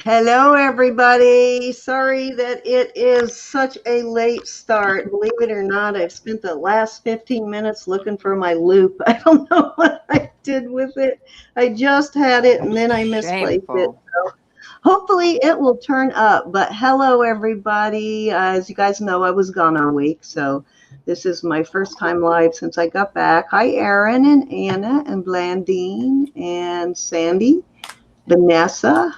Hello, everybody. Sorry that it is such a late start. Believe it or not, I've spent the last 15 minutes looking for my loop. I don't know what I did with it. I just had it and then I misplaced it. Shameful. So hopefully it will turn up. But hello, everybody. As you guys know, I was gone all week. So this is my first time live since I got back. Hi, Erin and Anna and Blandine and Sandy, Vanessa.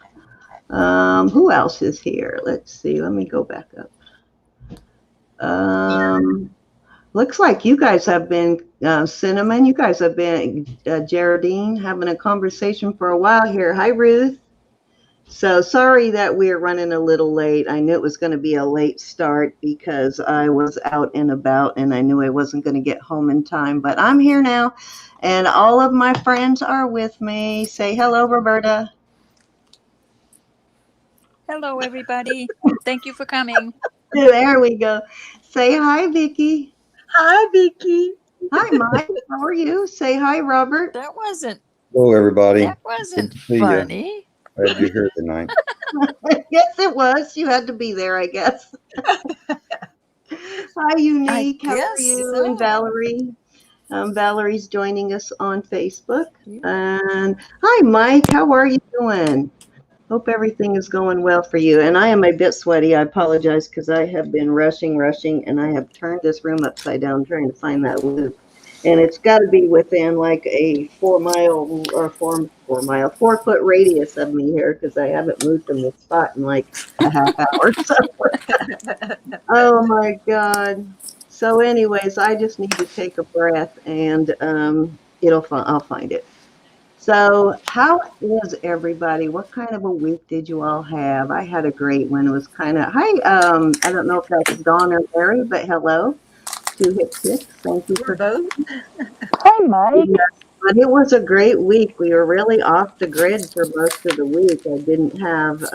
Who else is here? Let's see. Let me go back up. Looks like you guys have been, Cinnamon, you guys have been, Geraldine, having a conversation for a while here. Hi, Ruth. So sorry that we're running a little late. I knew it was going to be a late start because I was out and about and I knew I wasn't going to get home in time. But I'm here now and all of my friends are with me. Say hello, Roberta. Hello, everybody. Thank you for coming. There we go. Say hi, Vicky. Hi, Vicky. Hi, Mike. How are you? Say hi, Robert. That wasn't Hello, everybody. wasn't Good to see ya. funny. Glad you're here tonight. Yes, it was. You had to be there, I guess. Hi, Unique. How are guess you? so. And Valerie. Valerie's joining us on Facebook. And hi, Mike. How are you doing? Hope everything is going well for you. And I am a bit sweaty. I apologize because I have been rushing, and I have turned this room upside down trying to find that loop. And it's got to be within like a 4 mile or 4 foot radius of me here because I haven't moved from this spot in like a half hour. So, oh my God. So, anyways, I just need to take a breath and I'll find it. So, how is everybody? What kind of a week did you all have? I had a great one. It was kind of hi. I don't know if that's Dawn or Mary, but hello. 2 hit 6. Thank you for both. Hey, Mike. But it was a great week. We were really off the grid for most of the week. I didn't have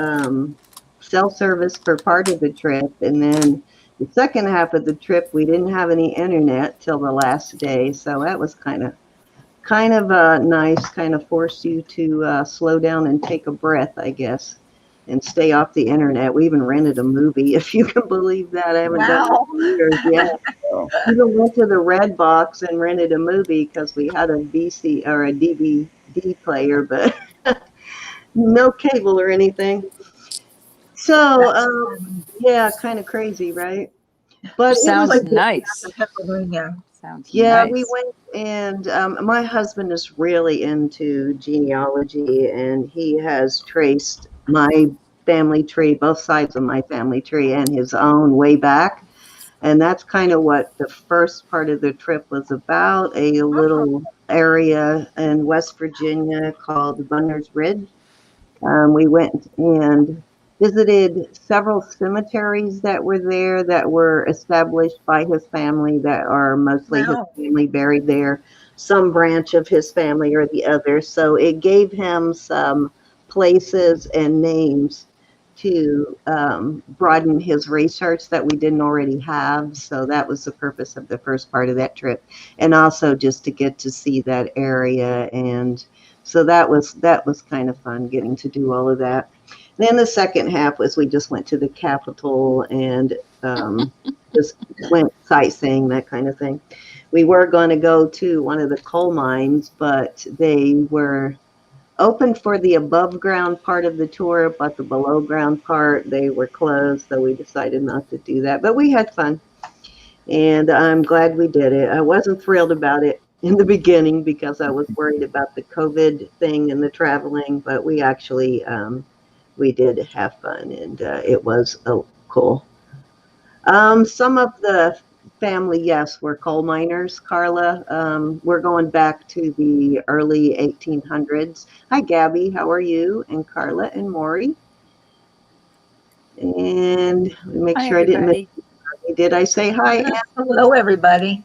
cell service for part of the trip, and then the second half of the trip, we didn't have any internet till the last day. So that was kind of nice, kind of forced you to slow down and take a breath, I guess, and stay off the internet. We even rented a movie, if you can believe that. I haven't done that in years. Yeah. Even went to the Red Box and rented a movie because we had a VC or a DVD player, but no cable or anything. So, yeah, kind of crazy, right? But Sounds it was nice. Sounds Yeah, nice. we went and my husband is really into genealogy and he has traced my family tree, both sides of my family tree and his own way back. And that's kind of what the first part of the trip was about, a little area in West Virginia called Bunner's Ridge. We went and visited several cemeteries that were there that were established by his family that are mostly his family buried there, some branch of his family or the other. So it gave him some places and names to broaden his research that we didn't already have. So that was the purpose of the first part of that trip. And also just to get to see that area, and so that was kind of fun getting to do all of that. And then the second half was we just went to the Capitol and just went sightseeing, that kind of thing. We were going to go to one of the coal mines, but they were open for the above ground part of the tour, but the below ground part, they were closed. So we decided not to do that, but we had fun. And I'm glad we did it. I wasn't thrilled about it in the beginning because I was worried about the COVID thing and the traveling, but we actually, we did have fun and it was cool. Some of the family, yes, were coal miners, Carla. We're going back to the early 1800s. Hi, Gabby. How are you? And Carla and Maury. And let me make sure I didn't miss. Did I say hi? Hello, everybody.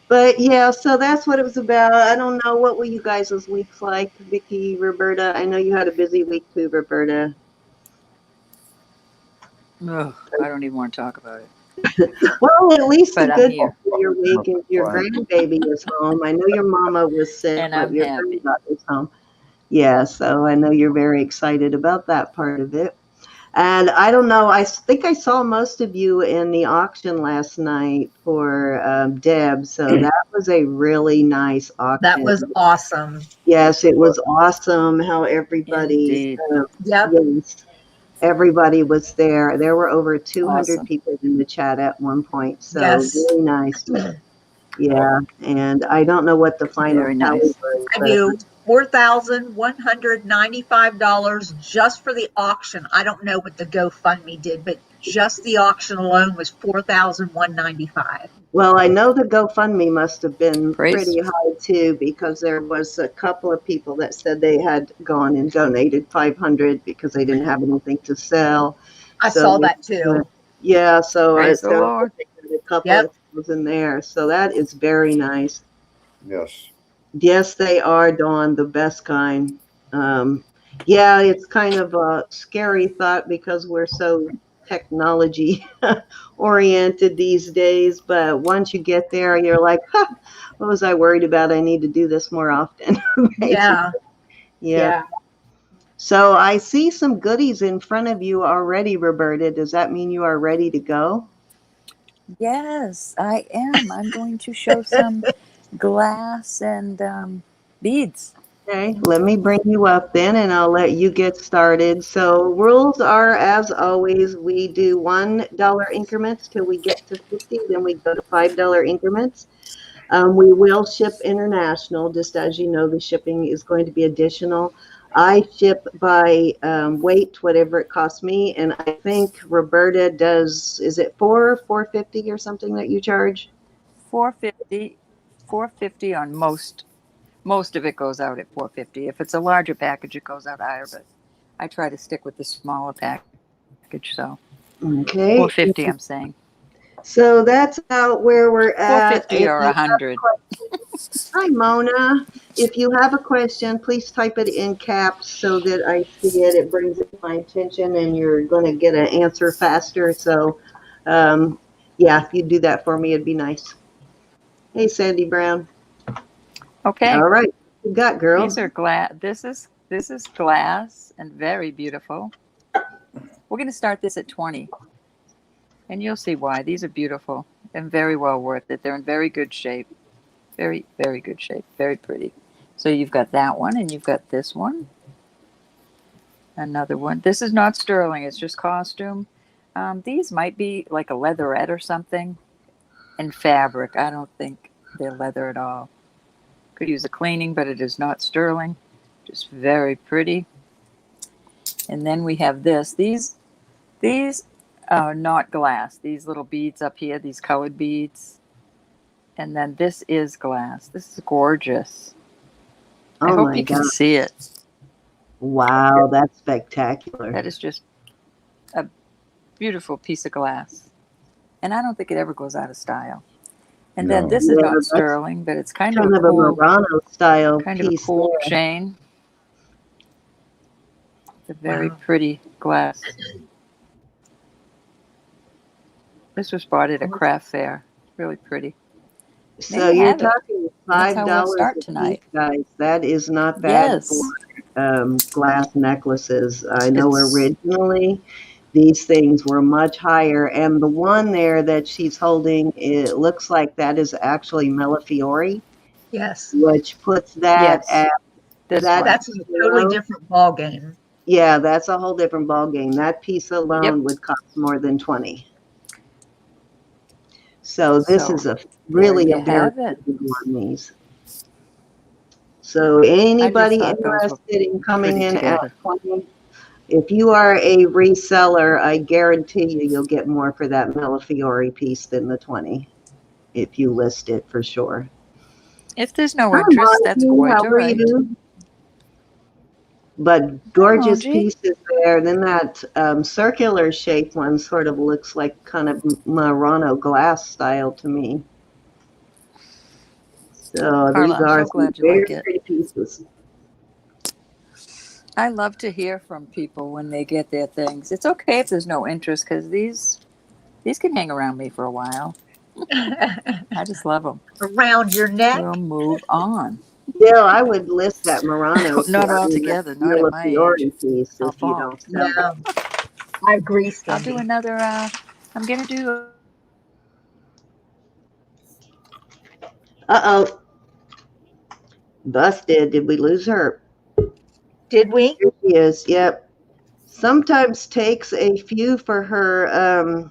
But yeah, so that's what it was about. I don't know, what were you guys' weeks like, Vicky, Roberta? I know you had a busy week too, Roberta. Oh, I don't even want to talk about it. Well, at least the But I'm good here. part of your week is your grandbaby is home. I know your mama was sick, And but I'm your happy. granddaughter is home. Yeah, so I know you're very excited about that part of it. And I don't know, I think I saw most of you in the auction last night for Deb. So that was a really nice auction. That was awesome. Yes, it was awesome how everybody, Indeed. Yep. yes, everybody was there. There were over 200 Awesome. people in the chat at one point. So Yes. really nice. Yeah, and I don't know what the final Very tally nice. was. I but- do $4,195 just for the auction. I don't know what the GoFundMe did, but just the auction alone was $4,195. Well, I know the GoFundMe must have been Praise. pretty high too, because there was a couple of people that said they had gone and donated 500 because they didn't have anything to sell. I So, saw that too. Yeah, so Praise it the sounds Lord. like they had a couple Yep. of thousand there. So that is very nice. Yes. Yes, they are, Dawn, the best kind. Yeah, it's kind of a scary thought because we're so technology oriented these days. But once you get there, you're like, huh, what was I worried about? I need to do this more often. Yeah. Yeah. So I see some goodies in front of you already, Roberta. Does that mean you are ready to go? Yes, I am. I'm going to show some glass and beads. Okay, let me bring you up then and I'll let you get started. So rules are, as always, we do $1 increments till we get to 50, then we go to $5 increments. We will ship international, just as you know, the shipping is going to be additional. I ship by weight, whatever it costs me, and I think Roberta does, is it $4.50 or something that you charge? $4.50 on most. Most of it goes out at $4.50. If it's a larger package, it goes out higher, but I try to stick with the smaller package. So Okay. $4.50, I'm saying. So that's about where we're at. $4.50 or $100. Hi, Mona. If you have a question, please type it in caps so that I see it. It brings it to my attention and you're going to get an answer faster. So, yeah, if you do that for me, it'd be nice. Hey, Sandy Brown. Okay. All right. What you got, girl? These are glass. This is glass and very beautiful. We're going to start this at 20. And you'll see why. These are beautiful and very well worth it. They're in very good shape. Very, very good shape. Very pretty. So you've got that one and you've got this one. Another one. This is not sterling. It's just costume. These might be like a leatherette or something. And fabric. I don't think they're leather at all. Could use a cleaning, but it is not sterling. Just very pretty. And then we have this. These are not glass. These little beads up here, these colored beads. And then this is glass. This is gorgeous. I Oh hope my you can God. see it. Wow, that's spectacular. That is just a beautiful piece of glass. And I don't think it ever goes out of style. And then No. this is Yeah, not that's sterling, but it's kind kind of of a Murano style kind of a piece cool there. chain. It's a very Wow. pretty glass. This was bought at a craft fair. Really pretty. So There you you're have it. talking That's how we'll $5 start a tonight. piece, guys. That is not bad Yes. for glass necklaces. I know It's- originally these things were much higher, and the one there that she's holding, it looks like that is actually Millefiori, Yes. which puts that Yes. at This that. one. That's a totally different ball game. Yeah, that's a whole different ball game. That piece alone Yep. would cost more than 20. So this So, is really you a very have it. good one. These. So I just anybody thought those were interested in coming pretty in together. at 20, if you are a reseller, I guarantee you'll get more for that Millefiori piece than the 20 if you list it for sure. If there's no Hi, interest, that's Monty. quite How all are right. you? But gorgeous Monty. pieces there. Then that circular shape one sort of looks like kind of Murano glass style to me. So Carla, these I'm are so some glad you very like it. pretty pieces. I love to hear from people when they get their things. It's okay if there's no interest because these can hang around me for a while. I just love them. Around your neck. We'll move on. Still, I would list that Murano. Not I mean, that altogether, not at Sheila my age. Fiore piece I'll if you fall. don't sell it. Yeah, I agree, I'll do Cindy. another, I'm going to do, Uh-oh. Busted. Did we lose her? Did we? Here she is. Yep. Sometimes takes a few for her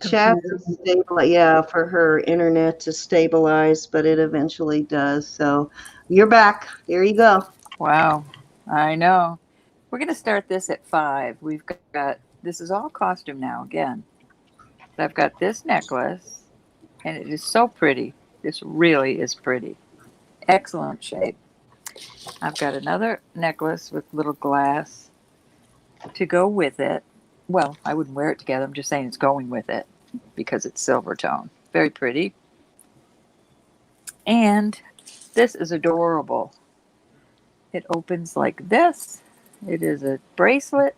chat to Computer. stabilize. Yeah, for her internet to stabilize, but it eventually does. So you're back. There you go. wow, I know. We're going to start this at 5. We've got, this is all costume now again. I've got this necklace, and it is so pretty. This really is pretty. Excellent shape. I've got another necklace with little glass to go with it. Well, I wouldn't wear it together. I'm just saying it's going with it because it's silver tone. Very pretty. And this is adorable. It opens like this. It is a bracelet.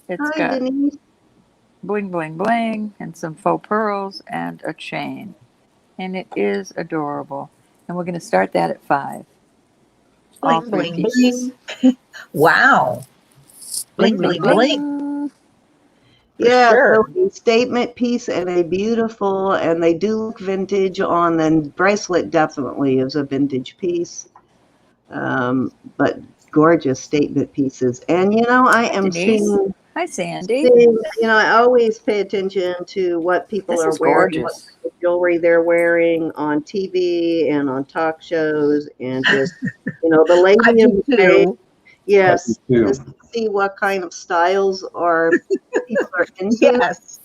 It's Hi, got Denise. bling, bling, bling, and some faux pearls and a chain. And it is adorable. And we're going to start that at 5. All Bling, 3 bling, pieces. bling. Wow. Bling, Bling, bling, bling, bling. bling. For Yeah, sure. so a statement piece and a beautiful, and they do look vintage on the bracelet. Definitely is a vintage piece, but gorgeous statement pieces. And I Hi, am Denise. seeing, Hi, Sandy. I always pay attention to what people This are is wearing, what gorgeous. jewelry they're wearing on TV and on talk shows, and just the I lady in do the gray. too. Yes, Too. just to see what kind of styles are people are into. Yes.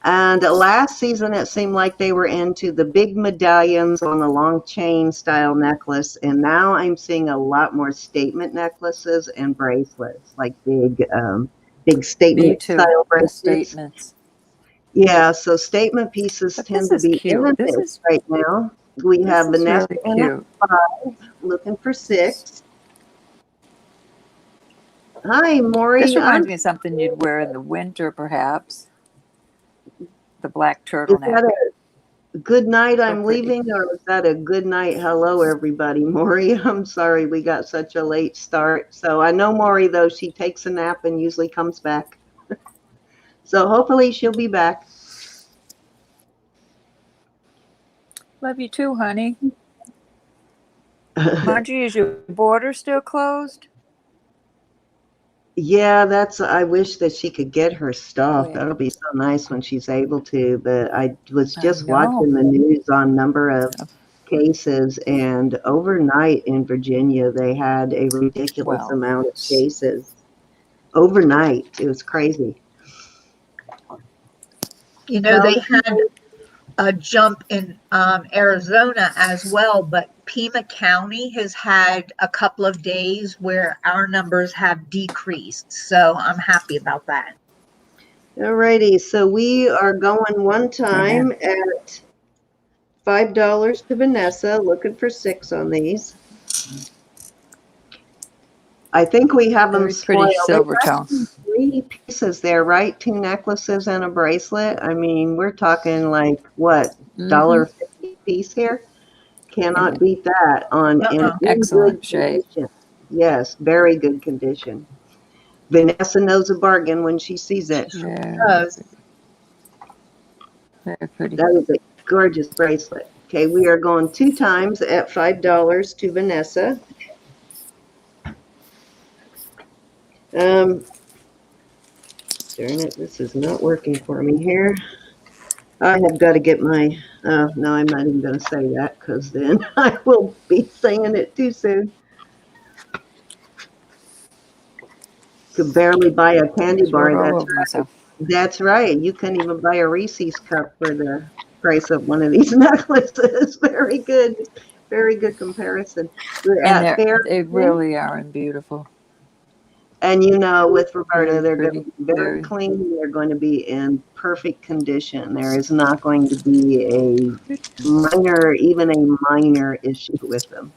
And last season, it seemed like they were into the big medallions on the long chain style necklace. And now I'm seeing a lot more statement necklaces and bracelets, like big Me statement too. style The bracelets. statements. Yeah, so statement pieces But tend this to is be in cute. This it is right now. We this have is Vanessa really in at cute. 5, looking for 6. Hi, This Maury. reminds me of something you'd wear in the winter, perhaps. The black Is that turtleneck. a good night, So I'm pretty. leaving, or is that a good night, hello, everybody? Maury, I'm sorry we got such a late start. So I know Maury, though, she takes a nap and usually comes back. So hopefully she'll be back. Love you too, honey. Margie, is your border still closed? Yeah, I wish that she could get her stuff. Wait, That'll be so nice when she's able to. But I was I just know. watching the news on number of cases, and overnight in Virginia, they had a ridiculous Well, amount of cases. Overnight, it was crazy. They Well, had a jump in Arizona as well, but Pima County has had a couple of days where our numbers have decreased. So I'm happy about that. alrighty, so we are going one time amen. at $5 to Vanessa, looking for 6 on these. I think we have them Very pretty spoiled. They've silver tone. got 3 pieces there, right? 2 necklaces and a bracelet. I mean, we're talking like what, Mm-hmm. $1.50 piece here? Cannot beat that in Excellent good shape. condition. Yes, very good condition. Vanessa knows a bargain when she sees it. Does. Very pretty. That is a gorgeous bracelet. Okay, we are going 2 times at $5 to Vanessa. Darn it, this is not working for me here. I have got to get my, no, I'm not even going to say that because then I will be saying it too soon. Could barely buy a candy Just wrote bar. all That's over right. myself. That's right. You couldn't even buy a Reese's cup for the price of one of these necklaces. Very good. Very good comparison. We're And at fair. they really are beautiful. And with Roberta, Very they're going to pretty. be very clean. They're going to be in perfect condition. There is not going to be even a minor issue with them.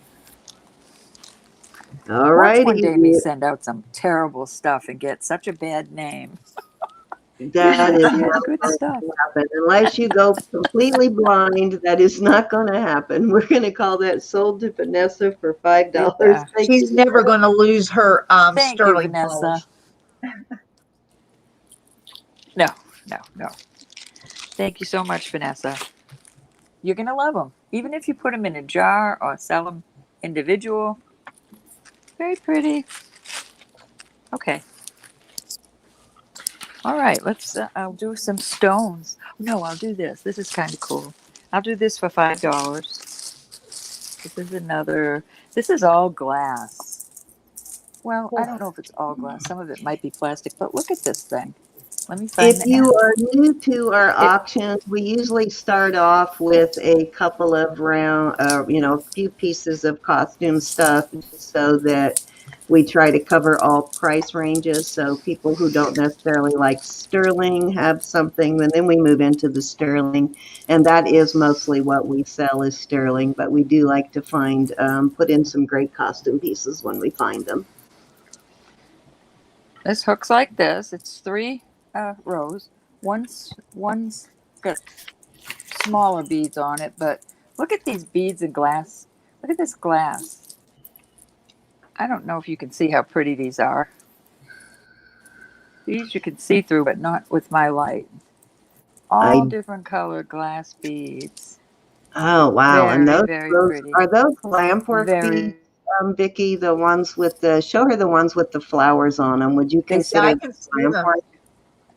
All Watch one day me righty. send out some terrible stuff and get such a bad name. That is She has not good going stuff. to happen. Unless you go completely blind, that is not going to happen. We're going to call that sold to Vanessa for $5. Yeah. Thank She's you. never going to lose her Thank you, sterling Vanessa. polish. No. Thank you so much, Vanessa. You're going to love them. Even if you put them in a jar or sell them individual. Very pretty. Okay. All right. I'll do some stones. No, I'll do this. This is kind of cool. I'll do this for $5. This is all glass. Well, I don't know if it's all glass. Some of it might be plastic, but look at this thing. Let me find If the you end. are new to our auctions, we usually start off with a couple of a few pieces of costume stuff so that we try to cover all price ranges. So people who don't necessarily like sterling have something, and then we move into the sterling, and that is mostly what we sell is sterling, but we do like to put in some great costume pieces when we find them. This hook's like this. It's 3 rows. One's got smaller beads on it, but look at these beads of glass. Look at this glass. I don't know if you can see how pretty these are. These you can see through, but not with my light. All different color glass beads. Oh, wow. And Very pretty. are those lamp work beads, Vicky, the ones with show her the ones with the flowers on them. Would you Yeah, consider I can see lamp them. work?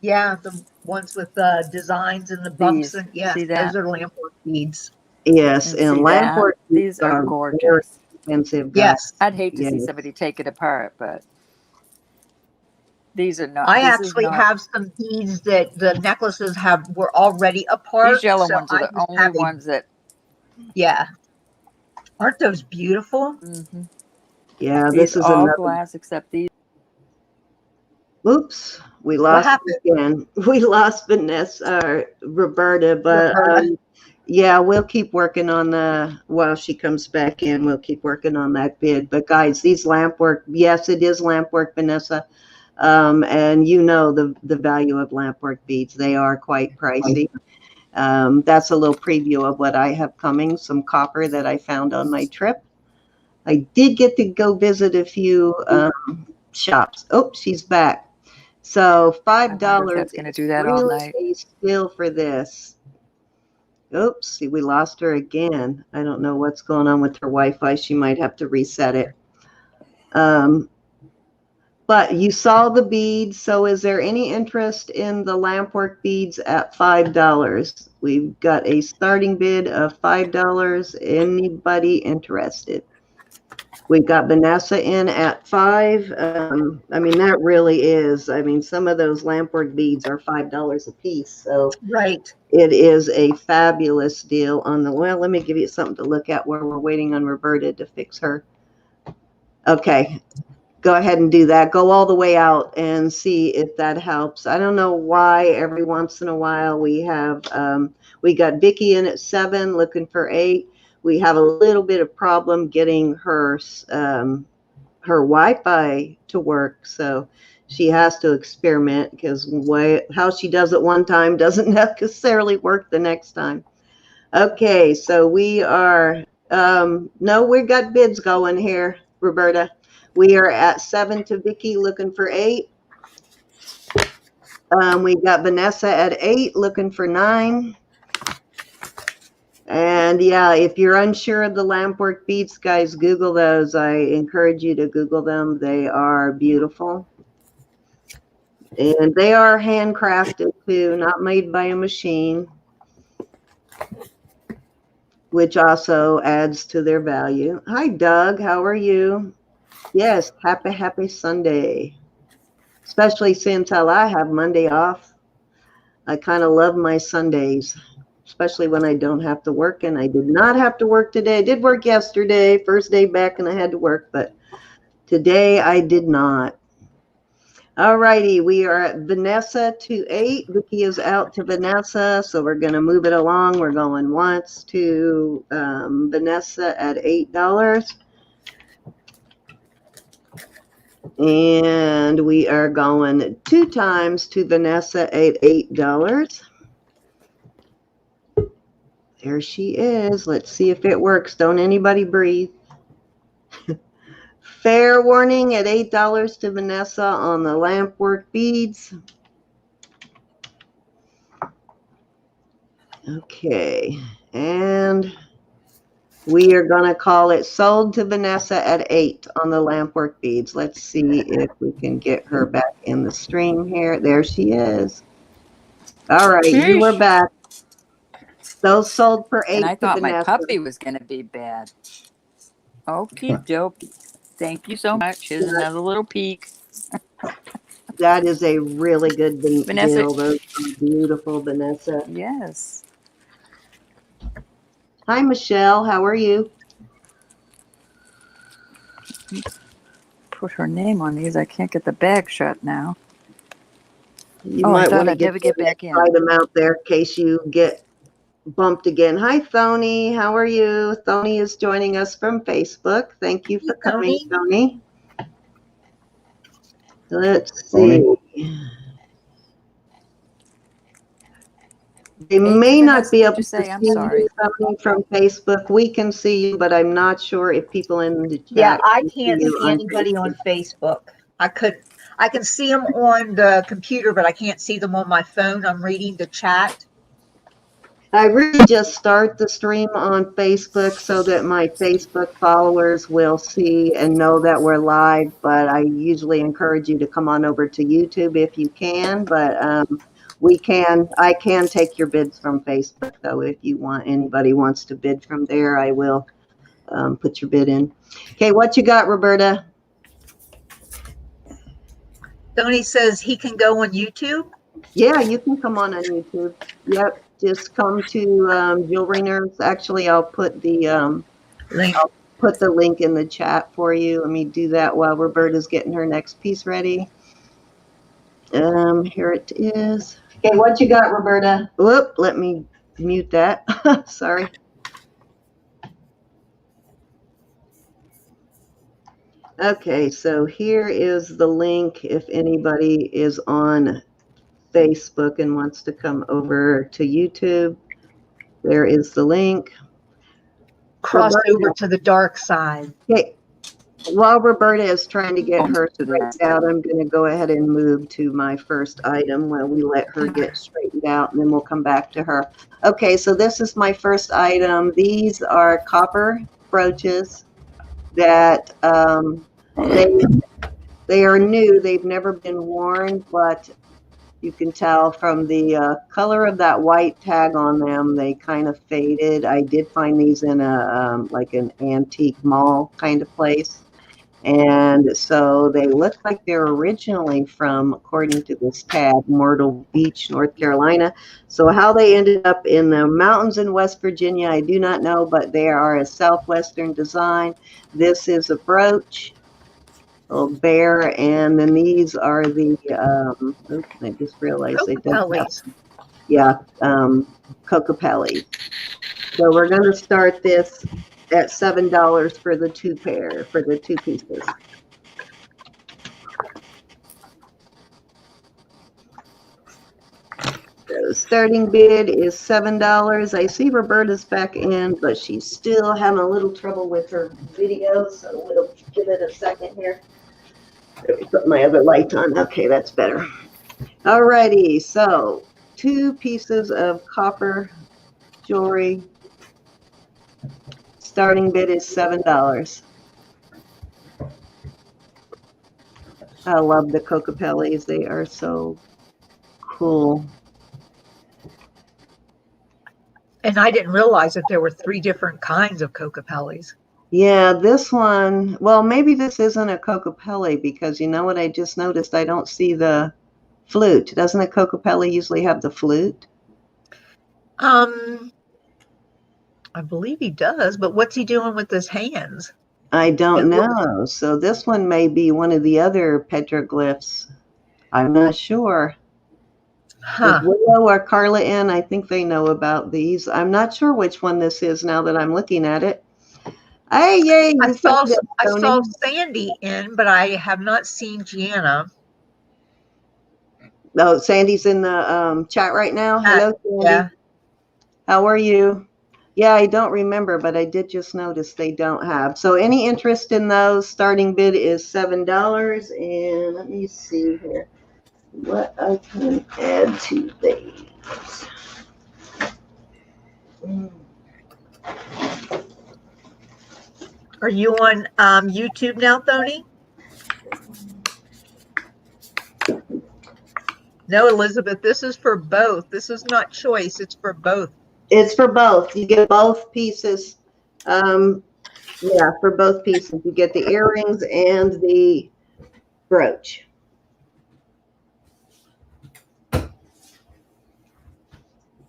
Yeah, the ones with the designs and the bumps. These. And yes, See that? those are lampwork beads. Yes, And and see lamp that? work beads These are very gorgeous. expensive, guys. Yes. I'd hate to see Yes. somebody take it apart, but these are not. I This is actually not. have some beads that the necklaces were already apart. These yellow so ones are I the just only have ones that. Yeah. Aren't those beautiful? Mm-hmm. Yeah, These this is all another. glass except these. Oops, we What lost happened? again. We lost Vanessa, Roberta, but Roberta? yeah, we'll keep working on while she comes back in, we'll keep working on that bid. But guys, these lamp work, yes, it is lamp work, Vanessa. And you know the value of lamp work beads. They are quite pricey. That's a little preview of what I have coming, some copper that I found on my trip. I did get to go visit a few shops. Oh, she's back. So $5 That's going to is do that all really night. a steal for this. Oops, see, we lost her again. I don't know what's going on with her Wi-Fi. She might have to reset it. But you saw the beads. So is there any interest in the lampwork beads at $5? We've got a starting bid of $5. Anybody interested? We've got Vanessa in at $5. I mean, that really is. I mean, some of those lampwork beads are $5 a piece. So Right. it is a fabulous deal on the, well, let me give you something to look at while we're waiting on Roberta to fix her. Okay, go ahead and do that. Go all the way out and see if that helps. I don't know why every once in a while we have, we got Vicky in at 7 looking for 8. We have a little bit of problem getting her Wi-Fi to work, so she has to experiment because how she does it one time doesn't necessarily work the next time. Okay, so we are no, we've got bids going here, Roberta. We are at 7 to Vicky looking for 8. We've got Vanessa at 8 looking for 9. And yeah, if you're unsure of the lampwork beads, guys, Google those. I encourage you to Google them. They are beautiful. And they are handcrafted too, not made by a machine, which also adds to their value. Hi, Doug. How are you? Yes, happy Sunday. Especially since I have Monday off. I kind of love my Sundays, especially when I don't have to work, and I did not have to work today. I did work yesterday, first day back, and I had to work, but today I did not. All righty, we are at Vanessa to 8. Vicky is out to Vanessa, so we're going to move it along. We're going once to Vanessa at $8. And we are going 2 times to Vanessa at $8. There she is. Let's see if it works. Don't anybody breathe. Fair warning at $8 to Vanessa on the lampwork beads. Okay, and we are going to call it sold to Vanessa at 8 on the lampwork beads. Let's see if we can get her back in the stream here. There she is. All right, you were back. Those sold for 8 And I to thought my Vanessa. puppy was going to be bad. Okie dokie. Thank you so much. Here's another little peek. That is a really good Vanessa. deal. Those are beautiful, Vanessa. Yes. Hi, Michelle. How are you? Put her name on these. I can't get the bag shut now. You I might thought want to I'd never get back in. try them out there in case you get bumped again. Hi, Thony. How are you? Thony is joining us from Facebook. Thank you for coming, Thony. Let's see. They may not be able to see you from Facebook. We can see you, but I'm not sure if people in the chat. Yeah, I can't see anybody on Facebook. I can see them on the computer, but I can't see them on my phone. I'm reading the chat. I really just start the stream on Facebook so that my Facebook followers will see and know that we're live, but I usually encourage you to come on over to YouTube if you can, but I can take your bids from Facebook, though. If you want, anybody wants to bid from there, I will put your bid in. Okay, what you got, Roberta? Tony says he can go on YouTube. Yeah, you can come on YouTube. Yep, just come to JewelryNurse. Actually, I'll put the link in the chat for you. Let me do that while Roberta's getting her next piece ready. Here it is. Okay, what you got, Roberta? Whoop, let me mute that. Sorry. Okay, so here is the link if anybody is on Facebook and wants to come over to YouTube. There is the link. Cross over to the dark side. Okay. While Roberta is trying to get her straightened out, I'm going to go ahead and move to my first item while we let her get straightened out, and then we'll come back to her. Okay, so this is my first item. These are copper brooches that they are new. They've never been worn, but you can tell from the color of that white tag on them, they kind of faded. I did find these in a like an antique mall kind of place. And so they look like they're originally from, according to this tag, Myrtle Beach, North Carolina. So how they ended up in the mountains in West Virginia, I do not know, but they are a Southwestern design. This is a brooch, a little bear, and then these are the, oops, I just realized they don't have, yeah, Cocopelli. So we're going to start this at $7 for the two pieces. So starting bid is $7. I see Roberta's back in, but she's still having a little trouble with her video, so we'll give it a second here. Let me put my other light on. Okay, that's better. Alrighty, so 2 pieces of copper jewelry. Starting bid is $7. I love the Cocopellis. They are so cool. And I didn't realize that there were 3 different kinds of Cocopellis. Yeah, this one, well, maybe this isn't a Cocopelli because you know what I just noticed? I don't see the flute. Doesn't a Cocopelli usually have the flute? I believe he does, but what's he doing with his hands? I don't know. So this one may be one of the other petroglyphs. I'm not sure. Huh. Is Willow or Carla in? I think they know about these. I'm not sure which one this is now that I'm looking at it. Hey, yay, I you saw found it, I saw Tony. Sandy in, but I have not seen Gianna. Oh, Sandy's in the chat right now. Hello, Sandy. Yeah. How are you? Yeah, I don't remember, but I did just notice they don't have. So any interest in those? Starting bid is $7. And let me see here what I can add to these. Are you on YouTube now, Tony? No, Elizabeth, this is for both. This is not choice. It's for both. It's for both. You get both pieces. Yeah, for both pieces. You get the earrings and the brooch.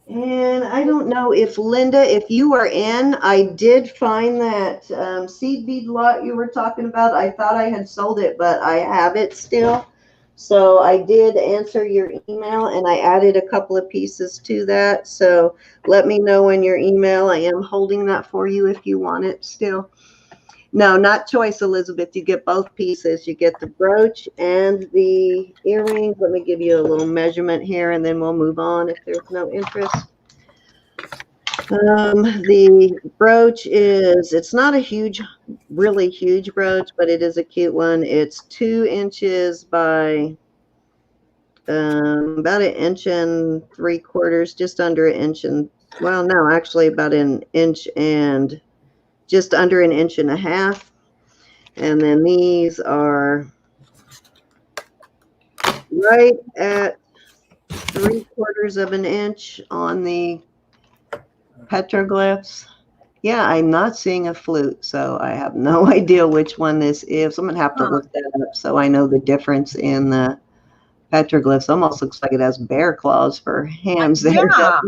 And I don't know if Linda, if you are in, I did find that seed bead lot you were talking about. I thought I had sold it, but I have it still. So I did answer your email and I added a couple of pieces to that. So let me know in your email. I am holding that for you if you want it still. No, not choice, Elizabeth. You get both pieces. You get the brooch and the earrings. Let me give you a little measurement here and then we'll move on if there's no interest. The brooch is, it's not a huge, really huge brooch, but it is a cute one. It's 2 inches by about 1.75 inches, just under 1 inch and, well, no, actually about 1 inch and just under 1.5 inches. And then these are right at 3/4 inch on the petroglyphs. Yeah, I'm not seeing a flute, so I have no idea which one this is. I'm gonna have to look that up so I know the difference in the petroglyphs. Almost looks like it has bear claws for hands there. Yeah,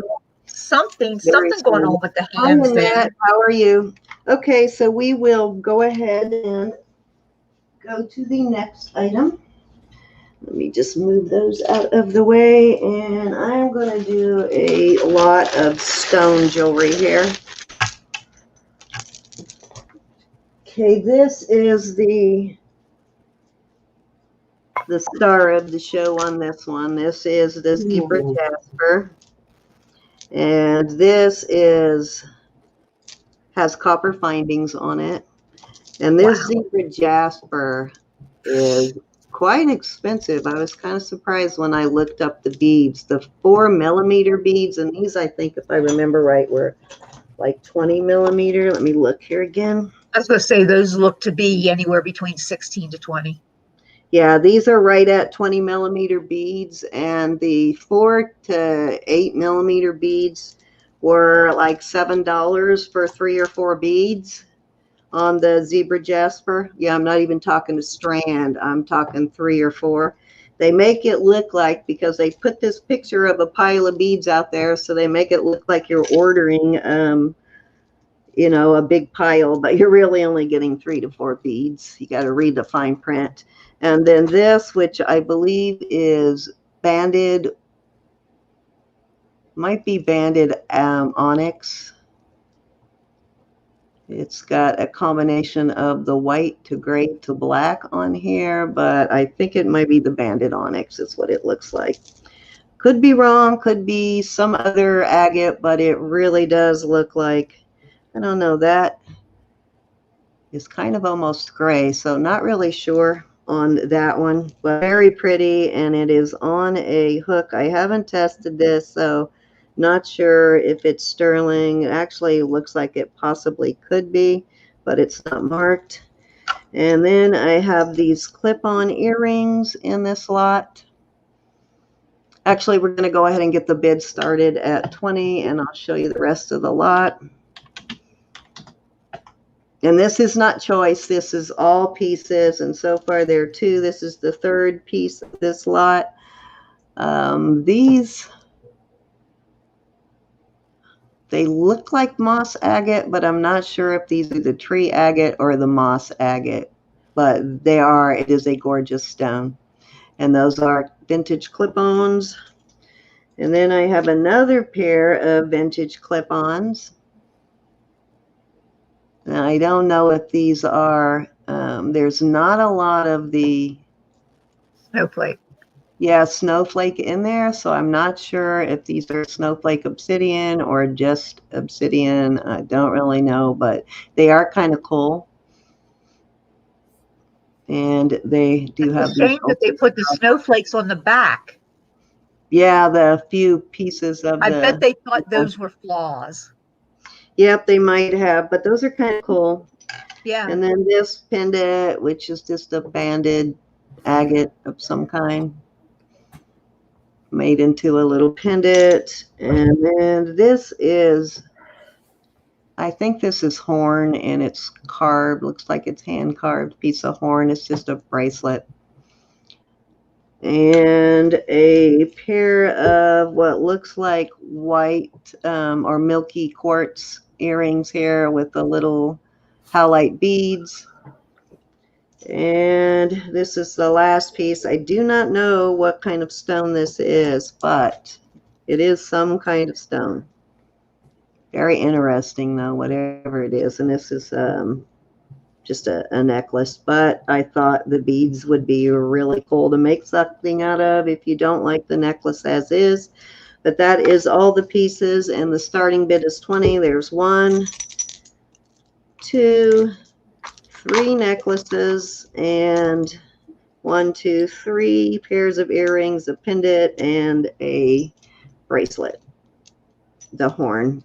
something going on with the Hi, hands there. Annette. How are you? Okay, so we will go ahead and go to the next item. Let me just move those out of the way, and I'm going to do a lot of stone jewelry here. Okay, this is the star of the show on this one. This is the zebra jasper, and this has copper findings on it. And this zebra jasper is quite expensive. I was kind of surprised when I looked up the beads, the 4mm beads, and these, I think, if I remember right, were like 20mm. Let me look here again. I was going to say those look to be anywhere between 16 to 20. Yeah, these are right at 20mm beads, and the 4 to 8mm beads were like $7 for 3 or 4 beads on the zebra jasper. Yeah, I'm not even talking a strand. I'm talking 3 or 4. They make it look like, because they put this picture of a pile of beads out there, so they make it look like you're ordering, you know, a big pile, but you're really only getting 3 to 4 beads. You got to read the fine print. And then this, which I believe is banded, might be banded onyx. It's got a combination of the white to gray to black on here, but I think it might be the banded onyx is what it looks like. Could be wrong, could be some other agate, but it really does look like, I don't know, that is kind of almost gray, so not really sure on that one, but very pretty, and it is on a hook. I haven't tested this, so not sure if it's sterling. It actually looks like it possibly could be, but it's not marked. And then I have these clip-on earrings in this lot. Actually, we're going to go ahead and get the bid started at 20, and I'll show you the rest of the lot. And this is not choice. This is all pieces. And so far there are 2. This is the 3rd piece of this lot. These, they look like moss agate, but I'm not sure if these are the tree agate or the moss agate. But they are, it is a gorgeous stone. And those are vintage clip-ons. And then I have another pair of vintage clip-ons. Now, I don't know if these are, there's not a lot of the, Snowflake. yeah, snowflake in there, so I'm not sure if these are snowflake obsidian or just obsidian. I don't really know, but they are kind of cool. And they do have It's a shame that they put the snowflakes on the back. yeah, the few pieces of I the. bet they thought those were flaws. Yep, they might have, but those are kind of cool. Yeah. And then this pendant, which is just a banded agate of some kind, made into a little pendant. And then this is, I think this is horn, and it's carved, looks like it's hand carved piece of horn. It's just a bracelet. And a pair of what looks like white or milky quartz earrings here with the little howlite beads. And this is the last piece. I do not know what kind of stone this is, but it is some kind of stone. Very interesting, though, whatever it is. And this is just a necklace, but I thought the beads would be really cool to make something out of if you don't like the necklace as is. But that is all the pieces, and the starting bid is 20. There's 1, 2, 3 necklaces, and 1, 2, 3 pairs of earrings, a pendant, and a bracelet, the horn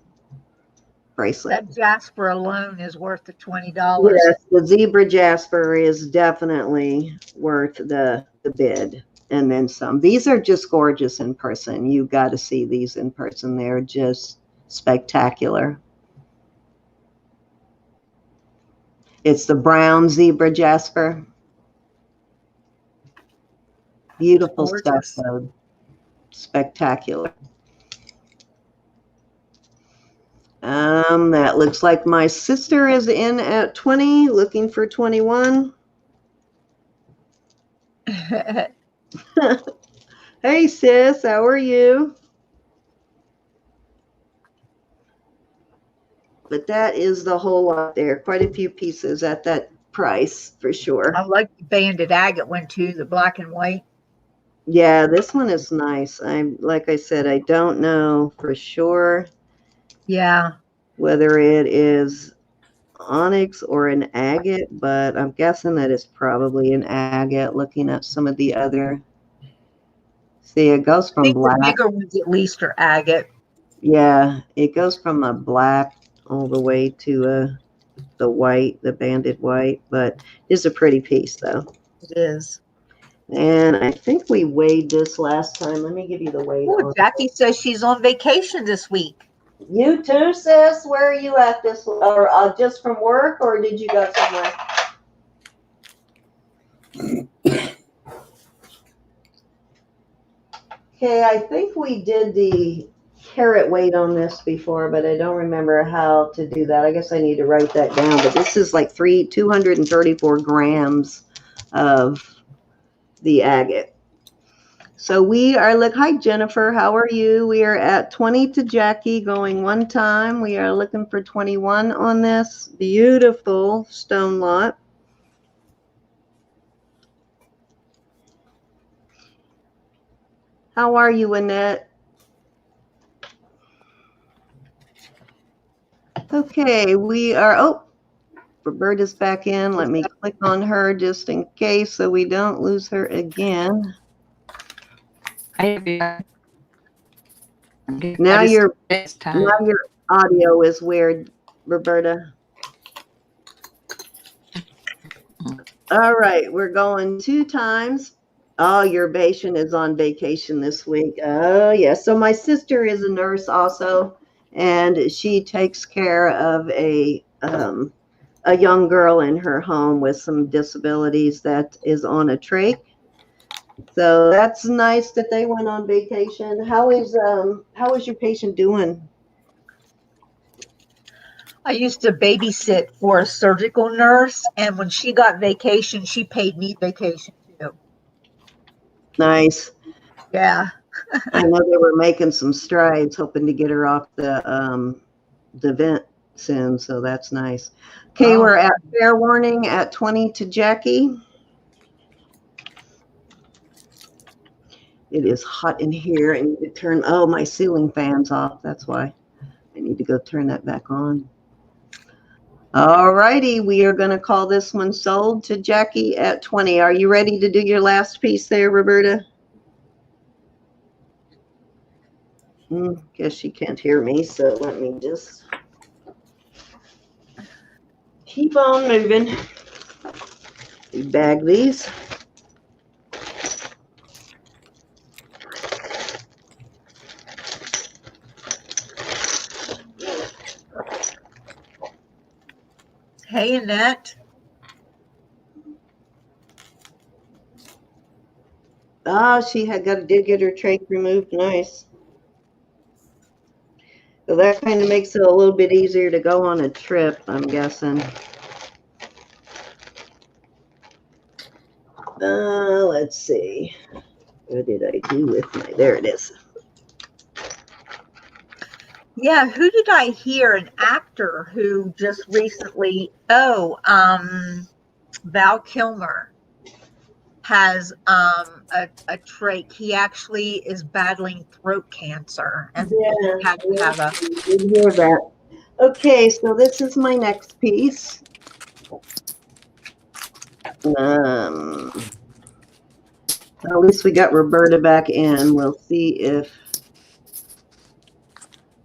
bracelet. That jasper alone is worth the $20. Yes, the zebra jasper is definitely worth the bid, and then some. These are just gorgeous in person. You got to see these in person. They're just spectacular. It's the brown zebra jasper. Beautiful stuff, though. Spectacular. That looks like my sister is in at 20, looking for 21. Hey, sis, how are you? But that is the whole lot there. Quite a few pieces at that price for sure. I like the banded agate one too, the black and white. Yeah, this one is nice. Like I said, I don't know for sure. Yeah. Whether it is onyx or an agate, but I'm guessing that it's probably an agate. Looking at some of the other, see, it goes from black. The bigger ones at least are agate. Yeah, it goes from a black all the way to the white, the banded white, but it's a pretty piece though. It is. And I think we weighed this last time. Let me give you the weight. Oh, Jackie says she's on vacation this week. You too, sis? Where are you at this, or just from work, or did you go somewhere? Okay, I think we did the carat weight on this before, but I don't remember how to do that. I guess I need to write that down, but this is like 234 grams of the agate. So we are, look, hi Jennifer, how are you? We are at 20 to Jackie going one time. We are looking for 21 on this beautiful stone lot. How are you, Annette? Okay, we are, oh, Roberta's back in. Let me click on her just in case so we don't lose her again. Now your audio is weird, Roberta. All right, we're going 2 times. Oh, your patient is on vacation this week. Oh, yeah. So my sister is a nurse also, and she takes care of a young girl in her home with some disabilities that is on a trach. So that's nice that they went on vacation. How is your patient doing? I used to babysit for a surgical nurse, and when she got vacation, she paid me vacation too. Nice. Yeah. I know they were making some strides, hoping to get her off the vent. soon, so that's nice. Okay, we're at fair warning at 20 to Jackie. It is hot in here. I need to turn, oh, my ceiling fan's off. That's why I need to go turn that back on. All righty, we are going to call this one sold to Jackie at 20. Are you ready to do your last piece there, Roberta? Guess she can't hear me, so let me just keep on moving. Bag these. Hey, Annette. Ah, she did get her tray removed. Nice. So that kind of makes it a little bit easier to go on a trip, I'm guessing. Let's see. What did I do with my, there it is. Yeah, who did I hear? An actor who just recently, Val Kilmer has a trach. He actually is battling throat cancer and had to have a. Did hear that. Okay, so this is my next piece. At least we got Roberta back in. We'll see if.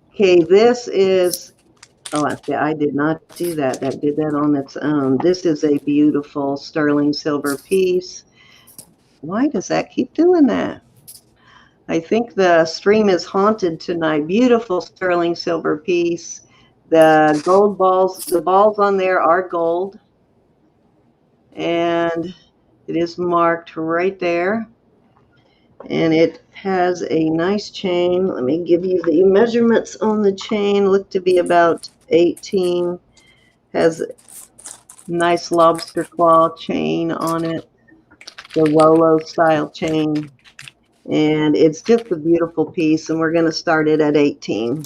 Okay, this is. Oh, I did not do that. That did that on its own. This is a beautiful sterling silver piece. Why does that keep doing that? I think the stream is haunted tonight. Beautiful sterling silver piece. The gold balls, the balls on there are gold. And it is marked right there. And it has a nice chain. Let me give you the measurements on the chain. Look to be about 18. Has nice lobster claw chain on it. The Rolo style chain. And it's just a beautiful piece. And we're going to start it at 18.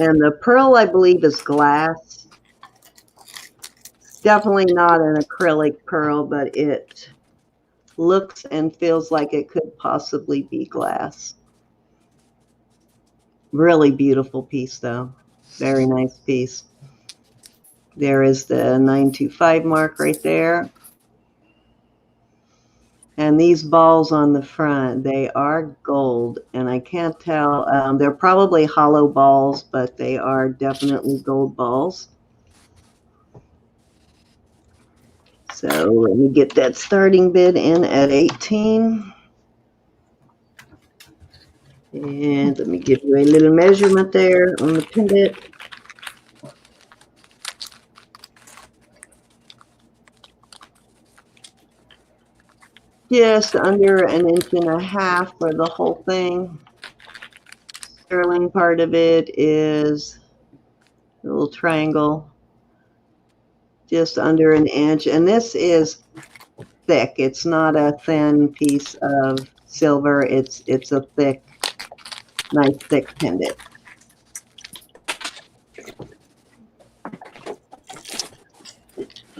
And the pearl, I believe, is glass. It's definitely not an acrylic pearl, but it looks and feels like it could possibly be glass. Really beautiful piece, though. Very nice piece. There is the 925 mark right there. And these balls on the front, they are gold. And I can't tell, they're probably hollow balls, but they are definitely gold balls. So let me get that starting bid in at 18. And let me give you a little measurement there on the pendant. Just under 1.5 inches for the whole thing. Sterling part of it is a little triangle, just under 1 inch. And this is thick. It's not a thin piece of silver. It's a thick, nice thick pendant.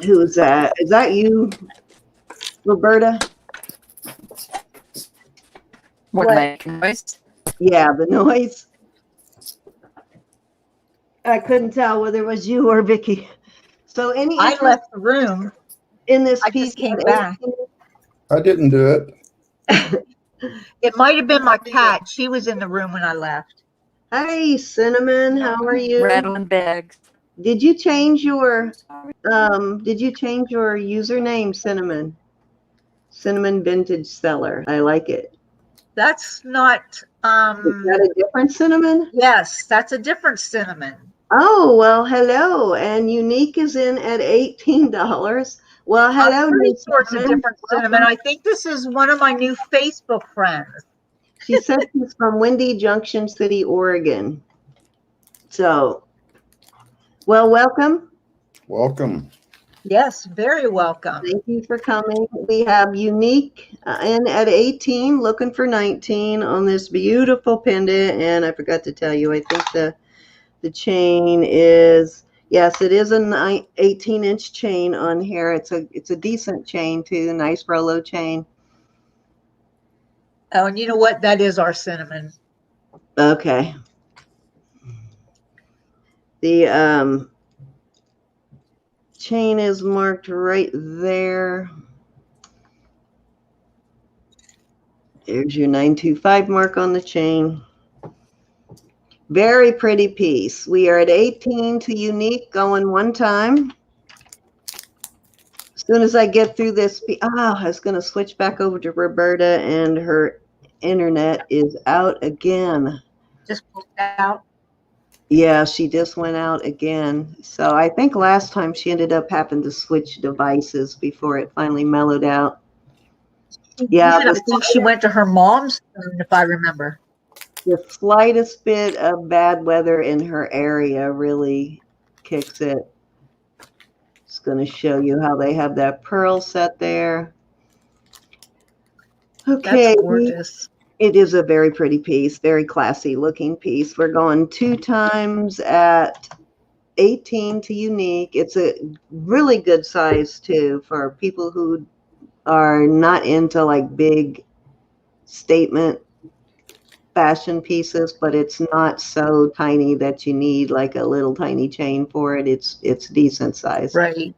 Who is that? Is that you, Roberta? What noise? Yeah, the noise. I couldn't tell whether it was you or Vicky. So I left the room. In this I piece just came back. I didn't do it. It might have been my cat. She was in the room when I left. Hi, Cinnamon. How are you? Rattling bags. Did you change your username, Cinnamon? Cinnamon Vintage Seller. I like it. That's not Is that a different cinnamon? yes, that's a different cinnamon. Oh, well, hello. And Unique is in at $18. Well, hello. I'm pretty sure it's a different cinnamon. I think this is one of my new Facebook friends. She said she's from Windy Junction City, Oregon. So, well, welcome. Welcome. Yes, very welcome. Thank you for coming. We have Unique in at 18, looking for 19 on this beautiful pendant. And I forgot to tell you, I think The chain is, yes, it is an 18-inch chain on here. It's a decent chain too, nice Rolo chain. Oh, and you know what? That is our cinnamon. Okay. The chain is marked right there. There's your 925 mark on the chain. Very pretty piece. We are at 18 to unique, going one time. As soon as I get through this, I was going to switch back over to Roberta, and her internet is out again. Just pulled out. Yeah, she just went out again. So I think last time she ended up having to switch devices before it finally mellowed out. Yeah, I think she went to her mom's phone, if I remember. The slightest bit of bad weather in her area really kicks it. It's going to show you how they have that pearl set there. Okay. That's gorgeous. It is a very pretty piece, very classy looking piece. We're going two times at 18 to unique. It's a really good size too for people who are not into like big statement fashion pieces, but it's not so tiny that you need like a little tiny chain for it. It's decent size. Right.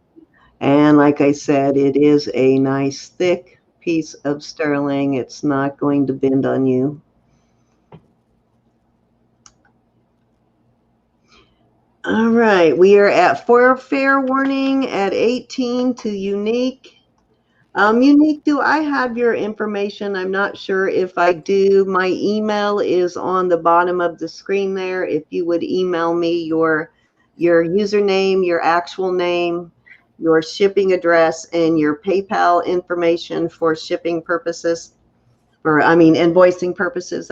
And like I said, it is a nice thick piece of sterling. It's not going to bend on you. All right, we are at for fair warning at 18 to unique. Unique, do I have your information? I'm not sure if I do. My email is on the bottom of the screen there. If you would email me your username, your actual name, your shipping address, and your PayPal information for shipping purposes, invoicing purposes,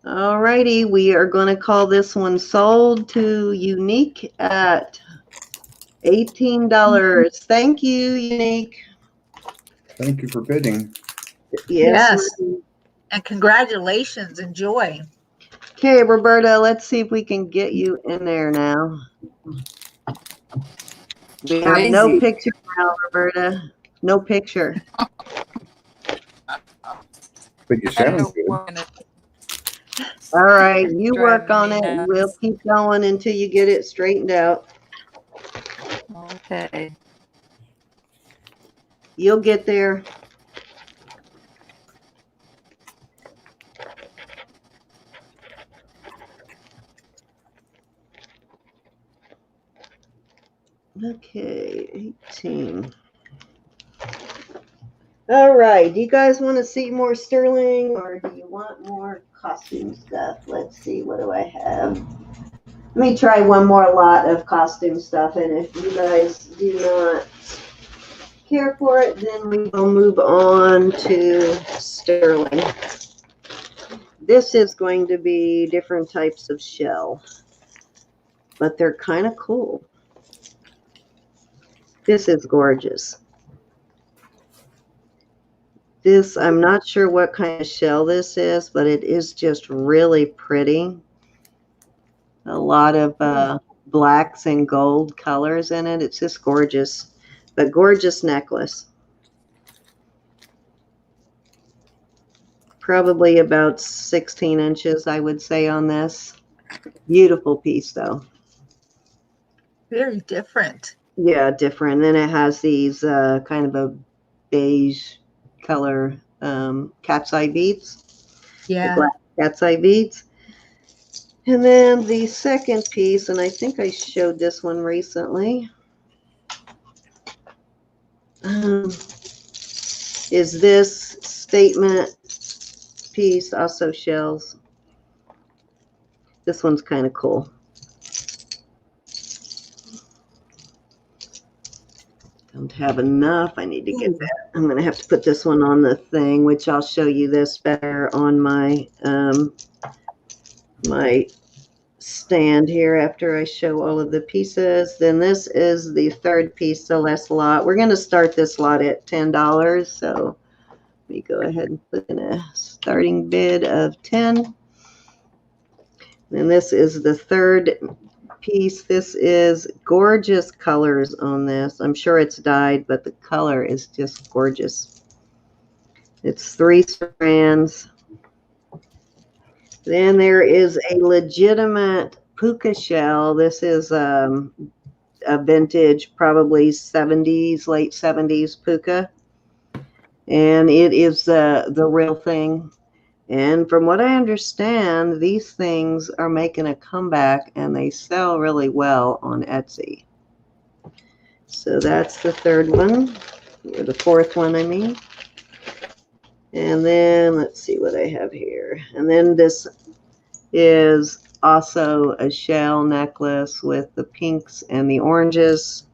All righty, we are going to call this one sold to unique at $18. Thank you, unique. Thank you for bidding. Yes. And congratulations. Enjoy. Okay, Roberta, let's see if we can get you in there now. We have no picture now, Roberta. No picture. But you sound good. All right, you work on it. We'll keep going until you get it straightened out. Okay. You'll get there. Okay, 18. All right, do you guys want to see more sterling or do you want more costume stuff? Let's see, what do I have? Let me try one more lot of costume stuff, and if you guys do not care for it, then we will move on to sterling. This is going to be different types of shell, but they're kind of cool. This is gorgeous. This, I'm not sure what kind of shell this is, but it is just really pretty. A lot of blacks and gold colors in it. It's just gorgeous, but gorgeous necklace. Probably about 16 inches, I would say, on this. Beautiful piece, though. Very different. Yeah, different. Then it has these kind of a beige color cat's eye beads. Yeah. The black cat's eye beads. And then the second piece, and I think I showed this one recently, is this statement piece, also shells. This one's kind of cool. Don't have enough. I need to get that. I'm going to have to put this one on the thing, which I'll show you this better on my my stand here after I show all of the pieces. Then this is the third piece, the last lot. We're going to start this lot at $10. So let me go ahead and put in a starting bid of 10. And this is the third piece. This is gorgeous colors on this. I'm sure it's dyed, but the color is just gorgeous. It's 3 strands. Then there is a legitimate puka shell. This is a vintage, probably 70s, late 70s puka. And it is the real thing. And from what I understand, these things are making a comeback and they sell really well on Etsy. So that's the third one, or the fourth one, I mean. And then let's see what I have here. And then this is also a shell necklace with the pinks and the oranges,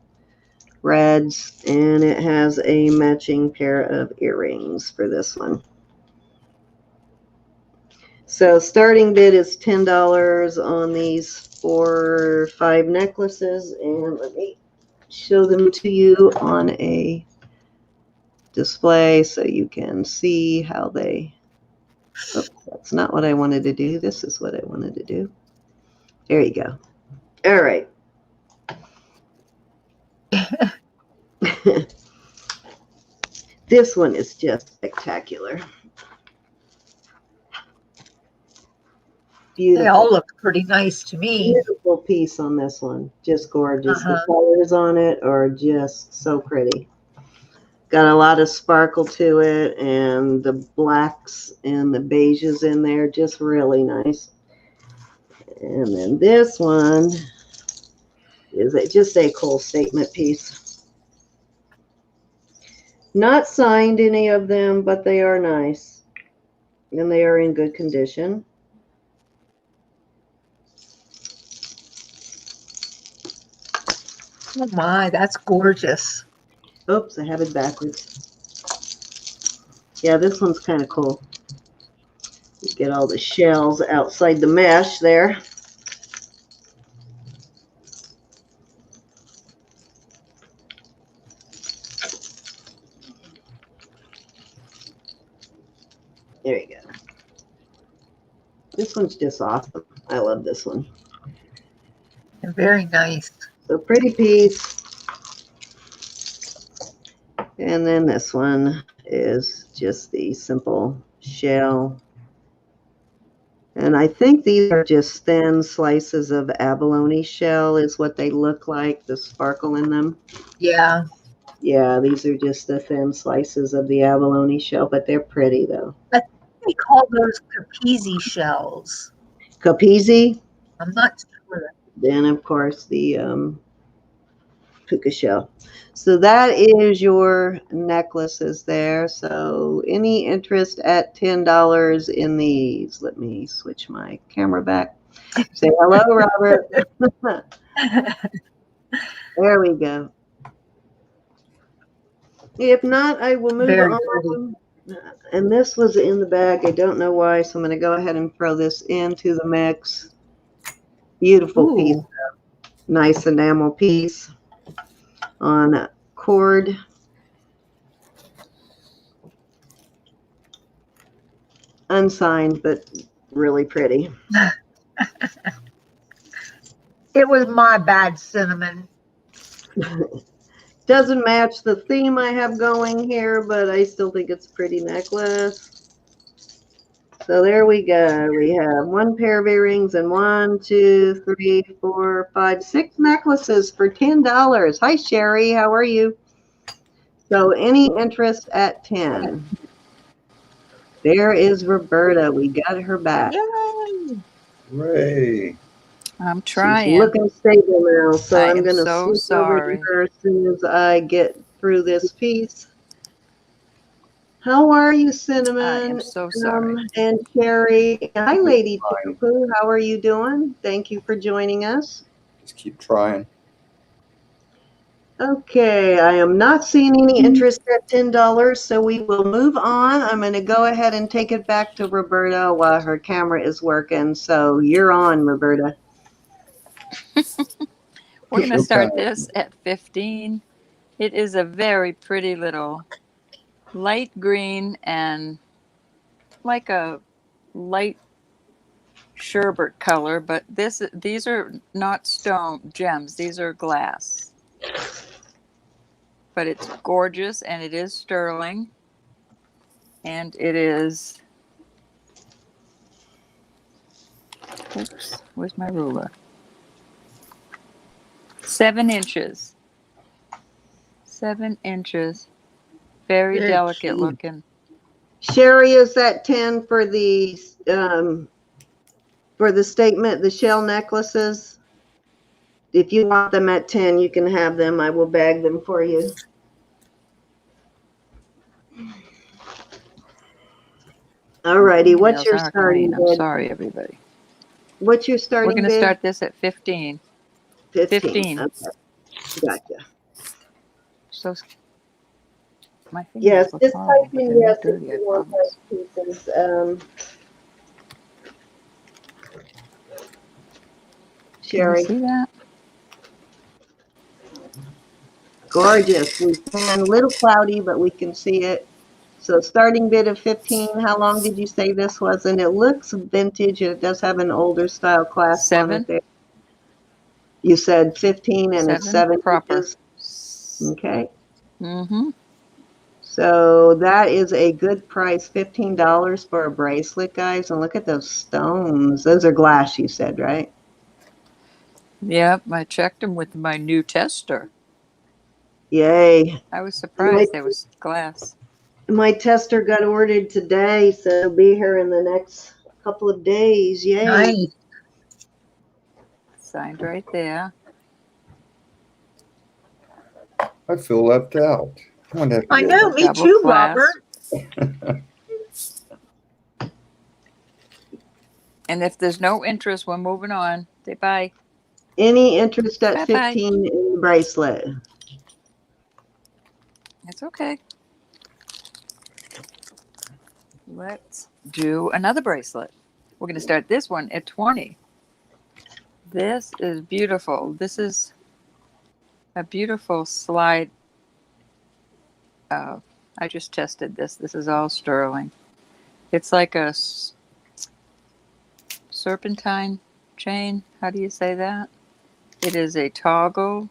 reds, and it has a matching pair of earrings for this one. So starting bid is $10 on these 4 or 5 necklaces, and let me show them to you on a display so you can see how they, oops, that's not what I wanted to do. This is what I wanted to do. There you go. All right. This one is just spectacular. Beautiful. They all look pretty nice to me. Beautiful piece on this one. Just gorgeous. The colors on it are just so pretty. Got a lot of sparkle to it, and the blacks and the beiges in there, just really nice. And then this one is just a cool statement piece. Not signed, any of them, but they are nice. And they are in good condition. Oh my, that's gorgeous. Oops, I have it backwards. Yeah, this one's kind of cool. You get all the shells outside the mesh there. There you go. This one's just awesome. I love this one. Very nice. So pretty piece. And then this one is just the simple shell. And I think these are just thin slices of abalone shell is what they look like, the sparkle in them. Yeah. Yeah, these are just the thin slices of the abalone shell, but they're pretty though. I think they call those capizi shells. Capizi. I'm not sure. Then, of course, the puka shell. So that is your necklaces there. So any interest at $10 in these? Let me switch my camera back. Say hello, Robert. There we go. If not, I will move Very on. And this was in the bag. I don't know why, so I'm going to go ahead and throw this into the mix. Beautiful piece. Nice enamel piece on cord. Unsigned, but really pretty. It was my bad, Cinnamon. Doesn't match the theme I have going here, but I still think it's a pretty necklace. So there we go. We have 1 pair of earrings and 1, 2, 3, 4, 5, 6 necklaces for $10. Hi, Sherry. How are you? So any interest at 10? There is Roberta. We got her back. Yay! Hooray. I'm She's trying. looking stable now, so I I'm am going to so switch over to sorry. her as soon as I get through this piece. How are you, Cinnamon? I am so sorry. And Sherry. Hi, Lady Poo. How are you doing? Thank you for joining us. Just keep trying. Okay, I am not seeing any interest at $10, so we will move on. I'm going to go ahead and take it back to Roberta while her camera is working. So you're on, Roberta. We're going to start this at 15. It is a very pretty little light green and like a light sherbet color, but these are not stone gems. These are glass. But it's gorgeous, and it is sterling, and it is. Oops, where's my ruler? 7 inches. 7 inches. Very Good delicate gee. looking. Sherry, is that 10 for the statement, the shell necklaces? If you want them at 10, you can have them. I will bag them for you. All righty. What's Emails your aren't starting clean. I'm bid? sorry, everybody. What's your We're starting going to bid? start this at 15. 15. Okay. Gotcha. So my Yes, fingers look just horrible, type but in they're not yes if dirty, I you want promise. those pieces. Can you Sherry, see that? gorgeous. We can, a little cloudy, but we can see it. So starting bid of 15. How long did you say this was? And it looks vintage. It does have an older style clasp on it 7. there. You said 15 and it's 7 7 proper. inches. Okay. Mm-hmm. So that is a good price, $15 for a bracelet, guys. And look at those stones. Those are glass, you said, right? Yep, I checked them with my new tester. Yay. I was My, surprised there was glass. my tester got ordered today, so it'll be here in the next couple of days. Yay. Nice. Signed right there. I feel left out. I wouldn't have to I get know, my- me Double too, clasp. Robert. And if there's no interest, we're moving on. Say bye. Any interest at Bye-bye. 15 in the bracelet? It's okay. Let's do another bracelet. We're going to start this one at 20. This is beautiful. This is a beautiful slide. I just tested this. This is all sterling. It's like a serpentine chain. How do you say that? It is a toggle.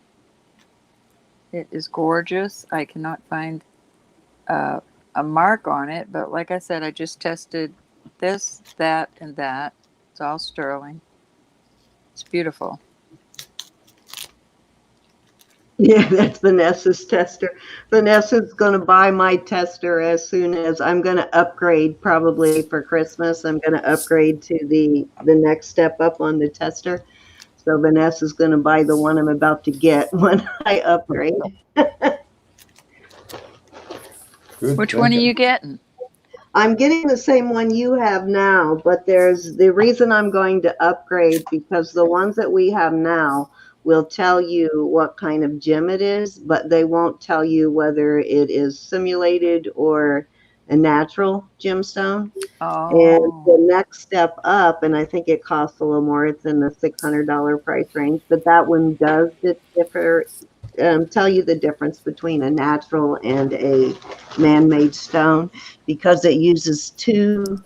It is gorgeous. I cannot find a mark on it, but like I said, I just tested this, that, and that. It's all sterling. It's beautiful. Yeah, that's Vanessa's tester. Vanessa's going to buy my tester as soon as I'm going to upgrade, probably for Christmas. I'm going to upgrade to the next step up on the tester. So Vanessa's going to buy the one I'm about to get when I upgrade. Good Which one are thinking. you getting? I'm getting the same one you have now, but there's the reason I'm going to upgrade because the ones that we have now will tell you what kind of gem it is, but they won't tell you whether it is simulated or a natural gemstone. And the Oh, next step up, and I think it costs a little more, it's in the $600 price range, but that one does differ, tell you the difference between a natural and a man-made stone because it uses 2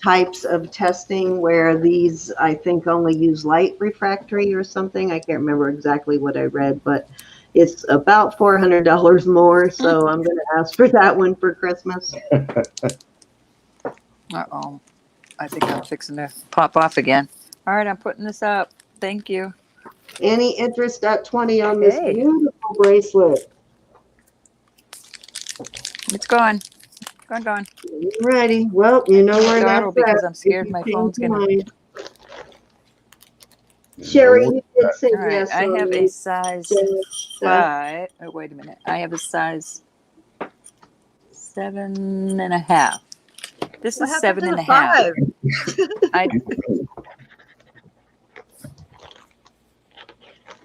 types of testing where these, I think, only use light refractory or something. I can't remember exactly what I read, but it's about $400 more. So I'm going to ask for that one for Christmas. uh-oh. I think I'm fixing to pop off again. All right, I'm putting this up. Thank you. Any interest at 20 on this Hey. beautiful bracelet? It's gone. Gone. Ready? Well, you know where Dawdle that's at. because I'm scared my phone's going to. Sherry, you did say All right, yes I on have a the size stuff. 5. Oh, wait a minute. I have a size 7.5. This What is happened to the 7.5. 5?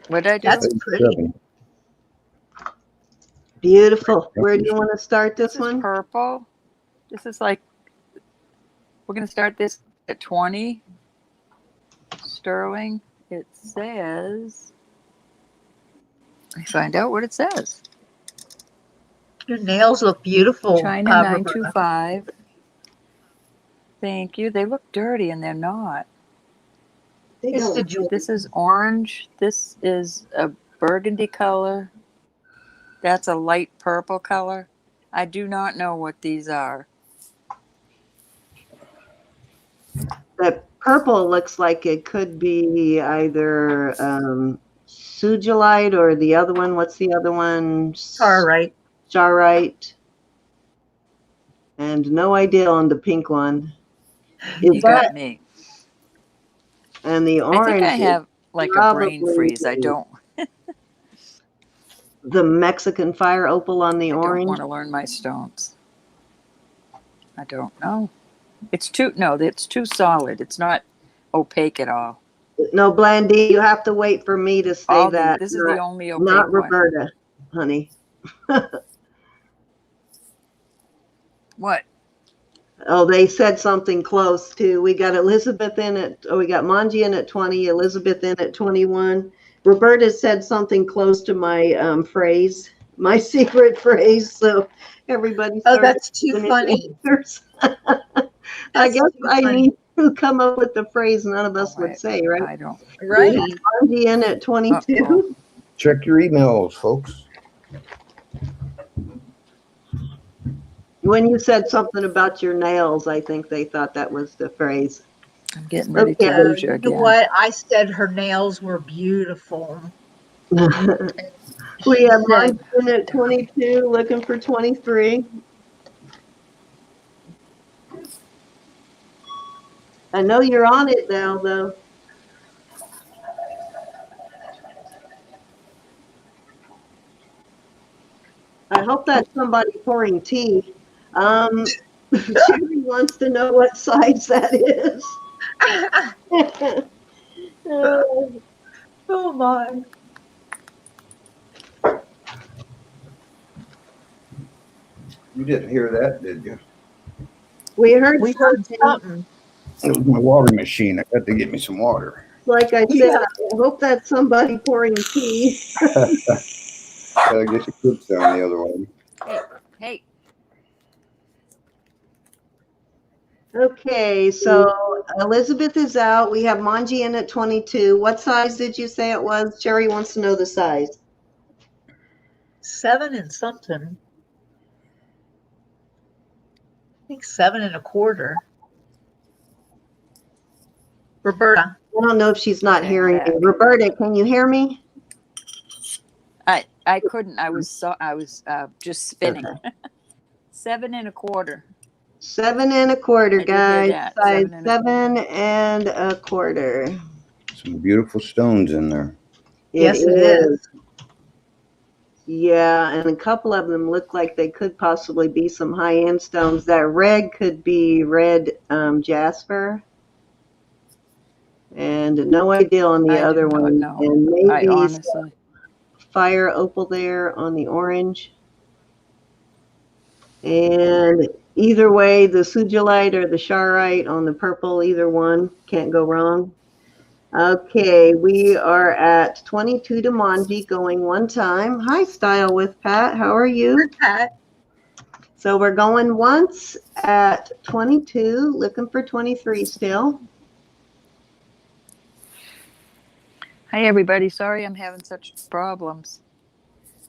What did I do? That's pretty. 7. Beautiful. Where do you want to start this This is one? purple. This is like, we're going to start this at 20 sterling. It says, let me find out what it says. Your nails look beautiful, China Roberta. 925. Thank you. They look dirty and they're not. It's the jewel. This is orange. This is a burgundy color. That's a light purple color. I do not know what these are. The purple looks like it could be either sugilite or the other one. What's the other one? All right. Starite. And no idea on the pink one. You Is got that me. and the I orange? think I have like a brain probably freeze. I don't the Mexican fire opal on the I don't orange. want to learn my stones. I don't know. It's too solid. It's not opaque at all. No, Blandy, you have to wait for me to say that. This is the only opaque not one. Roberta, honey. What? Oh, they said something close too. We got Elizabeth in we got Manji in at 20, Elizabeth in at 21. Roberta said something close to my phrase, my secret phrase. So everybody Oh, started that's too giving funny. answers. I That's guess too I funny. need to come up with the phrase none of us would say, right? I don't. Right. Manji in at 22. Uh-oh. Check your emails, folks. When you said something about your nails, I think they thought that was the phrase. I'm getting ready Okay. to lose you You know again. what? I said her nails were beautiful. We She have said, Manji in at 22, looking for 23. I know you're on it now, though. I hope that's somebody pouring tea. Judy wants to know what size that is. oh my. You didn't hear that, did you? We heard We heard something. something. It was my water machine. I got to get me some water. Like I said, Yeah. I hope that's somebody pouring tea. I guess you could sound the other one. Hey. Okay, so Elizabeth is out. We have Manji in at 22. What size did you say it was? Jerry wants to know the size. 7 and something. I think 7 1/4. Roberta. I don't know if she's not Okay, hearing back. me. Roberta, can you hear me? I couldn't. I was just spinning. Okay. 7 1/4. 7 1/4, I did hear guys. that. Size 7 7 1/4. Some beautiful stones in there. Yes, it is. Yeah, and a couple of them look like they could possibly be some high-end stones. That red could be red jasper. And no idea on the I do other not one. know. And I maybe honestly. fire opal there on the orange. And either way, the sugilite or the charite on the purple, either one, can't go wrong. Okay, we are at 22 to Manji, going one time. Hi, Style with Pat. How are you? Pat. So we're going once at 22, looking for 23 still. Hi, everybody. Sorry I'm having such problems.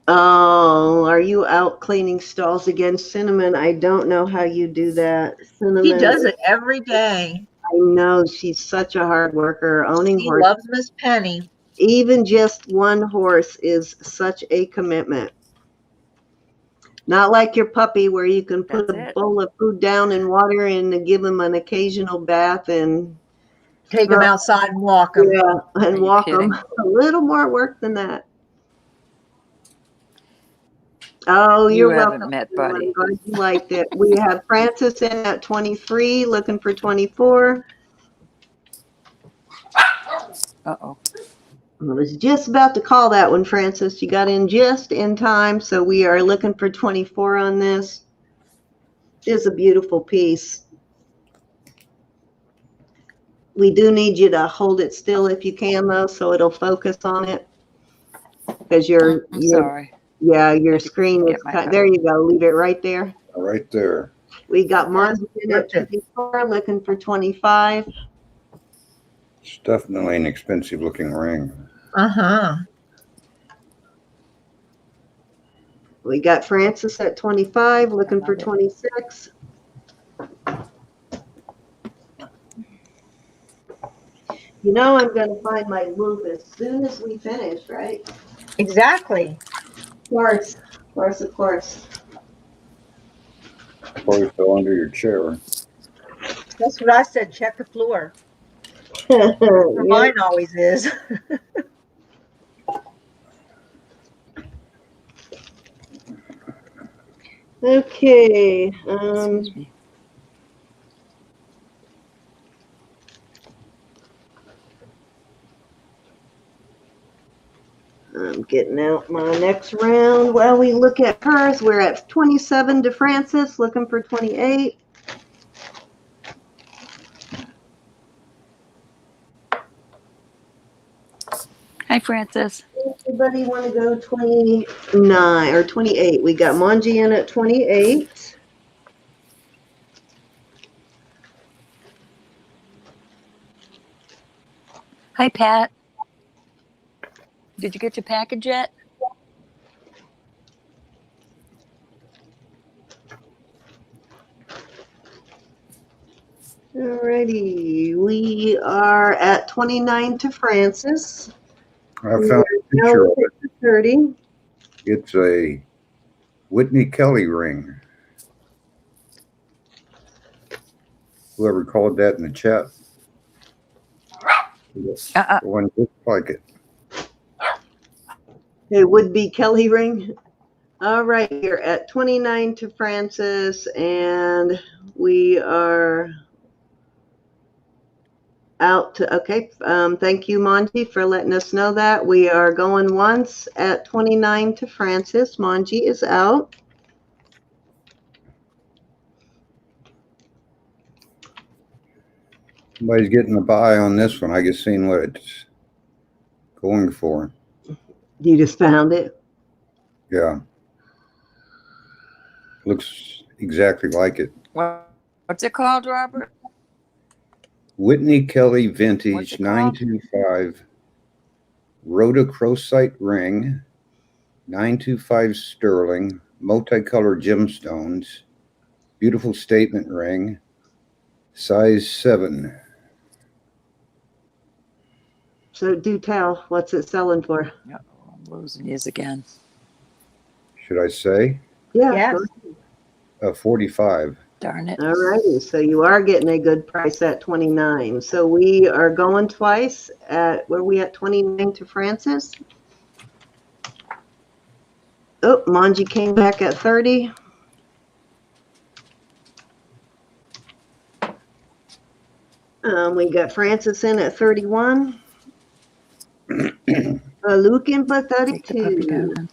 Oh, are you out cleaning stalls again? Cinnamon, I don't know how you do that. Cinnamon, He does it every day. I know she's such a hard worker, owning He horses. loves Miss Penny. Even just one horse is such a commitment. Not like your puppy where you can put That's a it. bowl of food down in water and give him an occasional bath and Take him outside and walk him. yeah, Are and you walk kidding? them. A little more work than that. Oh, You you're haven't welcome. met Sue. Buddy. I'm glad you liked it. We have Francis in at 23, looking for 24. Uh-oh. I was just about to call that one, Francis. You got in just in time, so we are looking for 24 on this. It is a beautiful piece. We do need you to hold it still if you can, though, so it'll focus on it. Because I'm sorry. yeah, your Had to screen is get my there. You go. Leave it right there. Right there. We got Martin in at 24, looking for 25. It's definitely an expensive looking ring. Uh-huh. We got Francis at 25, looking for love it. 26. You know I'm going to find my loop as soon as we finish, right? Exactly. Of course, of course, of course. Probably fell under your chair. That's what I said. Check the floor. Yep. Mine always is. Okay. Excuse me. I'm getting out my next round. While we look at hers, we're at 27 to Francis, looking for 28. Hi, Francis. Anybody want to go 29 or 28? We got Manji in at 28. Hi, Pat. Did you get your package yet? Alrighty, we are at 29 to Francis. I found a picture of it. 30. It's a Whitney Kelly ring. Whoever called that in the chat. One just like it. It would be Kelly ring. All right, you're at 29 to Francis, and we are out to, okay. Thank you, Manji, for letting us know that. We are going once at 29 to Francis. Manji is out. Somebody's getting a buy on this one. I just seen what it's going for. You just found it? Yeah. Looks exactly like it. What's it called, Robert? Whitney Kelly What's Vintage it called? 925 Rhodochrosite ring, 925 sterling, multicolored gemstones, beautiful statement ring, size 7. So do tell, what's it selling for? Uh-oh, I'm losing his again. Should I say? Yeah. Yes. 45. Darn it. All righty, so you are getting a good price at 29. So we are going twice at, where are we at 29 to Francis? Oh, Manji came back at 30. We got Francis in at 31. Luke in for Take the puppy 32. down.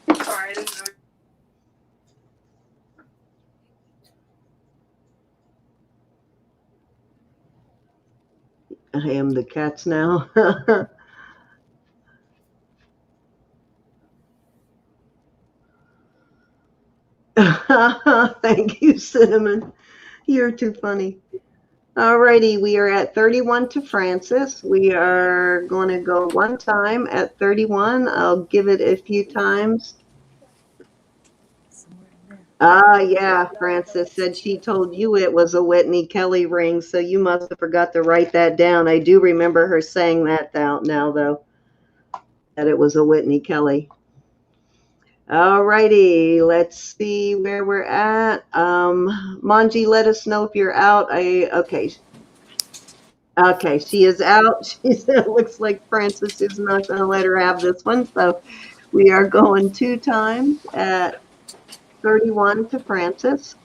I am the cats now. Thank you, Cinnamon. You're too funny. Alrighty, we are at 31 to Francis. We are going to go one time at 31. I'll give it a few times. Yeah, Francis said she told you it was a Whitney Kelly ring, so you must have forgot to write that down. I do remember her saying that now, though, that it was a Whitney Kelly. All righty, let's see where we're at. Manji, let us know if you're out. Okay, she is out. She said it looks like Francis is not going to let her have this one, so we are going two times at 31 to Francis.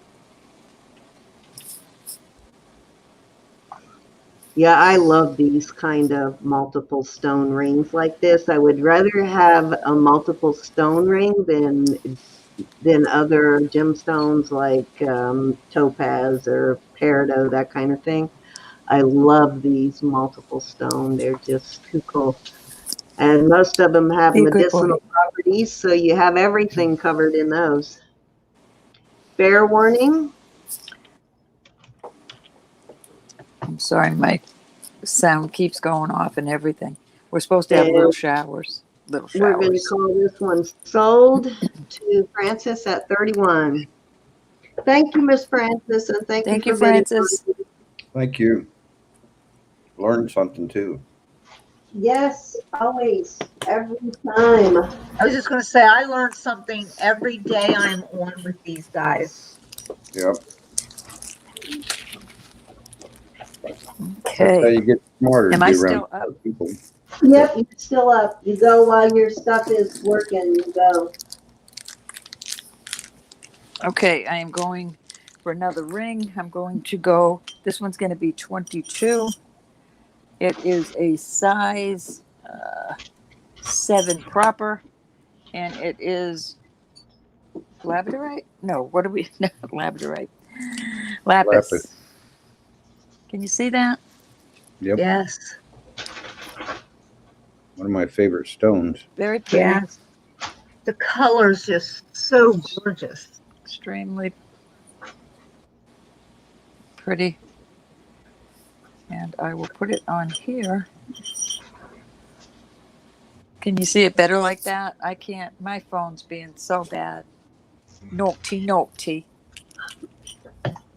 Yeah, I love these kind of multiple stone rings like this. I would rather have a multiple stone ring than other gemstones like topaz or peridot, that kind of thing. I love these multiple stone. They're just too cool. And most of them have Be a good medicinal properties, so you have everything covered in those. Fair warning. I'm sorry, my sound keeps going off and everything. We're supposed to have And little showers. Little we're going to showers. call this one sold to Francis at 31. Thank you, Miss Francis, and thank you Thank you, for bidding. Francis. Thank you. Learned something too. Yes, always, every time. I was just going to say, I learned something every day I'm on with these guys. Yep. That's how Okay. you get smarter. Am to I be around still up? people. Yep, you're still up. You go while your stuff is working. You go. Okay, I am going for another ring. I'm going to go. This one's going to be 22. It is a size 7 proper, and it is labradorite. No, what are we? No, labradorite. Lapis. Lapis. Can you see that? Yep. Yes. One of my favorite stones. Very pretty. Yes. The color's just so gorgeous. Extremely pretty. And I will put it on here. Can you see it better like that? I can't. My phone's being so bad. Naughty.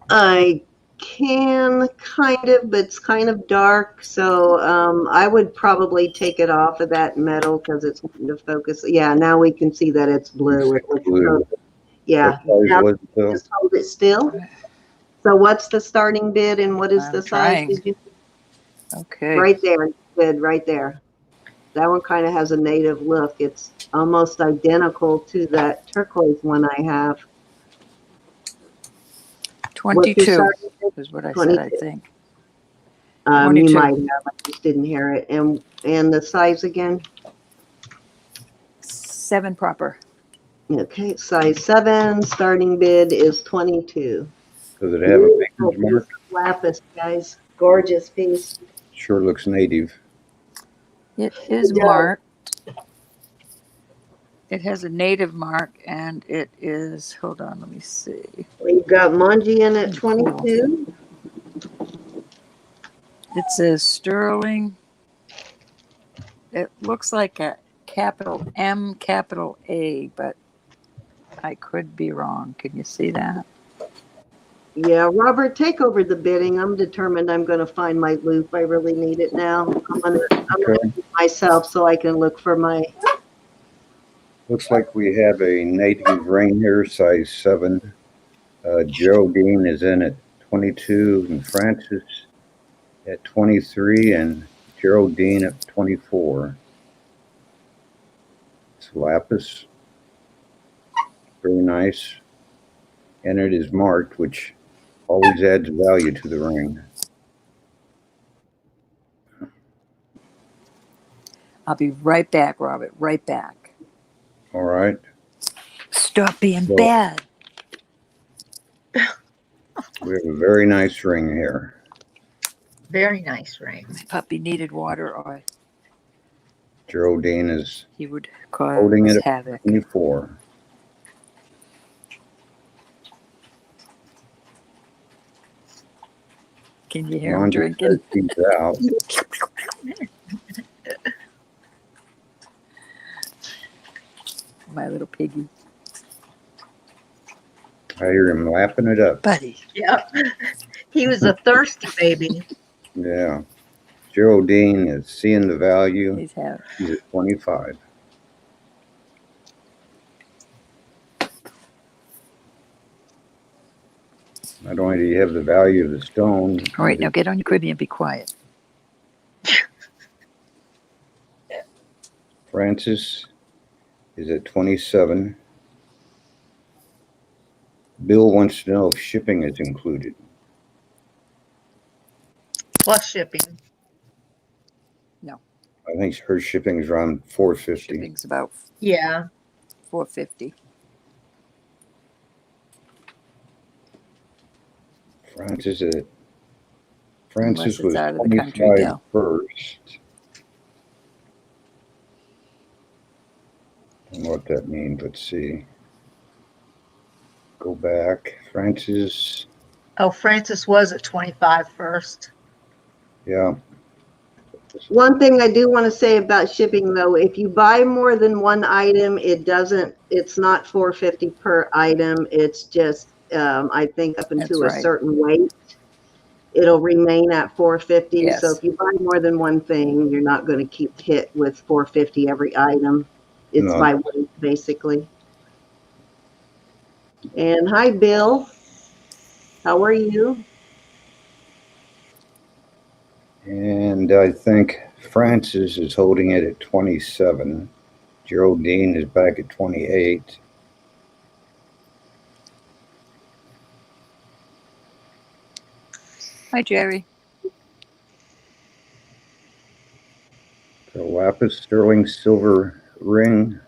I can kind of, but it's kind of dark. So I would probably take it off of that metal because it's wanting to focus. Yeah, now we can see that it's blue. It looks Blue. yeah. What size Now was it though? just hold it still. So what's the starting bid and what is I'm the size? trying. Did you Okay. right there? Good, right there. That one kind of has a native look. It's almost identical to that turquoise one I have. What's your 22 starting bid? is what I said, 22. I think. You 22. might have. I just didn't hear it. And the size again? 7 proper. Okay, size 7. Starting bid is 22. Does it have a Beautiful vintage mark? piece of lapis, guys. Gorgeous piece. Sure looks native. It is It does. marked. It has a native mark, and it is, hold on, let me see. We've got Manji in at 22. It says sterling. It looks like a capital M, capital A, but I could be wrong. Can you see that? Yeah, Robert, take over the bidding. I'm determined I'm going to find my loop. I really need it now. I'm going to Okay. do it myself so I can look for my. Looks like we have a native ring here, size 7. Geraldine is in at 22, and Francis at 23, and Geraldine at 24. It's lapis. Very nice. And it is marked, which always adds value to the ring. I'll be right back, Robert. Right back. All right. Stop being Well- bad. We have a very nice ring here. Very nice ring. My puppy needed water, or Geraldine is he would cause holding it at havoc. 24. Can you hear him Manji drinking? says he's out. My little piggy. I hear him lapping it up. Buddy. Yep. He was a thirsty baby. Yeah. Geraldine is seeing the value. He's having. She's at 25. Not only do you have the value of the stone, All right, now get on your cribby and be quiet. Francis is at 27. Bill wants to know if shipping is included. Plus shipping. I think her shipping is around $4.50. Shipping's about Yeah. $4.50. Francis Unless it's was out of the country, 25 Del. first. I don't know what that means. Let's see. Go back. Francis, Oh, Francis was at 25 first. yeah. One thing I do want to say about shipping though, if you buy more than one item, it's not $4.50 per item. It's just, I think up That's into a right. certain weight, it'll remain at $4.50. So Yes. if you buy more than one thing, you're not going to keep hit with $4.50 every item. It's No. by weight, basically. And hi, Bill. How are you? And I think Francis is holding it at 27. Geraldine is back at 28. Hi, Jerry. The lapis sterling silver ring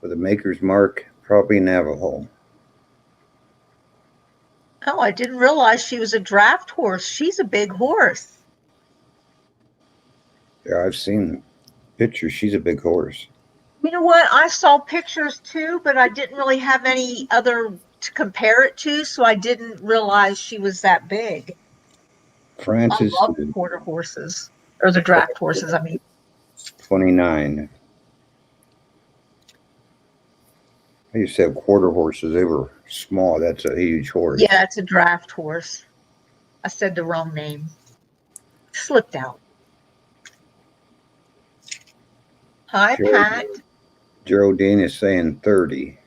with a maker's mark, probably Navajo. Oh, I didn't realize she was a draft horse. She's a big horse. Yeah, I've seen pictures. She's a big horse. You know what? I saw pictures too, but I didn't really have any other to compare it to, so I didn't realize she was that big. I Francis love the is quarter horses, or the draft horses, I mean. 29. I used to have quarter horses. They were small. That's a huge horse. Yeah, it's a draft horse. I said the wrong name. Slipped out. Hi, Pat. Geraldine is saying 30.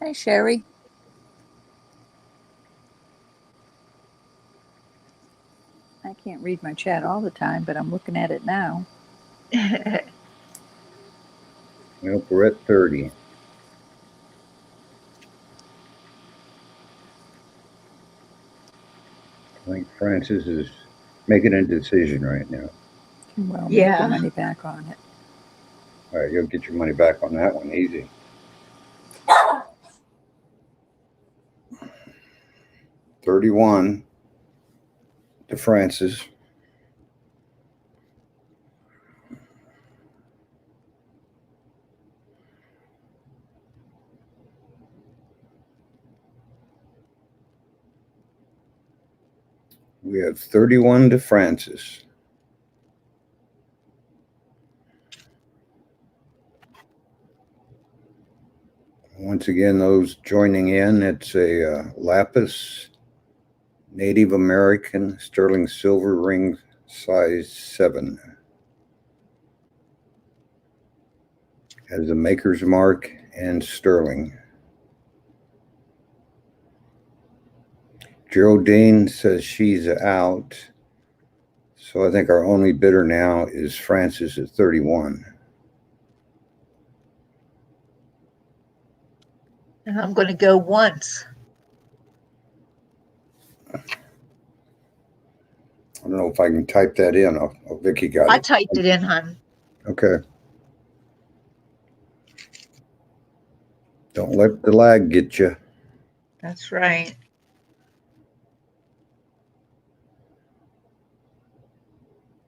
Hey, Sherry. I can't read my chat all the time, but I'm looking at it now. Nope, we're at 30. I think Francis is making a decision right now. Well, make Yeah. your money back on it. All right, you'll get your money back on that one easy. $31 to Francis. We have 31 to Francis. Once again, those joining in, it's a lapis Native American sterling silver ring, size 7. Has a maker's mark and sterling. Geraldine says she's out. So I think our only bidder now is Francis at 31. And I'm going to go once. I don't know if I can type that in. Oh, Vicky got I it. typed it in, hon. Okay. Don't let the lag get you. That's right.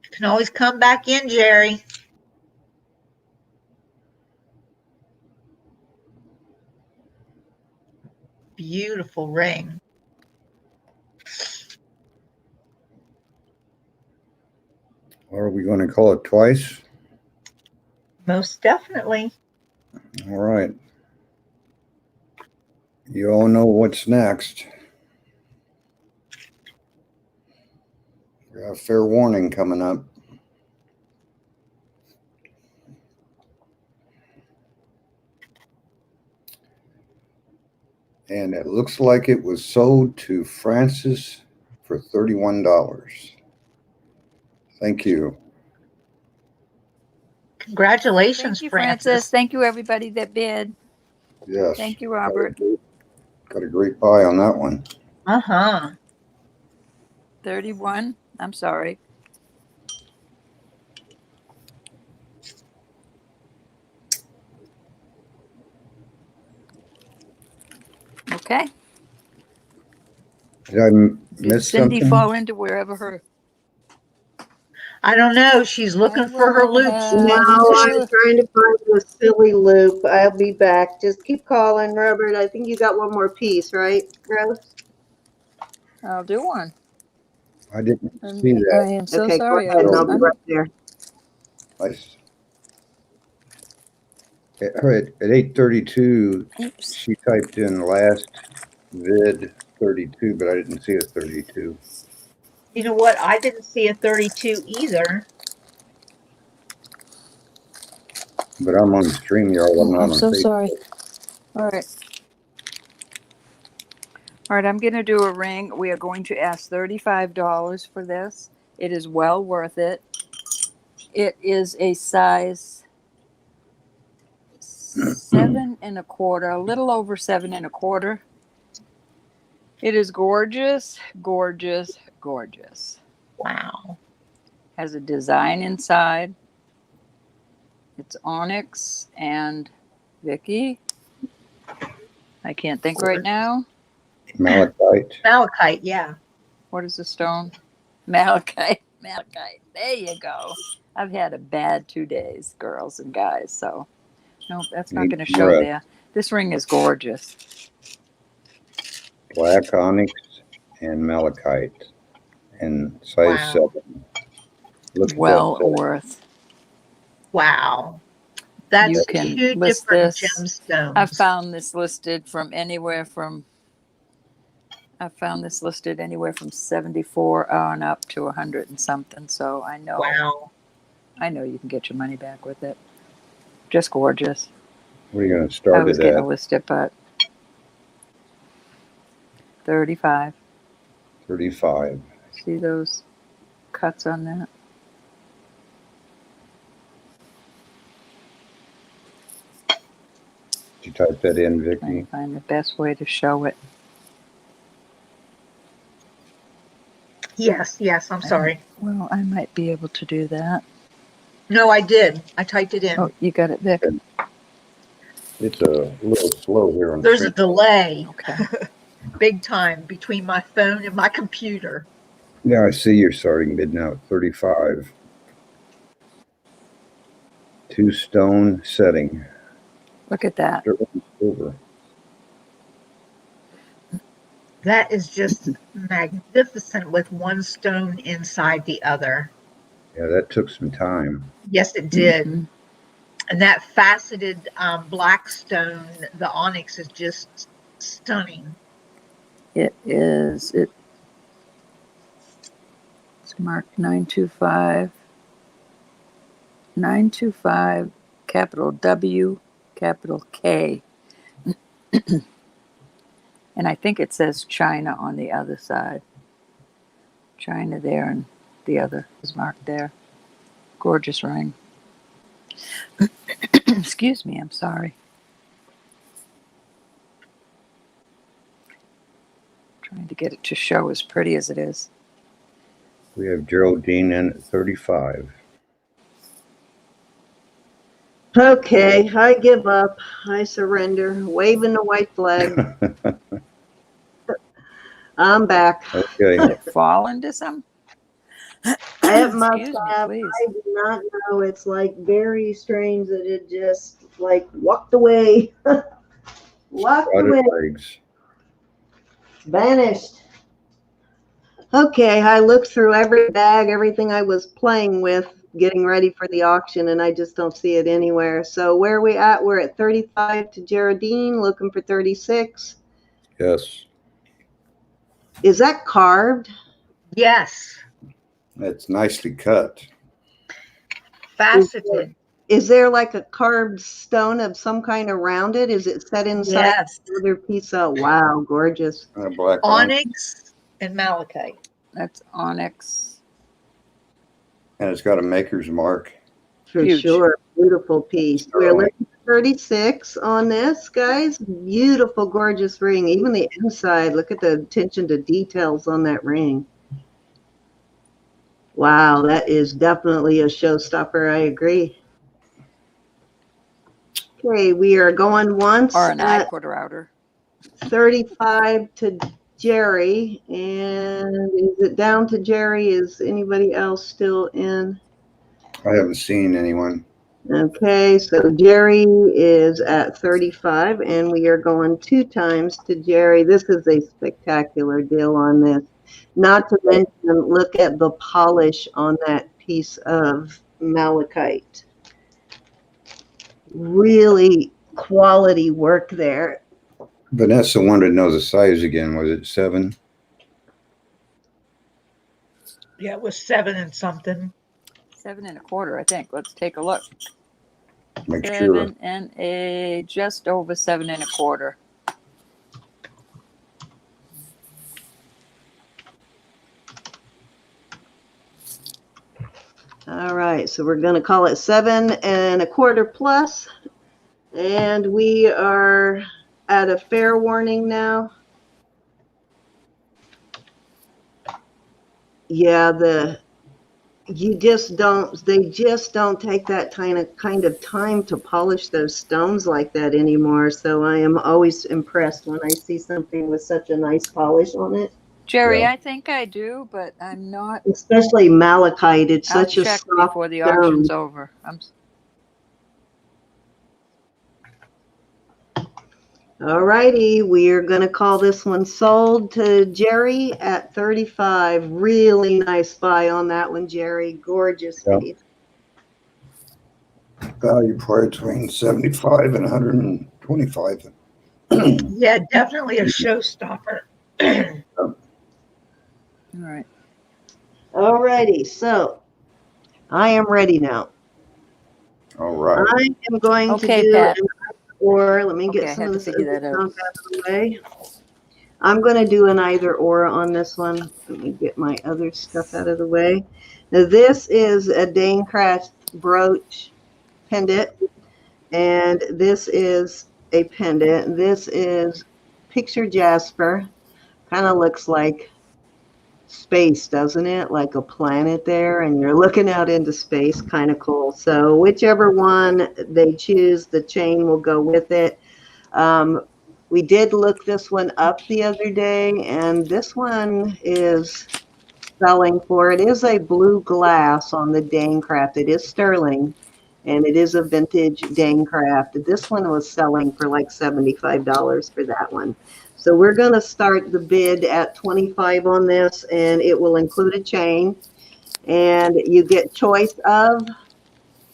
You can always come back in, Jerry. Beautiful ring. Are we going to call it twice? Most definitely. All right. You all know what's next. We got a fair warning coming up. And it looks like it was sold to Francis for $31. Thank you. Congratulations, Thank you, Francis. Francis. Thank you, everybody that bid. Yes. Thank you, Robert. Got a great buy on that one. Uh-huh. 31. I'm sorry. Okay. Did I Did miss Cindy something? fall into wherever her I don't know. She's looking for her will loops. have No, I'm to- trying to find a silly loop. I'll be back. Just keep calling, Robert. I think you got one more piece, right, Rose? I'll do one. I didn't And see I that. am so Okay, go sorry. ahead, and I'll be I'm right there. At 8:32, oops. she typed in last vid 32, but I didn't see a 32. You know what? I didn't see a 32 either. But I'm on StreamYard. I'm not I'm on so Facebook. sorry. All right. All right, I'm going to do a ring. We are going to ask $35 for this. It is well worth it. It is a size 7 1/4, a little over 7 1/4. It is gorgeous, gorgeous, gorgeous. Wow. Has a design inside. It's onyx and Vicky. I can't think right now. Malachite. Malachite, yeah. What is the stone? Malachite. Malachite. There you go. I've had a bad 2 days, girls and guys. So, no, that's not going to show Red. there. This ring is gorgeous. Black onyx and malachite. And size Wow. 7. Look at Well that. worth. Wow. That's You can two list different this. gemstones. I found this listed from anywhere from 74 on up to 100 and something. So I know. Wow. I know you can get your money back with it. Just gorgeous. What are you going to I start was it going at? to list it, but 35. 35. See those cuts on that? Did you type that in, Trying Vicky? to find the best way to show it. Yes, I'm sorry. Well, I might be able to do that. No, I did. I typed it in. Oh, you got it, Vic. It's a little slow here on There's a Stream. delay, Okay. big time, between my phone and my computer. Yeah, I see you're starting mid now at 35. 2 stone setting. Look at that. Silver. That is just magnificent with one stone inside the other. Yeah, that took some time. Yes, it did. Mhm. And that faceted black stone, the onyx, is just stunning. It is. It's marked 925. 925, capital W, capital K. And I think it says China on the other side. China there, and the other is marked there. Gorgeous ring. Excuse me, I'm sorry. Trying to get it to show as pretty as it is. We have Geraldine in at 35. Okay, I give up. I surrender. Waving the white flag. I'm back. Okay. Did it fall into some? It must Excuse me, have. please. I do not know. It's like very strange that it just like walked away. Walked Spotted away. legs. Vanished. Okay, I looked through every bag, everything I was playing with, getting ready for the auction, and I just don't see it anywhere. So where are we at? We're at 35 to Geraldine, looking for 36. Yes. Is that carved? Yes, That's nicely cut. faceted. Is there like a carved stone of some kind around it? Is it set inside Yes, another piece of? Wow, gorgeous. Black onyx and malachite. That's onyx. And it's got a maker's mark. For Huge. sure. Beautiful piece. We're looking for 36 on this, guys. Beautiful, gorgeous ring. Even the inside, look at the attention to details on that ring. Wow, that is definitely a showstopper. I agree. Okay, we are going once Or an eye at quarter outer. 35 to Jerry. And is it down to Jerry? Is anybody else still in? I haven't seen anyone. Okay, so Jerry is at 35, and we are going 2 times to Jerry. This is a spectacular deal on this. Not to mention, look at the polish on that piece of malachite. Really quality work there. Vanessa wanted to know the size again. Was it 7? Yeah, it was 7 and something. 7 1/4, I think. Let's take a look. Make sure. 7 and a just over 7 1/4. All right, so we're going to call it 7 1/4 plus, and we are at a fair warning now. Yeah, they just don't take that kind of time to polish those stones like that anymore. So I am always impressed when I see something with such a nice polish on it. Jerry, Yeah. I think I do, but I'm not. Especially malachite. It's I'll such a check soft before the stone. auction's over. All righty, we are going to call this one sold to Jerry at 35. Really nice buy on that one, Jerry. Gorgeous Yeah. piece. Value probably between 75 and 125. Yeah, definitely a showstopper. All right. All righty, so I am ready now. All right. I am going Okay, to do Pat. or let me Okay, I get some had of to this figure other that out. junk out of the way. I'm going to do an either or on this one. Let me get my other stuff out of the way. Now, this is a Danecraft brooch pendant, and this is a pendant. This is picture jasper. Kind of looks like space, doesn't it? Like a planet there, and you're looking out into space. Kind of cool. So whichever one they choose, the chain will go with it. We did look this one up the other day, and this one is selling for, it is a blue glass on the Danecraft. It is sterling, and it is a vintage Danecraft. This one was selling for like $75 for that one. So we're going to start the bid at 25 on this, and it will include a chain, and you get choice of,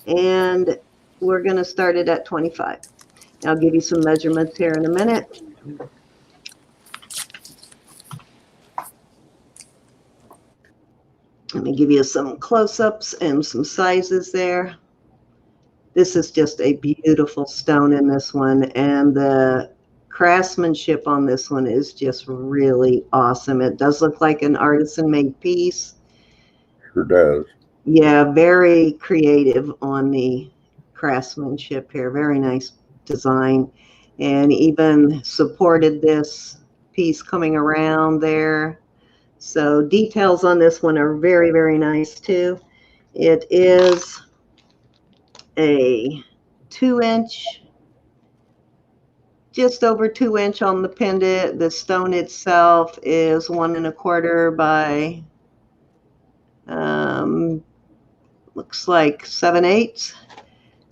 and we're going to start it at 25. I'll give you some measurements here in a minute. Let me give you some close-ups and some sizes there. This is just a beautiful stone in this one, and the craftsmanship on this one is just really awesome. It does look like an artisan-made piece. Sure does. Yeah, very creative on the craftsmanship here. Very nice design, and even supported this piece coming around there. So details on this one are very, very nice too. It is a 2-inch, just over 2-inch on the pendant. The stone itself is 1 1/4 by looks like 7/8.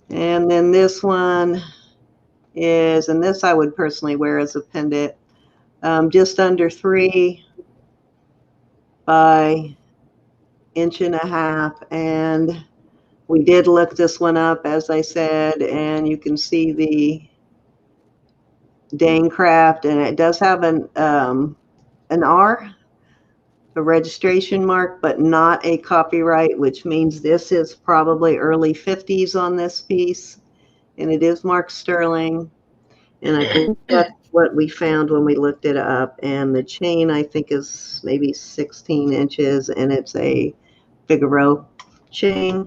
And then this one is, and this I would personally wear as a pendant, just under 3 by 1.5 inches. And we did look this one up, as I said, and you can see the Danecraft, and it does have an R, a registration mark, but not a copyright, which means this is probably early 50s on this piece, and it is marked sterling. And I think that's what we found when we looked it up. And the chain, I think, is maybe 16 inches, and it's a Figaro chain.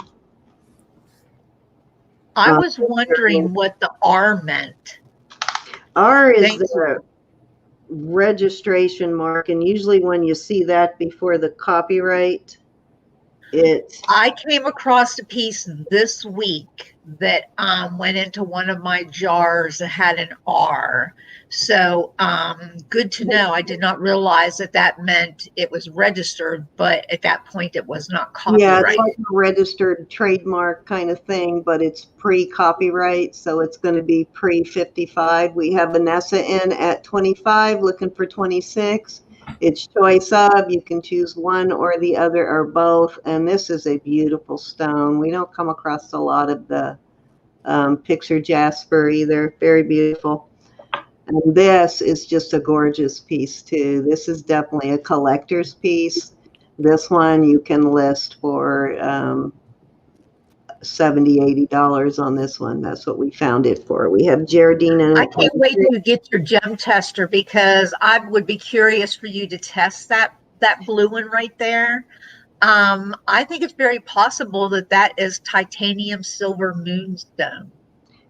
I was wondering what the R meant. R is Thank you. the registration mark, and usually when you see that before the copyright, I came across a piece this week that went into one of my jars that had an R. So good to know. I did not realize that that meant it was registered, but at that point it was not Yeah, it's copyrighted. like a registered trademark kind of thing, but it's pre-copyright, so it's going to be pre-55. We have Vanessa in at 25, looking for 26. It's choice of, you can choose one or the other or both, and this is a beautiful stone. We don't come across a lot of the picture jasper either. Very beautiful. And this is just a gorgeous piece too. This is definitely a collector's piece. This one you can list for $70, $80 on this one. That's what we found it for. We have Geraldine and I can't wait to get your gem tester because I would be curious for you to test that blue one right there. I think it's very possible that that is titanium silver moonstone.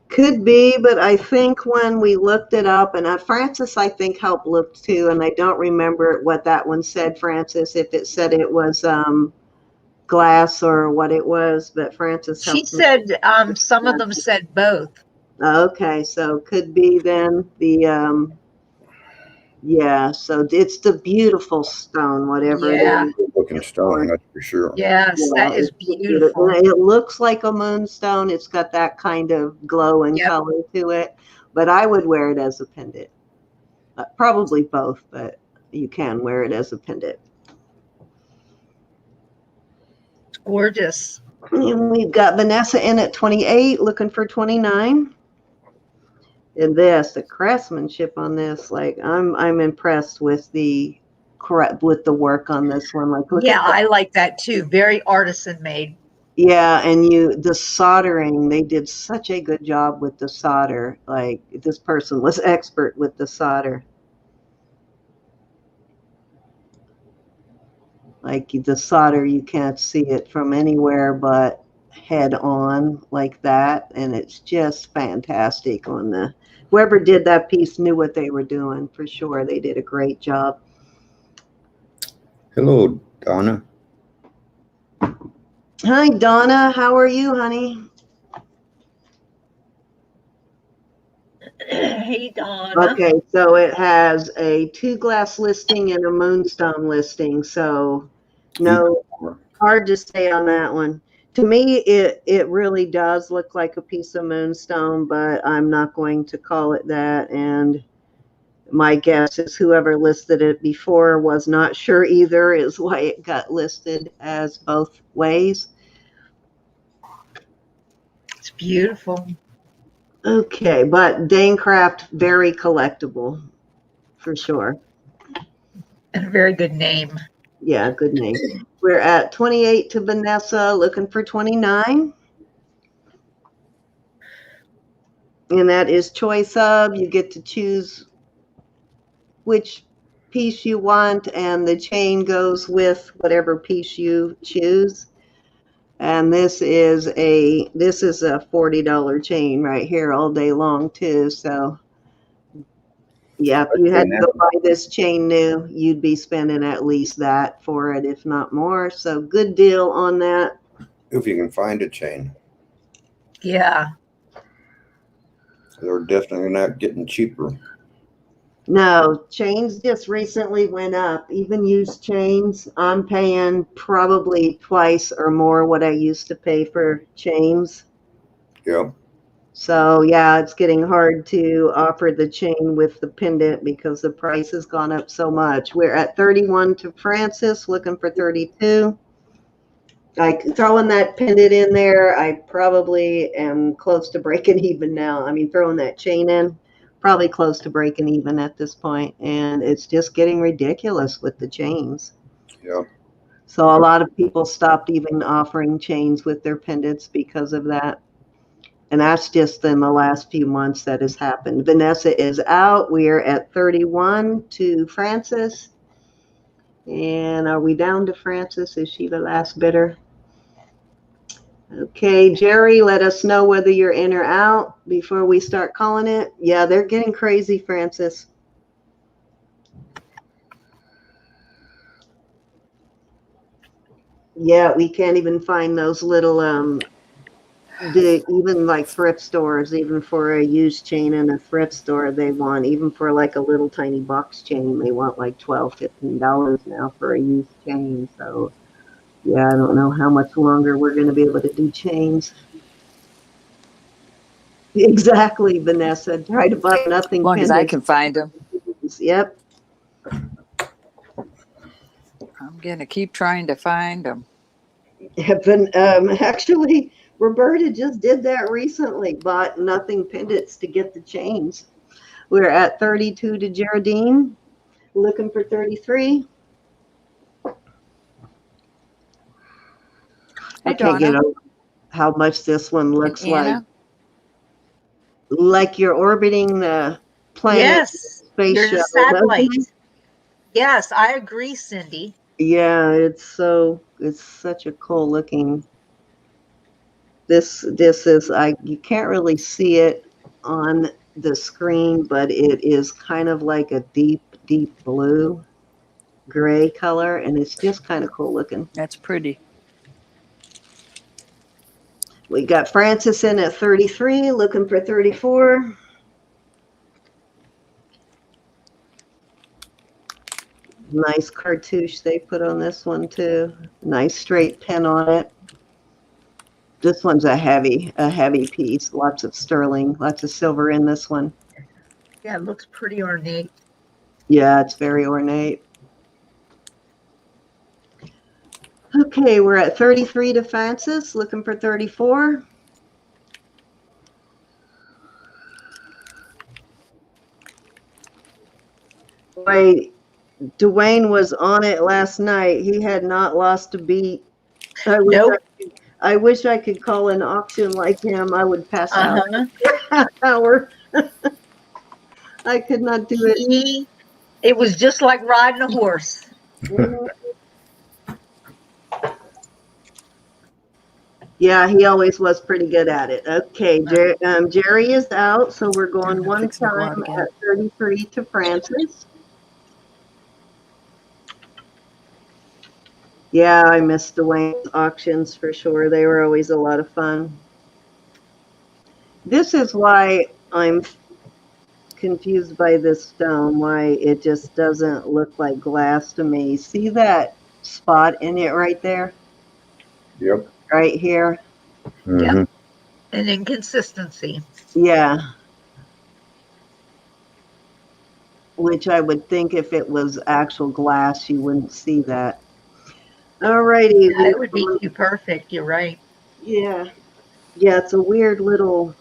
Could be, but I think when we looked it up, and Francis, I think, helped look too, and I don't remember what that one said, Francis, if it said it was glass or what it was, but Francis She helped. said some of them said both. Okay, so could be then the yeah, so it's the beautiful stone, whatever Yeah. it is. Good looking stone, that's for sure. Yes, Yeah, that is it's beautiful. And it looks like a moonstone. It's got that kind of glow and Yep. color to it, but I would wear it as a pendant. Probably both, but you can wear it as a pendant. It's gorgeous. And we've got Vanessa in at 28, looking for 29. And the craftsmanship on this, like I'm impressed with the work on this one. Like, look Yeah, at I like that too. Very artisan made. yeah, and the soldering, they did such a good job with the solder. Like, this person was expert with the solder. Like, the solder, you can't see it from anywhere but head on like that, and it's just fantastic on the whoever did that piece knew what they were doing for sure. They did a great job. Hello, Donna. Hi, Donna. How are you, honey? Hey, Donna. Okay, so it has a 2 glass listing and a moonstone listing. So no, hard to say on that one. To me, it really does look like a piece of moonstone, but I'm not going to call it that. And my guess is whoever listed it before was not sure either, is why it got listed as both ways. It's beautiful. Okay, but Danecraft, very collectible for sure. And a very good name. Yeah, good name. We're at 28 to Vanessa, looking for 29. And that is choice of. You get to choose which piece you want, and the chain goes with whatever piece you choose. And this is a $40 chain right here all day long too. So yeah, if you had to go buy this chain new, you'd be spending at least that for it, if not more. So good deal on that. If you can find a chain. Yeah. They're definitely not getting cheaper. No, chains just recently went up. Even used chains, I'm paying probably twice or more what I used to pay for chains. Yeah. So yeah, it's getting hard to offer the chain with the pendant because the price has gone up so much. We're at 31 to Francis, looking for 32. Like, throwing that pendant in there, I probably am close to breaking even now. I mean, throwing that chain in, probably close to breaking even at this point. And it's just getting ridiculous with the chains. Yeah. So a lot of people stopped even offering chains with their pendants because of that. And that's just in the last few months that has happened. Vanessa is out. We are at 31 to Francis. And are we down to Francis? Is she the last bidder? Okay, Jerry, let us know whether you're in or out before we start calling it. Yeah, they're getting crazy, Francis. Yeah, we can't even find those little even like thrift stores, even for a used chain in a thrift store, they want, even for like a little tiny box chain, they want like $12, $15 now for a used chain. So yeah, I don't know how much longer we're going to be able to do chains. Exactly, Vanessa. Try to buy nothing As long as I pendants. can find them. Yep. I'm going to keep trying to find them. Actually, Roberta just did that recently, bought nothing pendants to get the chains. We're at 32 to Geraldine, looking for 33. Hey, I can't get Donna over how much this one and looks Anna. like you're orbiting the planet Yes, space you're the shuttle, doesn't satellite. it? Yes, I agree, Cindy. Yeah, it's such a cool looking. This is you can't really see it on the screen, but it is kind of like a deep blue gray color, and it's just kind of cool looking. That's pretty. We got Francis in at 33, looking for 34. Nice cartouche they put on this one too. Nice straight pen on it. This one's a heavy piece. Lots of sterling, lots of silver in this one. Yeah, it looks pretty ornate. Yeah, it's very ornate. Okay, we're at 33 to Francis, looking for 34. Boy, Dwayne was on it last night. He had not lost a beat. Nope. I wish I could call an auction like him. I would pass out. Uh-huh. Hour. I could not do it. It was just like riding a horse. Yeah, he always was pretty good at it. Okay, Jerry is out, so we're going I'm one fixing to go out time again. at 33 to Francis. Yeah, I missed Dwayne's auctions for sure. They were always a lot of fun. This is why I'm confused by this stone, why it just doesn't look like glass to me. See that spot in it right there? Yep. Right here? Mm-hmm. Yep. An inconsistency. Yeah. Which I would think if it was actual glass, you wouldn't see that. All righty. Yeah, it would be too perfect. You're right. Yeah. Yeah, it's a weird little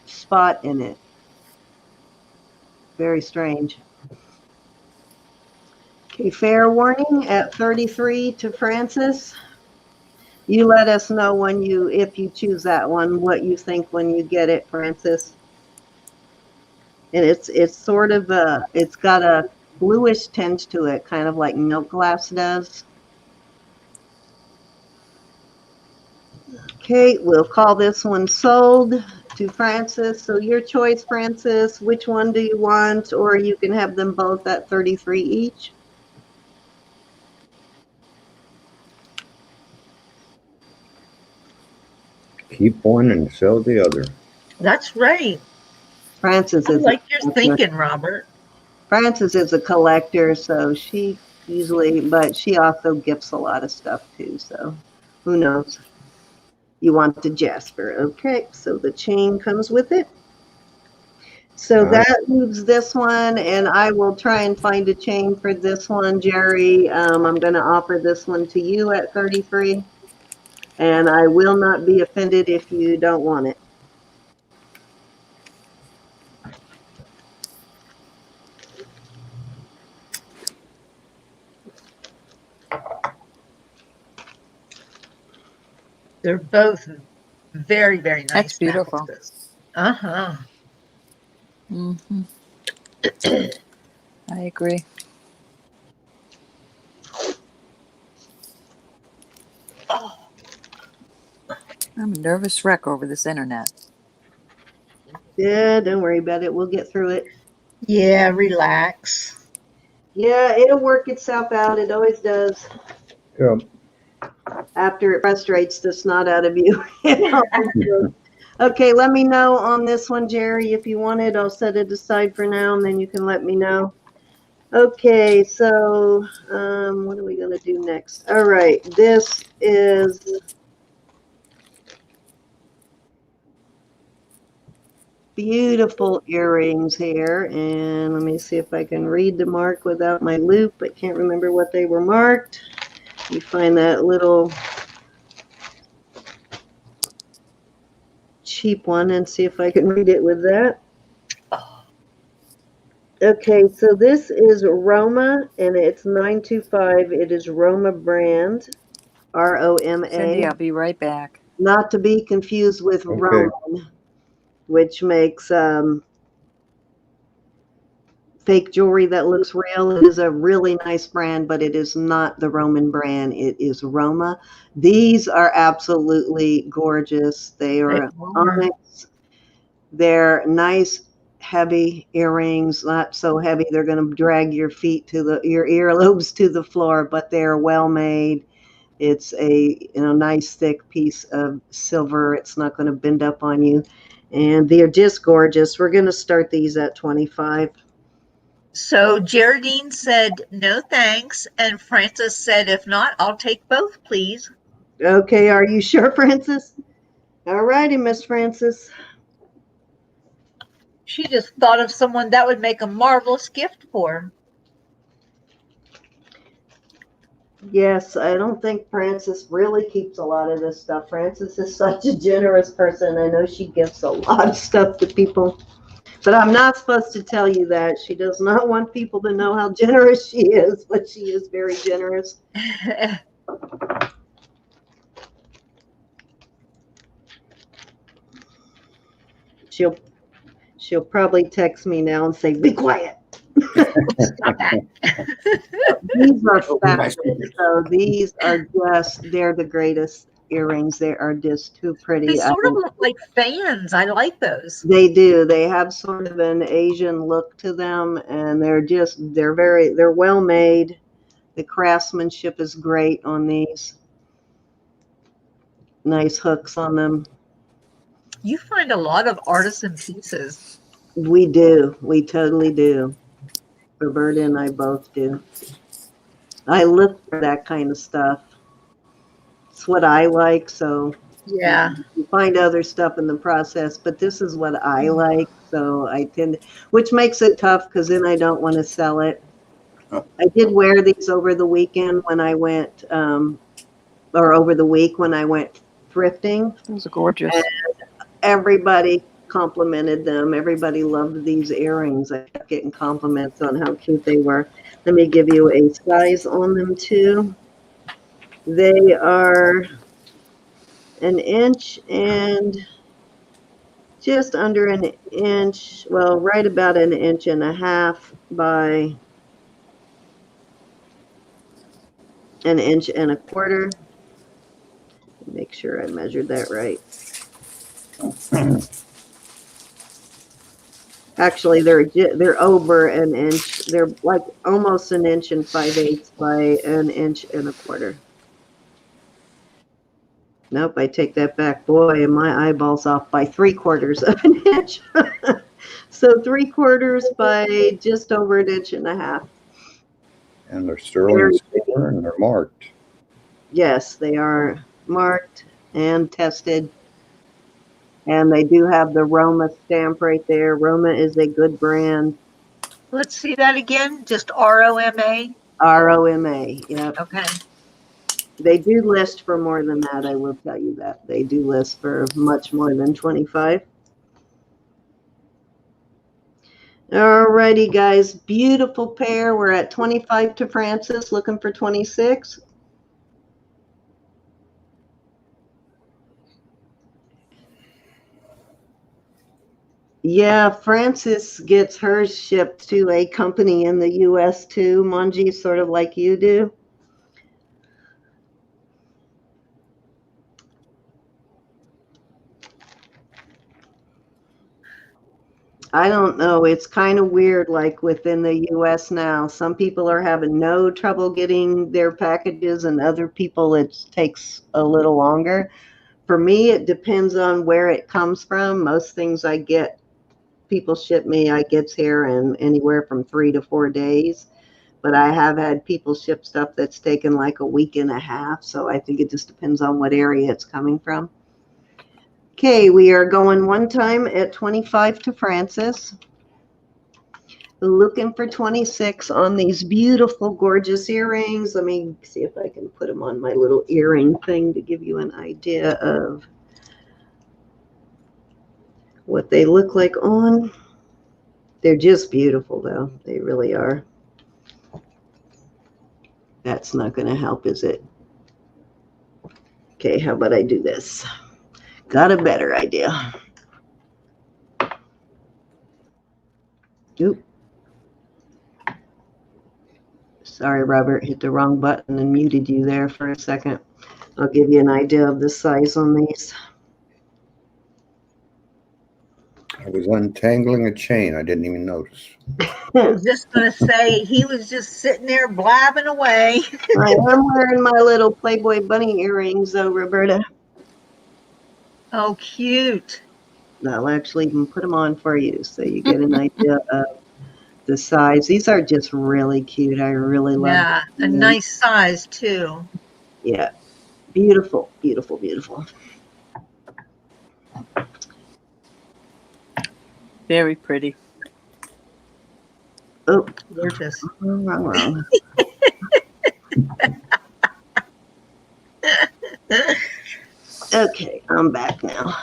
spot in it. Very strange. Okay, fair warning at 33 to Francis. You let us know when if you choose that one, what you think when you get it, Francis. And it's sort of it's got a bluish tinge to it, kind of like milk glass does. Okay, we'll call this one sold to Francis. So your choice, Francis. Which one do you want? Or you can have them both at 33 each. Keep one and sell the other. That's right. Francis I is like your thinking, Robert. Francis is a collector, so she usually, but she also gifts a lot of stuff too. So who knows? You want the Jasper. Okay, so the chain comes with it. So that leaves this one, and I will try and find a chain for this one, Jerry. I'm going to offer this one to you at 33, and I will not be offended if you don't want it. They're both very, very nice. That's beautiful. Uh-huh. Mm-hmm. I agree. Oh, I'm a nervous wreck over this internet. Yeah, don't worry about it. We'll get through it. yeah, relax. Yeah, it'll work itself out. It always does. Yep. after it frustrates the snot out of you. Okay, let me know on this one, Jerry. If you want it, I'll set it aside for now, and then you can let me know. Okay, so what are we going to do next? All right, this is beautiful earrings here, and let me see if I can read the mark without my loop. I can't remember what they were marked. You find that little cheap one and see if I can read it with that. Okay, so this is Roma, and it's 925. It is Roma brand, Roma. Cindy, I'll be right back. Not to be confused with Okay. Roman, which makes fake jewelry that looks real. It is a really nice brand, but it is not the Roman brand. It is Roma. These are absolutely gorgeous. They are onyx. They're nice, heavy earrings. Not so heavy they're going to drag your feet to your earlobes to the floor, but they're well made. It's a nice thick piece of silver. It's not going to bend up on you, and they're just gorgeous. We're going to start these at 25. So Geraldine said no thanks, and Frances said if not, I'll take both, please. Okay, are you sure, Frances? All righty, Miss Frances. She just thought of someone that would make a marvelous gift for her. Yes, I don't think Frances really keeps a lot of this stuff. Frances is such a generous person. I know she gives a lot of stuff to people. But I'm not supposed to tell you that. She does not want people to know how generous she is, but she is very generous. She'll probably text me now and say, "Be quiet." Stop that. These are fabulous. So these are they're the greatest earrings. They are just too pretty. They sort of look like fans. I like those. They do. They have sort of an Asian look to them, and they're well made. The craftsmanship is great on these. Nice hooks on them. You find a lot of artisan pieces. We do. We totally do. Roberta and I both do. I look for that kind of stuff. It's what I like, so Yeah. you find other stuff in the process, but this is what I like, so which makes it tough because then I don't want to sell it. I did wear these over the weekend when I went, or over the week when I went thrifting. Those are gorgeous. And everybody complimented them. Everybody loved these earrings. I kept getting compliments on how cute they were. Let me give you a size on them too. They are 1 inch and just under 1 inch. Well, right about 1.5 inches by 1.25 inches. Make sure I measured that right. Actually, they're over 1 inch. They're like almost 1 5/8 by 1.25 inches. Nope, I take that back. Boy, and my eyeball's off by 3/4 of an inch. So 3/4 by just over 1.5 inches. And they're sterling silver and they're marked. Yes, they are marked and tested. And they do have the Roma stamp right there. Roma is a good brand. Let's see that again. Just ROMA. ROMA. Yep. Okay. They do list for more than that. I will tell you that. They do list for much more than 25. Alrighty, guys. Beautiful pair. We're at 25 to Frances, looking for 26. Yeah, Frances gets hers shipped to a company in the U.S. too, Manji, sort of like you do. I don't know. It's kind of weird, like within the US now. Some people are having no trouble getting their packages, and other people it takes a little longer. For me, it depends on where it comes from. Most things I get, people ship me, I gets here in anywhere from 3 to 4 days. But I have had people ship stuff that's taken like a week and a half. So I think it just depends on what area it's coming from. Okay, we are going one time at 25 to Francis. Looking for 26 on these beautiful, gorgeous earrings. Let me see if I can put them on my little earring thing to give you an idea of what they look like on. They're just beautiful, though. They really are. That's not going to help, is it? Okay, how about I do this? Got a better idea. Oop. Sorry, Robert, hit the wrong button and muted you there for a second. I'll give you an idea of the size on these. I was untangling a chain. I didn't even notice. I was just going to say, he was just sitting there blabbing away. I am wearing my little Playboy bunny earrings, though, Roberta. Oh, cute. I'll actually even put them on for you so you get an idea of the size. These are just really cute. I really love Yeah, a them. nice size, too. Yeah, beautiful, beautiful, beautiful. Very pretty. Oh, Gorgeous. wrong. Okay, I'm back now.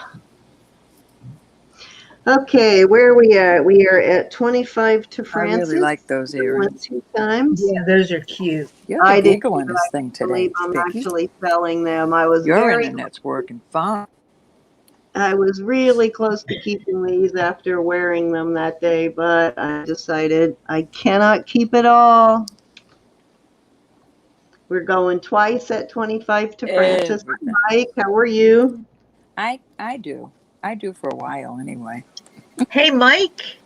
Okay, where are we at? We are at 25 to I Francis. really like those earrings. 2 times. Yeah, those are cute. You have I a didn't giggle on this thing today, believe I'm Vicky. actually selling them. I was Your very internet's working fine. I was really close to keeping these after wearing them that day, but I decided I cannot keep it all. We're going twice at 25 to Francis. Everything. Mike, how are you? I do. I do for a while anyway. Hey, Mike.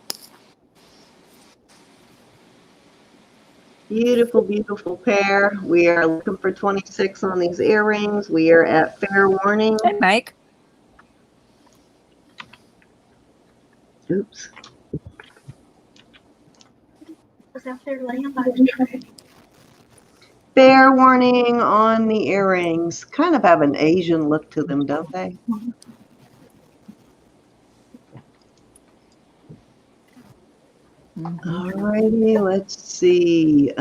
Beautiful, beautiful pair. We are looking for 26 on these earrings. We are at fair warning. Hey, Mike. Oops. Was out there laying by the tree. Fair warning on the earrings. Kind of have an Asian look to them, don't they? All righty, let's see.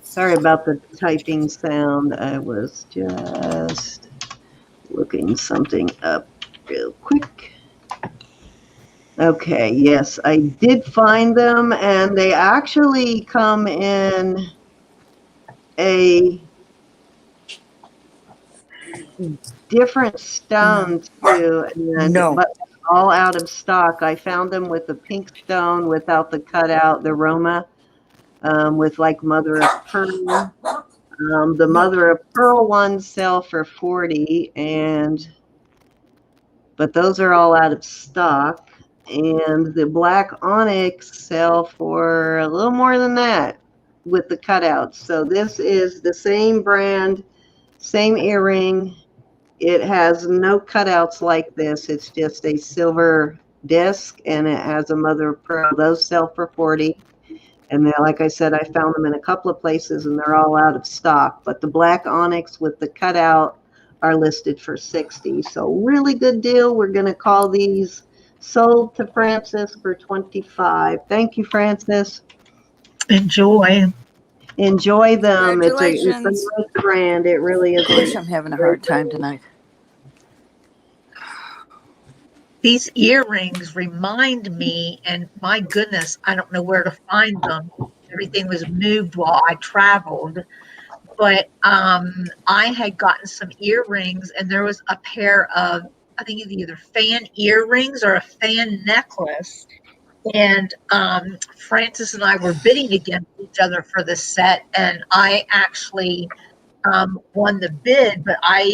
Sorry about the typing sound. I was just looking something up real quick. Okay, yes, I did find them, and they actually come in a different stone too, and but all out of stock. I found them with the pink stone without the cutout, the Roma, with like mother of pearl. The mother of pearl ones sell for $40, but those are all out of stock. And the black onyx sell for a little more than that with the cutouts. So this is the same brand, same earring. It has no cutouts like this. It's just a silver disc, and it has a mother of pearl. Those sell for $40. And then, like I said, I found them in a couple of places, and they're all out of stock. But the black onyx with the cutout are listed for $60. So really good deal. We're going to call these sold to Francis for $25. Thank you, Francis. Enjoy. Enjoy them. It's a Congratulations. great brand. It really is. Gosh, I'm having a hard time tonight. These earrings remind me, and my goodness, I don't know where to find them. Everything was moved while I traveled. But I had gotten some earrings, and there was a pair of, I think it's either fan earrings or a fan necklace. And Francis and I were bidding against each other for the set, and I actually won the bid, but I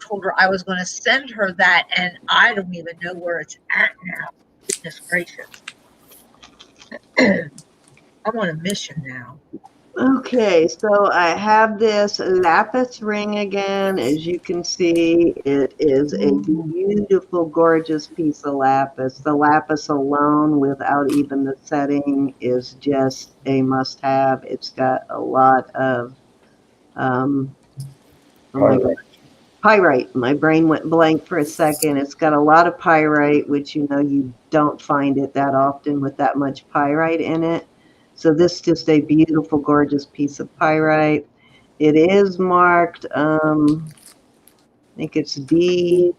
told her I was going to send her that, and I don't even know where it's at now. Goodness gracious. I'm on a mission now. Okay, so I have this lapis ring again. As you can see, it is a beautiful, gorgeous piece of lapis. The lapis alone, without even the setting, is just a must-have. It's got a lot of, oh my God, pyrite. My brain went blank for a second. It's got a lot of pyrite, which you don't find it that often with that much pyrite in it. So this is just a beautiful, gorgeous piece of pyrite. It is marked, I think it's DTR,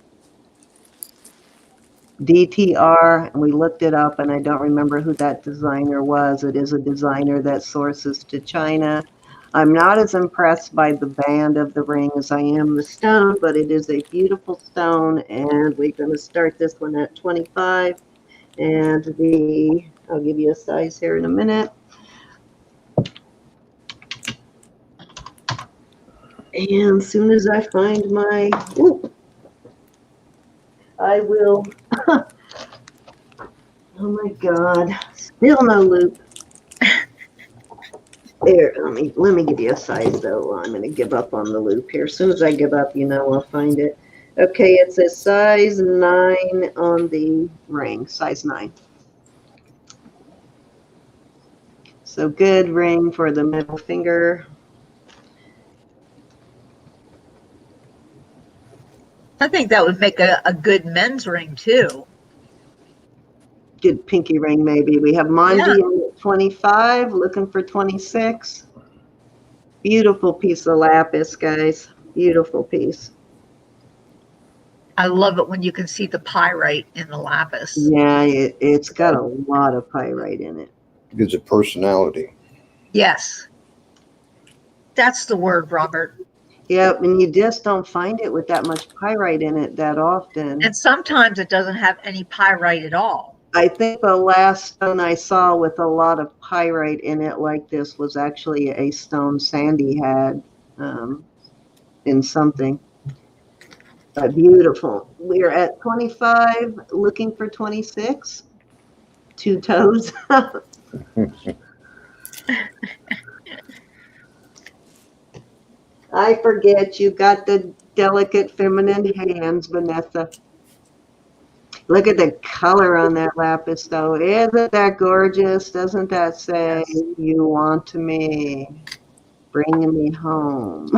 and we looked it up, and I don't remember who that designer was. It is a designer that sources to China. I'm not as impressed by the band of the ring as I am the stone, but it is a beautiful stone, and we're going to start this one at 25. And I'll give you a size here in a minute. And as soon as I find I will, oh my God, still no loop. There, let me give you a size though. I'm going to give up on the loop here. As soon as I give up, I'll find it. Okay, it's a size 9 on the ring, size 9. So good ring for the middle finger. I think that would make a good men's ring too. Good pinky ring, maybe. We have Manji at 25, looking for 26. Beautiful piece of lapis, guys. Beautiful piece. I love it when you can see the pyrite in the lapis. Yeah, it's got a lot of pyrite in it. Gives it personality. Yes. That's the word, Robert. Yep, and you just don't find it with that much pyrite in it that often. And sometimes it doesn't have any pyrite at all. I think the last stone I saw with a lot of pyrite in it like this was actually a stone Sandy had in something. But beautiful. We are at 25, looking for 26. 2 toes. I forget you got the delicate feminine hands, Vanessa. Look at the color on that lapis, though. Isn't that gorgeous? Doesn't that say, yes, you want me, bringing me home?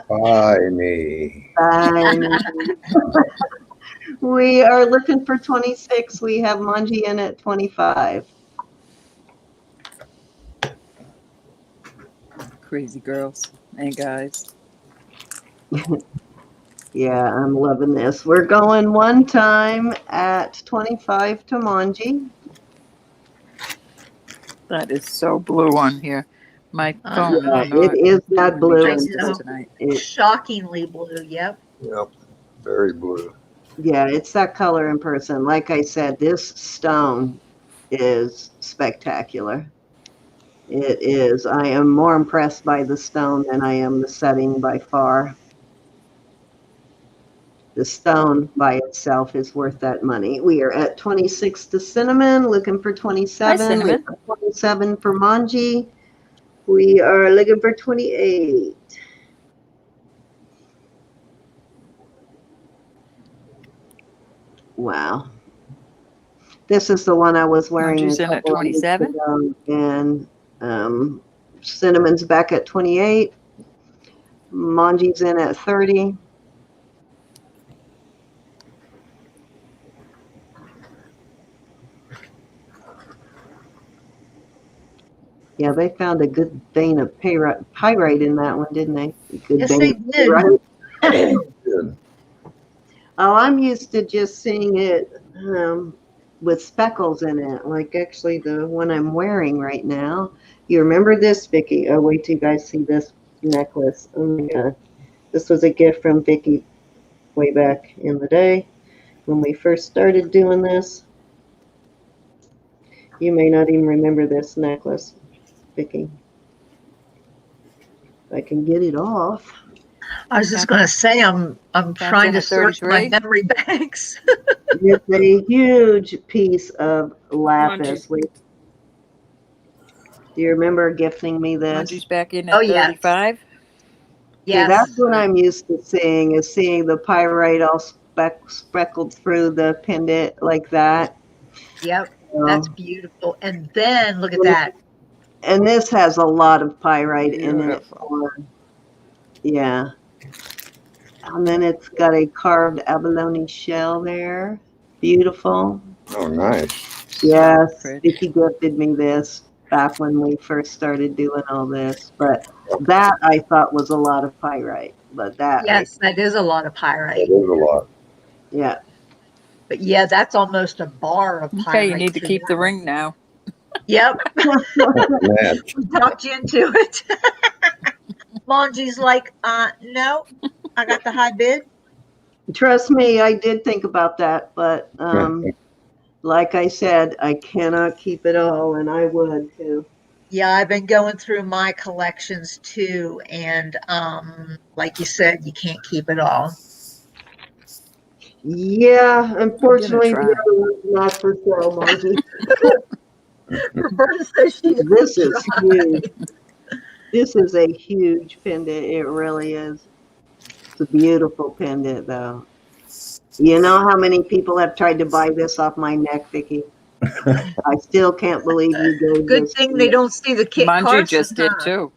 Buy me. Buy me. We are looking for 26. We have Manji in at 25. Crazy girls and guys. Yeah, I'm loving this. We're going one time at 25 to Manji. That is so blue on here. My phone. Yeah, it is not blue. Tonight. Shockingly blue. Yep. Yep. Very blue. Yeah, it's that color in person. Like I said, this stone is spectacular. It is. I am more impressed by the stone than I am the setting by far. The stone by itself is worth that money. We are at 26 to Cinnamon, looking for 27. Hi, Cinnamon. 27 for Manji. We are looking for 28. Wow. This is the one I was wearing. Manji's in at 27. And Cinnamon's back at 28. Manji's in at 30. Yeah, they found a good vein of pyrite in that one, didn't they? Yes, they did. Good. Oh, I'm used to just seeing it with speckles in it, like actually the one I'm wearing right now. You remember this, Vicki? Oh, wait till you guys see this necklace. Oh my God. This was a gift from Vicki way back in the day when we first started doing this. You may not even remember this necklace, Vicky. If I can get it off. I was just going to say, I'm trying in to at search my 33. memory banks. It's a huge piece of lapis. Munchie. Do you remember gifting me this? Munchie's back in Oh, at yes. 35. See, that's Yes. what I'm used to seeing, is seeing the pyrite all speckled through the pendant like that. Yep. So, That's beautiful. And then look at that. and this has a lot of pyrite in it. Beautiful. Yeah. And then it's got a carved abalone shell there. Beautiful. Oh, nice. Yes, Pretty. Vicky gifted me this back when we first started doing all this. But that I thought was a lot of pyrite. But that, Yes, that is a lot of That pyrite. is a lot. yeah. But yeah, that's almost a bar of Okay, pyrite. you need to through keep the that. ring now. Yep. Match. We talked you into it. Monji's like, no, I got the high bid. Trust me, I did think about that. But like I said, I cannot keep it all, and I would too. Yeah, I've been going through my collections too, and like you said, you can't keep it all. Yeah, unfortunately, try. the other one's not for sale, Margie. Roberta says she's This is huge. This is a huge pendant. It really is. It's a beautiful pendant, though. You know how many people have tried to buy this off my neck, Vicky? I still can't believe you gave good this thing to they me. don't see the Kit Munchie Carson. just did huh? too.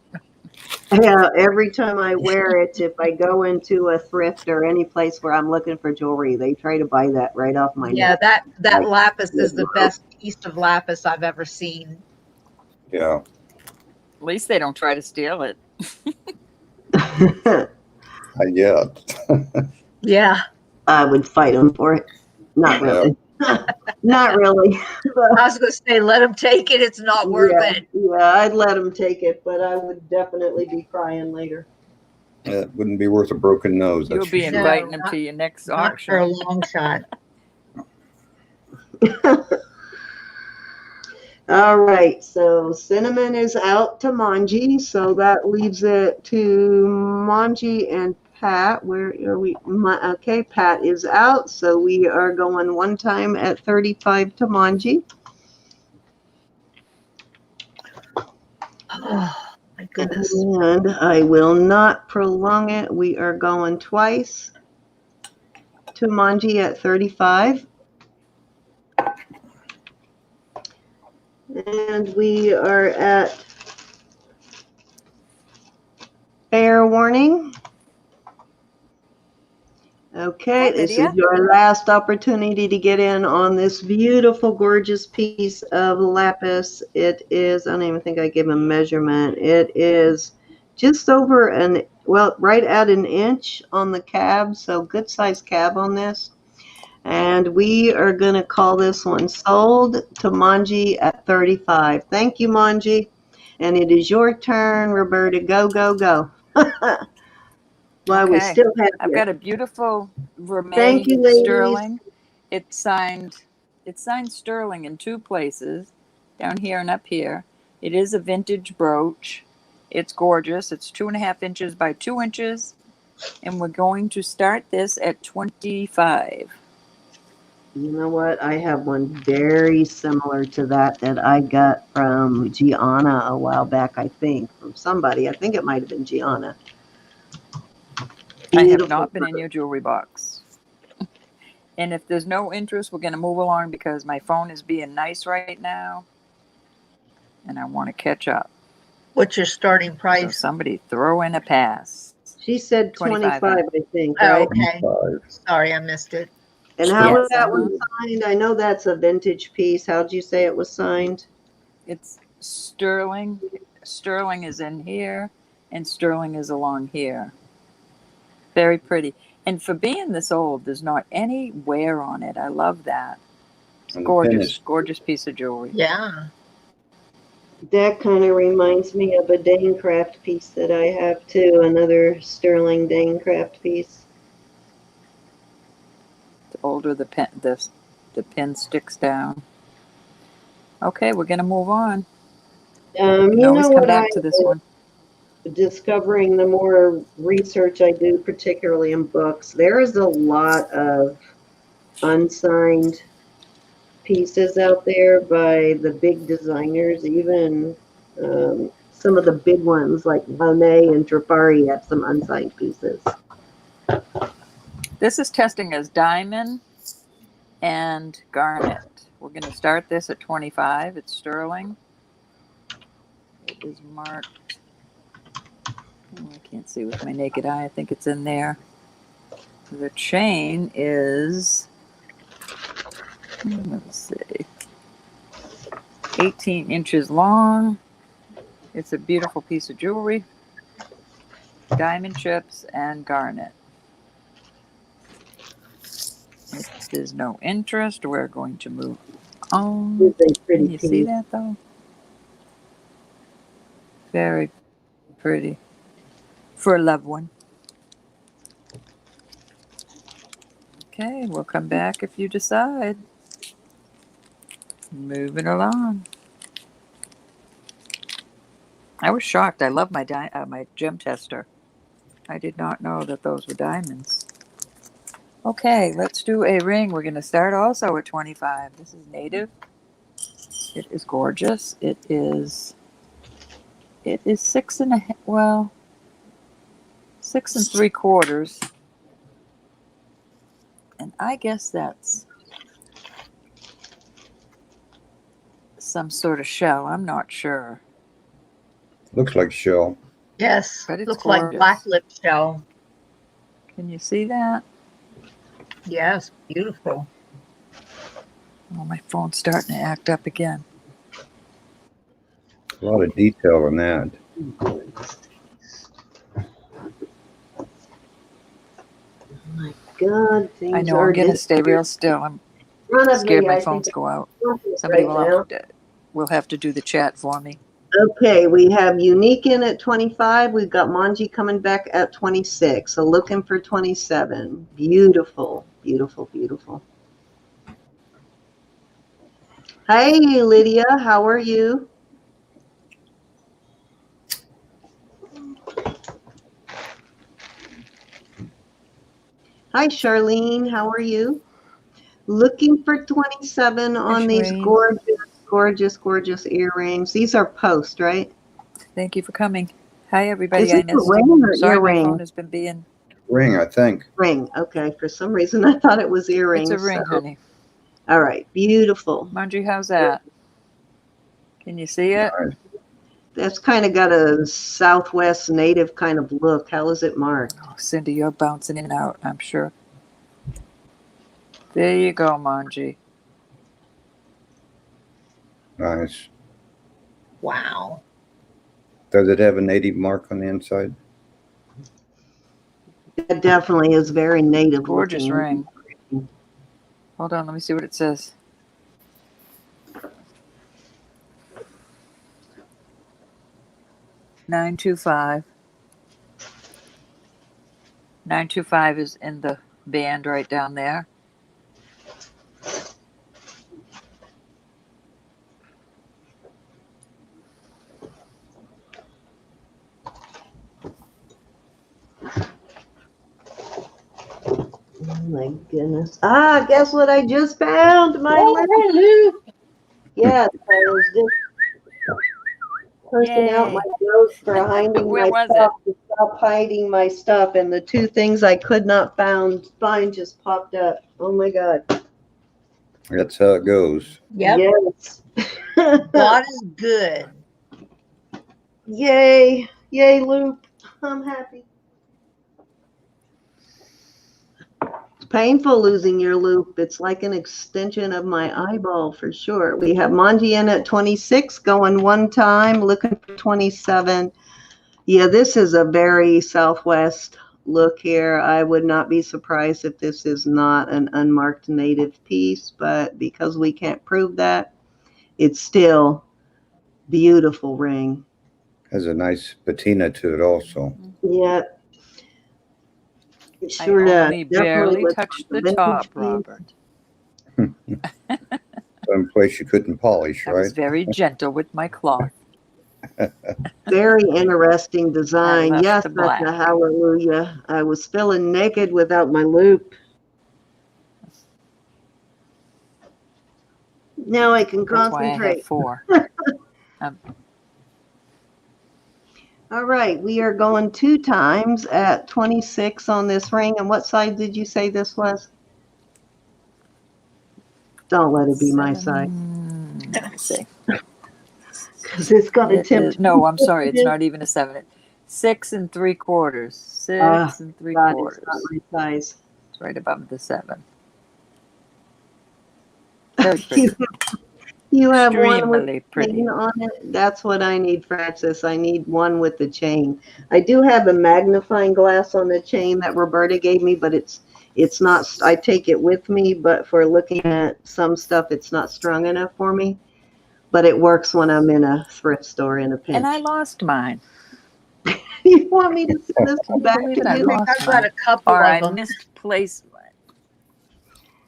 Yeah, every time I wear it, if I go into a thrift or any place where I'm looking for jewelry, they try to buy that right off my Yeah, neck. that Like, lapis is the best piece of lapis I've ever seen. Yeah. At least they don't try to steal it. Not yet. Yeah, I would fight them for it. Not really. Not really. I was going to say, let them take it. It's not worth it. Yeah, I'd let them take it, but I would definitely be crying later. It wouldn't be worth a broken nose. You'll That's be for sure. inviting them not- to your next Not for a auction. long shot. All right, so cinnamon is out to Manji, so that leaves it to Manji and Pat. Where are we? Okay, Pat is out, so we are going one time at 35 to Manji. Oh, my goodness. And I will not prolong it. We are going twice to Manji at 35. And we are at fair warning. Okay, Hi, this Lydia. is your last opportunity to get in on this beautiful, gorgeous piece of lapis. It is, I don't even think I gave a measurement. It is just over right at an inch on the cab, so good size cab on this. And we are going to call this one sold to Manji at 35. Thank you, Manji. And it is your turn, Roberta. Go, go, go. Well, we Okay. still have I've you. got a beautiful Thank you, Vermeil ladies. sterling. It's signed sterling in two places, down here and up here. It is a vintage brooch. It's gorgeous. It's 2.5 inches by 2 inches. And we're going to start this at 25. You know what? I have one very similar to that I got from Gianna a while back, I think, from somebody. I think it might have been Gianna. I have Beautiful. not been in your jewelry box. And if there's no interest, we're going to move along because my phone is being nice right now. And I want to catch up. What's your starting So price? somebody throw in a pass. She said 25, 25, I think, Oh, right? okay. Sorry, I missed it. And how was Yes, that one signed? I know that's a vintage piece. How'd you say it was signed? It's sterling. Sterling is in here, and sterling is along here. Very pretty. And for being this old, there's not any wear on it. I love that. It's And the pin gorgeous, is- gorgeous piece of jewelry. Yeah. That kind of reminds me of a Danecraft piece that I have too, another sterling Danecraft piece. The older the pin sticks down. Okay, we're going to move on. You You can know always come what back to this one. discovering the more research I do, particularly in books, there is a lot of unsigned pieces out there by the big designers, even some of the big ones like Monet and Trapari have some unsigned pieces. This is testing as diamond and garnet. We're going to start this at 25. It's sterling. It is marked. Oh, I can't see with my naked eye. I think it's in there. The chain is, let's see, 18 inches long. It's a beautiful piece of jewelry. Diamond chips and garnet. It is no interest. We're going to move on. It's a pretty Can you see piece. that though? Very pretty. For a loved one. Okay, we'll come back if you decide. Moving along. I was shocked. I love my my gem tester. I did not know that those were diamonds. Okay, let's do a ring. We're going to start also at 25. This is native. It is gorgeous. It is 6.5. Well, 6 3/4. And I guess that's some sort of shell. I'm not sure. Looks like shell. Yes, But it's looks like gorgeous. black lip shell. Can you see that? Yes, beautiful. Oh, my phone's starting to act up again. A lot of detail in that. My God, things I know are I'm going to stay real still. I'm in front of scared me. my I phones think go out. it's Somebody right now. will have to do the chat for me. Okay, we have Unique in at 25. We've got Manji coming back at 26. So looking for 27. Beautiful, beautiful, beautiful. Hey, Lydia, how are you? Hi, Charlene, how are you? Looking for 27 on these Charlene. gorgeous, gorgeous, gorgeous earrings. These are post, right? Thank you for coming. Hi, everybody. Is I it a missed. ring or Sorry, my phone earring? has been being. Ring, I think. Ring. Okay, for some reason I thought it was earrings. It's a ring, so. honey. All right, beautiful. Margie, how's that? Can you see it? Nice. That's kind of got a Southwest native kind of look. How is it marked? Oh, Cindy, you're bouncing in and out, I'm sure. There you go, Manji. Nice. Wow. Does it have a native mark on the inside? That definitely is very native Gorgeous looking. ring. Hold on, let me see what it says. $925. $925 is in the band right down there. Oh my goodness. Ah, guess what I just found? My loop. Yes, I was just cursing out my ghost for hiding Where my was stuff to stop hiding my stuff, and the two things I could not find just popped up. Oh my God. That's how it goes. Yep. Yes. God is good. Yay. Yay, Loop. I'm happy. It's painful losing your loop. It's like an extension of my eyeball for sure. We have Manji in at 26, going one time, looking for 27. Yeah, this is a very Southwest look here. I would not be surprised if this is not an unmarked native piece, but because we can't prove that, it's still beautiful ring. Has a nice patina to it also. Yeah. It sure I does. only Definitely barely looks touched like the a vintage top, piece. Robert. someplace you couldn't polish, I was right? very gentle with my cloth. Very interesting I design. left Yes, the that's black. a hallelujah. I was feeling naked without my loop. Now I can That's why I have concentrate. 4. All right, we are going 2 times at 26 on this ring. And what side did you say this was? Don't let it be my side, 7. Let me see. because it's going to It tempt is, no, I'm me. sorry. It's not even a 7. 6 3/4. 6 God, it's 3/4. not my size. It's right above the 7. Very pretty. You have one with Extremely the pretty. chain on it. That's what I need, Francis. I need one with the chain. I do have a magnifying glass on the chain that Roberta gave me, but it's not. I take it with me, but for looking at some stuff, it's not strong enough for me. But it works when I'm in a thrift store in a pinch. And I lost mine. You want me to send this Can you back believe to it? I you? lost I've got mine. a couple Or I of them. misplaced mine.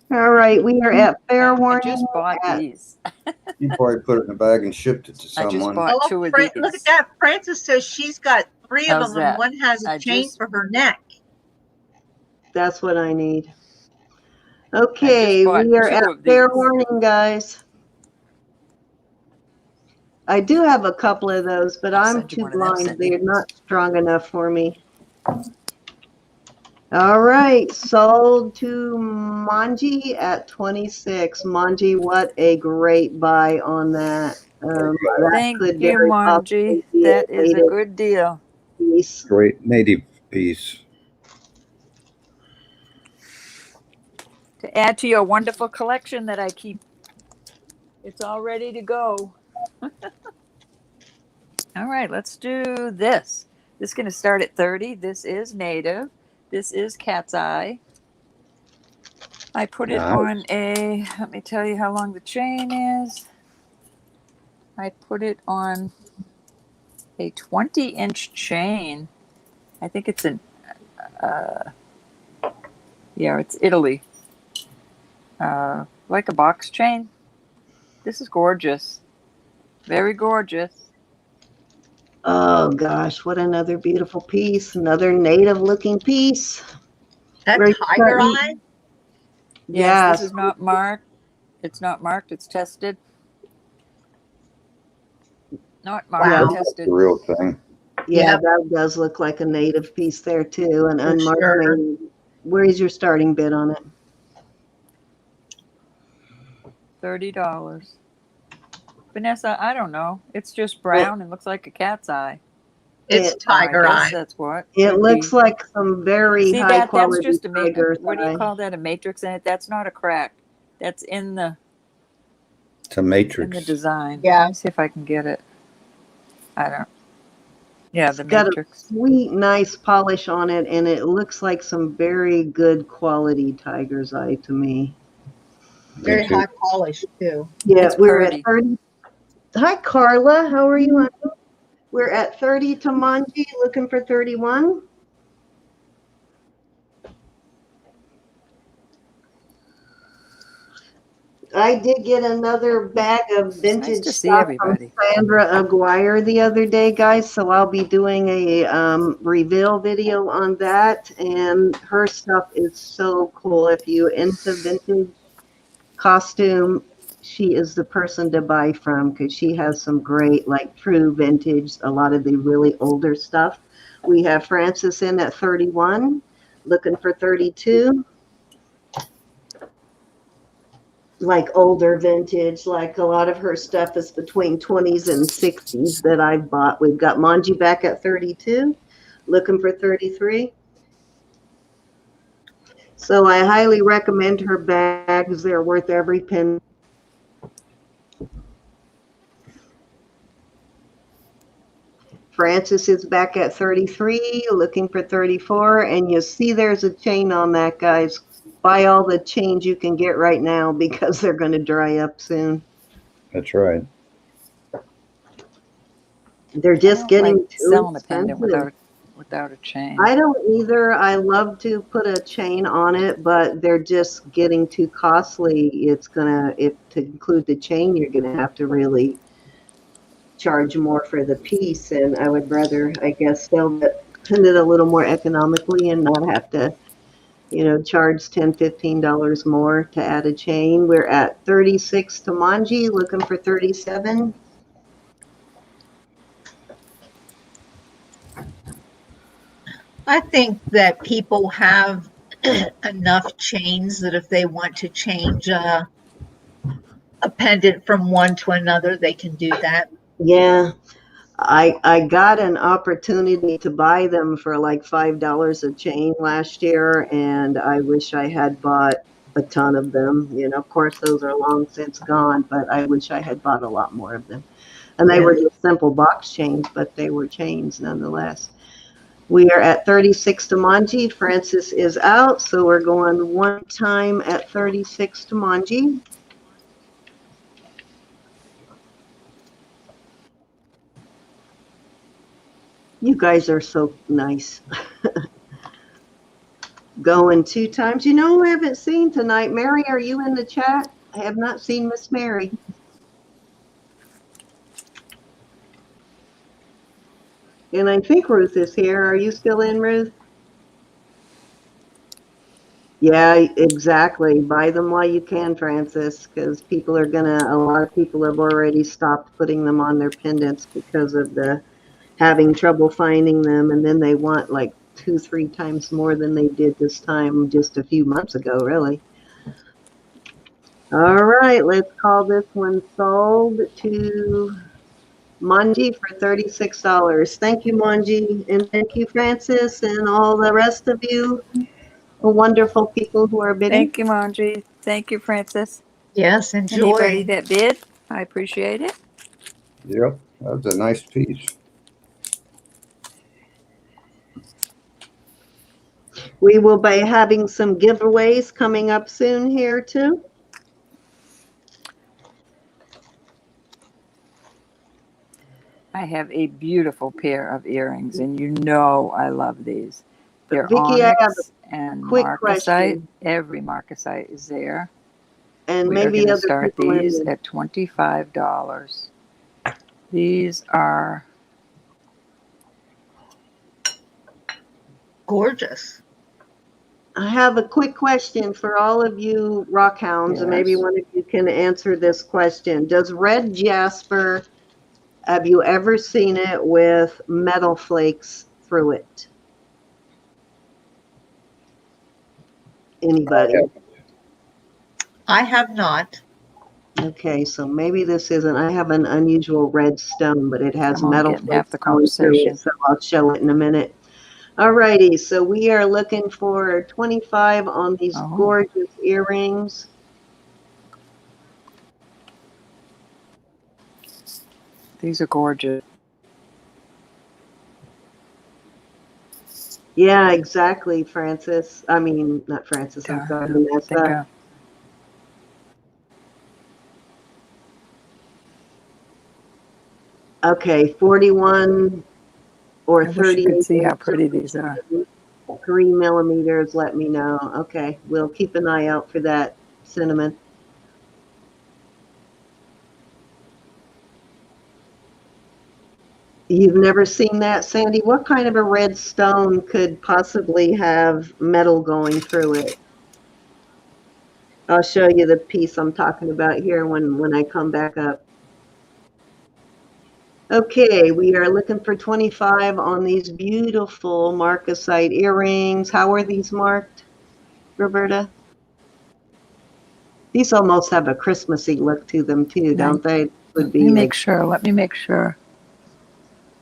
All right, we are at fair I warning. just bought at- these. You probably put it in a bag and shipped it to I just someone. bought Oh, 2 of look these. at that. Frances says she's got 3 of How's them and that? one has a I chain just- for her neck. That's what I need. Okay, bought we are 2 at of fair these. warning, guys. I do have a couple of those, but I'll I'm send you too one of them, blind. Cindy. They're not strong enough for me. All right, sold to Manji at 26. Manji, what a great buy on that. That Thank could you, very Margie. possibly be That is a native good deal. piece. Great native piece. To add to your wonderful collection that I keep. It's all ready to go. All right, let's do this. This is going to start at 30. This is native. This is cat's eye. I put it Nice. on a, let me tell you how long the chain is. I put it on a 20-inch chain. I think it's an, yeah, it's Italy. Like a box chain. This is gorgeous. Very gorgeous. Oh gosh, what another beautiful piece. Another native looking piece. That Very tiger pretty. eye. Yes, Yes. this is not marked. It's not marked. It's tested. Not marked. Yeah. Wow. That's Tested. the real thing. Yeah, Yep. that does look like a native piece there too, an For unmarked sure. native. Where is your starting bid on it? $30. Vanessa, I don't know. It's just brown and looks like a cat's eye. It's It- tiger I guess eye. that's what. It Could looks be. like some very See high that? That's quality just a tiger's what do you eye. call that? A matrix in it? That's not a crack. That's in the It's a in the matrix. design. Yeah. Let me see if I can get it. I don't. Yeah, the It's got a matrix. sweet, nice polish on it, and it looks like some very good quality tiger's eye to me. Very Me too. high polish too. Yeah, It's we're pretty. at 30. Hi, Carla. How are you? honey? We're at 30 to Manji, looking for 31. I did get another bag of It's vintage nice to see stuff everybody. from Sandra Aguirre the other day, guys. So I'll be doing a reveal video on that. And her stuff is so cool. If you into vintage costume, she is the person to buy from because she has some great, like true vintage, a lot of the really older stuff. We have Frances in at 31, looking for 32. Like older vintage, like a lot of her stuff is between 20s and 60s that I've bought. We've got Manji back at 32, looking for 33. So I highly recommend her bags. They're worth every penny. Frances is back at 33, looking for 34. And you see there's a chain on that, guys. Buy all the chains you can get right now because they're going to dry up soon. That's right. They're I just don't getting like too selling a pendant expensive. without without a chain. I don't either. I love to put a chain on it, but they're just getting too costly. It's gonna, if to include the chain, you're gonna have to really charge more for the piece. And I would rather, I guess, sell it a little more economically and not have to, charge $10, $15 more to add a chain. We're at 36 Tamanji, looking for 37. I think that people have enough chains that if they want to change a pendant from one to another, they can do that. Yeah, I got an opportunity to buy them for like $5 a chain last year, and I wish I had bought a ton of them. Of course, those are long since gone, but I wish I had bought a lot more of them. And they Yeah. were just simple box chains, but they were chains nonetheless. We are at 36 Tamanji. Francis is out, so we're going one time at 36 Tamanji. You guys are so nice. Going two times. Who I haven't seen tonight? Mary, are you in the chat? I have not seen Miss Mary. And I think Ruth is here. Are you still in, Ruth? Yeah, exactly. Buy them while you can, Francis, because a lot of people have already stopped putting them on their pendants because of the having trouble finding them. And then they want like 2-3 times more than they did this time just a few months ago, really. All right, let's call this one sold to Manji for $36. Thank you, Manji, and thank you, Francis, and all the rest of you wonderful people who are bidding. Thank you, Manji. Thank you, Francis. Yes, enjoy. Anybody that bid, I appreciate it. Yep, that was a nice piece. We will be having some giveaways coming up soon here too. I have a beautiful pair of earrings, and I love these. They're Vicki, I have onyx and quick marcasite. question. Every marcasite is there. And We are maybe going to other start people in these the- at $25. These are Gorgeous. I have a quick question for all of you rock hounds, and maybe Yes. one of you can answer this question. Does red jasper, have you ever seen it with metal flakes through it? Anybody? I have not. Okay, so maybe this isn't, I have an unusual red stone, but it has I'm only metal getting half flakes the going through conversation. it, so I'll show it in a minute. All righty, so we are looking for 25 on these gorgeous earrings. These are gorgeous. Yeah, exactly, Francis. I mean, not Francis, I'm sorry, Vanessa. Okay, 41 or 30. You can see how pretty these are. 3 millimeters, let me know. Okay, we'll keep an eye out for that, Cinnamon. You've never seen that, Sandy? What kind of a red stone could possibly have metal going through it? I'll show you the piece I'm talking about here when I come back up. Okay, we are looking for 25 on these beautiful marcasite earrings. How are these marked, Roberta? These almost have a Christmassy look to them too, don't they? Let me make sure.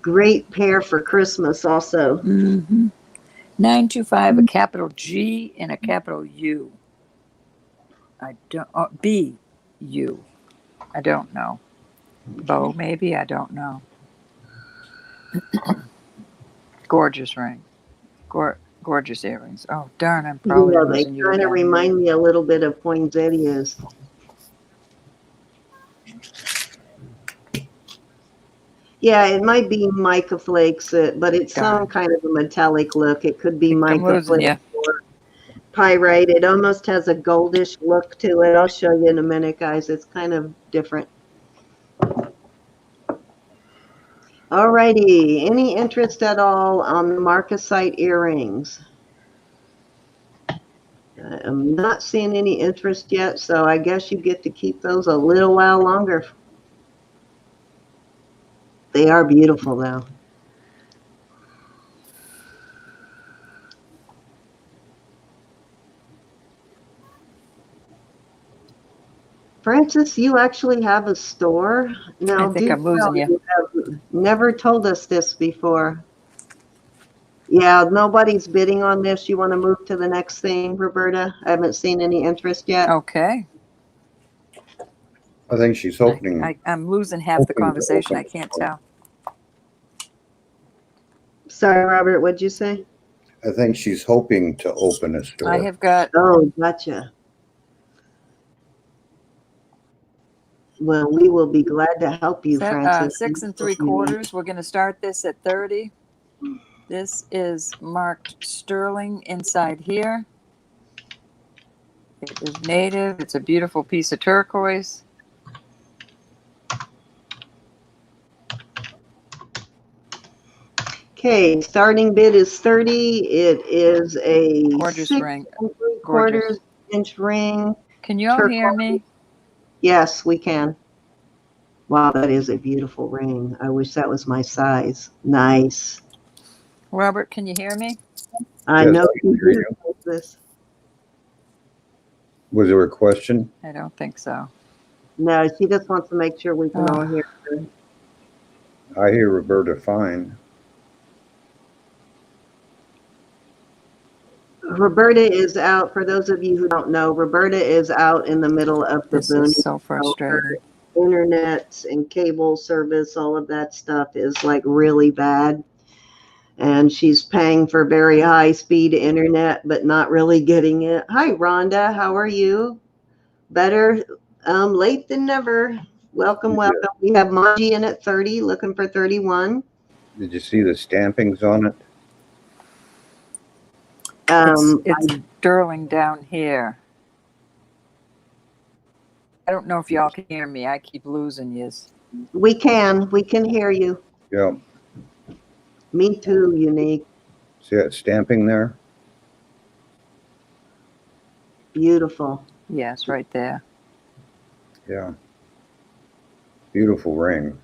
Great pair for Christmas also. 925, a capital G and a capital U. B, U. I don't know. Bow, maybe? I don't know. Gorgeous ring. Gorgeous earrings. Oh, darn, I'm probably losing you They kind of again. remind me a little bit of poinsettias. Yeah, it might be mica flakes, but it's some Darn. kind of a metallic look. It could be I'm mica losing flakes you. or pyrite. It almost has a goldish look to it. I'll show you in a minute, guys. It's kind of different. Alrighty, any interest at all on the Marcasite earrings? I'm not seeing any interest yet, so I guess you get to keep those a little while longer. They are beautiful, though. Francis, you actually have a store? Now, I think I'm losing you. You have never told us this before. Yeah, nobody's bidding on this. You want to move to the next thing, Roberta? I haven't seen any interest yet. Okay. I think she's hoping. I'm losing half the hoping to conversation. I open can't it. tell. Sorry, Robert, what'd you say? I think she's hoping to open a store. I have got Oh, gotcha. Well, we will be glad to help you, Francis. 6 3/4. We're going to start this at 30. This is marked sterling inside here. It is native. It's a beautiful piece of turquoise. Okay, starting bid is 30. It is a Gorgeous 6 ring. 3/4 inch ring. Can you all hear me? Yes, we can. Wow, that is a beautiful ring. I wish that was my size. Nice. Robert, can you hear me? I Yes, know I can hear you. this. Was there a question? I don't think so. No, she just wants to make sure we can all hear her. I hear Roberta fine. Roberta is out. For those of you who don't know, Roberta is out in the middle of the This boonies. is so frustrating. Internet and cable service, all of that stuff is like really bad. And she's paying for very high speed internet, but not really getting it. Hi, Rhonda. How are you? Better late than never. Welcome, Yeah. welcome. We have Manji in at 30, looking for 31. Did you see the stampings on it? It's sterling down here. I don't know if y'all can hear me. I keep losing yous. We can hear you. Yeah. Me too, Unique. See that stamping there? Beautiful. Yes, right there. Yeah. Beautiful ring.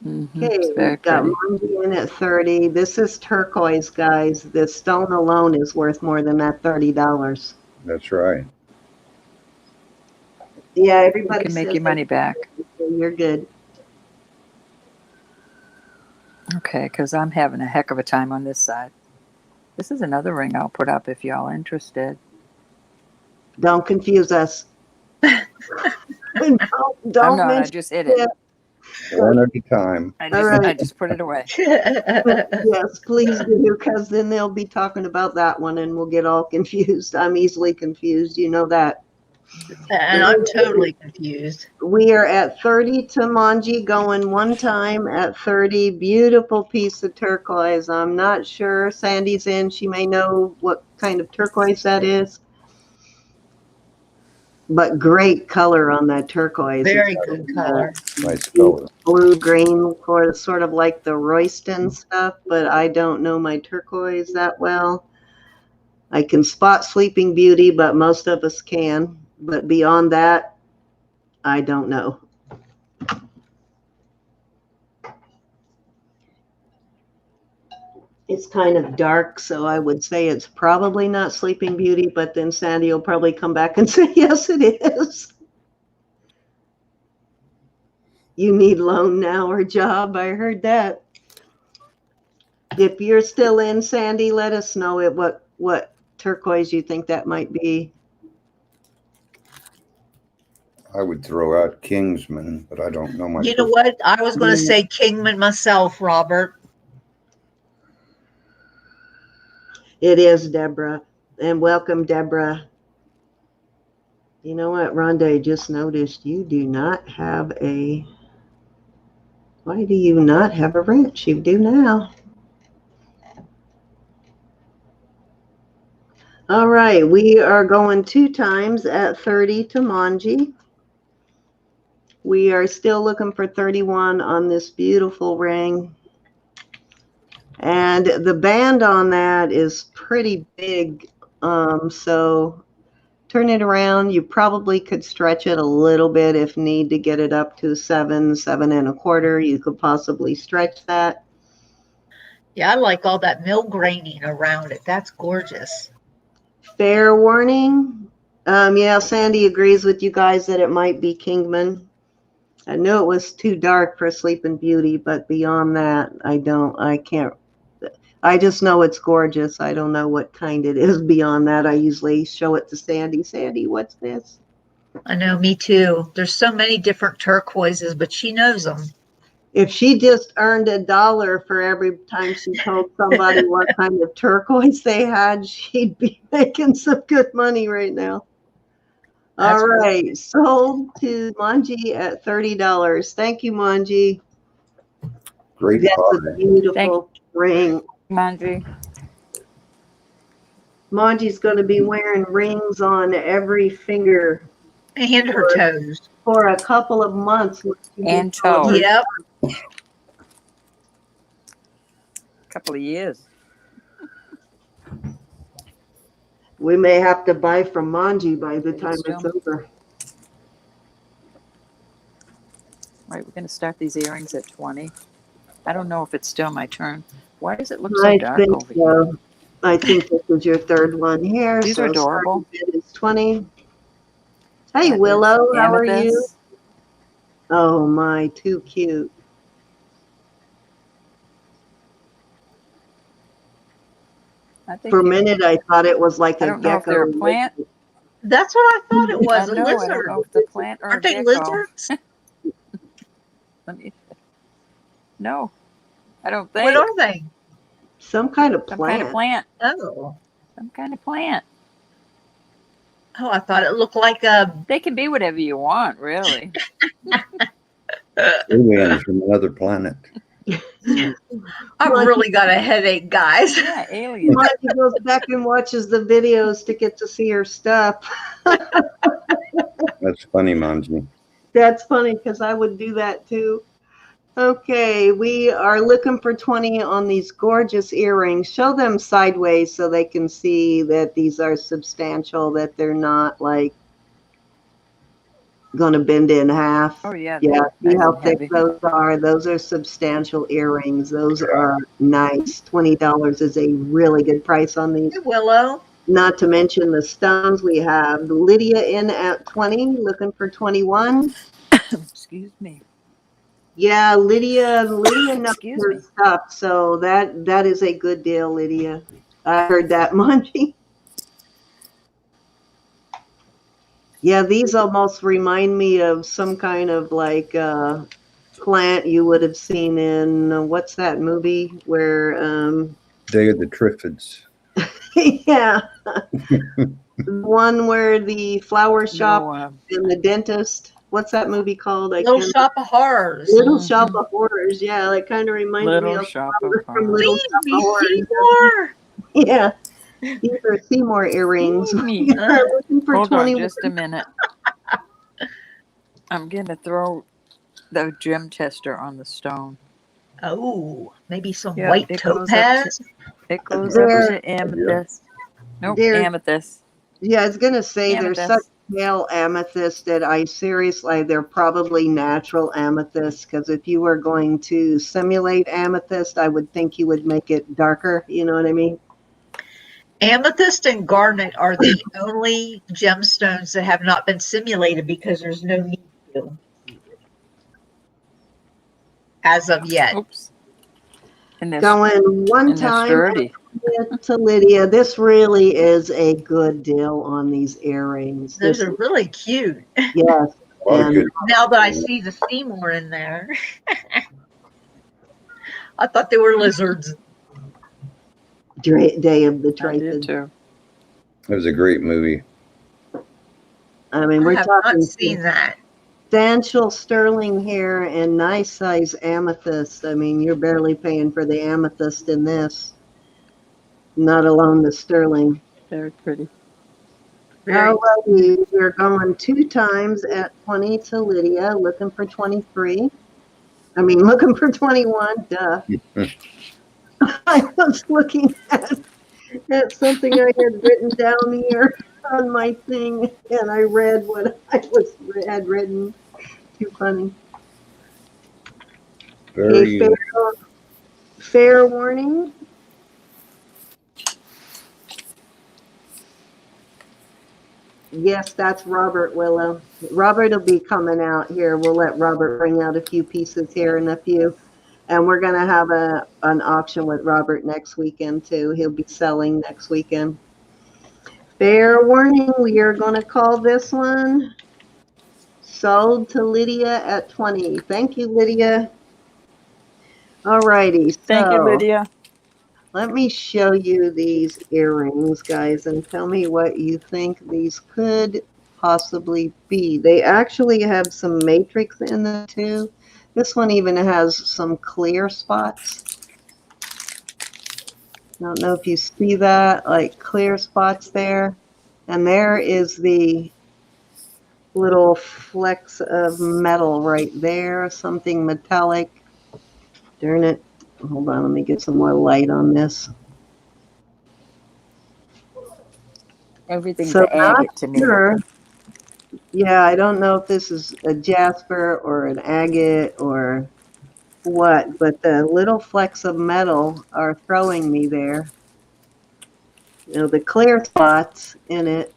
Mm-hmm. Okay, It's very we've got pretty. Manji in at 30. This is turquoise, guys. The stone alone is worth more than that $30. That's right. Yeah, You everybody can make says your money back. you're good. Okay, because I'm having a heck of a time on this side. This is another ring I'll put up if y'all are interested. Don't confuse us. don't I'm not. I mention just hit it. it. One at a time. I just put it away. Yes, please do, because then they'll be talking about that one and we'll get all confused. I'm easily confused. You know that. And I'm totally confused. We are at 30 to Manji, going one time at 30. Beautiful piece of turquoise. I'm not sure. Sandy's in. She may know what kind of turquoise that is. But great color on that turquoise. Very It's good color. Nice color. blue green, or sort of like the Royston stuff, but I don't know my turquoise that well. I can spot Sleeping Beauty, but most of us can. But beyond that, I don't know. It's kind of dark, so I would say it's probably not Sleeping Beauty, but then Sandy will probably come back and say, yes, it is. You need loan now or job. I heard that. If you're still in, Sandy, let us know what turquoise you think that might be. I would throw out Kingsman, but I don't know my. You know what? I was going to say Kingman myself, Robert. It is Deborah. And welcome, Deborah. You know what, Rhonda, I just noticed you do not have a Why do you not have a wrench? You do now. All right, we are going 2 times at 30 to Manji. We are still looking for 31 on this beautiful ring. And the band on that is pretty big. So turn it around. You probably could stretch it a little bit if need to get it up to 7, 7.25. You could possibly stretch that. Yeah, I like all that mill graining around it. That's gorgeous. Fair warning. Yeah, Sandy agrees with you guys that it might be Kingman. I knew it was too dark for Sleeping Beauty, but beyond that, I can't. I just know it's gorgeous. I don't know what kind it is beyond that. I usually show it to Sandy. Sandy, what's this? I know, me too. There's so many different turquoises, but she knows them. If she just earned $1 for every time she told somebody what kind of turquoise they had, she'd be making some good money right now. That's All right, sold to Manji at $30. Thank you, Manji. Great That's a buy. beautiful ring. Manji. Manji's going to be wearing rings on every finger And her toes. for a couple of months. And toes. Yep. Couple of years. We may have to buy from Manji by the time it's over. Right, we're going to start these earrings at 20. I don't know if it's still my turn. Why does it look so I dark think over here? so. I think this is your third one here. These are adorable. It's 20. Hey, That is Willow, how are you? amethyst. Oh my, too cute. I think For a you- minute, I thought it was like I a don't know if gecko. they're a plant. That's what I thought it was. I A know, lizard. I don't know if the plant or Aren't a they gecko. lizards? Let me. No, I don't think. What are they? Some kind of Some kind of plant. plant. Oh. Some kind of plant. Oh, I thought it looked like a They can be whatever you want, really. Aliens from another planet. I've really got a headache, guys. Yeah, aliens. Manji goes back and watches the videos to get to see her stuff. That's funny, Manji. That's funny because I would do that too. Okay, we are looking for 20 on these gorgeous earrings. Show them sideways so they can see that these are substantial, that they're not like going to bend in half. Oh, yeah. Yeah, they're see nice how and thick heavy. those are? Those are substantial earrings. Those are nice. $20 is a really good price on these. Hey, Willow. Not to mention the stones. We have Lydia in at 20, looking for 21. Excuse me. Yeah, Lydia knows Excuse her me. stuff, so that is a good deal, Lydia. I heard that, Manji. Yeah, these almost remind me of some kind of like plant you would have seen in what's that movie where Day of the Triffids. yeah, the one where the flower shop No, and the dentist. What's that movie called? Little Shop of Horrors. Little Shop of Horrors. Yeah, that kind of reminds me Little of Shop of from Horrors. Little Feed Shop of me, Horrors. Seymour. Yeah, these are Seymour earrings. Feed me. We are looking for Hold 20. on just a minute. I'm going to throw the gem tester on the stone. Oh, maybe some Yeah, white it goes up topaz. It goes There- up to amethyst. Nope, There- amethyst. Yeah, I was gonna say there's such Amethyst. pale amethyst that I seriously, they're probably natural amethyst, because if you were going to simulate amethyst, I would think you would make it darker. You know what I mean? Amethyst and garnet are the only gemstones that have not been simulated because there's no need to. As of yet. Oops. And this, Going one and this time dirty. to Lydia. This really is a good deal on these earrings. Those This- are really cute. yes, A lot of and good. Now that I see the Seymour in there. I thought they were lizards. Day of the I did Trifid. too. It was a great movie. I mean, I we're have talking not seen that. substantial sterling here and nice size amethyst. I mean, you're barely paying for the amethyst in this, not alone the sterling. Very pretty. Very Alrighty, we're going 2 times at 20 to Lydia, looking for 23. I mean, looking for 21, duh. I was looking at something I had written down here on my thing, and I read what had written. Too funny. Very, Okay, fair warning. Yes, that's Robert Willow. Robert will be coming out here. We'll let Robert bring out a few pieces here and a few. And we're going to have an auction with Robert next weekend, too. He'll be selling next weekend. Fair warning, we are going to call this one sold to Lydia at 20. Thank you, Lydia. All righty. Thank you, Lydia. Let me show you these earrings, guys, and tell me what you think these could possibly be. They actually have some matrix in them, too. This one even has some clear spots. I don't know if you see that, like clear spots there. And there is the little flecks of metal right there, something metallic. Darn it. Hold on, let me get some more light on this. Everything's So agate to me. sure. Yeah, I don't know if this is a jasper or an agate or what, but the little flecks of metal are throwing me there. You know, the clear spots in it.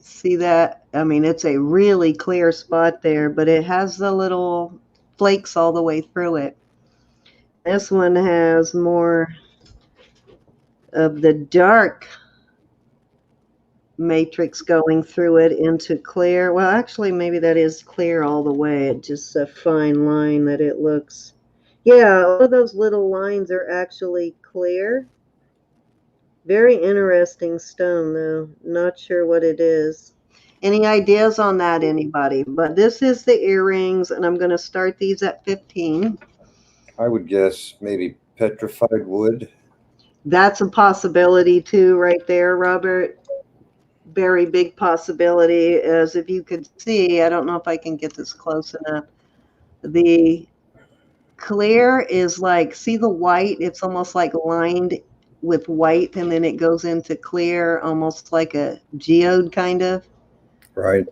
See that? I mean, it's a really clear spot there, but it has the little flakes all the way through it. This one has more of the dark matrix going through it into clear. Well, actually, maybe that is clear all the way. It's just a fine line that it looks. Yeah, all of those little lines are actually clear. Very interesting stone, though. Not sure what it is. Any ideas on that, anybody? But this is the earrings, and I'm going to start these at 15. I would guess maybe petrified wood. That's a possibility, too, right there, Robert. Very big possibility, as if you could see, I don't know if I can get this close enough. The clear is like, see the white? It's almost like lined with white, and then it goes into clear, almost like a geode kind of. Right.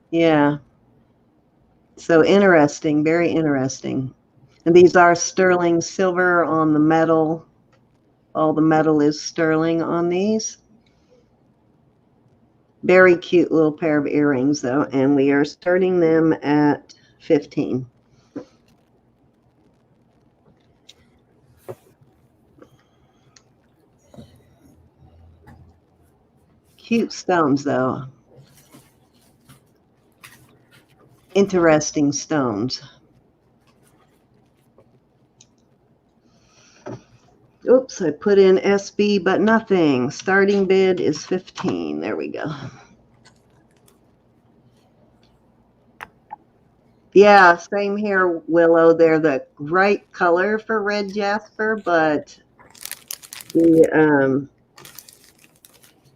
Yeah. So interesting, very interesting. And these are sterling silver on the metal. All the metal is sterling on these. Very cute little pair of earrings, though, and we are starting them at 15. Cute stones, though. Interesting stones. Oops, I put in SB, but nothing. Starting bid is 15. There we go. Yeah, same here, Willow. They're the right color for red jasper, but the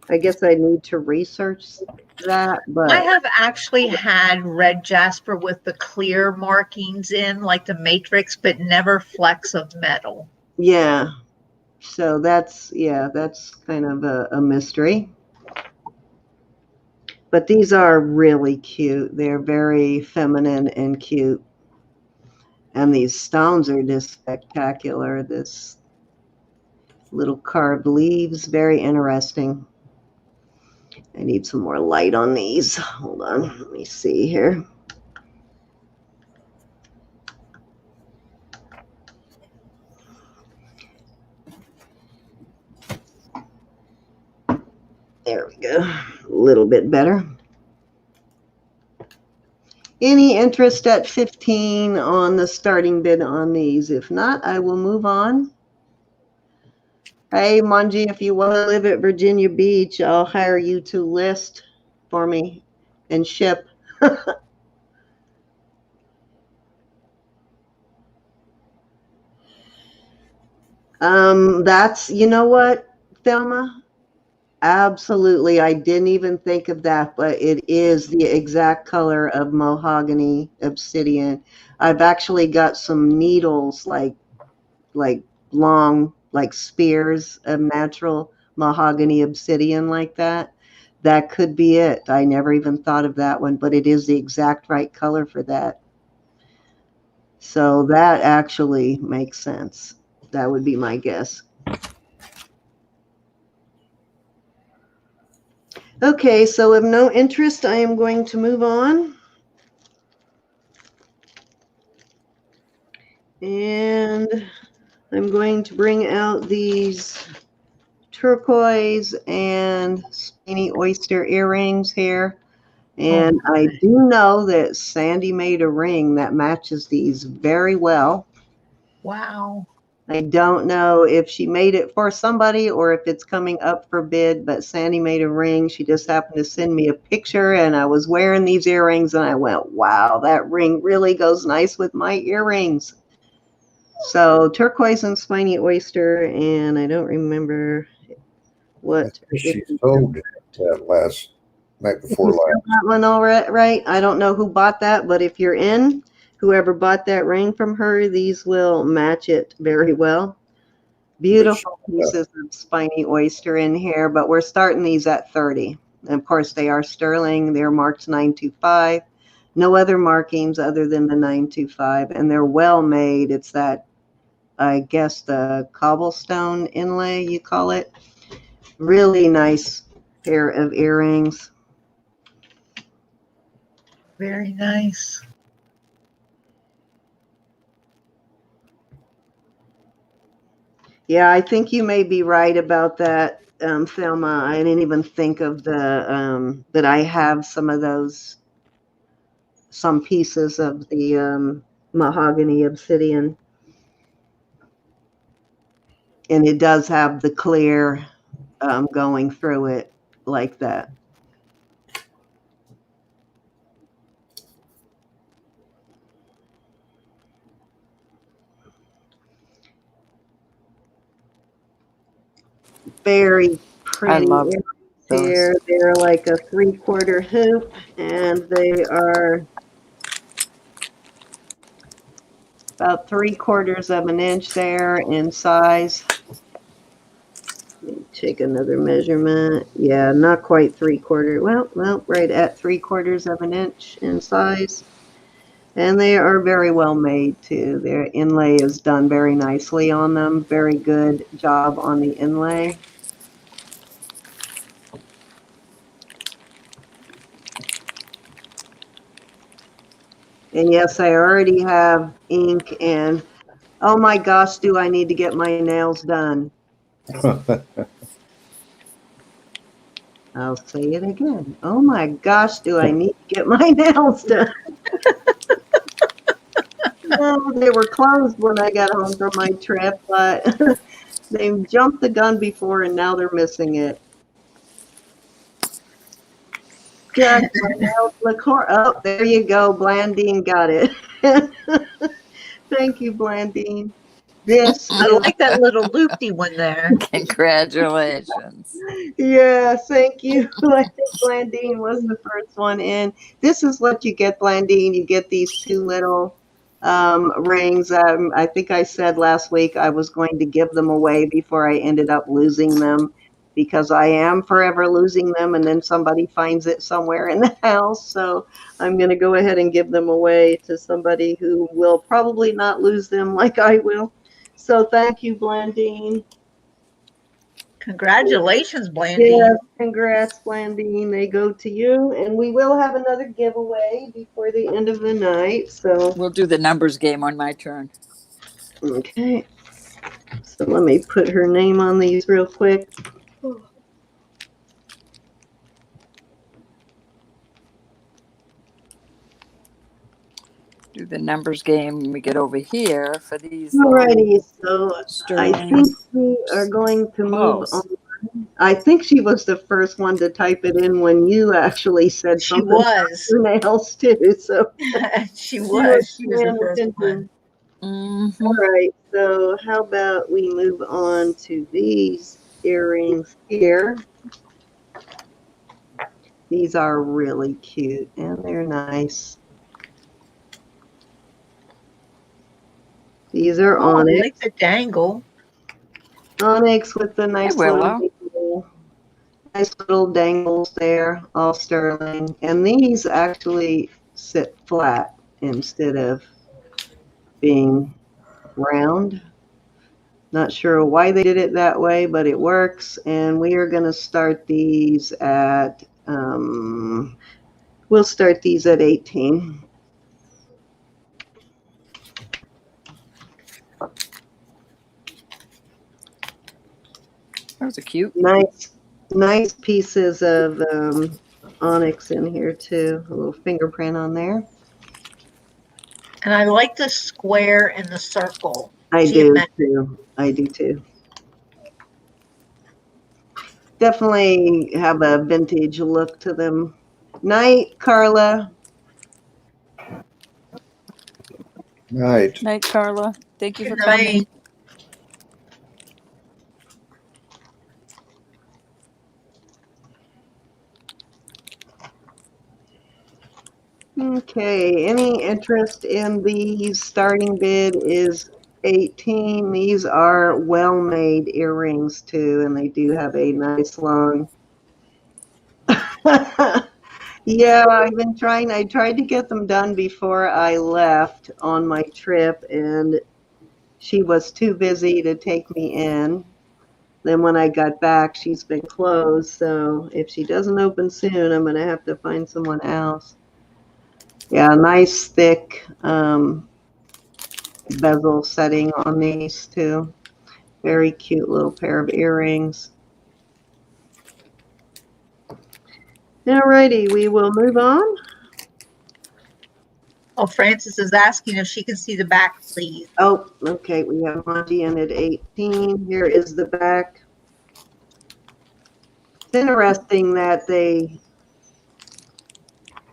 I guess I need to research that. But I have actually had red jasper with the clear markings in, like the matrix, but never flecks of metal. yeah, so that's kind of a mystery. But these are really cute. They're very feminine and cute. And these stones are just spectacular. This little carved leaves, very interesting. I need some more light on these. Hold on, let me see here. There we go, a little bit better. Any interest at 15 on the starting bid on these? If not, I will move on. Hey, Manji, if you want to live at Virginia Beach, I'll hire you to list for me and ship. That's, you know what, Thelma? Absolutely. I didn't even think of that, but it is the exact color of mahogany obsidian. I've actually got some needles like long, like spears of natural mahogany obsidian like that. That could be it. I never even thought of that one, but it is the exact right color for that. So that actually makes sense. That would be my guess. Okay, so of no interest, I am going to move on. And I'm going to bring out these turquoise and spiny oyster earrings here. And I do know that Sandy made a ring that matches these very well. Wow. I don't know if she made it for somebody or if it's coming up for bid, but Sandy made a ring. She just happened to send me a picture, and I was wearing these earrings, and I went, wow, that ring really goes nice with my earrings. So turquoise and spiny oyster, and I don't remember what. She sold it last night before You last. sell that one all right? I don't know who bought that, but if you're in, whoever bought that ring from her, these will match it very well. Beautiful pieces of spiny oyster in here, but we're starting these at 30. And of course, they are sterling. They're marked 925. No other markings other than the 925, and they're well made. It's that, I guess, the cobblestone inlay, you call it. Really nice pair of earrings. Very nice. Yeah, I think you may be right about that, Thelma. I didn't even think of the that I have some of those, some pieces of the mahogany obsidian. And it does have the clear going through it like that. Very I pretty love earrings those. here. They're like a 3/4 hoop, and they are about 3/4 of an inch there in size. Let me take another measurement. Yeah, not quite 3/4. Well, right at 3/4 of an inch in size. And they are very well made too. Their inlay is done very nicely on them. Very good job on the inlay. And yes, I already have ink, and oh my gosh, do I need to get my nails done? I'll say it again. Oh my gosh, do I need to get my nails done? No, they were closed when I got home from my trip, but they jumped the gun before, and now they're missing it. Just my nails look oh, there you go, Blandine got it. Thank you, Blandine. This I is, like that little loopy one there. Congratulations. yeah, thank you. I think Blandine was the first one in. This is what you get, Blandine. You get these two little rings. I think I said last week I was going to give them away before I ended up losing them, because I am forever losing them, and then somebody finds it somewhere in the house. So I'm going to go ahead and give them away to somebody who will probably not lose them like I will. So thank you, Blandine. Congratulations, Blandy. Yes, congrats, Blandine. They go to you, and we will have another giveaway before the end of the night. So We'll do the numbers game on my turn. okay. So let me put her name on these real quick. Do the numbers game when we get over here for these Alrighty, so I sterling. think we are going to move Close. on I think she was the first one to type it in when you actually said She something was. about her nails too. So She she was was. She was the paying first attention. one. All right. So how about we move on to these earrings here? These are really cute and they're nice. These are Oh, I onyx. like the dangle. Onyx with the nice Willow. nice little dangles there, all sterling. And these actually sit flat instead of being round. Not sure why they did it that way, but it works. And we are going to start these at, we'll start these at 18. Those are cute. Nice pieces of onyx in here too. A little fingerprint on there. And I like the square and the circle. I do too. I do too. Definitely have a vintage look to them. Night, Carla. Night. Night, Carla. Thank you for Good night. coming. Okay, any interest in these? Starting bid is 18. These are well-made earrings too, and they do have a nice long. Yeah, I've been trying. I tried to get them done before I left on my trip, and she was too busy to take me in. Then when I got back, she's been closed. So if she doesn't open soon, I'm going to have to find someone else. Yeah, nice thick bezel setting on these too. Very cute little pair of earrings. Alrighty, we will move on. Oh, Francis is asking if she can see the back, please. Oh, okay, we have Monty in at 18. Here is the back. It's interesting that they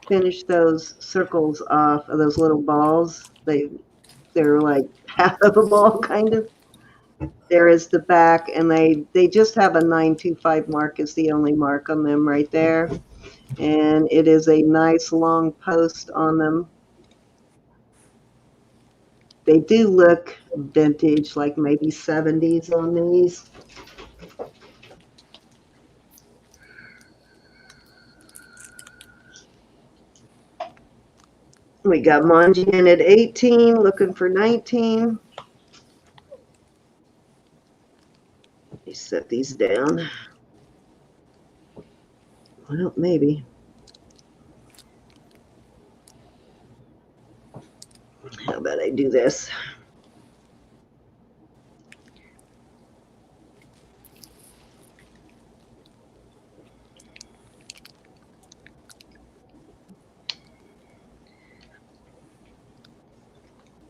finish those circles off of those little balls. They're like half of a ball, kind of. There is the back, and they just have a 925 mark is the only mark on them right there. And it is a nice long post on them. They do look vintage, like maybe 70s on these. We got Manji in at 18, looking for 19. Let me set these down. Well, maybe. How about I do this?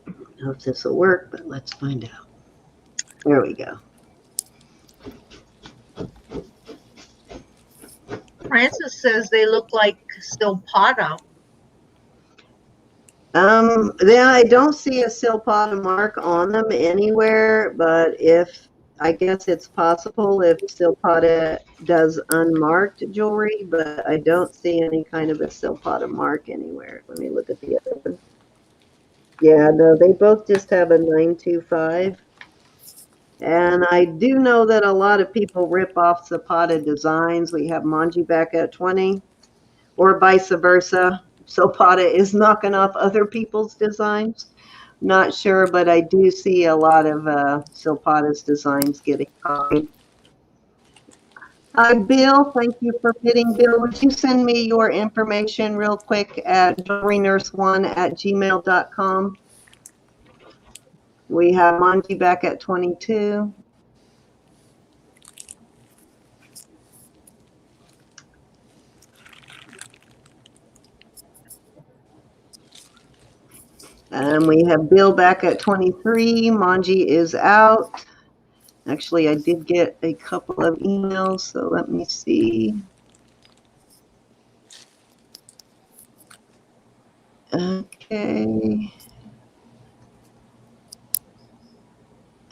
I don't know if this will work, but let's find out. There we go. Francis says they look like Silpata. Yeah, I don't see a Silpata mark on them anywhere, but I guess it's possible if Silpata does unmarked jewelry, but I don't see any kind of a Silpata mark anywhere. Let me look at the other one. Yeah, no, they both just have a 925. And I do know that a lot of people rip off Zapata designs. We have Manji back at 20, or vice versa. Zapata is knocking off other people's designs. Not sure, but I do see a lot of Zapata's designs getting copied. Hi, Bill. Thank you for bidding. Bill, would you send me your information real quick at JewelryNurse1@gmail.com? We have Monty back at 22. And we have Bill back at 23. Manji is out. Actually, I did get a couple of emails, so let me see. Okay.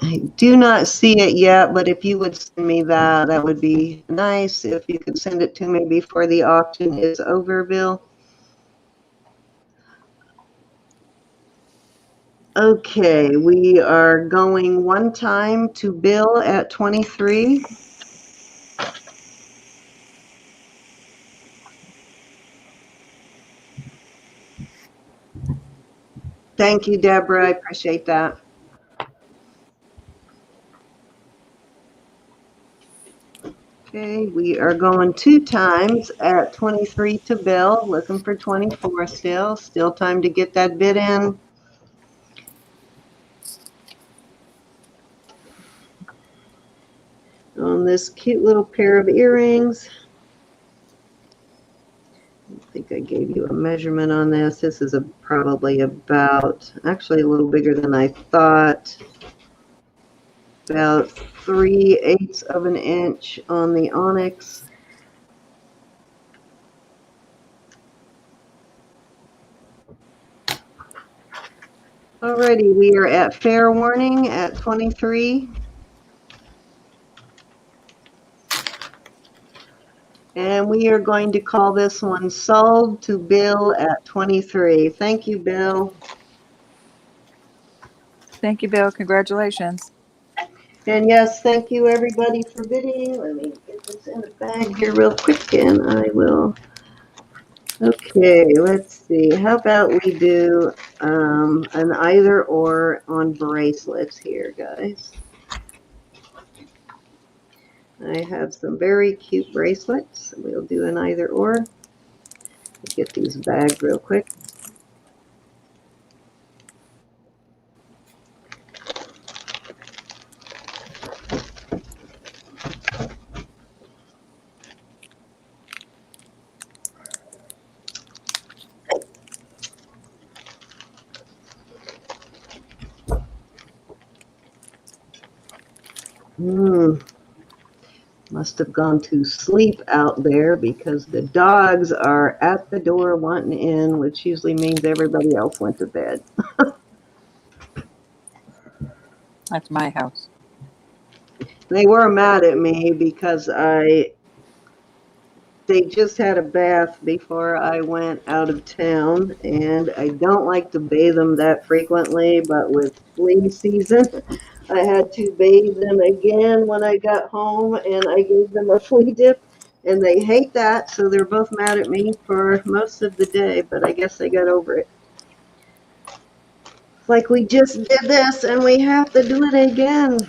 I do not see it yet, but if you would send me that, that would be nice. If you could send it to me before the auction is over, Bill. Okay, we are going one time to Bill at 23. Thank you, Deborah. I appreciate that. Okay, we are going two times at 23 to Bill, looking for 24 still. Still time to get that bid in. On this cute little pair of earrings. I think I gave you a measurement on this. This is probably about, actually a little bigger than I thought. About 3/8 of an inch on the onyx. Alrighty, we are at fair warning at 23. And we are going to call this one sold to Bill at 23. Thank you, Bill. Thank you, Bill. Congratulations. And yes, thank you everybody for bidding. Let me get this in the bag here real quick and I will. Okay, let's see. How about we do an either or on bracelets here, guys. I have some very cute bracelets. We'll do an either or. Get these bagged real quick. Must have gone to sleep out there because the dogs are at the door wanting in, which usually means everybody else went to bed. That's my house. They were mad at me because they just had a bath before I went out of town, and I don't like to bathe them that frequently, but with flea season, I had to bathe them again when I got home, and I gave them a flea dip, and they hate that, so they're both mad at me for most of the day, but I guess they got over it. Like we just did this, and we have to do it again.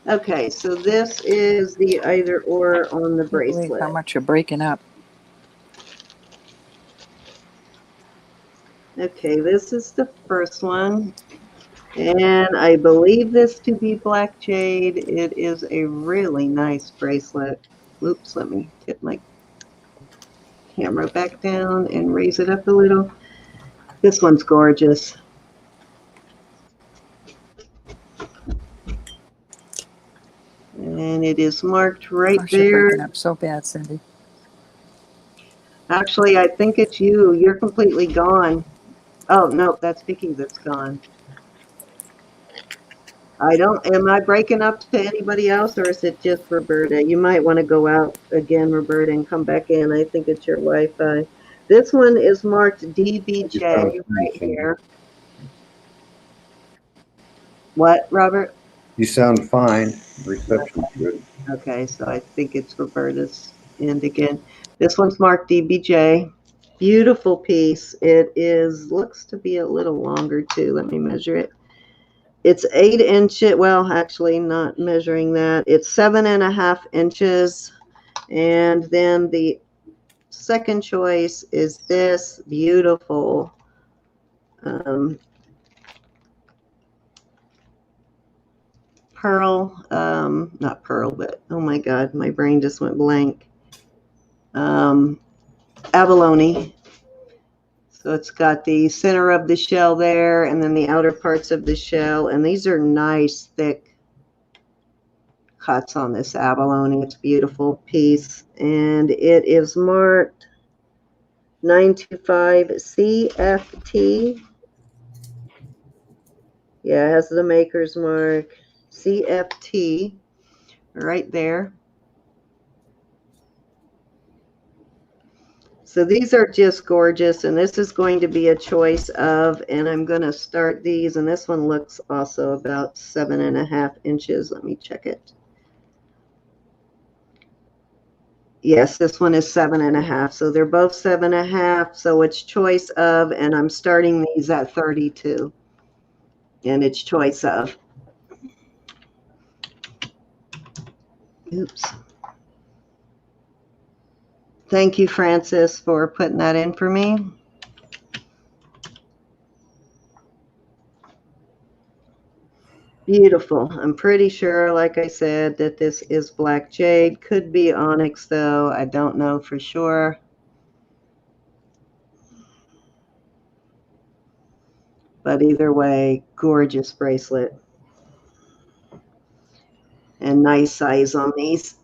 Okay, so this is the either or on the I can't believe how bracelet. much you're breaking up. Okay, this is the first one. And I believe this to be black jade. It is a really nice bracelet. Oops, let me get my camera back down and raise it up a little. This one's gorgeous. And it is marked right Gosh, you're breaking there. up so bad, Cindy. Actually, I think it's you. You're completely gone. Oh, no, that's Vicky that's gone. Am I breaking up to anybody else or is it just Roberta? You might want to go out again, Roberta, and come back in. I think it's your Wi-Fi. This one is marked DBJ right here. What, Robert? You sound fine. Reception's good. Okay, so I think it's Roberta's end again. This one's marked DBJ. Beautiful piece. It looks to be a little longer too. Let me measure it. It's 8 inches. Well, actually, not measuring that. It's 7.5 inches. And then the second choice is this beautiful pearl. Not pearl, but oh my God, my brain just went blank. Abalone. So it's got the center of the shell there and then the outer parts of the shell. And these are nice, thick cuts on this abalone. It's a beautiful piece, and it is marked 925 CFT. Yeah, it has the maker's mark, CFT, right there. So these are just gorgeous, and this is going to be a choice of, and I'm going to start these, and this one looks also about 7.5 inches. Let me check it. Yes, this one is 7.5. So they're both 7.5. So it's choice of, and I'm starting these at 32. And it's choice of. Oops. Thank you, Francis, for putting that in for me. Beautiful. I'm pretty sure, like I said, that this is black jade. Could be onyx, though. I don't know for sure. But either way, gorgeous bracelet. And nice size on these.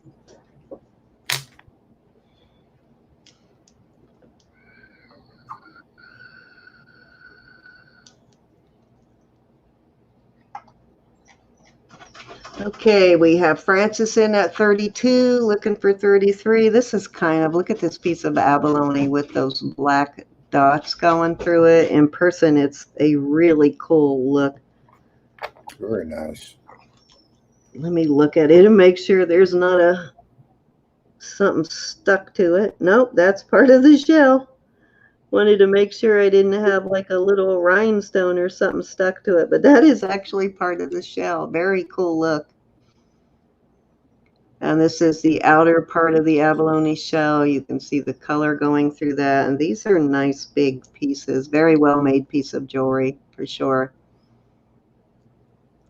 Okay, we have Francis in at 32, looking for 33. This is kind of, look at this piece of abalone with those black dots going through it. In person, it's a really cool look. Very nice. Let me look at it and make sure there's not something stuck to it. Nope, that's part of the shell. Wanted to make sure I didn't have like a little rhinestone or something stuck to it, but that is actually part of the shell. Very cool look. And this is the outer part of the abalone shell. You can see the color going through that. And these are nice big pieces. Very well made piece of jewelry for sure.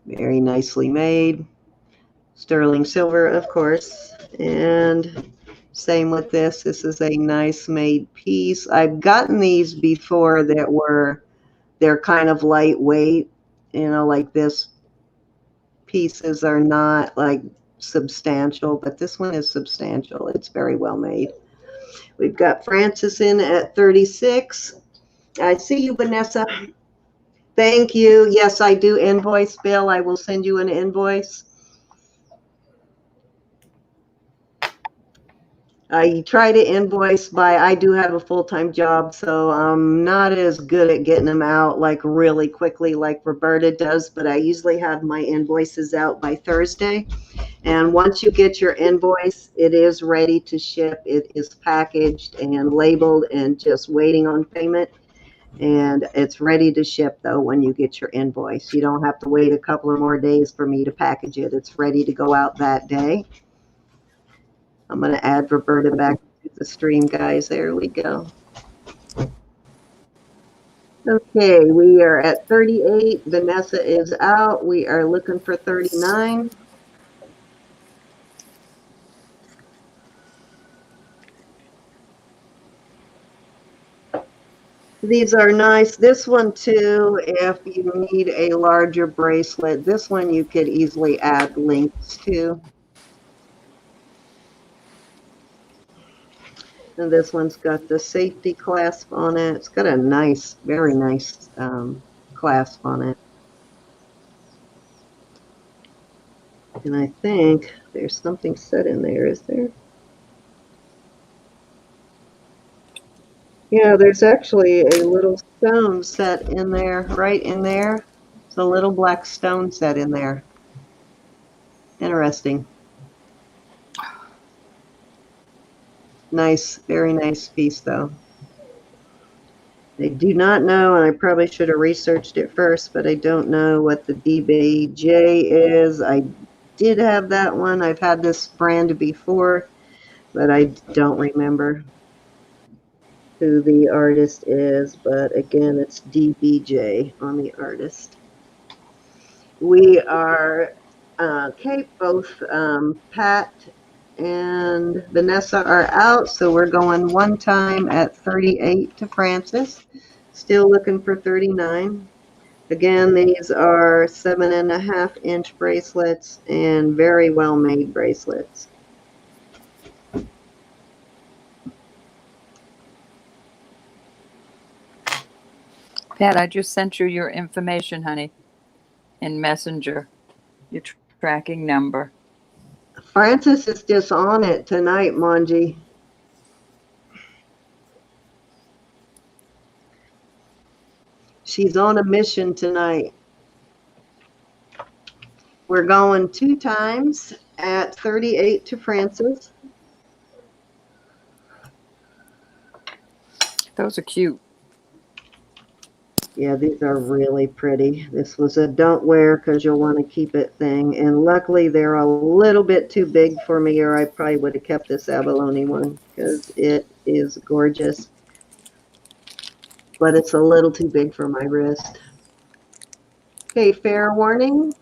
Very nicely made. Sterling silver, of course. And same with this. This is a nice made piece. I've gotten these before that they're kind of lightweight, you know, like this. Pieces are not like substantial, but this one is substantial. It's very well made. We've got Francis in at 36. I see you, Vanessa. Thank you. Yes, I do invoice, Bill. I will send you an invoice. I try to invoice I do have a full-time job, so I'm not as good at getting them out like really quickly like Roberta does, but I usually have my invoices out by Thursday. And once you get your invoice, it is ready to ship. It is packaged and labeled and just waiting on payment. And it's ready to ship, though, when you get your invoice. You don't have to wait a couple of more days for me to package it. It's ready to go out that day. I'm going to add Roberta back to the stream, guys. There we go. Okay, we are at 38. Vanessa is out. We are looking for 39. These are nice. This one, too, if you need a larger bracelet, this one you could easily add links to. And this one's got the safety clasp on it. It's got a nice, very nice clasp on it. And I think there's something set in there, is there? Yeah, there's actually a little stone set in there, right in there. It's a little black stone set in there. Interesting. Nice, very nice piece, though. I do not know, and I probably should have researched it first, but I don't know what the DBJ is. I did have that one. I've had this brand before, but I don't remember who the artist is. But again, it's DBJ on the artist. We are, okay, both Pat and Vanessa are out, so we're going one time at 38 to Francis. Still looking for 39. Again, these are 7.5-inch bracelets and very well made bracelets. Pat, I just sent you your information, honey, in Messenger. Your tracking number. Frances is just on it tonight, Monji. She's on a mission tonight. We're going 2 times at 38 to Frances. Those are cute. Yeah, these are really pretty. This was a don't wear because you'll want to keep it thing. And luckily they're a little bit too big for me, or I probably would have kept this abalone one because it is gorgeous. But it's a little too big for my wrist. Okay, fair warning.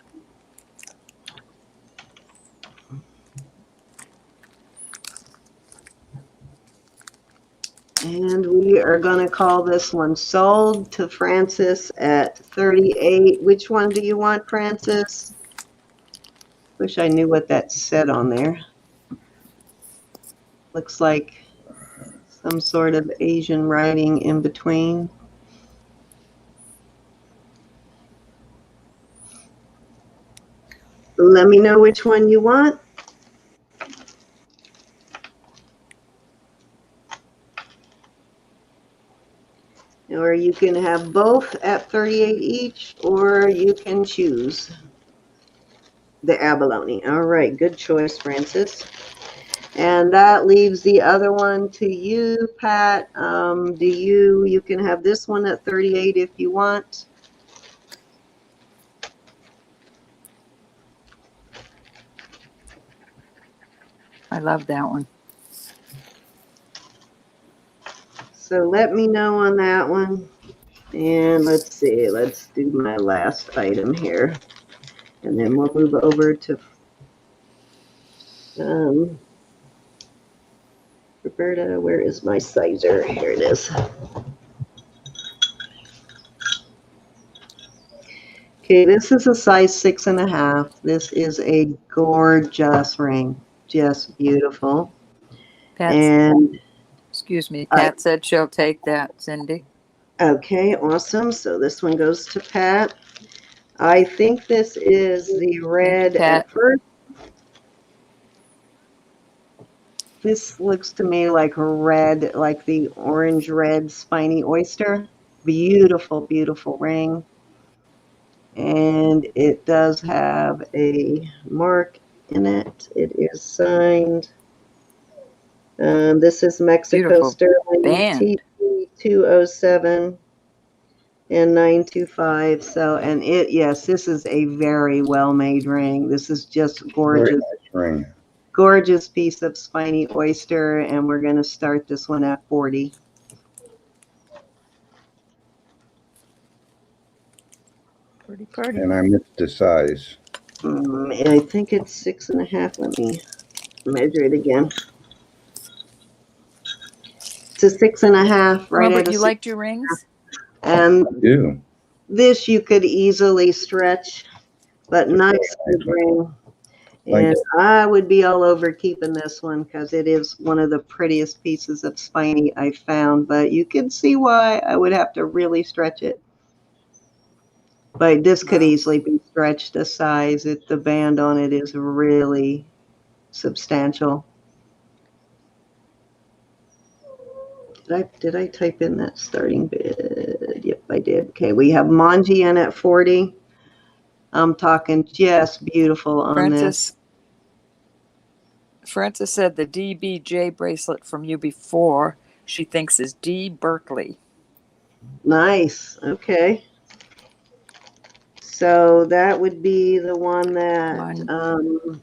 And we are going to call this one sold to Frances at 38. Which one do you want, Frances? Wish I knew what that said on there. Looks like some sort of Asian writing in between. Let me know which one you want. Or you can have both at 38 each, or you can choose the abalone. All right, good choice, Frances. And that leaves the other one to you, Pat. You can have this one at 38 if you want. I love that one. So let me know on that one. And let's see, let's do my last item here. And then we'll move over to Roberta. Where is my sizer? Here it is. Okay, this is a size 6.5. This is a gorgeous ring. Just beautiful. And excuse me, Pat said she'll take that, Cindy. Okay, awesome. So this one goes to Pat. I think this is the red at first. This looks to me like red, like the orange red spiny oyster. Beautiful, beautiful ring. And it does have a mark in it. It is signed. This is Mexico Beautiful Sterling band. TP207 and 925. So, and yes, this is a very well-made ring. This is just gorgeous. Very nice ring. Gorgeous piece of spiny oyster, and we're going to start this one at 40. Pretty. And I missed the size. I think it's 6.5. Let me measure it again. It's a 6.5, right? Robert, you liked your rings? And I do. this you could easily stretch, but nice ring. And I would be all over keeping this one because it is one of the prettiest pieces of spiny I found, but you can see why I would have to really stretch it. But this could easily be stretched a size. The band on it is really substantial. Did I type in that starting bid? Yep, I did. Okay, we have Manji in at 40. I'm talking just beautiful on this. Frances said the DBJ bracelet from you before she thinks is D Berkeley. Nice. Okay. So that would be the one that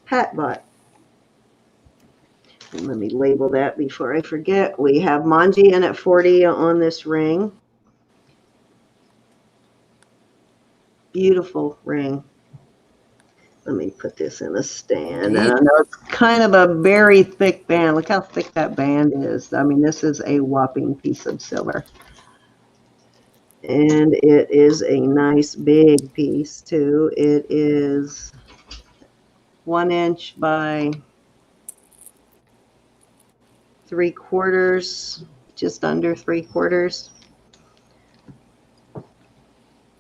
Pat bought. And let me label that before I forget. We have Manji in at 40 on this ring. Beautiful ring. Let me put this in a stand. And I know it's kind of a very thick band. Look how thick that band is. I mean, this is a whopping piece of silver. And it is a nice big piece too. It is 1 inch by 3/4, just under 3/4.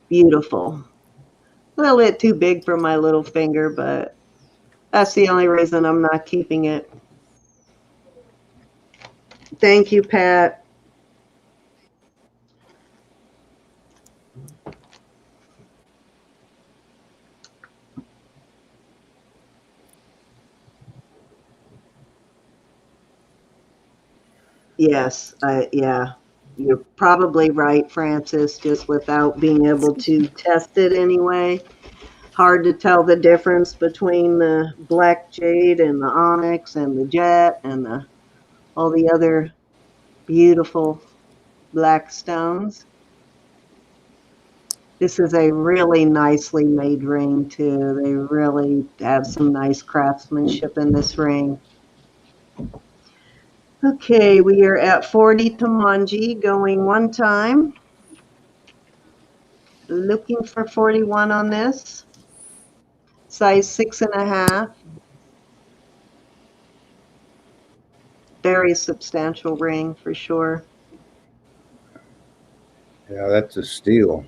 Beautiful. A little bit too big for my little finger, but that's the only reason I'm not keeping it. Thank you, Pat. Yes, yeah, you're probably right, Francis, just without being able to test it anyway. Hard to tell the difference between the black jade and the onyx and the jet and all the other beautiful black stones. This is a really nicely made ring too. They really have some nice craftsmanship in this ring. Okay, we are at 40 Tamanji, going one time. Looking for 41 on this. Size 6.5. Very substantial ring for sure. Yeah, that's a steal.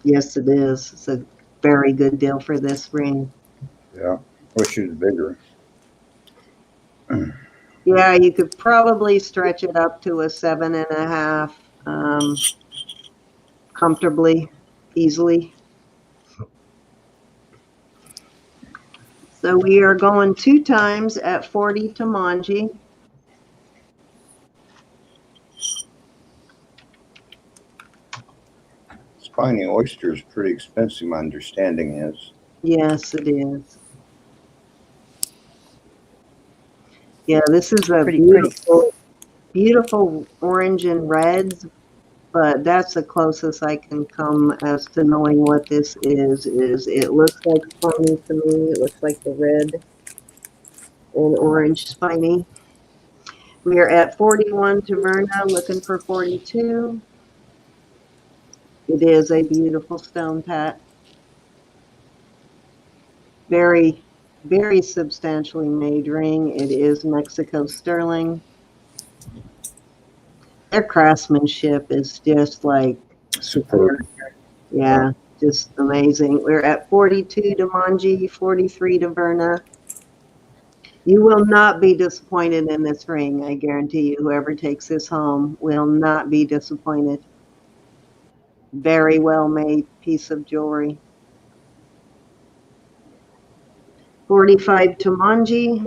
Yes, it is. It's a very good deal for this ring. Yeah, wish it was bigger. Yeah, you could probably stretch it up to a 7.5 comfortably, easily. So we are going 2 times at 40 Tamanji. Spiny oyster is pretty expensive, my understanding is. Yes, it is. Yeah, this is a Pretty. beautiful, beautiful orange and reds, but that's the closest I can come as to knowing what this is it looks like spiny to me. It looks like the red and orange spiny. We are at 41 Taverna, looking for 42. It is a beautiful stone, Pat. Very, very substantially made ring. It is Mexico sterling. Their craftsmanship is just like Superb. yeah, just amazing. We're at 42 Demanji, 43 Taverna. You will not be disappointed in this ring. I guarantee you, whoever takes this home will not be disappointed. Very well made piece of jewelry. 45 Tamanji.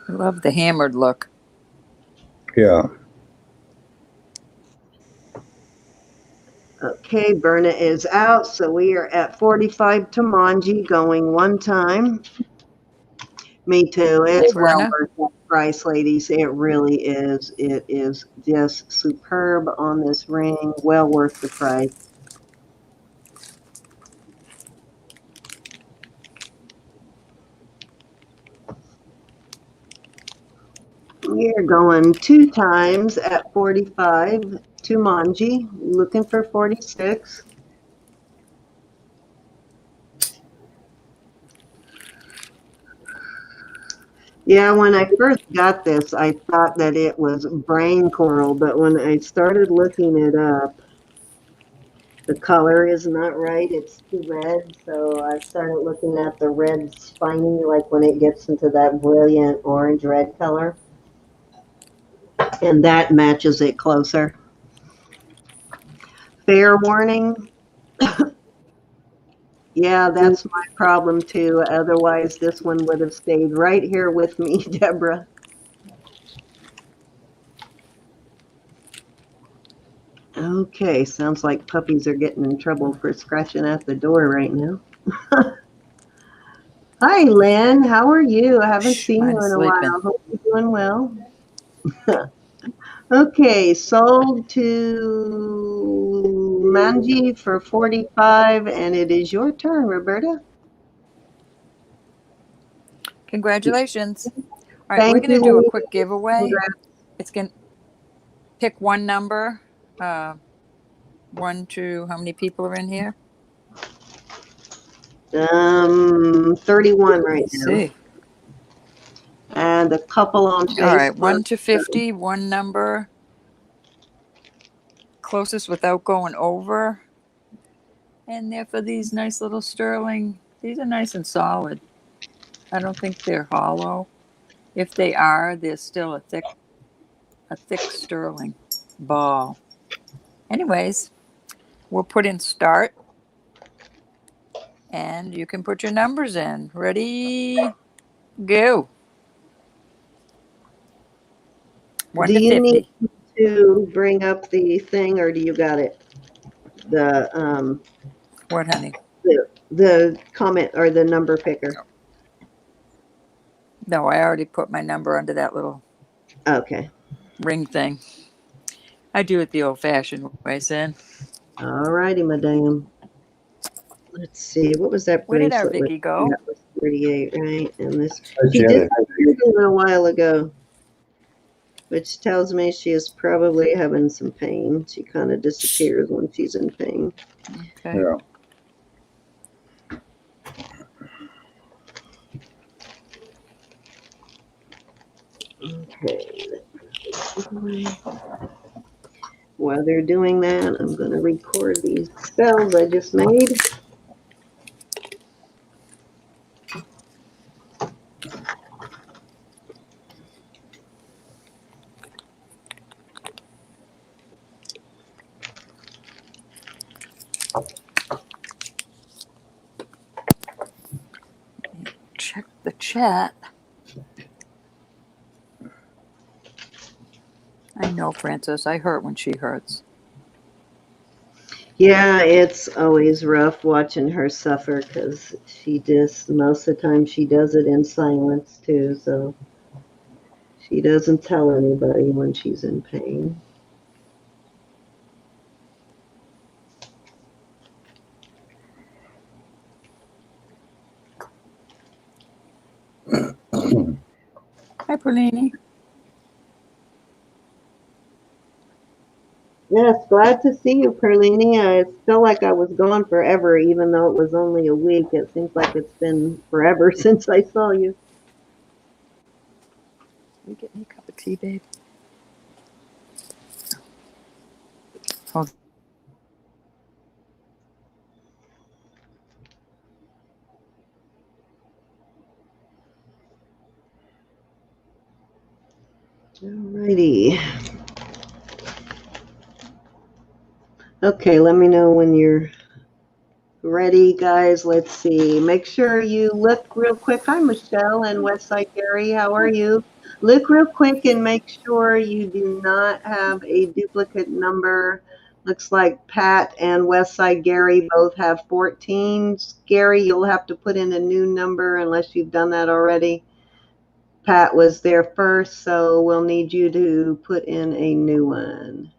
I love the hammered look. Yeah. Okay, Berna is out, so we are at 45 Tamanji, going one time. Me too. It's Hey, well Berna. worth the price, ladies. It really is. It is just superb on this ring. Well worth the price. We are going 2 times at 45 Tumanji, looking for 46. Yeah, when I first got this, I thought that it was brain coral, but when I started looking it up, the color is not right. It's too red, so I started looking at the red spiny, like when it gets into that brilliant orange-red color, and that matches it closer. Fair warning. Yeah, that's my problem too. Otherwise, this one would have stayed right here with me, Deborah. Okay, sounds like puppies are getting in trouble for scratching at the door right now. Hi, Lynn. How are you? I haven't seen you Mine's in a sleeping. while. Hope you're doing well. Okay, sold to Manji for 45, and it is your turn, Roberta. Congratulations. All right, we're Thank going to you, do a ladies. quick giveaway. It's going to pick one number. 1 to how many people are in here? 31 right Let's now. see. And a couple on All right, Facebook. 1 to 50, one number. Closest without going over. And they're for these nice little sterling. These are nice and solid. I don't think they're hollow. If they are, they're still a thick sterling ball. Anyways, we'll put in start. And you can put your numbers in. Ready? Go. 1 Do to you need 50. to bring up the thing, or do you got it? What, honey? The comment or the number picker. No, I already put my number under that little Okay. ring thing. I do it the old-fashioned way, Sin. All righty, madam. Let's see. What was that Where did our bracelet? Vicky go? That was 38, right? And this, Hi, she Janet. disappeared a little while ago, which tells me she is probably having some pain. She kind of disappears when she's in pain. Okay. Yeah. Okay. While they're doing that, I'm going to record these spells I just made. Check the chat. I know, Frances. I hurt when she hurts. Yeah, it's always rough watching her suffer because she just, most of the time, she does it in silence too. So she doesn't tell anybody when she's in pain. Hi, Perlini. Yes, glad to see you, Perlini. I felt like I was gone forever, even though it was only a week. It seems like it's been forever since I saw you. Will you get me a cup of tea, babe? Hold. Alrighty. Okay, let me know when you're ready, guys. Let's see. Make sure you look real quick. Hi, Michelle and Westside Gary. How are you? Look real quick and make sure you do not have a duplicate number. Looks like Pat and Westside Gary both have 14. Gary, you'll have to put in a new number unless you've done that already. Pat was there first, so we'll need you to put in a new one.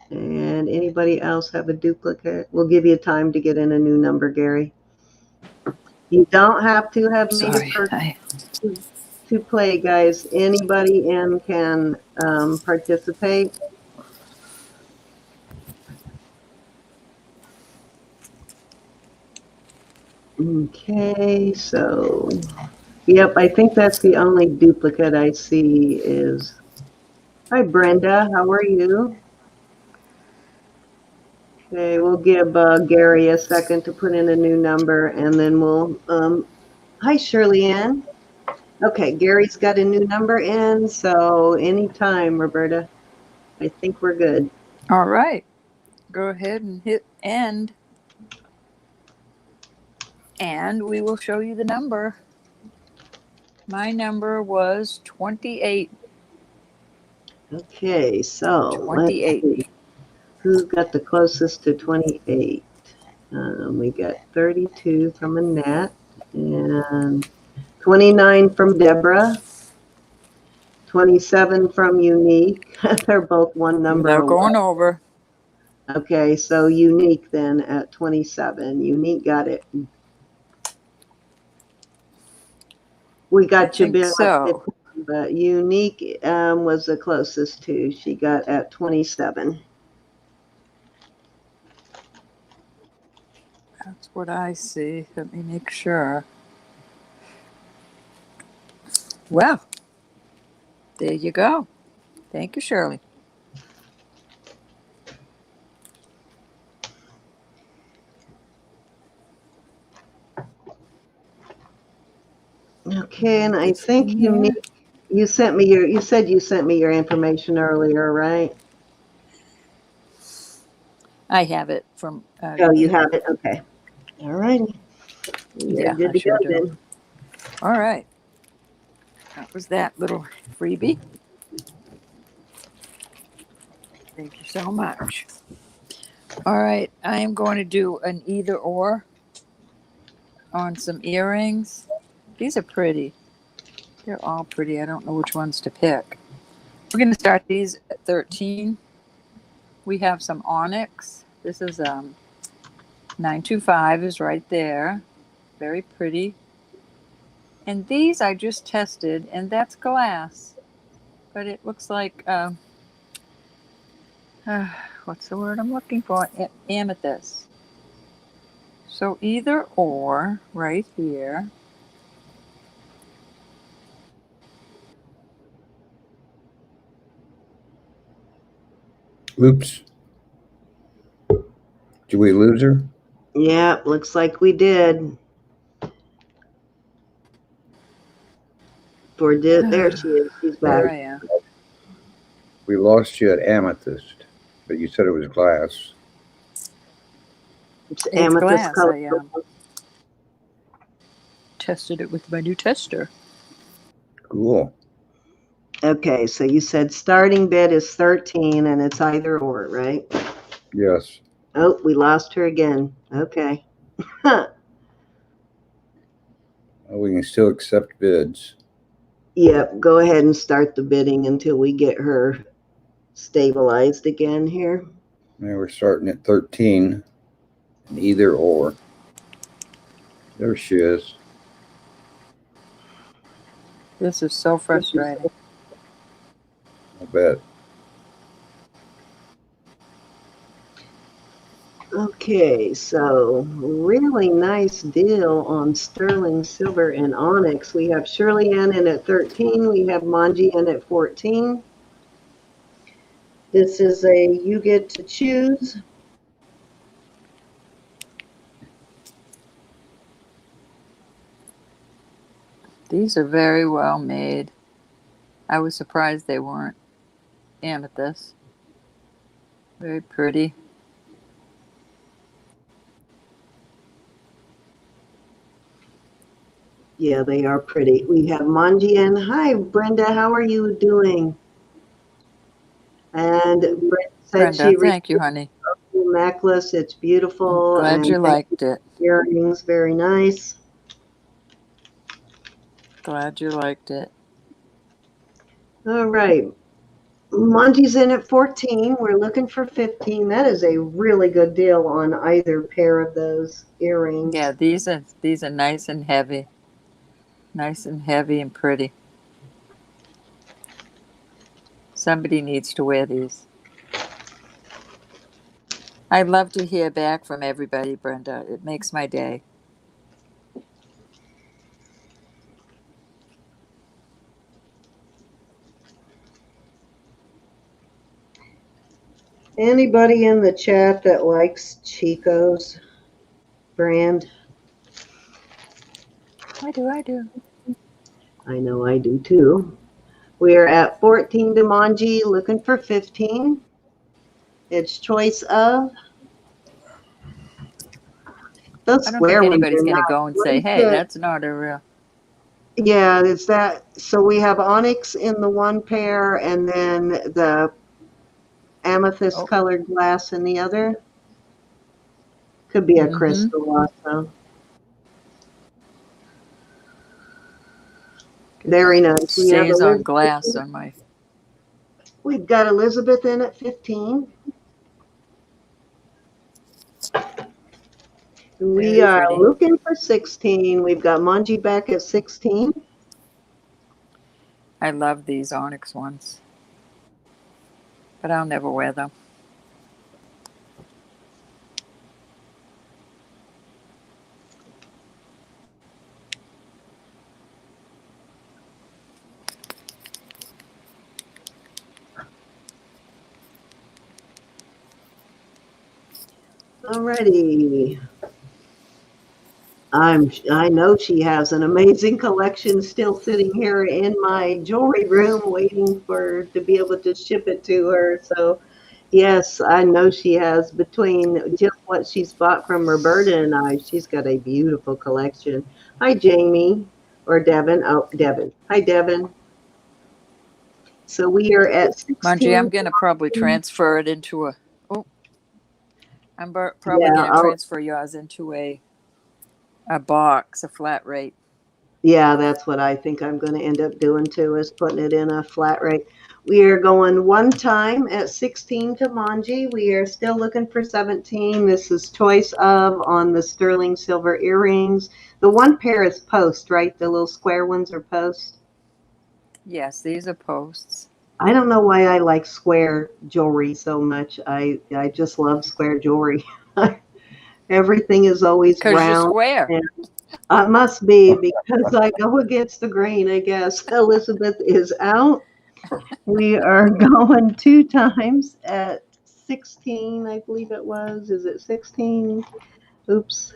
And anybody else have a duplicate? We'll give you time to get in a new number, Gary. You don't have to have made a Sorry. purchase to play, guys. Anybody in can participate. Okay, so, yep, I think that's the only duplicate I see is, hi, Brenda, how are you? Okay, we'll give Gary a second to put in a new number, and then we'll, hi, Shirley Ann. Okay, Gary's got a new number in, so anytime, Roberta. I think we're good. All right. Go ahead and hit end. And we will show you the number. My number was 28. Okay, so 28. let's see. Who got the closest to 28? We got 32 from Annette and 29 from Deborah, 27 from Unique. They're both one number Now away. going over. Okay, so Unique then at 27. Unique got it. We got you think bid so. at 15, but Unique was the closest to. She got at 27. That's what I see. Let me make sure. Well, there you go. Thank you, Shirley. Okay, and I It's think in there. you said you sent me your information earlier, right? I have it from Oh, you email. have it? Okay. All righty. You're Yeah, good I to go sure do. then. All right. That was that little freebie. Thank you so much. All right. I am going to do an either or on some earrings. These are pretty. They're all pretty. I don't know which ones to pick. We're going to start these at 13. We have some onyx. This is 925 is right there. Very pretty. And these I just tested, and that's glass. But it looks like, what's the word I'm looking for? Amethyst. So either or right here. Oops. Did we lose her? Yeah, looks like we did. There she is. She's There back. I am. We lost you at amethyst, but you said it was glass. It's It's amethyst glass. color. I tested it with my new tester. Cool. Okay, so you said starting bid is 13 and it's either or, right? Yes. Oh, we lost her again. Okay. We can still accept bids. Yep, go ahead and start the bidding until we get her stabilized again here. Now we're starting at 13. And either or. There she is. This is so frustrating. I bet. Okay, so really nice deal on sterling silver and onyx. We have Shirley Ann in at 13. We have Manji in at 14. This is a you get to choose. These are very well made. I was surprised they weren't amethyst. Very pretty. Yeah, they are pretty. We have Manji in. Hi, Brenda. How are you doing? And Brenda said Brenda, she thank you, honey. the necklace. It's I'm beautiful. glad you And liked it. earrings, very nice. Glad you liked it. All right. Monty's in at 14. We're looking for 15. That is a really good deal on either pair of those earrings. Yeah, these are nice and heavy. Nice and heavy and pretty. Somebody needs to wear these. I'd love to hear back from everybody, Brenda. It makes my day. Anybody in the chat that likes Chico's brand? I do. I know I do too. We are at 14 Demonji, looking for 15. It's choice of. Those I don't think square ones anybody's are going to not. go and Let say, me hey, check. that's not a real. Yeah, it's that. So we have onyx in the one pair and then the amethyst colored glass in the other. Could be a crystal also. Very nice. We have Stays on Elizabeth. glass on my. We've got Elizabeth in at 15. We Very are pretty. looking for 16. We've got Manji back at 16. I love these onyx ones, but I'll never wear them. Alrighty. I know she has an amazing collection still sitting here in my jewelry room waiting to be able to ship it to her. So yes, I know she has, between just what she's bought from Roberta and I, she's got a beautiful collection. Hi Jamie, or Devin. Oh, Devin. Hi Devin. So we are at Manji, I'm 16. going to probably transfer it into a, oh, I'm probably Yeah, going to transfer yours into a box, a flat rate. Yeah, that's what I think I'm going to end up doing too, is putting it in a flat rate. We are going one time at 16 to Manji. We are still looking for 17. This is choice of on the sterling silver earrings. The one pair is post, right? The little square ones are post. Yes, these are posts. I don't know why I like square jewelry so much. I just love square jewelry. Everything is always Because you're round. square. It must be because I go against the grain, I guess. Elizabeth is out. We are going two times at 16, I believe it was. Is it 16? Oops.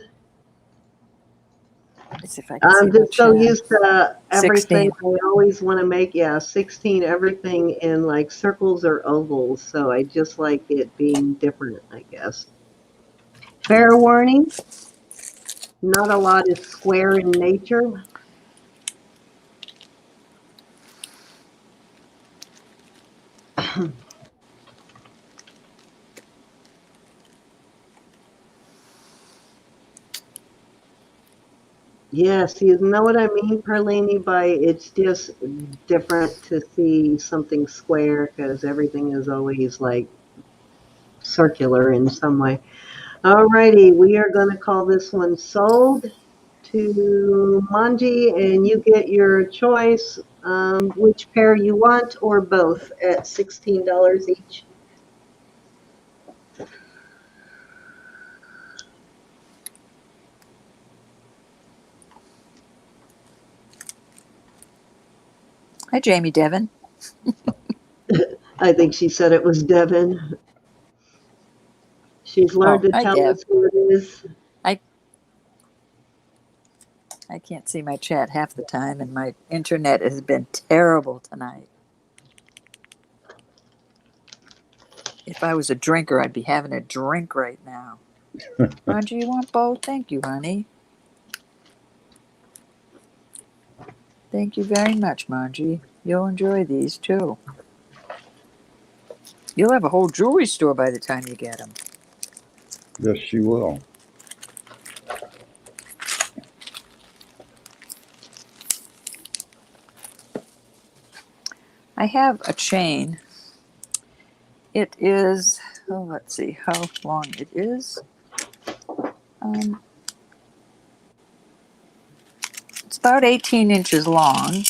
Let's see if I can see I'm my just so chat. used to everything. 16. I always want to make, 16, everything in like circles or ovals. So I just like it being different, I guess. Fair warning, not a lot is square in nature. Yes, you know what I mean, Perlini, by it's just different to see something square because everything is always like circular in some way. Alrighty, we are going to call this one sold to Manji, and you get your choice, which pair you want or both at $16 each. Hi, Jamie Devon. I think she said it was Devin. She's learned to Hi, tell Dev. us who it is. I can't see my chat half the time, and my internet has been terrible tonight. If I was a drinker, I'd be having a drink right now. Roger, you want both? Thank you, honey. Thank you very much, Manji. You'll enjoy these too. You'll have a whole jewelry store by the time you get them. Yes, she will. I have a chain. It is, let's see how long it is. It's about 18 inches long.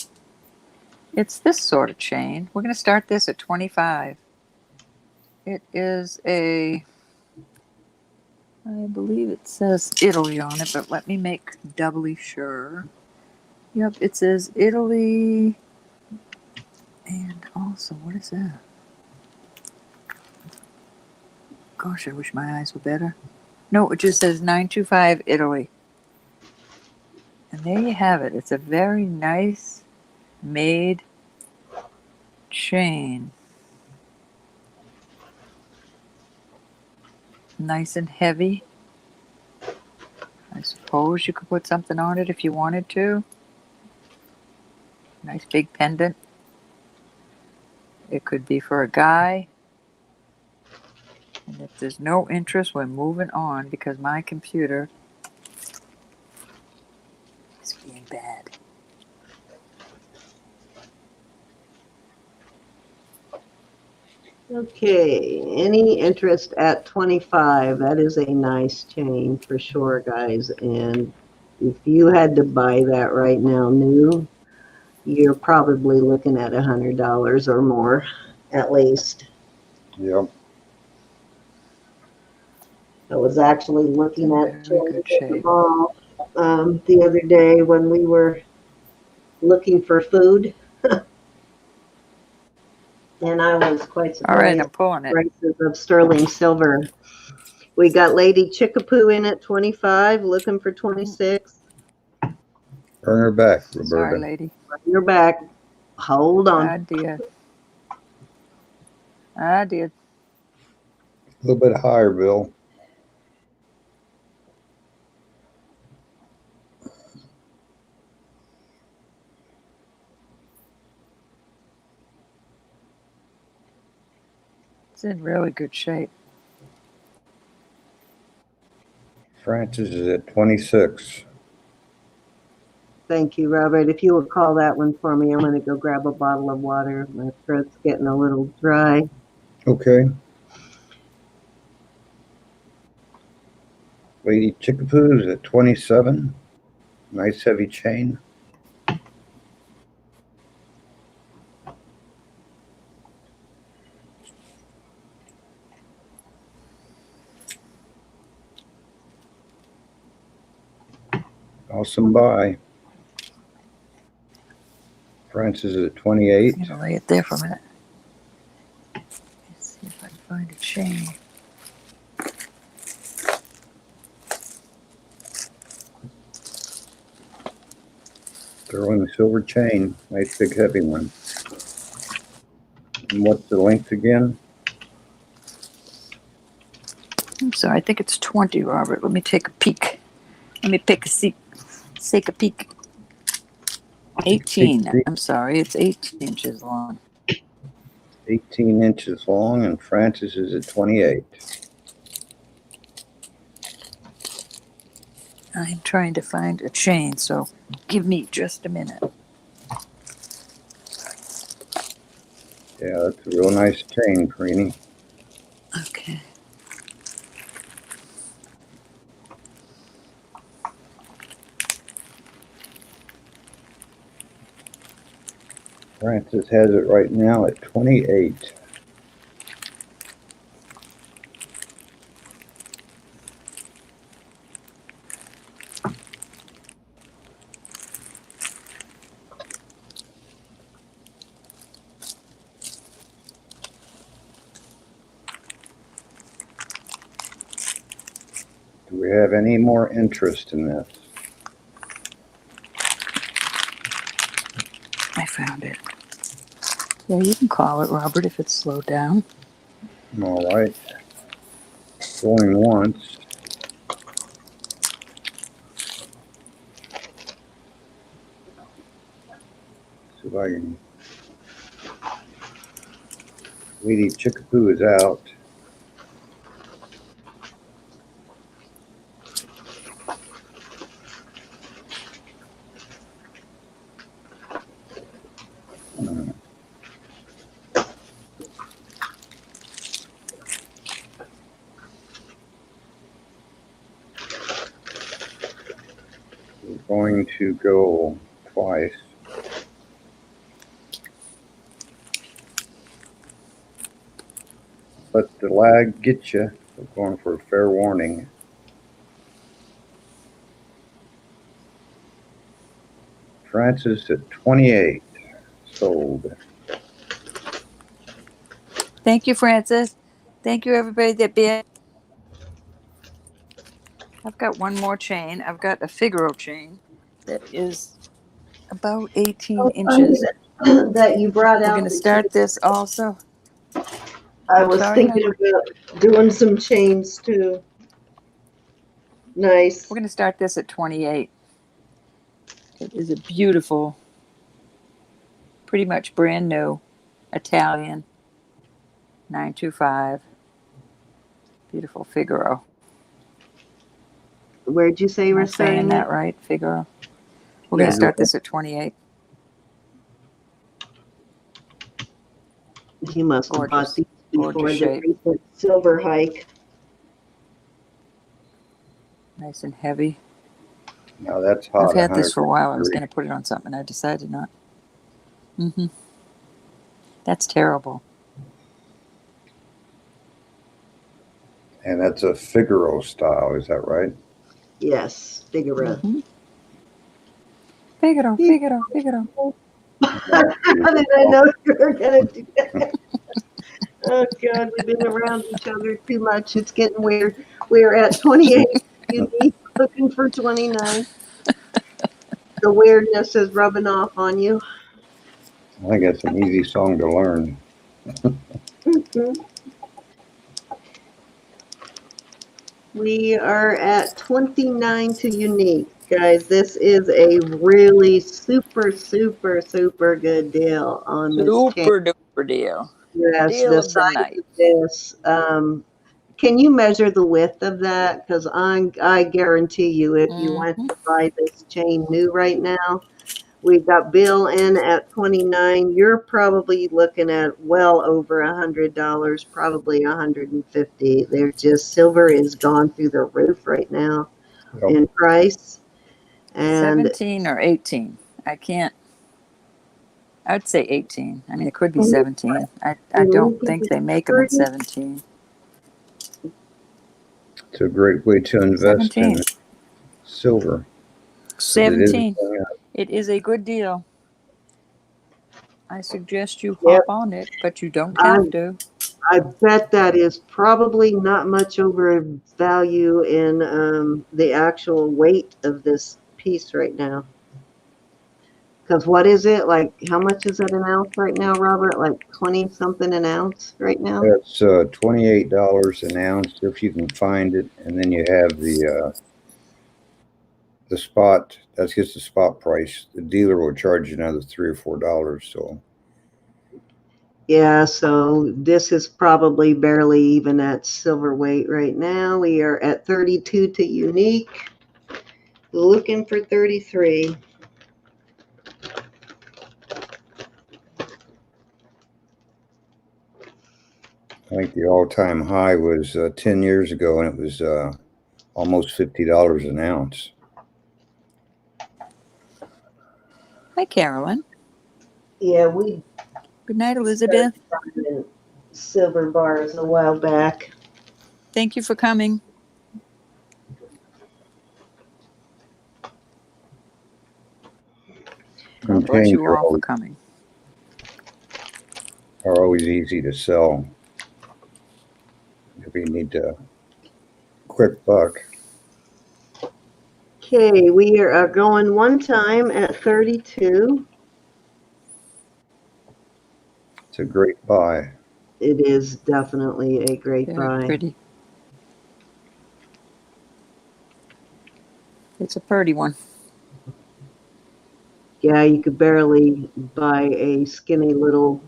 It's this sort of chain. We're going to start this at 25. It is I believe it says Italy on it, but let me make doubly sure. Yep, it says Italy. And also, what is that? Gosh, I wish my eyes were better. No, it just says 925 Italy. And there you have it. It's a very nice made chain. Nice and heavy. I suppose you could put something on it if you wanted to. Nice big pendant. It could be for a guy. And if there's no interest, we're moving on because my computer is being bad. Okay, any interest at 25? That is a nice chain for sure, guys. And if you had to buy that right now, new, you're probably looking at $100 or more, at least. Yep. I was actually looking In at very good chains at the shape. mall the other day when we were looking for food, and I was quite All right, surprised I'm pulling at it. the prices of sterling silver. We got Lady Chickapoo in at 25, looking for 26. Turn her back, Sorry, Roberta. lady. You're back. Hold on. I did. I did. A little bit higher, Bill. It's in really good shape. Francis is at 26. Thank you, Robert. If you would call that one for me, I'm going to go grab a bottle of water. My throat's getting a little dry. Okay. Lady Chickapoo is at 27. Nice heavy chain. Awesome buy. Francis is at 28. I'm gonna lay it there for a minute. Let's see if I can find a chain. Sterling silver chain. Nice big heavy one. And what's the length again? I'm sorry, I think it's 20, Robert. Let me take a peek. Let me take a peek. 18. I'm sorry, it's 18 inches long. 18 inches long, and Francis is at 28. I'm trying to find a chain, so give me just a minute. Yeah, that's a real nice chain, Creanie. Okay. Francis has it right now at 28. Do we have any more interest in this? I found it. Yeah, you can call it, Robert, if it's slowed down. All right. Going once. See if I can. Lady Chickapoo is out. We're going to go twice. Let the lag get you. We're going for a fair warning. Francis at 28. Sold. Thank you, Francis. Thank you, everybody that bid. I've got one more chain. I've got a Figaro chain that is about 18 inches. That you brought We're out going to the start chain. this also. I was Sorry, thinking hon. about doing some chains too. Nice. We're going to start this at 28. It is a beautiful, pretty much brand new Italian 925. Beautiful Figaro. Where'd you say Am we're I saying starting that it? right? Figaro. We're going Yeah. to start this at 28. You must have bought Gorgeous. these before Gorgeous the shape. recent silver hike. Nice and heavy. Now that's hot. I've had this for a while. I was 103. going to put it on something. I decided not. Mm-hmm. That's terrible. And that's a Figaro style, is that right? Yes, Figaro. Mm-hmm. Figaro, Figaro, Figaro. How did I know you were going to do that? Oh, God, we've been around each other too much. It's getting weird. We're at 28 unique, looking for 29. The weirdness is rubbing off on you. I think that's an easy song to learn. Mhm. We are at 29 to unique. Guys, this is a really super, super, super good deal on this chain. Super duper deal. Yes, Deal the of the size night. of this. Can you measure the width of that? Because I guarantee you, if you went Mm-hmm. to buy this chain new right now, we've got Bill in at 29. You're probably looking at well over $100, probably 150. They're just silver is gone through the roof right now Yep. in price. And 17 or 18. I can't. I'd say 18. I mean, it could be Mhm. 17. I don't think they make them in 17. It's a great way to invest 17. in silver. 'Cause it is 17. going up. It is a good deal. I suggest you Yep. hop on it, but you don't I, have to. I bet that is probably not much over value in the actual weight of this piece right now. Because what is it? Like, how much is it an ounce right now, Robert? Like 20 something an ounce right now? It's $28 an ounce if you can find it, and then you have the spot. That's just the spot price. The dealer will charge you another $3 or $4. So Yeah, so this is probably barely even at silver weight right now. We are at 32 to unique, looking for 33. I think the all-time high was 10 years ago, and it was almost $50 an ounce. Hi, Carolyn. Yeah, we Good night, Elizabeth. started silver bars a while back. Thank you for coming. God And bless chains you all for coming. are always easy to sell if you need a quick buck. Okay, we are going one time at 32. It's a great buy. It is definitely a great Very buy. pretty. It's a pretty one. Yeah, you could barely buy a skinny little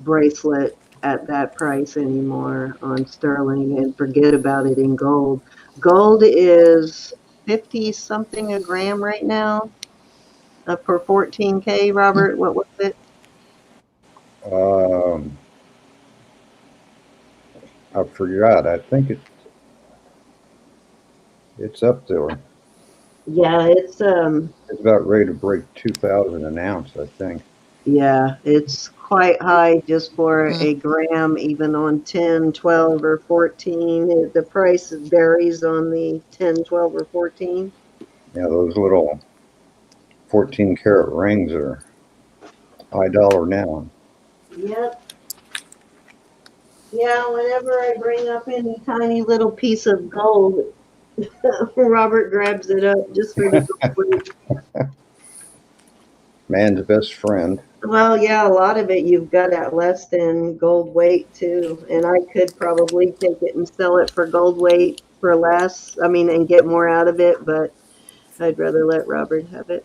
bracelet at that price anymore on sterling, and forget about it in gold. Gold is 50 something a gram right now for 14K, Robert. What was it? I forgot. I think it's up there. Yeah, It's about ready to break 2,000 an ounce, I think. yeah, it's quite high just for a gram, even on 10, 12, or 14. The price varies on the 10, 12, or 14. Yeah, those little 14 karat rings are high dollar now. Yep. Yeah, whenever I bring up any tiny little piece of gold, Robert grabs it up just for the gold weight. Man's best friend. Well, yeah, a lot of it you've got at less than gold weight too. And I could probably take it and sell it for gold weight for less. I mean, and get more out of it, but I'd rather let Robert have it.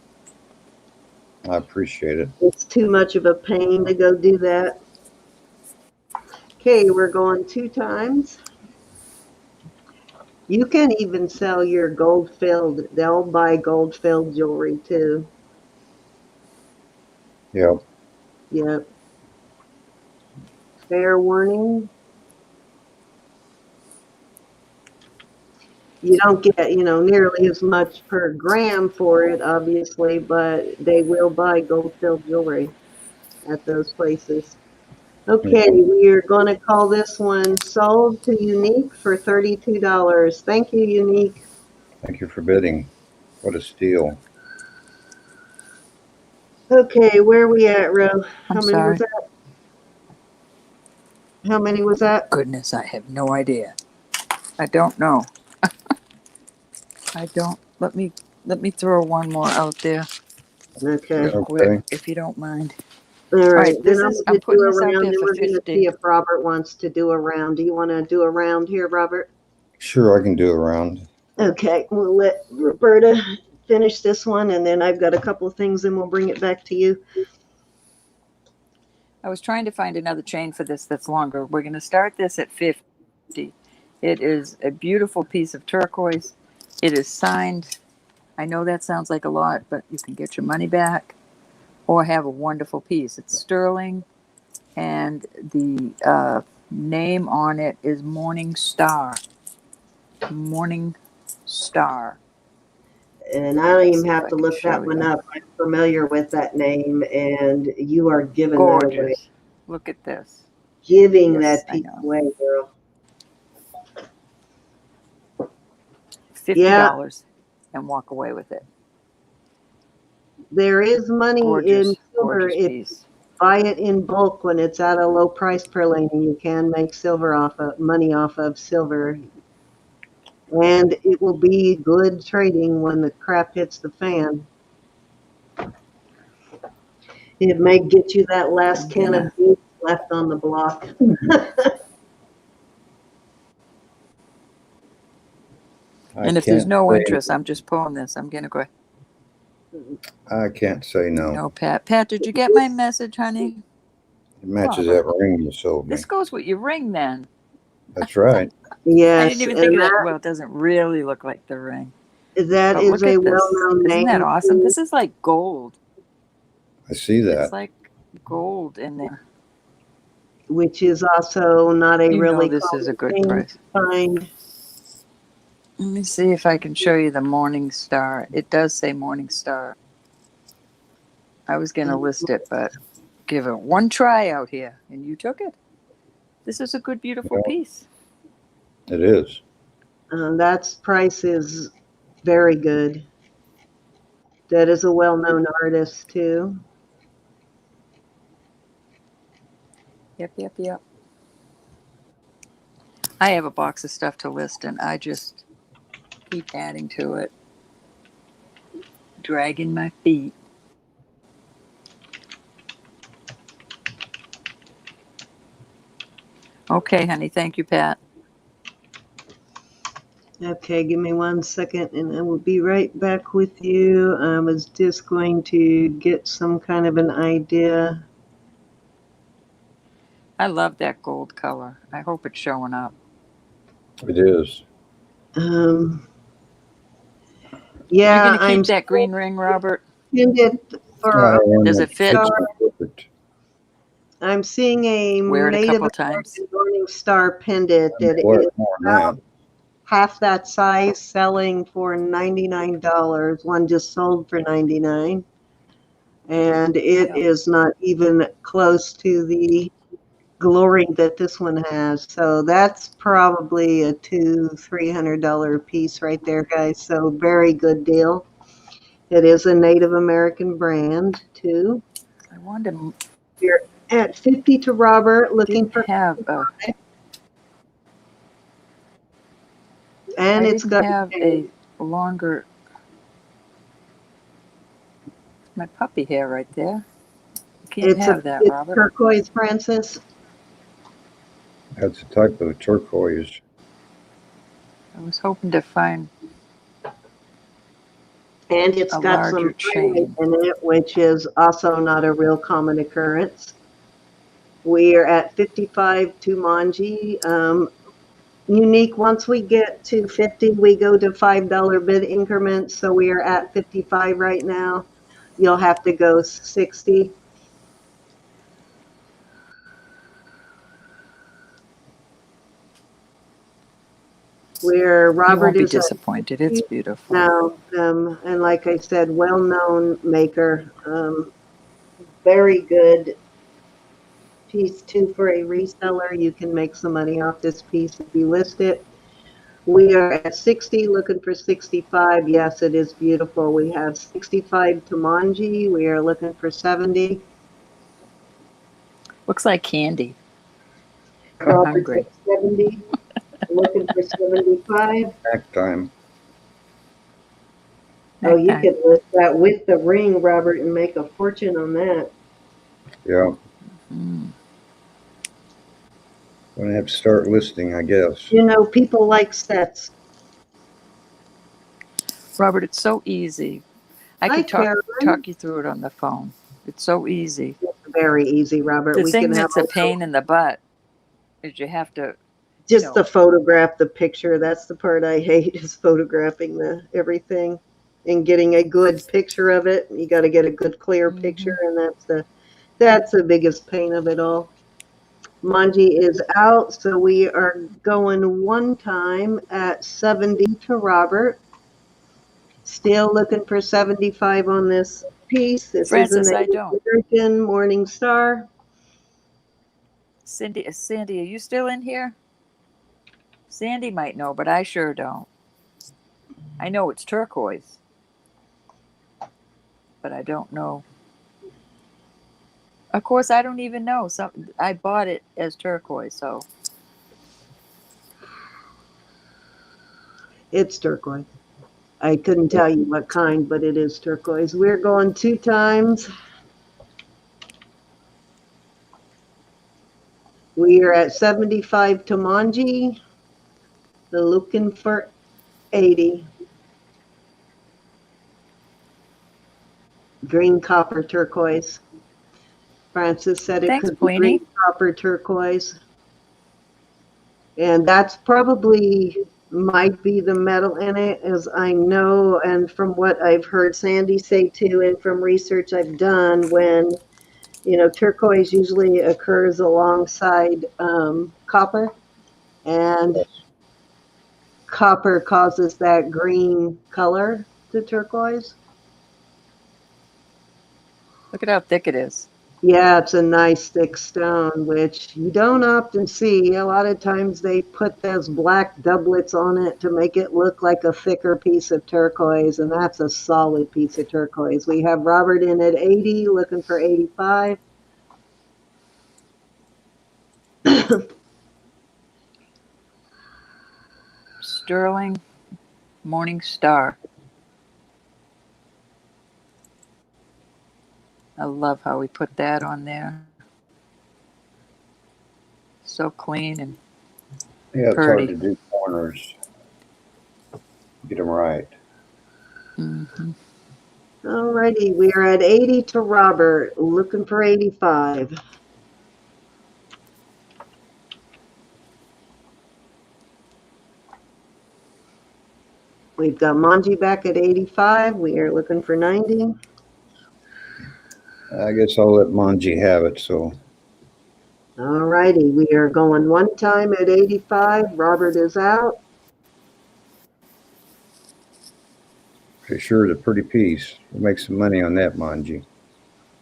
I appreciate it. It's too much of a pain to go do that. Okay, we're going two times. You can even sell your gold filled. They'll buy gold filled jewelry too. Yep. Yep. Fair warning. You don't get, nearly as much per gram for it, obviously, but they will buy gold filled jewelry. at those places. Okay, we are going to call this one sold to Unique for $32. Thank you, Unique. Thank you for bidding. What a steal. Okay, where are we at, Ro? I'm How many was sorry. that? How many was that? Goodness, I have no idea. I don't know. I don't. Let me throw one more out there Okay. real quick, Okay. if you don't mind. All All right, right, then this I'm is. going I'm to do putting a this out round, there then for we're going to 50. see if Robert wants to do a round. Do you want to do a round here, Robert? Sure, I can do a round. Okay, we'll let Roberta finish this one, and then I've got a couple of things, and we'll bring it back to you. I was trying to find another chain for this that's longer. We're going to start this at 50. It is a beautiful piece of turquoise. It is signed. I know that sounds like a lot, but you can get your money back or have a wonderful piece. It's sterling, and the name on it is Morning Star. Morning Star. And I don't even See if have I to can look that show one you. up. I'm familiar with that name, and you are giving that away. Gorgeous. Look at this. Giving Yes, that I piece know. away, girl. $50 and walk away with it. There is money in Gorgeous, silver gorgeous if piece. buy it in bulk when it's at a low price per lane. You can make money off of silver, and it will be good trading when the crap hits the fan. It may get you that last I'm can gonna. of beef left on the block. And if there's no interest, I'm just pulling this. I'm gonna go. I can't say no. No, Pat. Pat, did you get my message, honey? It matches Robert. that ring you sold me. This goes with your ring, then. That's right. I Yes, didn't even and think of that. Well, it doesn't really look like the ring. that But is look a at this. well-known Isn't that name, awesome? too. This is like gold. I see that. It's like gold in there. Which is also not a You really know this is a common good thing price. to find. Let me see if I can show you the Morning Star. It does say Morning Star. I was going to list it, but give it one try out here, and you took it. This is a good, beautiful Yeah. piece. It is. That price is very good. That is a well-known artist, too. Yep. I have a box of stuff to list, and I just keep adding to it, dragging my feet. Okay, honey. Thank you, Pat. Okay, give me 1 second, and I will be right back with you. I was just going to get some kind of an idea. I love that gold color. I hope it's showing up. It is. Yeah, You gonna keep I'm that green ring, Robert? pinned it for Does it fit? Perfect. I'm seeing a Wear it a Native couple times. American Morning Star pendant that What is more than that? half that size, selling for $99. One just sold for $99, and it Yeah. is not even close to the glory that this one has. So that's probably a $200-300 piece right there, guys. So very good deal. It is a Native American brand too. I wanted to. You're at 50 to Robert, looking Didn't for, have a. and I it's didn't got have a longer. My puppy hair right there. You can't have that, it's Robert. turquoise, Francis, That's a type of turquoise. I was hoping to find and it's a got larger some chain. in it, which is also not a real common occurrence. We are at 55 to Manji. Unique, once we get to 50, we go to $5 bid increments. So we are at 55 right now. You'll have to go 60. Where You Robert won't be is at disappointed. It's beautiful. now, and like I said, well-known maker, very good piece too for a reseller. You can make some money off this piece if you list it. We are at 60, looking for 65. Yes, it is beautiful. We have 65 Tamanji. We are looking for 70. Looks like candy. I'm Robert hungry. at 70, looking for 75. Back time. Oh, you Okay. could list that with the ring, Robert, and make a fortune on that. Yeah. Mm. Gonna have to start listing, I guess. You know, people like sets. Robert, it's so easy. I Hi, could talk Karen. you through it on the phone. It's so easy. Very easy, Robert. The We thing can have that's a pain in the butt is you have to, just the photograph, the picture. That's the part I hate, is photographing the everything and getting a good picture of it. You got to get a good clear picture, and that's the biggest pain of it all. Manji is out, so we are going one time at 70 to Robert. Still looking for 75 on this piece. This is an Francis, I don't. American Morning Star. Sandy, are you still in here? Sandy might know, but I sure don't. I know it's turquoise, but I don't know. Of course, I don't even know. I bought it as turquoise, so It's turquoise. I couldn't tell you what kind, but it is turquoise. We're going two times. We are at 75 Tamanji. They're looking for 80. Green, copper, turquoise. Francis said it thanks, could be Queenie. green, copper, turquoise. And that's probably might be the metal in it, as I know, and from what I've heard Sandy say too, and from research I've done, when turquoise usually occurs alongside copper, and copper causes that green color to turquoise. Look at how thick it is. Yeah, it's a nice thick stone, which you don't often see. A lot of times they put those black doublets on it to make it look like a thicker piece of turquoise, and that's a solid piece of turquoise. We have Robert in at 80, looking for 85. Sterling Morning Star. I love how we put that on there. So clean and Yeah, it's pretty. hard to do corners. Get them right. Mm-hmm. All righty, we are at 80 to Robert, looking for 85. We've got Manji back at 85. We are looking for 90. I guess I'll let Manji have it. So All righty, we are going one time at 85. Robert is out. pretty sure it's a pretty piece. We'll make some money on that, Manji.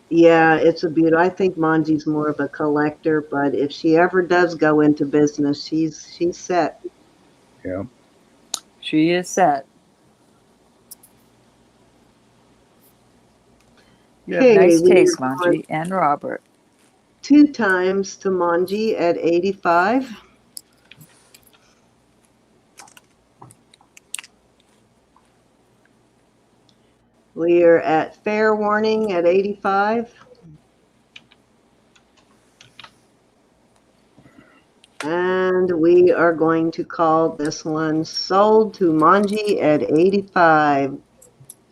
Yeah, it's a beauty. I think Manji's more of a collector, but if she ever does go into business, she's set. Yeah. She is set. You have Okay, nice we taste, are Manji and Robert. two times to Manji at 85. We are at fair warning at 85. And we are going to call this one sold to Manji at 85.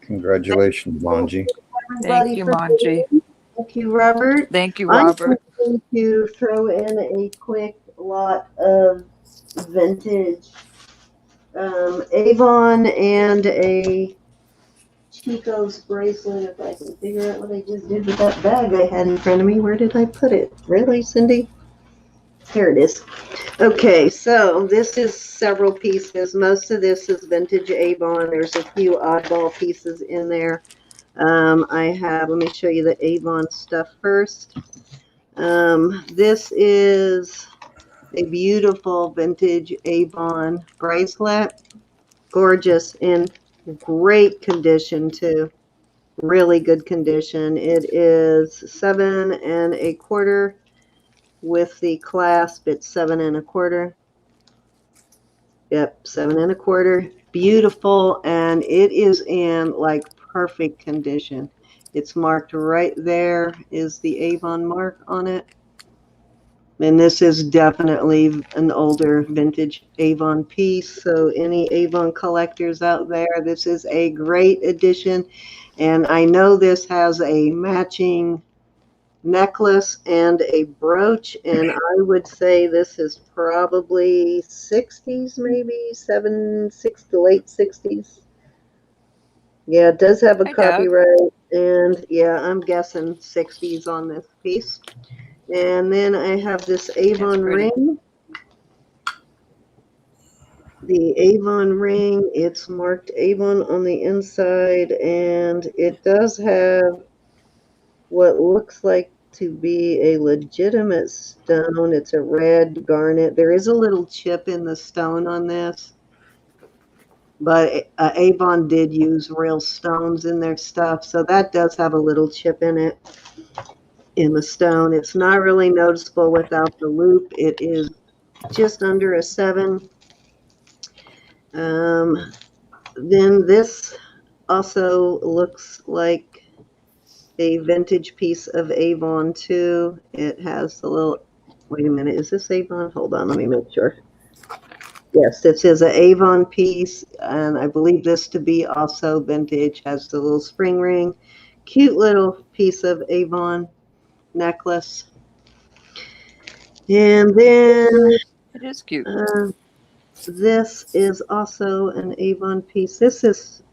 Congratulations, Manji. Thank you, Manji. Thank you, Robert. Thank you, I'm Robert. going to throw in a quick lot of vintage Avon and a Chico's bracelet, if I can figure out what I just did with that bag I had in front of me. Where did I put it? Really, Cindy? Here it is. Okay, so this is several pieces. Most of this is vintage Avon. There's a few oddball pieces in there. Let me show you the Avon stuff first. This is a beautiful vintage Avon bracelet. Gorgeous, in great condition too. Really good condition. It is 7 1/4 with the clasp. It's 7 1/4. Yep, 7 1/4. Beautiful, and it is in like perfect condition. It's marked right there is the Avon mark on it. And this is definitely an older vintage Avon piece. So any Avon collectors out there, this is a great addition. And I know this has a matching necklace and a brooch. And I would say this is probably 60s, maybe 6 to late 60s. Yeah, it does have a Hi, Doug. copyright. And yeah, I'm guessing 60s on this piece. And then I have this Avon pretty. ring. The Avon ring, it's marked Avon on the inside, and it does have what looks like to be a legitimate stone. It's a red garnet. There is a little chip in the stone on this, but Avon did use real stones in their stuff, so that does have a little chip in it. In the stone. It's not really noticeable without the loop. It is just under a 7. Then this also looks like a vintage piece of Avon too. It has the little, wait a minute, is this Avon? Hold on, let me make sure. Yes, this is an Avon piece, and I believe this to be also vintage. Has the little spring ring. Cute little piece of Avon necklace. And then It is cute. this is also an Avon piece. This is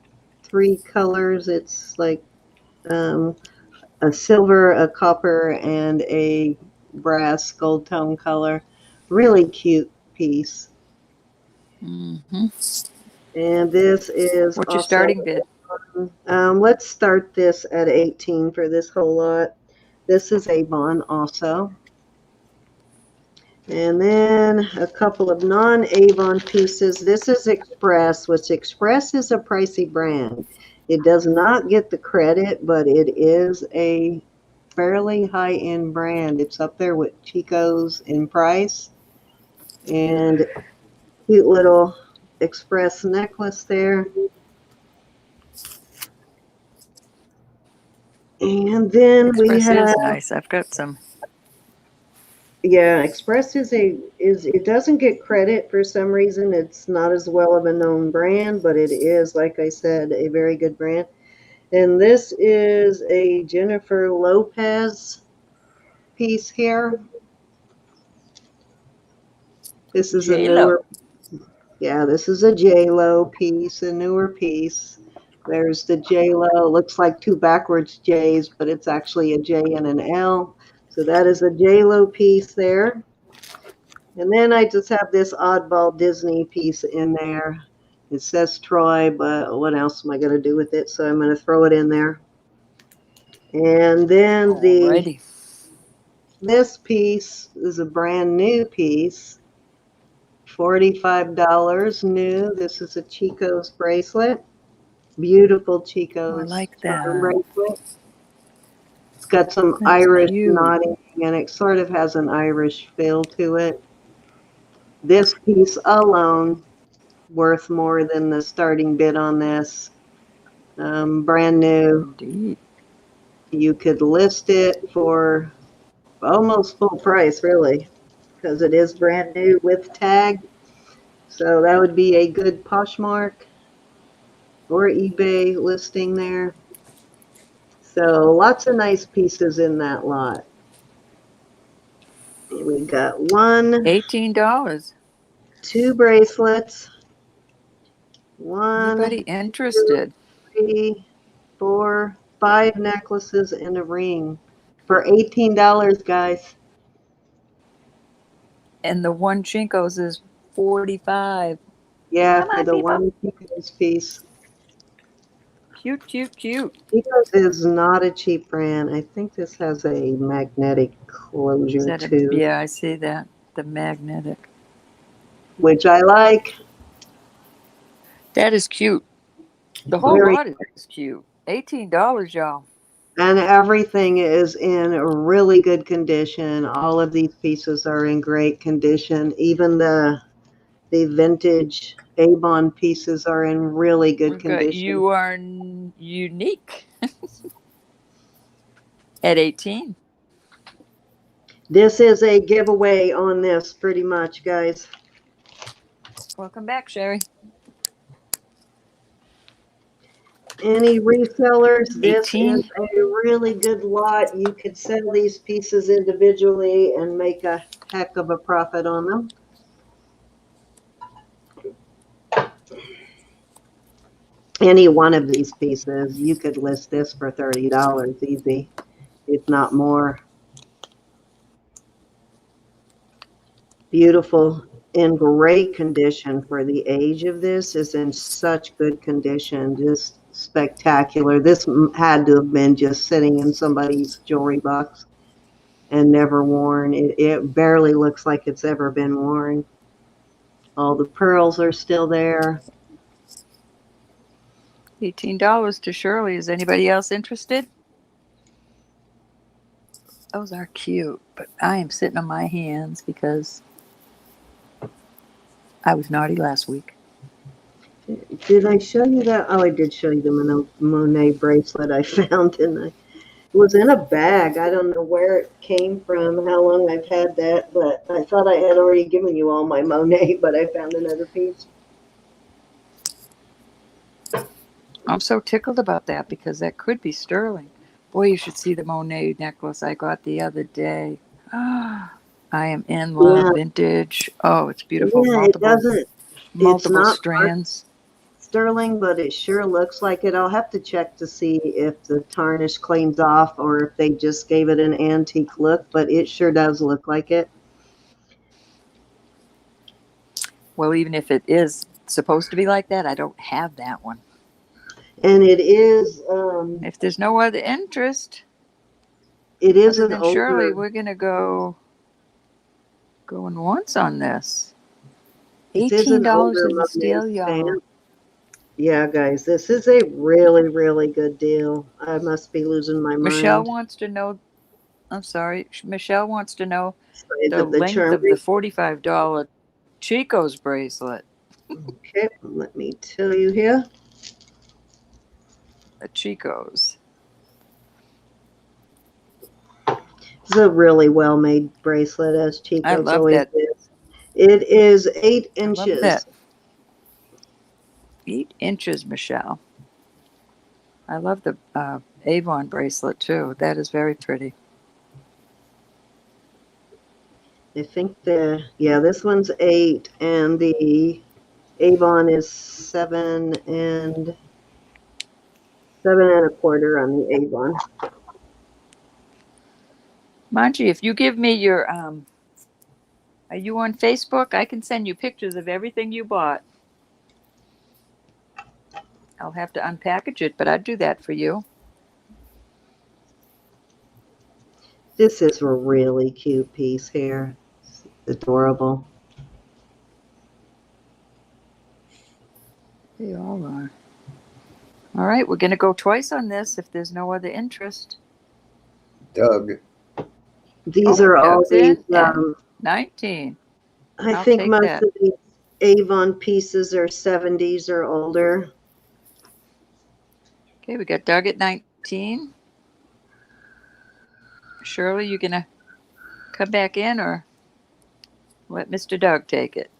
3 colors. It's like a silver, a copper, and a brass gold tone color. Really cute piece. Mm-hmm. And this is What's your starting bid? Let's start this at 18 for this whole lot. This is Avon also. And then a couple of non-Avon pieces. This is Express, which Express is a pricey brand. It does not get the credit, but it is a fairly high-end brand. It's up there with Chico's in price. And cute little Express necklace there. And then we Express have, is nice. I've got some. yeah, Express is it doesn't get credit for some reason. It's not as well of a known brand, but it is, like I said, a very good brand. And this is a Jennifer Lopez piece here. This is a newer, yeah, this is a J-Lo piece, a newer piece. There's the J-Lo, looks like 2 backwards J's, but it's actually a J and an L. So that is a J-Lo piece there. And then I just have this oddball Disney piece in there. It says Troy, but what else am I going to do with it? So I'm going to throw it in there. And then this piece is a brand new piece. $45 new. This is a Chico's bracelet. Beautiful Chico's I like that. bracelet. It's got some That's Irish cute. knotting, and it sort of has an Irish feel to it. This piece alone worth more than the starting bid on this. Brand new. Indeed. You could list it for almost full price, really, because it is brand new with tag. So that would be a good Poshmark or eBay listing there. So lots of nice pieces in that lot. We got $18. 2 bracelets. 1, Anybody interested? 2, 3, 4, 5 necklaces and a ring for $18, guys. And the one Chico's is 45. Yeah, Come for on, the people. one Chico's piece. Cute, cute, cute. Chico's is not a cheap brand. I think this has a magnetic Is closure that a, too, yeah, I see that. The magnetic. which I like. That is cute. The whole Very, lot is cute. $18, y'all. and everything is in really good condition. All of these pieces are in great condition. Even the vintage Avon pieces are in really good We've got condition. You Are Unique at 18. This is a giveaway on this, pretty much, guys. Welcome back, Sherry. Any resellers, this 18. is a really good lot. You could sell these pieces individually and make a heck of a profit on them. Any one of these pieces, you could list this for $30 easy, if not more. Beautiful, in great condition for the age of this, is in such good condition, just spectacular. This had to have been just sitting in somebody's jewelry box and never worn. It barely looks like it's ever been worn. All the pearls are still there. $18 to Shirley. Is anybody else interested? Those are cute, but I am sitting on my hands because I was naughty last week. Did I show you that? Oh, I did show you the Monet bracelet I found, didn't I? It was in a bag. I don't know where it came from, how long I've had that, but I thought I had already given you all my Monet, but I found another piece. I'm so tickled about that because that could be sterling. Boy, you should see the Monet necklace I got the other day. I am in love. Yeah, Vintage. Oh, it's beautiful. yeah, it doesn't, it's Multiple not strands. sterling, but it sure looks like it. I'll have to check to see if the tarnish cleans off or if they just gave it an antique look, but it sure does look like it. Well, even if it is supposed to be like that, I don't have that one. And it is, If there's no other interest it is other an than Shirley, older, we're gonna go going once on this. it is an $18 older is a Monet steal, y'all. stamp. Yeah, guys, this is a really, really good deal. I must be losing my Michelle mind. wants to know. I'm sorry. Michelle wants to know Size the of the length charm of the $45 Chico's bracelet. Okay, let me tell you here. The Chico's. It's a really well-made bracelet, as I Chico's love always that. is. It is 8 I love inches. that. 8 inches, Michelle. I love the Avon bracelet too. That is very pretty. I think this one's 8, and the Avon is 7.25 on the Avon. Manji, if you give me your are you on Facebook? I can send you pictures of everything you bought. I'll have to unpackage it, but I'd do that for you. This is a really cute piece here. It's adorable. They all are. All right, we're going to go twice on this if there's no other interest. Doug, These are all Doug's these, in at 19. I I'll think take most that. of these Avon pieces are 70s or older. Okay, we got Doug at 19. Shirley, you going to come back in or let Mr. Doug take it?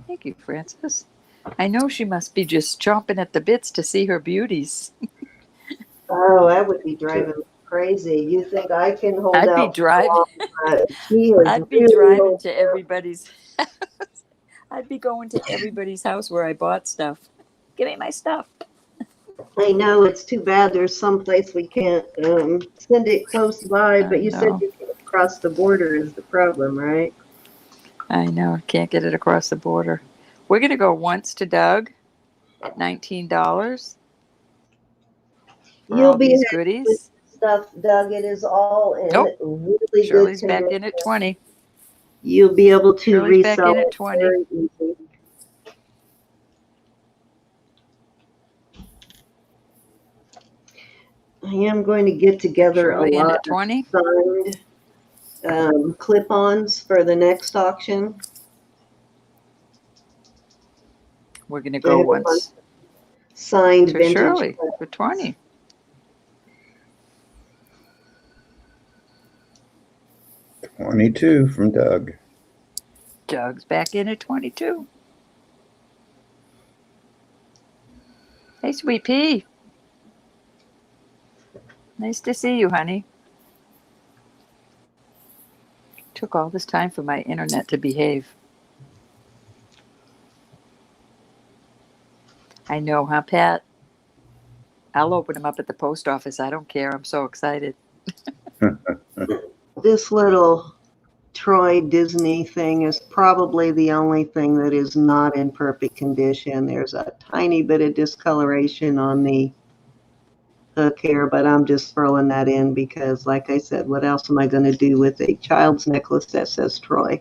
Thank you, Francis. I know she must be just chomping at the bits to see her beauties. Oh, that would be driving me crazy. You think I can hold I'd be out for driving. long? She is I'd be really driving holding to everybody's. I'd be going to everybody's house where I bought stuff. Give me my stuff. I know, it's too bad there's some place we can't send it close by, I but you said know. you can across the border is the problem, right? I know. Can't get it across the border. We're going to go once to Doug at $19 for You'll all be these happy with goodies. stuff, Doug. It is all in Nope. really good Shirley's back in at condition. 20. You'll be able to Shirley's back resell in at it 20. very easy. I am going to get together a Shirley in lot at 20. of signed clip-ons for the next auction. We're going to I go have a bunch once of signed to vintage Shirley clip. for 20. 22 from Doug. Doug's back in at 22. Hey, Sweet Pea. Nice to see you, honey. Took all this time for my internet to behave. I know, huh, Pat? I'll open them up at the post office. I don't care. I'm so excited. This little Troy Disney thing is probably the only thing that is not in perfect condition. There's a tiny bit of discoloration on the hook here, but I'm just throwing that in because, like I said, what else am I going to do with a child's necklace that says Troy?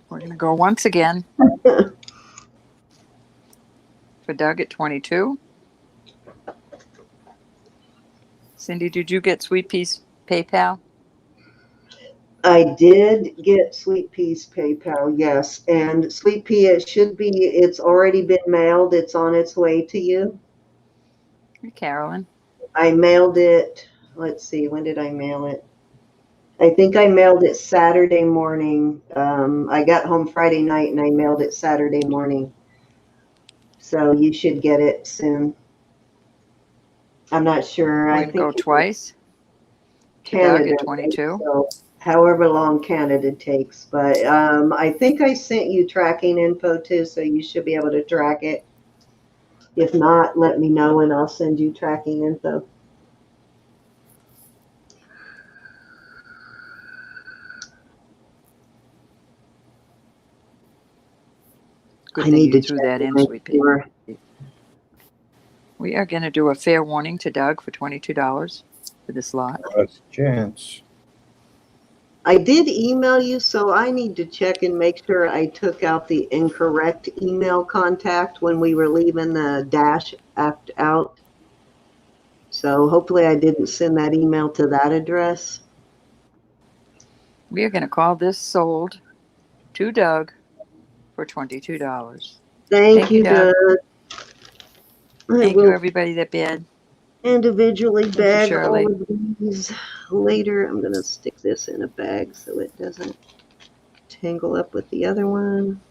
We're going to go once again for Doug at 22. Cindy, did you get Sweet Pea's PayPal? I did get Sweet Pea's PayPal, yes. And Sweet Pea, it's already been mailed. It's on its way to you. Hey, Carolyn. I mailed it, let's see, when did I mail it? I think I mailed it Saturday morning. I got home Friday night and I mailed it Saturday morning. So you should get it soon. I'm not sure. We're I going to go think twice to Canada, Doug at right? 22. So however long Canada takes. But I think I sent you tracking info too, so you should be able to track it. If not, let me know and I'll send you tracking info. Good I thing need you to threw check that to in, make Sweet Pea. sure. We are going to do a fair warning to Doug for $22 for this lot. Last chance. I did email you, so I need to check and make sure I took out the incorrect email contact when we were leaving the dash act out. So hopefully I didn't send that email to that address. We are going to call this sold to Doug for $22. Thank you, Doug. Doug. I Thank you, will everybody that bid. individually Thank you, bag Shirley. all of these later. I'm going to stick this in a bag so it doesn't tangle up with the other one.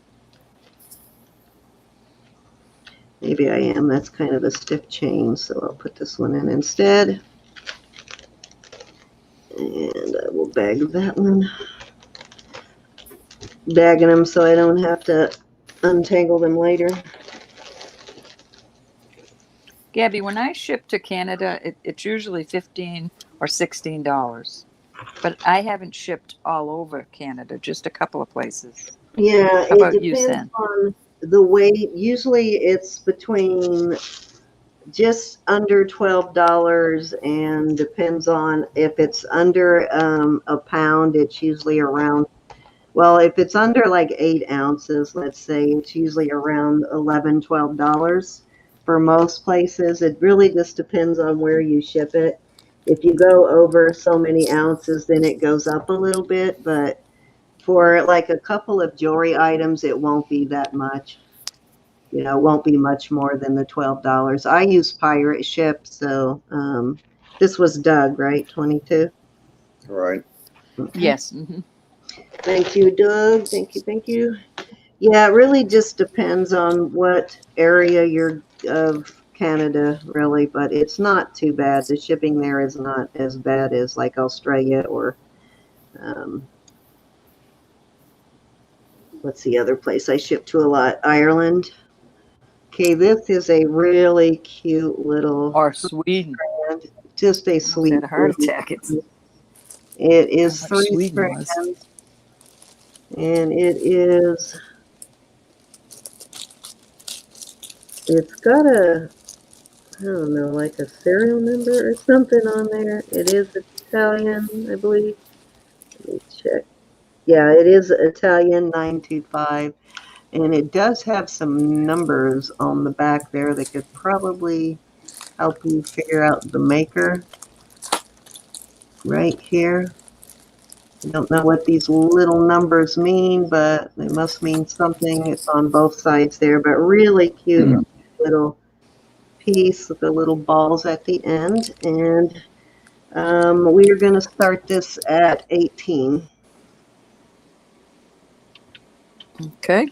Maybe I am. That's kind of a stiff chain, so I'll put this one in instead. And I will bag that one. Bagging them so I don't have to untangle them later. Gabby, when I ship to Canada, it's usually $15 or $16. But I haven't shipped all over Canada, just a couple of places. Yeah, How it about you, depends Sen? on the weight. Usually it's between just under $12 and depends on if it's under a pound, it's usually around, well, if it's under like 8 ounces, let's say, it's usually around $11, $12 for most places. It really just depends on where you ship it. If you go over so many ounces, then it goes up a little bit, but for like a couple of jewelry items, it won't be that much. You know, it won't be much more than the $12. I use Pirate Ship, so this was Doug, right? 22. Right. Okay. Yes. Mm-hmm. Thank you, Doug. Thank you. Thank you. Yeah, it really just depends on what area you're of Canada, really, but it's not too bad. The shipping there is not as bad as like Australia or what's the other place I ship to a lot? Ireland. Okay, this is a really cute little Or Sweden. brand. Just a Almost sweet had a heart little attack. It's It is How much 3 Sweden was. strands, and it's got a, I don't know, like a serial number or something on there. It is Italian, I believe. Let me check. Yeah, it is Italian 925, and it does have some numbers on the back there that could probably help you figure out the maker right here. I don't know what these little numbers mean, but they must mean something. It's on both sides there, but really cute little piece with the little balls at the end. And we are going to start this at 18. Okay.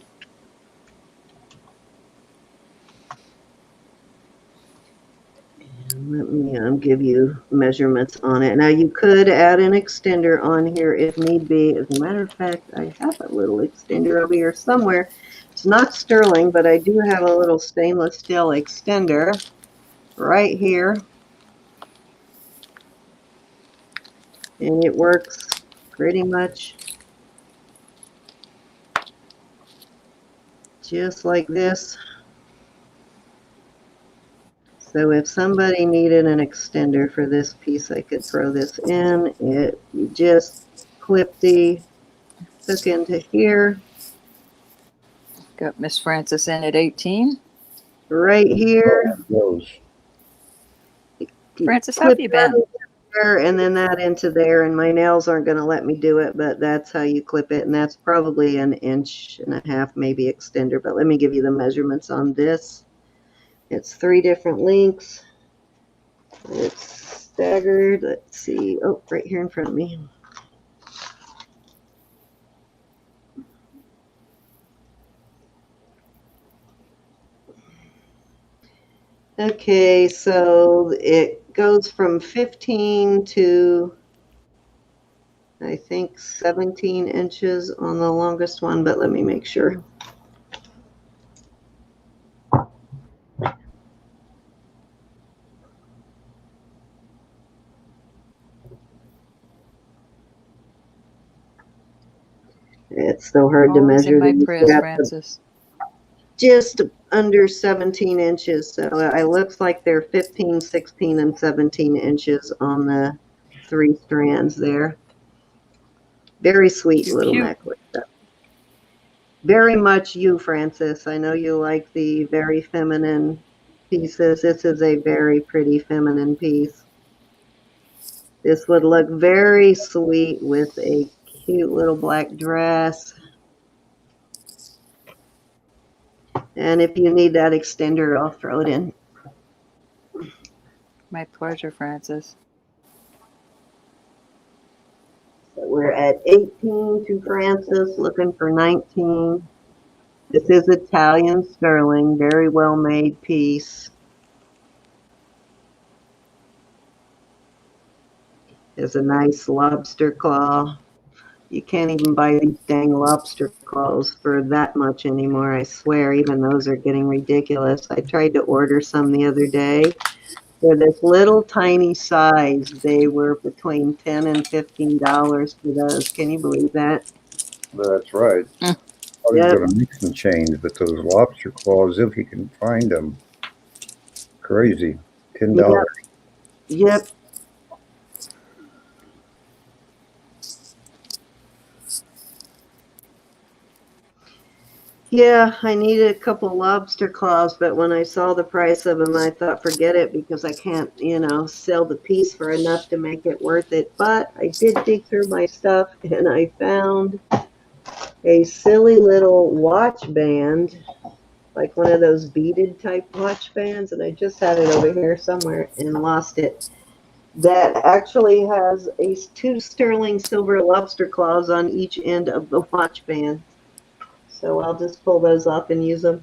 Let me give you measurements on it. Now you could add an extender on here if need be. As a matter of fact, I have a little extender over here somewhere. It's not sterling, but I do have a little stainless steel extender right here. And it works pretty much just like this. So if somebody needed an extender for this piece, I could throw this in. You just clip the hook into here, Got Miss Frances in at 18. right here. Those. Frances, how Clip have you that been? into there and then that into there. And my nails aren't going to let me do it, but that's how you clip it. And that's probably 1.5 inches, maybe extender. But let me give you the measurements on this. It's 3 different lengths. It's staggered. Let's see. Oh, right here in front of me. Okay, so it goes from 15 to, I think, 17 inches on the longest one, but let me make sure. It's so hard to Always in measure my these. prayers, Yeah, Frances. just under 17 inches. So it looks like they're 15, 16, and 17 inches on the 3 strands there. Very sweet You're little cute. necklace. Very much you, Frances. I know you like the very feminine pieces. This is a very pretty feminine piece. This would look very sweet with a cute little black dress. And if you need that extender, I'll throw it in. My pleasure, Frances. So we're at 18 to Frances, looking for 19. This is Italian sterling, very well made piece. There's a nice lobster claw. You can't even buy these dang lobster claws for that much anymore, I swear. Even those are getting ridiculous. I tried to order some the other day. For this little tiny size, they were between $10 and $15 for those. Can you believe that? That's right. Mm. Probably Yep. going to mix and change, but those lobster claws, if you can find them, crazy. $10. Yep. Yeah, I needed a couple lobster claws, but when I saw the price of them, I thought, forget it, because I can't, sell the piece for enough to make it worth it. But I did dig through my stuff, and I found a silly little watch band, like one of those beaded type watch bands, and I just had it over here somewhere and lost it. That actually has 2 sterling silver lobster claws on each end of the watch band. So I'll just pull those off and use them.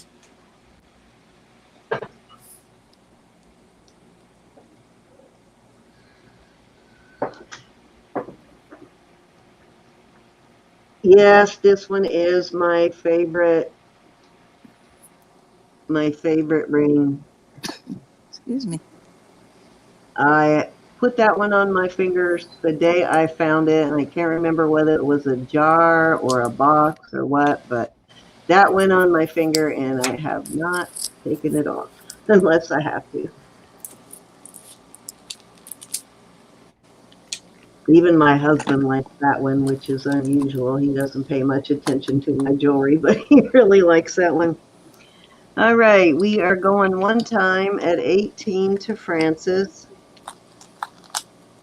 Yes, this one is my favorite ring. Excuse me. I put that one on my fingers the day I found it, and I can't remember whether it was a jar or a box or what, but that went on my finger, and I have not taken it off unless I have to. Even my husband likes that one, which is unusual. He doesn't pay much attention to my jewelry, but he really likes that one. All right, we are going one time at 18 to Francis.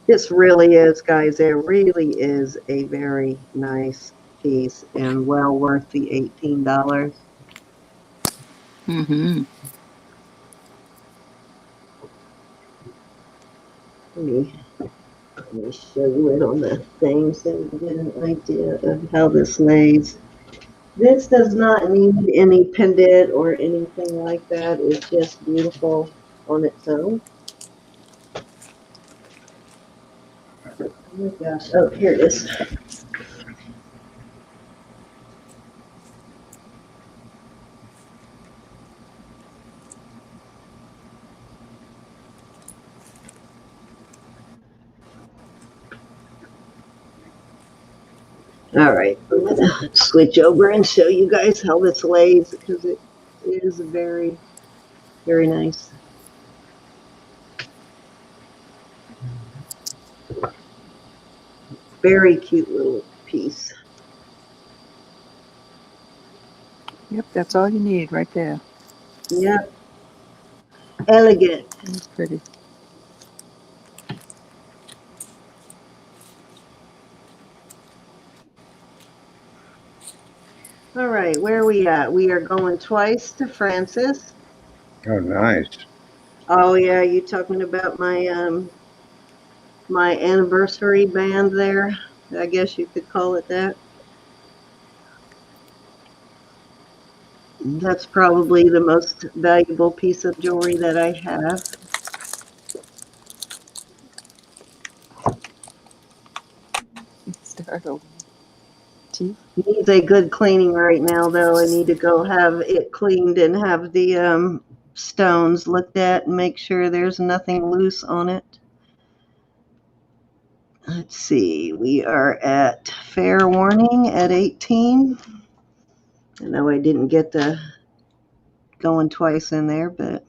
This really is, guys, it really is a very nice piece and well worth the $18. Mm-hmm. Let me show you it on the thing so you get an idea of how this lays. This does not need any pendant or anything like that. It's just beautiful on its own. Oh my gosh. Oh, here it is. All right, I'm gonna switch over and show you guys how this lays because it is very, very nice. Very cute little piece. Yep, that's all you need right there. Yep. Elegant. It's pretty. All right, where are we at? We are going twice to Francis. Oh, nice. Oh yeah, you talking about my my anniversary band there? I guess you could call it that. That's probably the most valuable piece of jewelry that I have. Start over. Teeth. Needs a good cleaning right now, though. I need to go have it cleaned and have the stones looked at and make sure there's nothing loose on it. Let's see, we are at fair warning at 18. I know I didn't get the going twice in there, but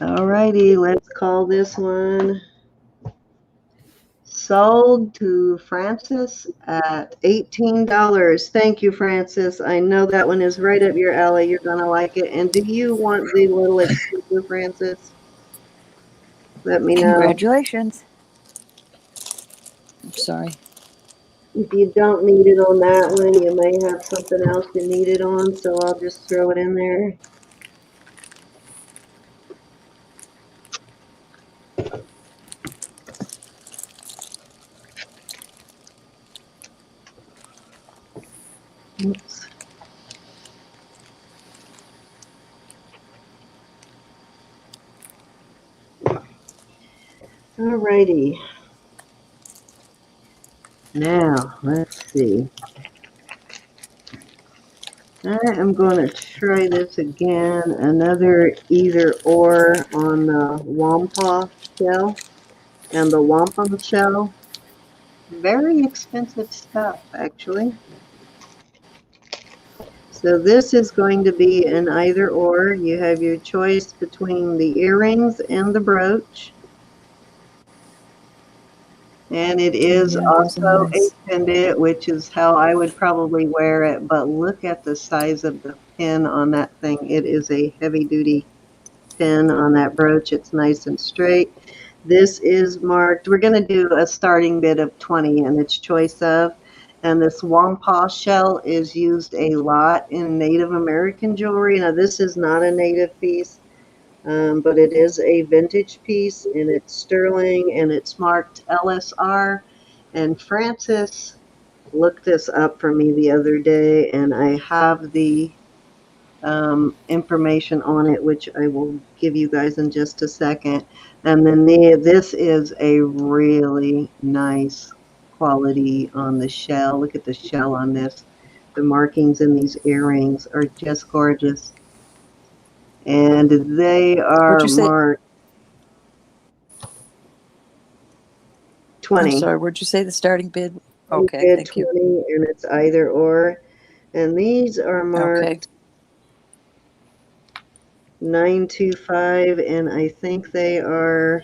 all righty, let's call this one sold to Francis at $18. Thank you, Francis. I know that one is right up your alley. You're going to like it. And do you want the little exclusive, Francis? Let me know. Congratulations. I'm sorry. If you don't need it on that one, you may have something else you need it on, so I'll just throw it in there. Oops. Alrighty. Now, let's see. I am going to try this again. Another either or on the Wampa shell and the wampum shell. Very expensive stuff, actually. So this is going to be an either or. You have your choice between the earrings and the brooch. And it is Yeah, those are also nice. a pendant, which is how I would probably wear it. But look at the size of the pin on that thing. It is a heavy-duty pin on that brooch. It's nice and straight. This is marked. We're going to do a starting bid of 20 and its choice of. And this Wampa shell is used a lot in Native American jewelry. Now, this is not a native piece. But it is a vintage piece and it's sterling and it's marked LSR. And Francis looked this up for me the other day and I have the information on it, which I will give you guys in just a second. And then this is a really nice quality on the shell. Look at the shell on this. The markings in these earrings are just gorgeous. And they What'd are you say? marked. 20. I'm sorry, what'd you say the starting bid? Okay, Bid thank you. 20, and it's either or. And these are marked Okay, 925, and I think they are,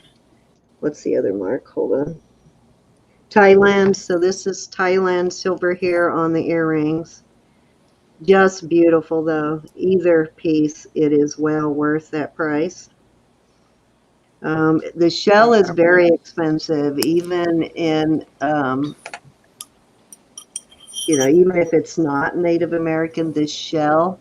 what's the other mark? Hold on. Thailand. So this is Thailand silver here on the earrings. Just beautiful though. Either piece, it is well worth that price. The shell is very expensive, even in, even if it's not Native American, this shell.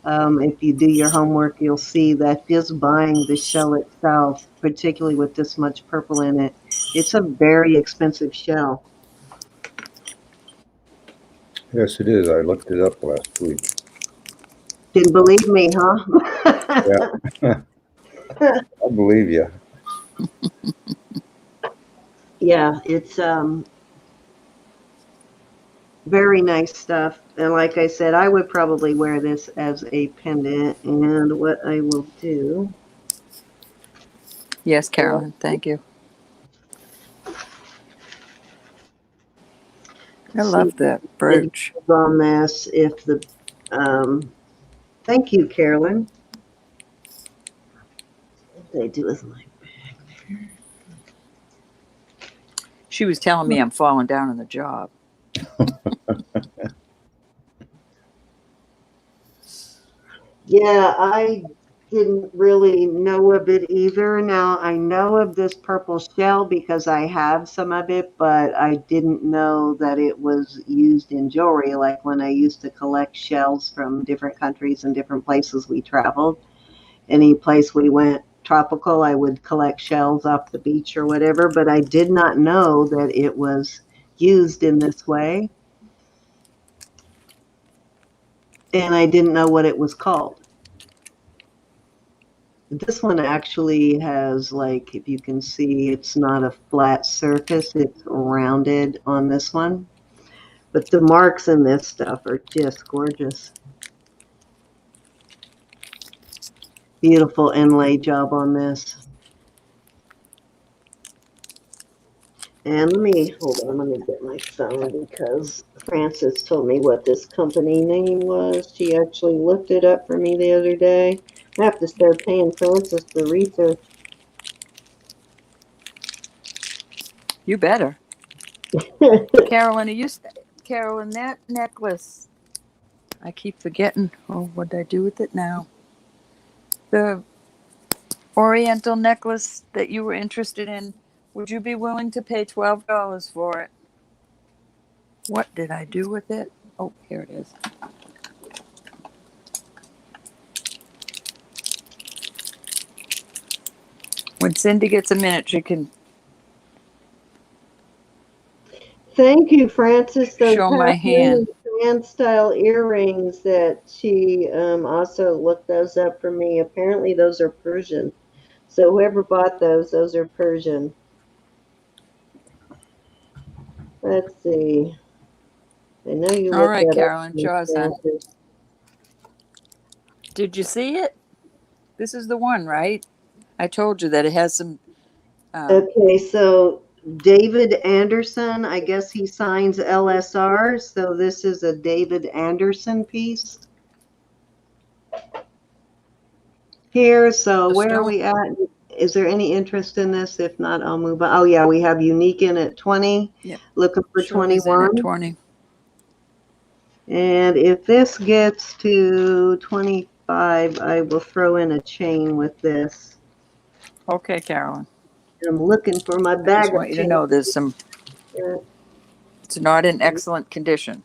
If you do your homework, you'll see that just buying the shell itself, particularly with this much purple in it, it's a very expensive shell. Yes, it is. I looked it up last week. Didn't believe me, huh? Yeah, I believe you. Yeah, it's very nice stuff. And like I said, I would probably wear this as a pendant. And what I will do. yes, Carolyn, thank you. I See love that brooch. on this if the thank you, Carolyn. What did I do with my She was telling me I'm falling down on the job. Yeah, I didn't really know of it either. Now I know of this purple shell because I have some of it, but I didn't know that it was used in jewelry. Like when I used to collect shells from different countries and different places we traveled. Any place we went tropical, I would collect shells off the beach or whatever, but I did not know that it was used in this way. And I didn't know what it was called. This one actually has, like, if you can see, it's not a flat surface, it's rounded on this one. But the marks in this stuff are just gorgeous. Beautiful inlay job on this. And hold on, let me get my phone because Frances told me what this company name was. She actually looked it up for me the other day. I have to start paying Frances for research. You better. Carolyn, Carolyn, that necklace. I keep forgetting. Oh, what did I do with it now? The Oriental necklace that you were interested in. Would you be willing to pay $12 for it? What did I do with it? Oh, here it is. When Cindy gets a minute, she can Thank you, Frances. Those show my hand. hand style earrings that she also looked those up for me. Apparently, those are Persian. So whoever bought those are Persian. Let's see. I know you All looked right, that up, Carolyn, Jaws on. Frances. Did you see it? This is the one, right? I told you that it has some. Okay, so David Anderson, I guess he signs LSR. So this is a David Anderson piece here. So The where are stone. we at? Is there any interest in this? If not, I'll move on. Oh yeah, we have Unique in at 20. Yep. Looking for Shirley's in 21. at 20. And if this gets to 25, I will throw in a chain with this. Okay, Carolyn. I'm looking for my I just bag want of you to chains. know there's some. It's not in excellent condition.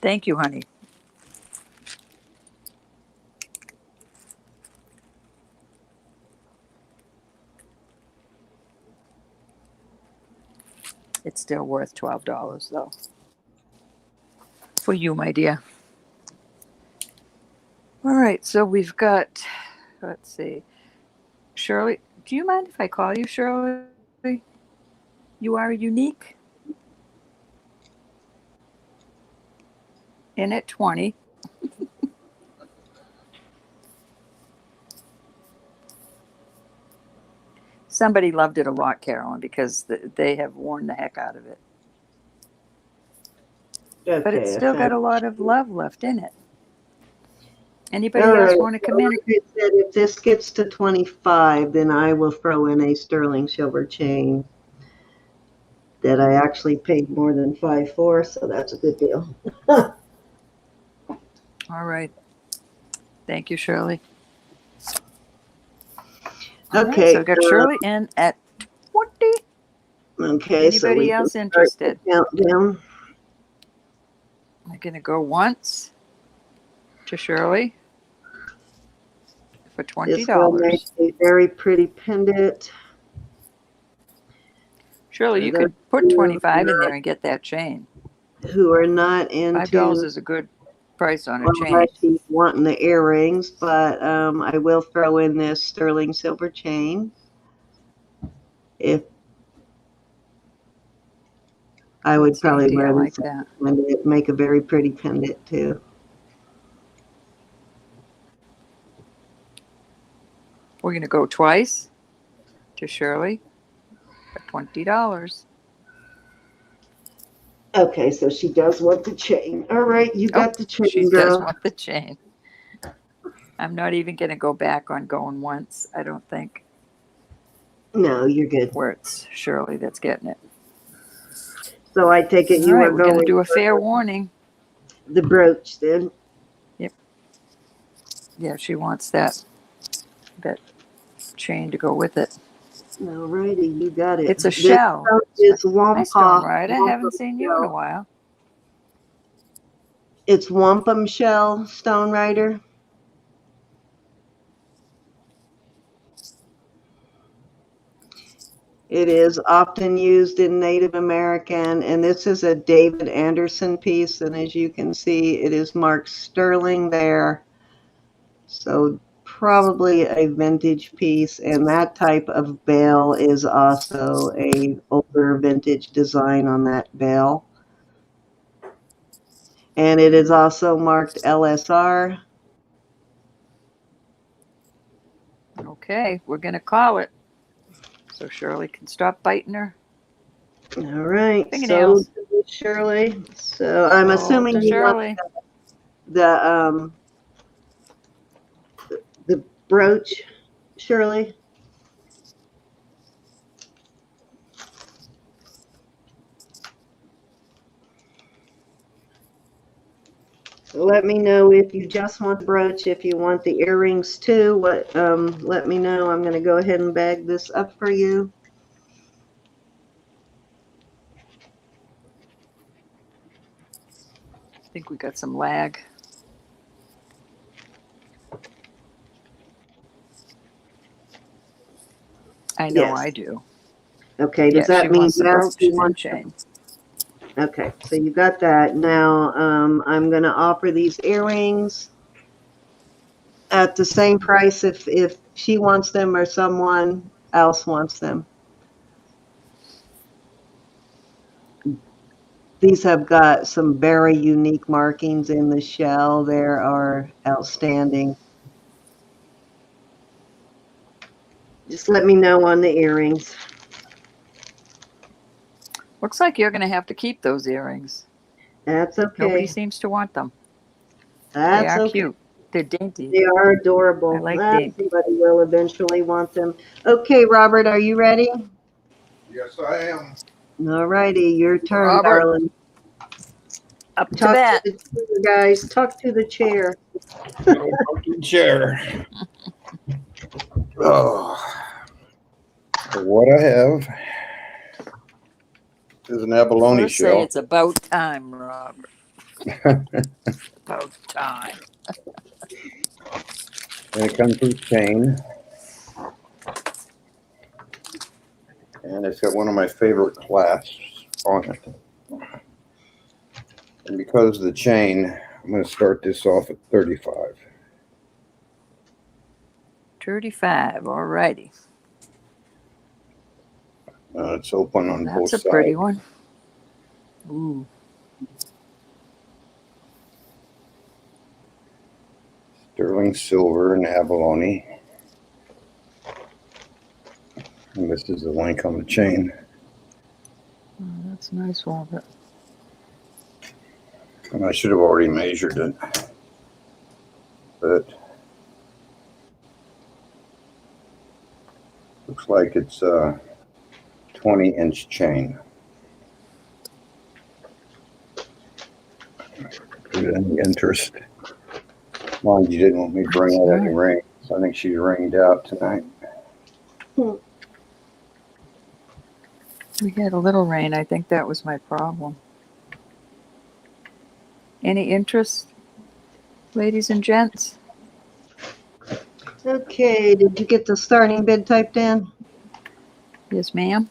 Thank you, honey. It's still worth $12, though. For you, my dear. All right, so we've got, let's see. Shirley, do you mind if I call you Shirley? You are unique. In at 20. Somebody loved it a lot, Carolyn, because they have worn the heck out of it. But it's Okay, I still got found a lot of love left in it. Anybody All else right. want to come Well, in? like I said, if this gets to 25, then I will throw in a sterling silver chain that I actually paid more than 5 for, so that's a good deal. All right. Thank you, Shirley. All right, so Okay. we got Shirley in at 20. Okay, so we Anybody can else start interested? the countdown. I'm going to go once to Shirley for This one $20. makes a very pretty pendant. Shirley, For you those could put of you 25 in there and get that chain. who are not $5 into, is a good price on a well, chain. unless she's wanting the earrings, but I will throw in this sterling silver chain. If I would That's probably dainty. I wear like this, that. and it make a very pretty pendant too. We're going to go twice to Shirley for $20. Okay, so she does want the chain. All right, you Oh, got the she chain, does girl. want the chain. I'm not even going to go back on going once, I don't think, No, you're good. where it's Shirley that's getting it. So I take it All you right, are we're going to going do a fair for warning. the brooch then. Yeah, she wants that chain to go with it. All righty, you got it. It's a This shell. stone is Hi, Stone wampum. Rider. Haven't seen you in a Shell. while. It's wampum shell, Stone Rider. It is often used in Native American, and this is a David Anderson piece, and as you can see, it is marked sterling there. So probably a vintage piece, and that type of bell is also a older vintage design on that bell. And it is also marked LSR. Okay, we're going to call it so Shirley can stop biting her All right, fingernails. sold to Shirley. So I'm Sold assuming to you want Shirley. the brooch, Shirley. So let me know if you just want the brooch, if you want the earrings too. Let me know. I'm going to go ahead and bag this up for you. I think we got some lag. I know Yes. I do. Okay, does Yeah, she that mean wants the yes? brooch You and want chain. Okay, so you got that. Now I'm going to offer these earrings at the same price if she wants them or someone else wants them. These have got some very unique markings in the shell. They are outstanding. Just let me know on the earrings. Looks like you're going to have to keep those earrings. That's Nobody okay. seems to want them. They That's are okay. cute. They're dainty. They are I adorable. like dainty. Somebody will eventually want them. Okay, Robert, are you ready? Yes, I am. All righty, your turn, Robert, darling. up to Talk to bat. the chair, guys. Talk to the chair. Chair. Oh. What I have is an abalone First say shell. it's about time, Robert. About time. And it comes with chain. And it's got one of my favorite clasps on it. And because of the chain, I'm going to start this off at 35. 35. Alrighty. It's open on both That's a pretty sides. one. Ooh. Sterling silver and abalone. And this is the link on the chain. Oh, that's nice, Robert. And I should have already measured it. But looks like it's a 20-inch chain. Any interest? Mind you didn't want me to bring out any rings. I think she's ringed out tonight. We had a little rain. I think that was my problem. Any interest, ladies and gents? Okay, did you get the starting bid typed in? Yes, ma'am.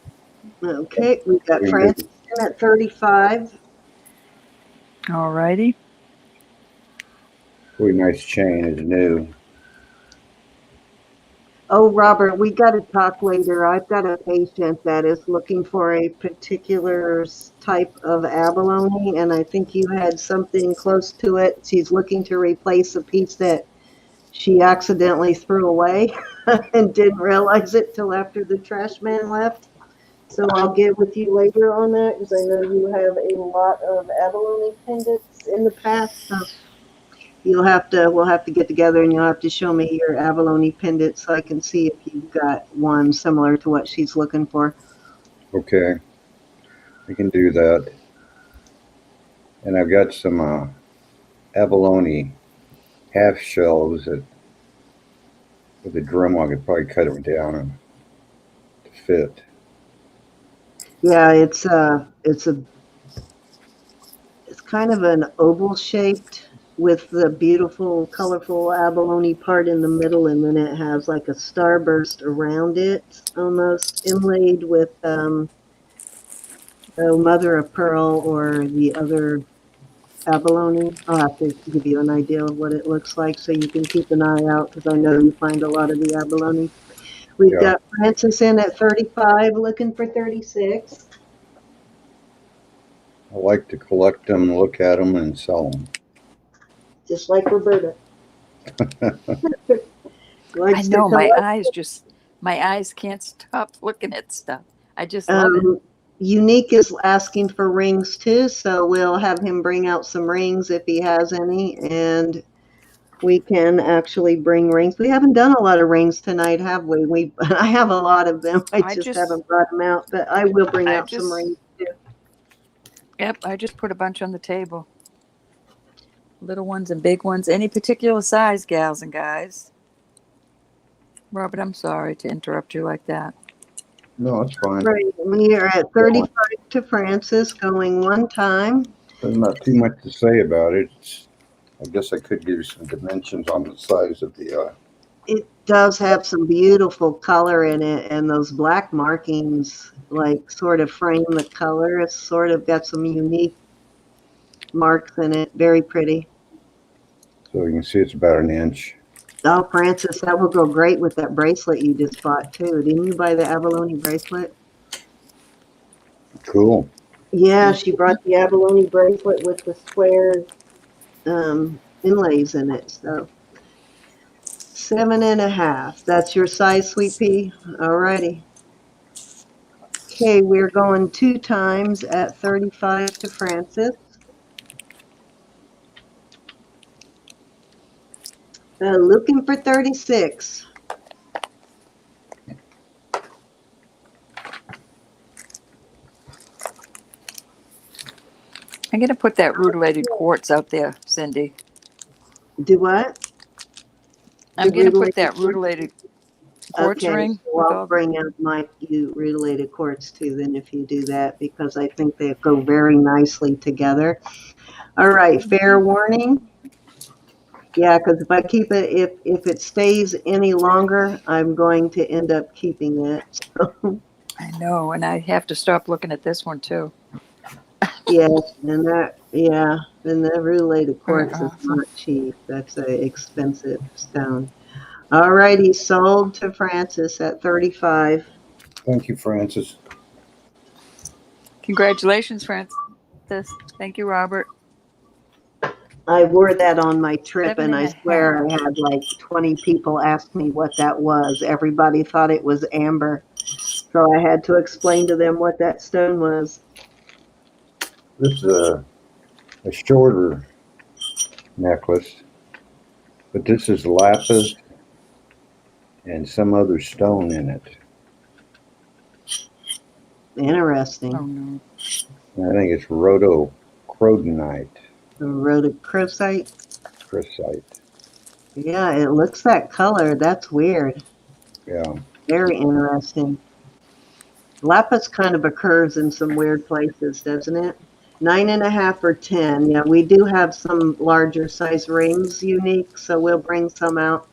Okay, we got Francis in at 35. All righty. Really nice chain, is new. Oh, Robert, we got to talk later. I've got a patient that is looking for a particular type of abalone, and I think you had something close to it. She's looking to replace a piece that she accidentally threw away and didn't realize it till after the trash man left. So I'll get with you later on that because I know you have a lot of abalone pendants in the past. So we'll have to get together and you'll have to show me your abalone pendant so I can see if you've got one similar to what she's looking for. Okay, we can do that. And I've got some abalone half shells that with a Dremel I could probably cut them down and to fit. Yeah, it's kind of an oval shaped with the beautiful colorful abalone part in the middle, and then it has like a starburst around it, almost inlaid with mother of pearl or the other abalone. I'll have to give you an idea of what it looks like so you can keep an eye out because I know you find a lot of the abalone. We've got Francis in at 35, looking for 36. I like to collect them, look at them, and sell them. Just like Roberta. I know my eyes can't stop looking at stuff. I just love it. Unique is asking for rings too, so we'll have him bring out some rings if he has any, and we can actually bring rings. We haven't done a lot of rings tonight, have we? I have a lot of them. I just haven't brought them out, but I will bring out some rings too. Yep, I just put a bunch on the table. Little ones and big ones. Any particular size, gals and guys? Robert, I'm sorry to interrupt you like that. No, it's fine. Right, we are at 35 to Francis, going one time. There's not too much to say about it. I guess I could give you some dimensions on the size of the. It does have some beautiful color in it, and those black markings like sort of frame the color. It's sort of got some unique marks in it. Very pretty. So you can see it's about 1 inch. Oh, Francis, that will go great with that bracelet you just bought too. Didn't you buy the abalone bracelet? Cool. Yeah, she brought the abalone bracelet with the square inlays in it. So 7.5. That's your size, Sweet Pea. All righty. Okay, we're going 2 times at 35 to Francis. Looking for 36. I'm going to put that rutilated quartz out there, Cindy. Do what? I'm going to put that rutilated quartz ring. So I'll bring out my rutilated quartz too then if you do that because I think they go very nicely together. All right, fair warning. Yeah, because if I keep it, if it stays any longer, I'm going to end up keeping it. So. I know, and I have to stop looking at this one too. Yes, and the rutilated quartz is not cheap. That's an expensive stone. All righty, sold to Francis at 35. Thank you, Francis. Congratulations, Francis. Thank you, Robert. I wore that on my trip, and I swear I had like 20 people ask me what that was. Everybody thought it was amber. So I had to explain to them what that stone was. This is a shorter necklace, but this is lapis and some other stone in it. Interesting. Oh no. I think it's rhodochrosite. Rhodochrosite. Crysite. Yeah, it looks that color. That's weird. Yeah. Very interesting. Lapis kind of occurs in some weird places, doesn't it? 9.5 or 10. Yeah, we do have some larger size rings unique, so we'll bring some out.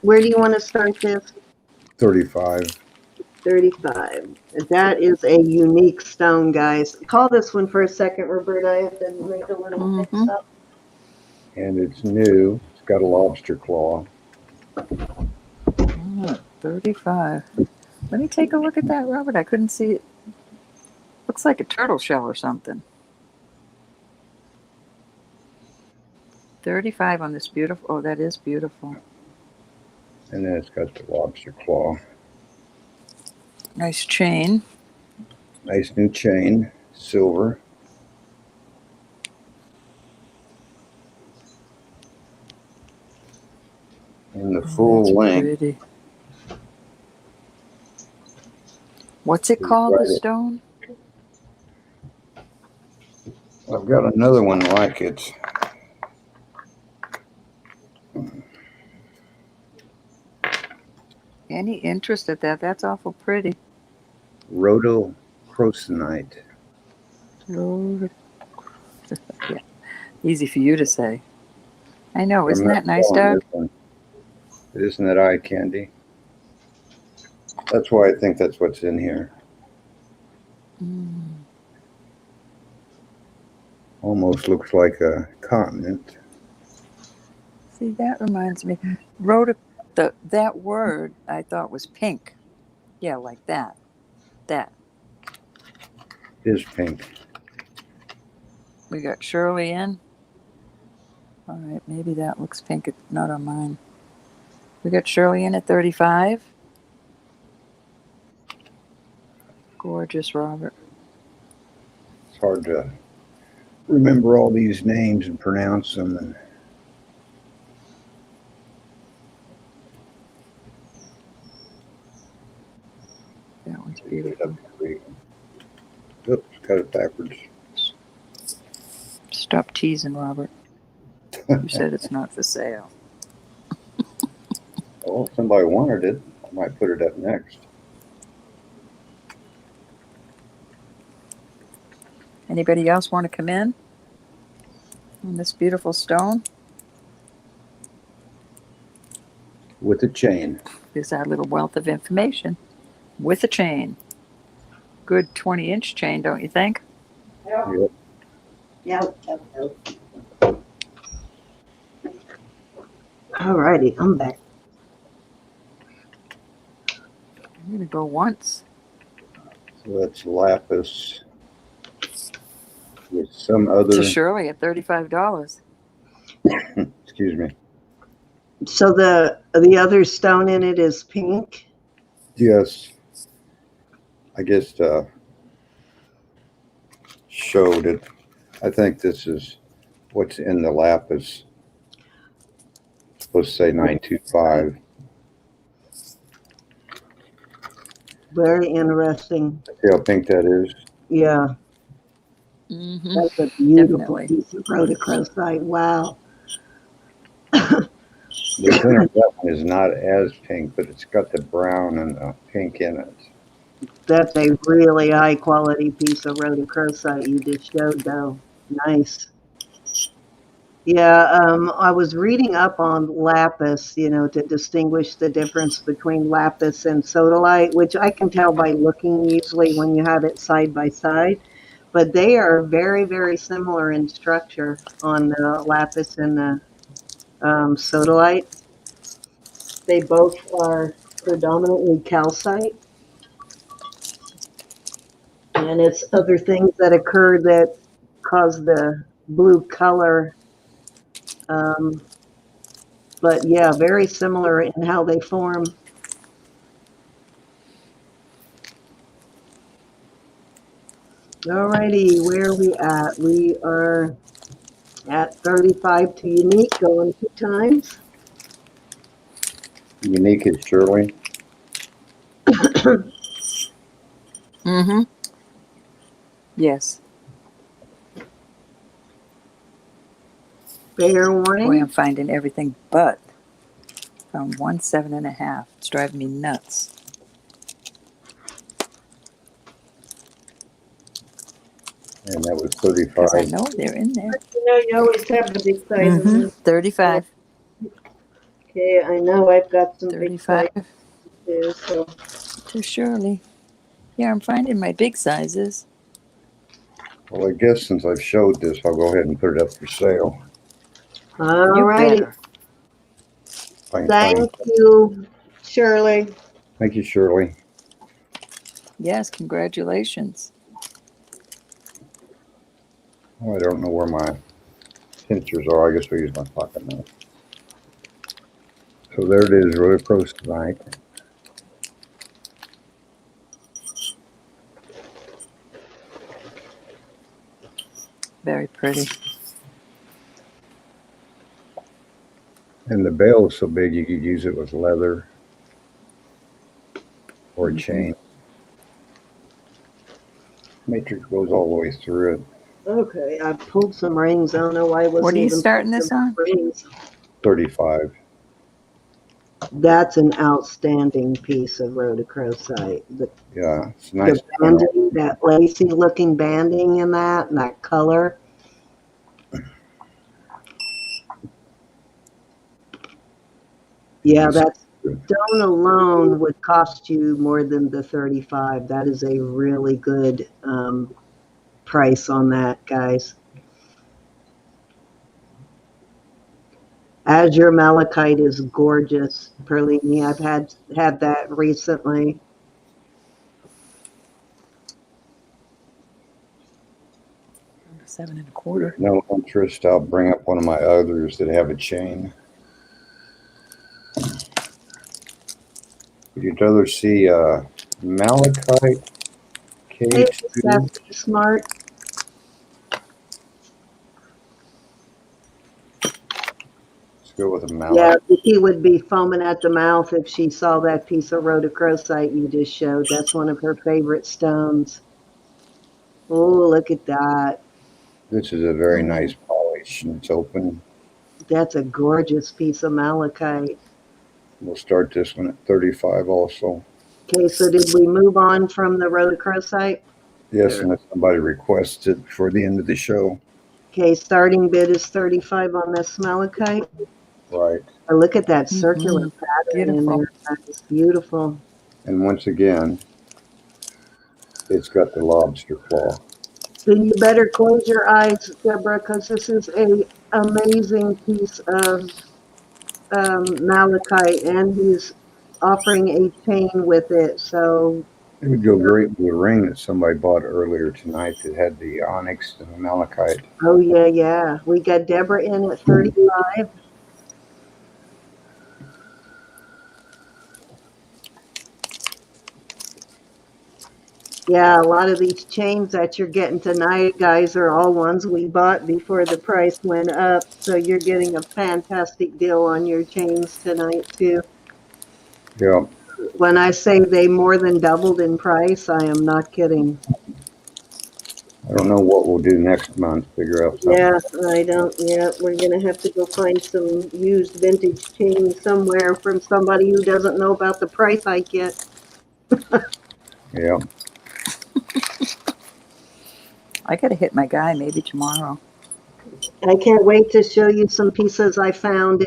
Where do you want to start this? 35. 35. That is a unique stone, guys. Call this one for a second, Roberta. I have to make a little mix Mhm. up. And it's new. It's got a lobster claw. 35. Let me take a look at that, Robert. I couldn't see it. Looks like a turtle shell or something. 35 on this beautiful. Oh, that is beautiful. And then it's got the lobster claw. Nice chain. Nice new chain. Silver. And the full That's length. pretty. What's it called, the stone? I've got another one like it. Any interest at that? That's awful pretty. Rhodochrosite. Yeah. Easy for you to say. I know. Isn't I'm that not nice, selling Doug? this one. Isn't that eye candy? That's why I think that's what's in here. Mm. Almost looks like a continent. See, that reminds me. That word I thought was pink. Yeah, like that. That. It is pink. We got Shirley in. All right, maybe that looks pink. It's not on mine. We got Shirley in at 35. Gorgeous, Robert. It's hard to remember all these names and pronounce them. And That one's beautiful. oops, got it backwards. Stop teasing, Robert. You said it's not for sale. Well, if somebody wanted it, I might put it up next. Anybody else want to come in on this beautiful stone? With a chain. Here's our little wealth of information with a chain. Good 20-inch chain, don't you think? Yep. Yep. All righty, I'm back. I'm going to go once. So that's lapis with some other. To Shirley at $35. Excuse me. So the other stone in it is pink. Yes. I guess showed it. I think this is what's in the lapis. It's supposed to say 925. Very interesting. See how pink that is? Yeah, Mm-hmm. that's a beautiful Definitely. piece of rhodochrosite. Wow. The center of that one is not as pink, but it's got the brown and the pink in it. That's a really high quality piece of rhodochrosite you just showed, though. Nice. Yeah, I was reading up on lapis, to distinguish the difference between lapis and sodalite, which I can tell by looking usually when you have it side by side. But they are very, very similar in structure on the lapis and the sodalite. They both are predominantly calcite. And it's other things that occur that cause the blue color. But yeah, very similar in how they form. Alrighty, where are we at? We are at 35 to unique, going 2 times. Unique is Shirley. Mm-hmm. Yes. Fair Boy, warning. I'm finding everything but. Found 1.7.5. It's driving me nuts. And that was Because I 35. know they're in there. You know, you always have the big sizes. Mm-hmm. 35. Okay, I know I've got some big 35 sizes too, so. to Shirley. Yeah, I'm finding my big sizes. Well, I guess since I've showed this, I'll go ahead and put it up for sale. You Alrighty, better. If I can thank find. you, Shirley. Thank you, Shirley. Yes, congratulations. Oh, I don't know where my pincers are. I guess I'll use my pocket knife. So there it is, really close tonight. Very pretty. And the bail is so big you could use it with leather or a chain. Matrix goes all the way through it. Okay, I pulled some rings. I don't know why I wasn't What are you even starting thinking this about on? rings. 35. That's an outstanding piece of rhodochrosite. Yeah, it's nice. The banding, that lacy looking banding in that, and that color. Yeah, that stone alone would cost you more than the 35. That is a really good price on that, guys. Azure malachite is gorgeous, Perlini. I've had that recently. Seven and a quarter. No interest. I'll bring up one of my others that have a chain. You'd rather see malachite Hey, K2. Sassy Smart. Let's go with a Yeah, malachite. Vicky would be foaming at the mouth if she saw that piece of rhodochrosite you just showed. That's one of her favorite stones. Oh, look at that. This is a very nice polish, and it's open. That's a gorgeous piece of malachite. We'll start this one at 35 also. Okay, so did we move on from the rhodochrosite? Yes, unless somebody requests it before the end of the show. Okay, starting bid is 35 on this malachite. Right. Oh, look at that circular Mhm. pattern in Beautiful. there. That is beautiful. And once again, it's got the lobster claw. Then you better close your eyes, Deborah, because this is a amazing piece of malachite, and he's offering a chain with it. So, It would go great with a ring that somebody bought earlier tonight that had the onyx and the malachite. oh yeah, yeah. We got Deborah in at 35. Yeah, a lot of these chains that you're getting tonight, guys, are all ones we bought before the price went up. So you're getting a fantastic deal on your chains tonight, too. Yeah. When I say they more than doubled in price, I am not kidding. I don't know what we'll do next month. Figure out something. Yeah, I don't. Yeah, we're going to have to go find some used vintage chains somewhere from somebody who doesn't know about the price I get. Yeah. I gotta hit my guy maybe tomorrow. I can't wait to show you some pieces I found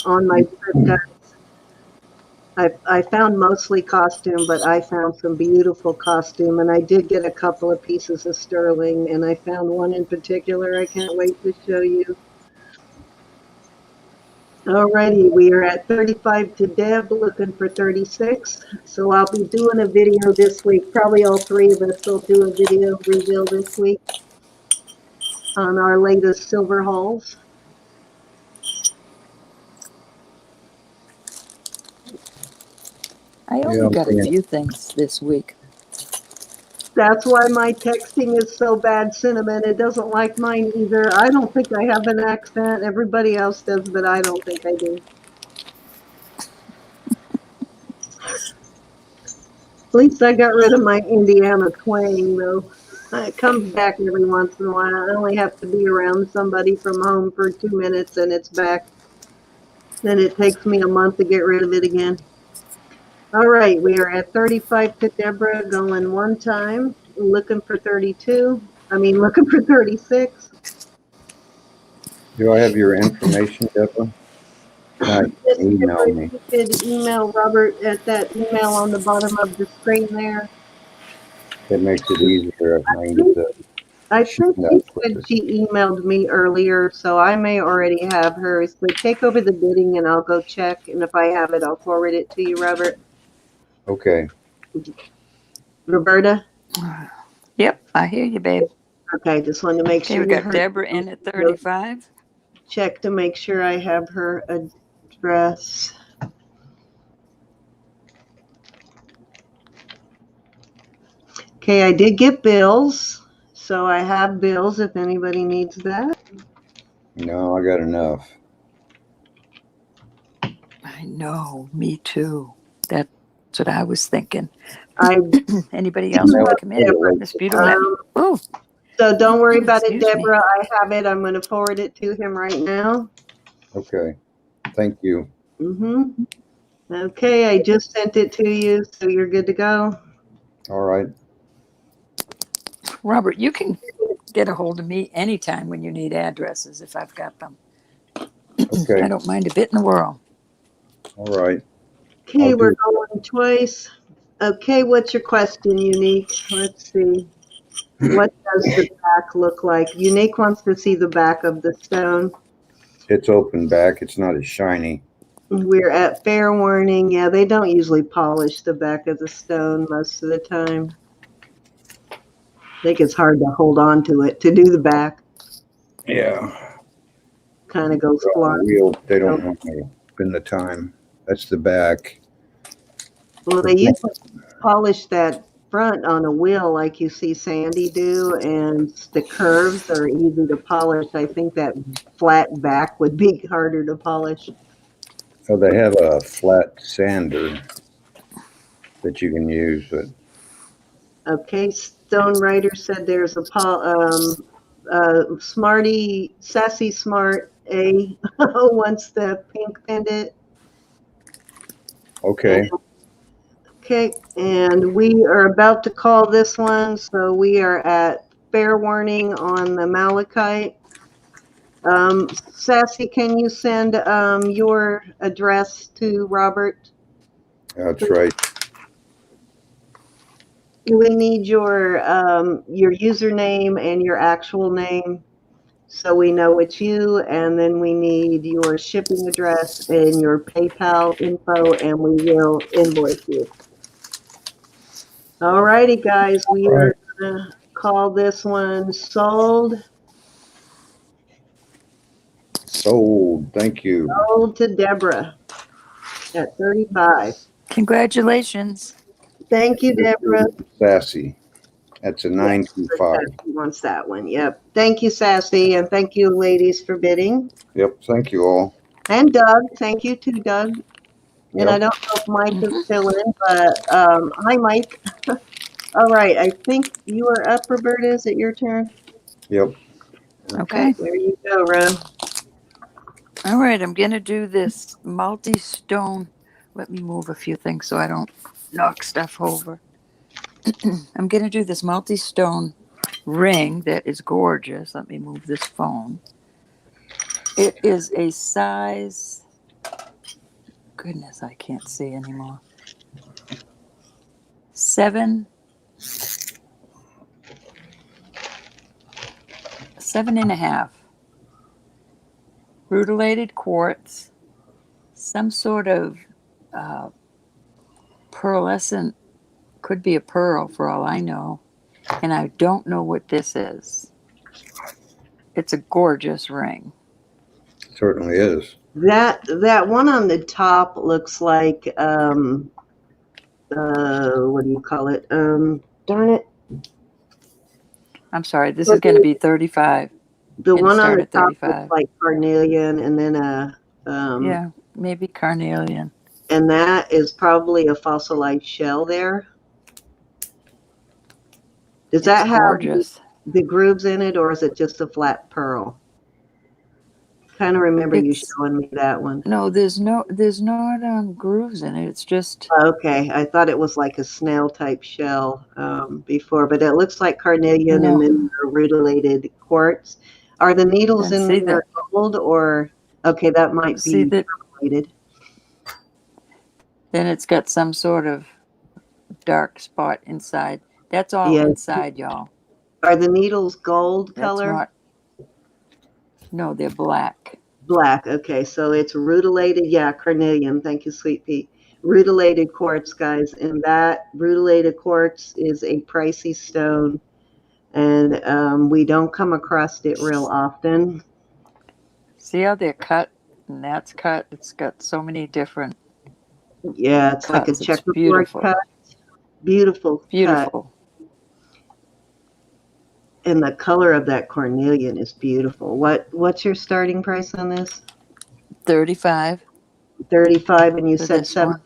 on my trip, guys. I found mostly costume, but I found some beautiful costume, and I did get a couple of pieces of sterling, and I found one in particular I can't wait to show you. Alrighty, we are at 35 to Deb, looking for 36. So I'll be doing a video this week. Probably all three of us will do a video reveal this week on our latest silver hauls. I only Yeah, got a yeah. few things this week. That's why my texting is so bad, Cinnamon. It doesn't like mine either. I don't think I have an accent. Everybody else does, but I don't think I do. At least I got rid of my Indiana twang, though. It comes back every once in a while. I only have to be around somebody from home for 2 minutes and it's back. Then it takes me a month to get rid of it again. All right, we are at 35 to Deborah, going one time, looking for 32. Looking for 36. Do I have your information, Deborah? Just Email Deborah, me. you could email Robert at that email on the bottom of the screen there. That makes it easier if I can get the I sheet think up she with said this. she emailed me earlier, so I may already have hers. But take over the bidding and I'll go check. And if I have it, I'll forward it to you, Robert. Okay. Roberta? Yep, I hear you, babe. Okay, just wanted to make Okay, sure. we got Deborah in at 35. Check to make sure I have her address. Okay, I did get bills, so I have bills if anybody needs that. No, I got enough. I know, me too. That's what I was thinking. I Anybody else want to come in? Deborah. Miss Beautiful. Ooh, So don't worry about it, Excuse me. Deborah. I have it. I'm going to forward it to him right now. Okay. Thank you. Mm-hmm. Okay, I just sent it to you, so you're good to go. All right. Robert, you can get a hold of me anytime when you need addresses if I've got them. Okay. I don't mind a bit in the world. All right. Okay, I'll we're do- going twice. Okay, what's your question, Unique? Let's see. What does the back look like? Unique wants to see the back of the stone. It's open back. It's not as shiny. We're at fair warning. Yeah, they don't usually polish the back of the stone most of the time. I think it's hard to hold on to it. To do the back, Yeah. kind of goes flying. They don't want to spend the time. That's the back. Well, they usually polish that front on a wheel like you see Sandy do, and the curves are easy to polish. I think that flat back would be harder to polish. So they have a flat sander that you can use, but Okay, Stone Rider said there's a Smarty, Sassy Smart A wants the pink pendant. okay. Okay, and we are about to call this one, so we are at fair warning on the malachite. Sassy, can you send your address to Robert? That's right. We need your username and your actual name so we know it's you, and then we need your shipping address and your PayPal info, and we will invoice you. All righty, guys, we are gonna call this one sold. Sold. Thank you. Sold to Deborah at 35. Congratulations. Thank you, Deborah. Sassy. That's a 925. Sassy wants that one. Yep. Thank you, Sassy, and thank you, ladies, for bidding. Yep. Thank you all. And Doug, thank you too, Doug. And Yep. I don't know if Mike is still in, but hi, Mike. All right, I think you are up, Roberta. Is it your turn? Yep. Okay. There you go, Ro. All right, I'm going to do this multi-stone. Let me move a few things so I don't knock stuff over. I'm going to do this multi-stone ring that is gorgeous. Let me move this phone. It is a size, goodness, I can't see anymore. 7.5. Rutilated quartz, some sort of pearlescent, could be a pearl for all I know, and I don't know what this is. It's a gorgeous ring. Certainly is. That one on the top looks like what do you call it? Darn it. I'm sorry, this is going to be 35. The It'll one on start the at top looks 35. like carnelian, and then Yeah, maybe carnelian. and that is probably a fossilized shell there. Does It's that have gorgeous. the grooves in it, or is it just a flat pearl? Kind of remember you It's showing me that one. no, there's not grooves in it. It's just Okay, I thought it was like a snail type shell before, but it looks like carnelian and no. then rutilated quartz. Are the needles And in see there that gold or okay, that might see be that related. then it's got some sort of dark spot inside. That's all Yeah. inside, y'all. Are the needles gold That's color? not no, they're black. Black. Okay, so it's rutilated. Yeah, carnelian. Thank you, Sweet Pea. Rutilated quartz, guys, and that rutilated quartz is a pricey stone, and we don't come across it real often. See how they're cut? And that's cut. It's got so many different Yeah, it's like a cuts. It's checkerboard beautiful. cut. Beautiful cut. Beautiful. And the color of that carnelian is beautiful. What's your starting price on this? 35 35, and you for said this one.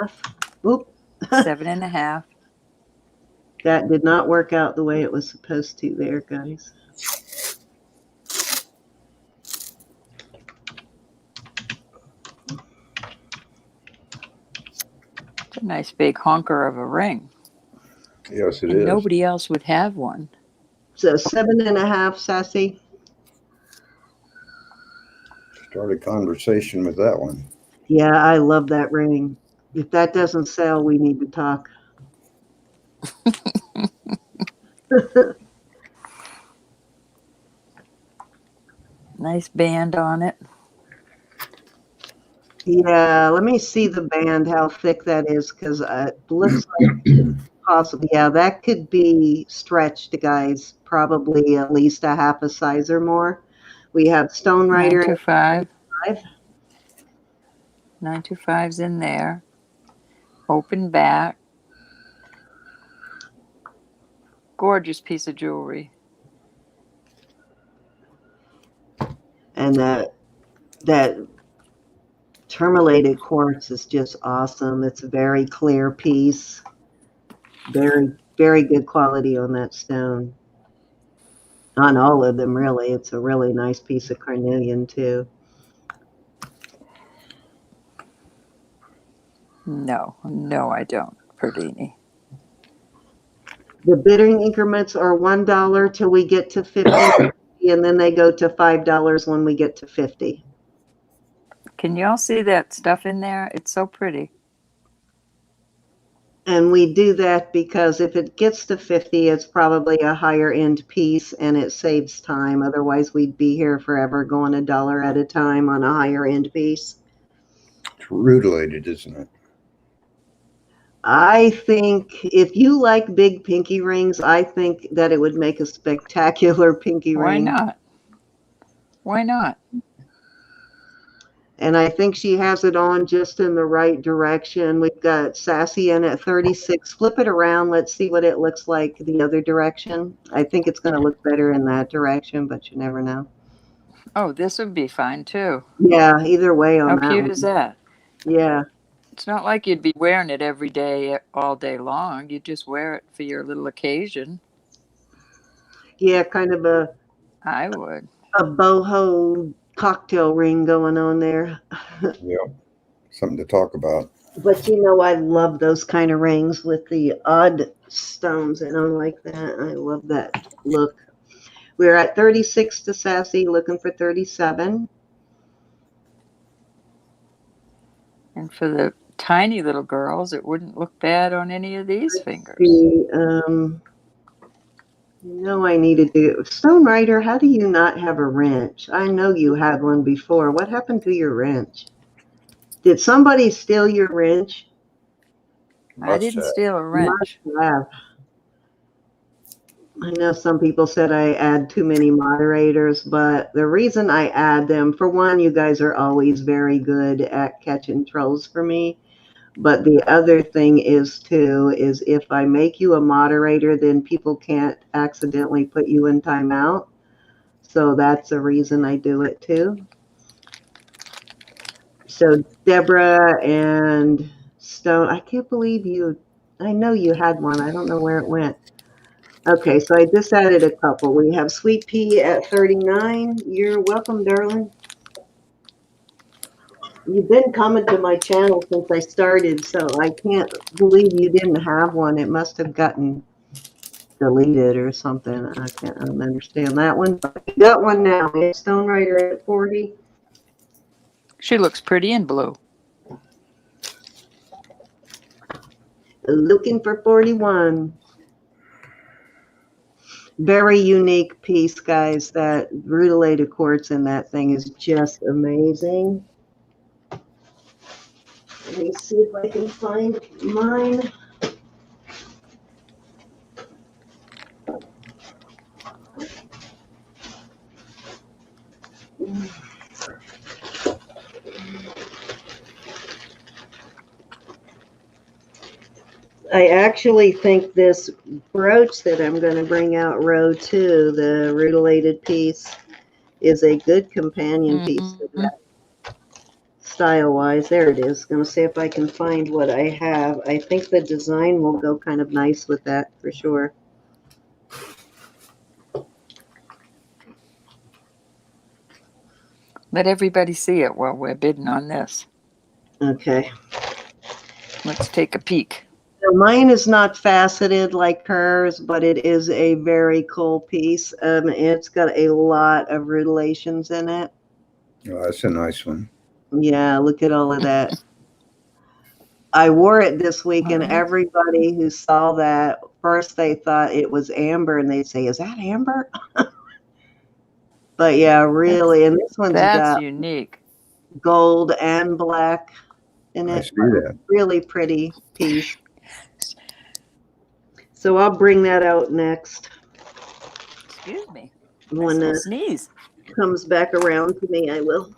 7.5. Oop. 7.5. That did not work out the way it was supposed to there, guys. It's a nice big honker of a ring. Yes, it And is. nobody else would have one. So 7.5, Sassy. Start a conversation with that one. Yeah, I love that ring. If that doesn't sell, we need to talk. Nice band on it. Yeah, let me see the band, how thick that is, because it looks like possible. Yeah, that could be stretched, guys. Probably at least a half a size or more. We have Stone Rider 925. 5. 925's in there. Open back. Gorgeous piece of jewelry. And that tourmalated quartz is just awesome. It's a very clear piece. Very, very good quality on that stone. On all of them, really. It's a really nice piece of carnelian, too. No, I don't, Perdini. The bidding increments are $1 till we get to 50, and then they go to $5 when we get to 50. Can y'all see that stuff in there? It's so pretty. And we do that because if it gets to 50, it's probably a higher end piece and it saves time. Otherwise, we'd be here forever going $1 at a time on a higher end piece. It's rutilated, isn't it? I think if you like big pinky rings, I think that it would make a spectacular pinky Why ring. not? Why not? And I think she has it on just in the right direction. We've got Sassy in at 36. Flip it around. Let's see what it looks like the other direction. I think it's going to look better in that direction, but you never know. Oh, this would be fine too. Yeah, either way on How that cute one. is that? Yeah. It's not like you'd be wearing it every day, all day long. You just wear it for your little occasion. Yeah, kind of I would. a boho cocktail ring going on there. Yep. Something to talk about. But you know, I love those kind of rings with the odd stones in them like that. I love that look. We're at 36 to Sassy, looking for 37. And for the tiny little girls, it wouldn't look bad on any of these fingers. See, no, I need to do Stone Rider. How do you not have a wrench? I know you had one before. What happened to your wrench? Did somebody steal your wrench? I didn't steal a wrench. Must have. I know some people said I add too many moderators, but the reason I add them, for one, you guys are always very good at catching trolls for me. But the other thing is too, is if I make you a moderator, then people can't accidentally put you in timeout. So that's a reason I do it too. So Deborah and Stone, I can't believe you, I know you had one. I don't know where it went. Okay, so I just added a couple. We have Sweet Pea at 39. You're welcome, darling. You've been coming to my channel since I started, so I can't believe you didn't have one. It must have gotten deleted or something. I can't understand that one. But you got one now. We have Stone Rider at 40. She looks pretty in blue. Looking for 41. Very unique piece, guys. That rutilated quartz in that thing is just amazing. Let me see if I can find mine. I actually think this brooch that I'm going to bring out, row 2, the rutilated piece, is a good companion piece to that. Style-wise, there it is. Going to see if I can find what I have. I think the design will go kind of nice with that for sure. Let everybody see it while we're bidding on this. Okay. Let's take a peek. So mine is not faceted like hers, but it is a very cool piece. It's got a lot of rutilations in it. Oh, that's a nice one. Yeah, look at all of that. I wore it this week, and Alright. everybody who saw that, first they thought it was amber, and they'd say, "Is that amber?" But yeah, really, and this one's That's got unique. gold and black in I it. see that. Really pretty piece. So I'll bring that out next Excuse me. when I it sneeze. comes back around to me. I will.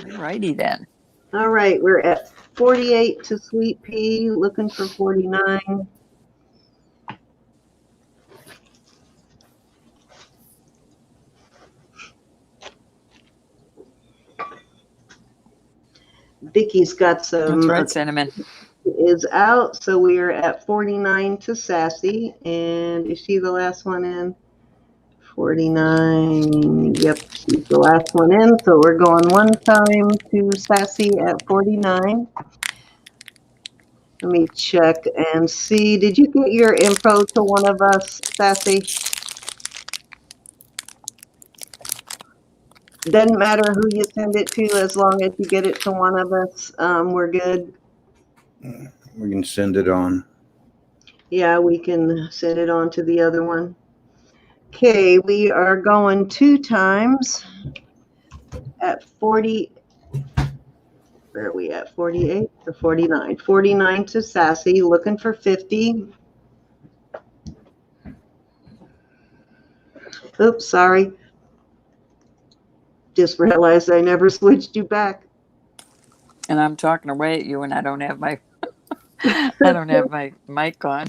Alrighty then. All right, we're at 48 to Sweet Pea, looking for 49. Vicky's got some. That's right, Cinnamon. Is out, so we are at 49 to Sassy. And is she the last one in? 49. Yep, she's the last one in. So we're going one time to Sassy at 49. Let me check and see. Did you get your info to one of us, Sassy? Doesn't matter who you send it to, as long as you get it to one of us. We're good. We can send it on. Yeah, we can send it on to the other one. Okay, we are going 2 times at 40. Where are we at? 48 or 49? 49 to Sassy, looking for 50. Oops, sorry. Just realized I never switched you back. And I'm talking away at you, and I don't have my I don't have my mic on.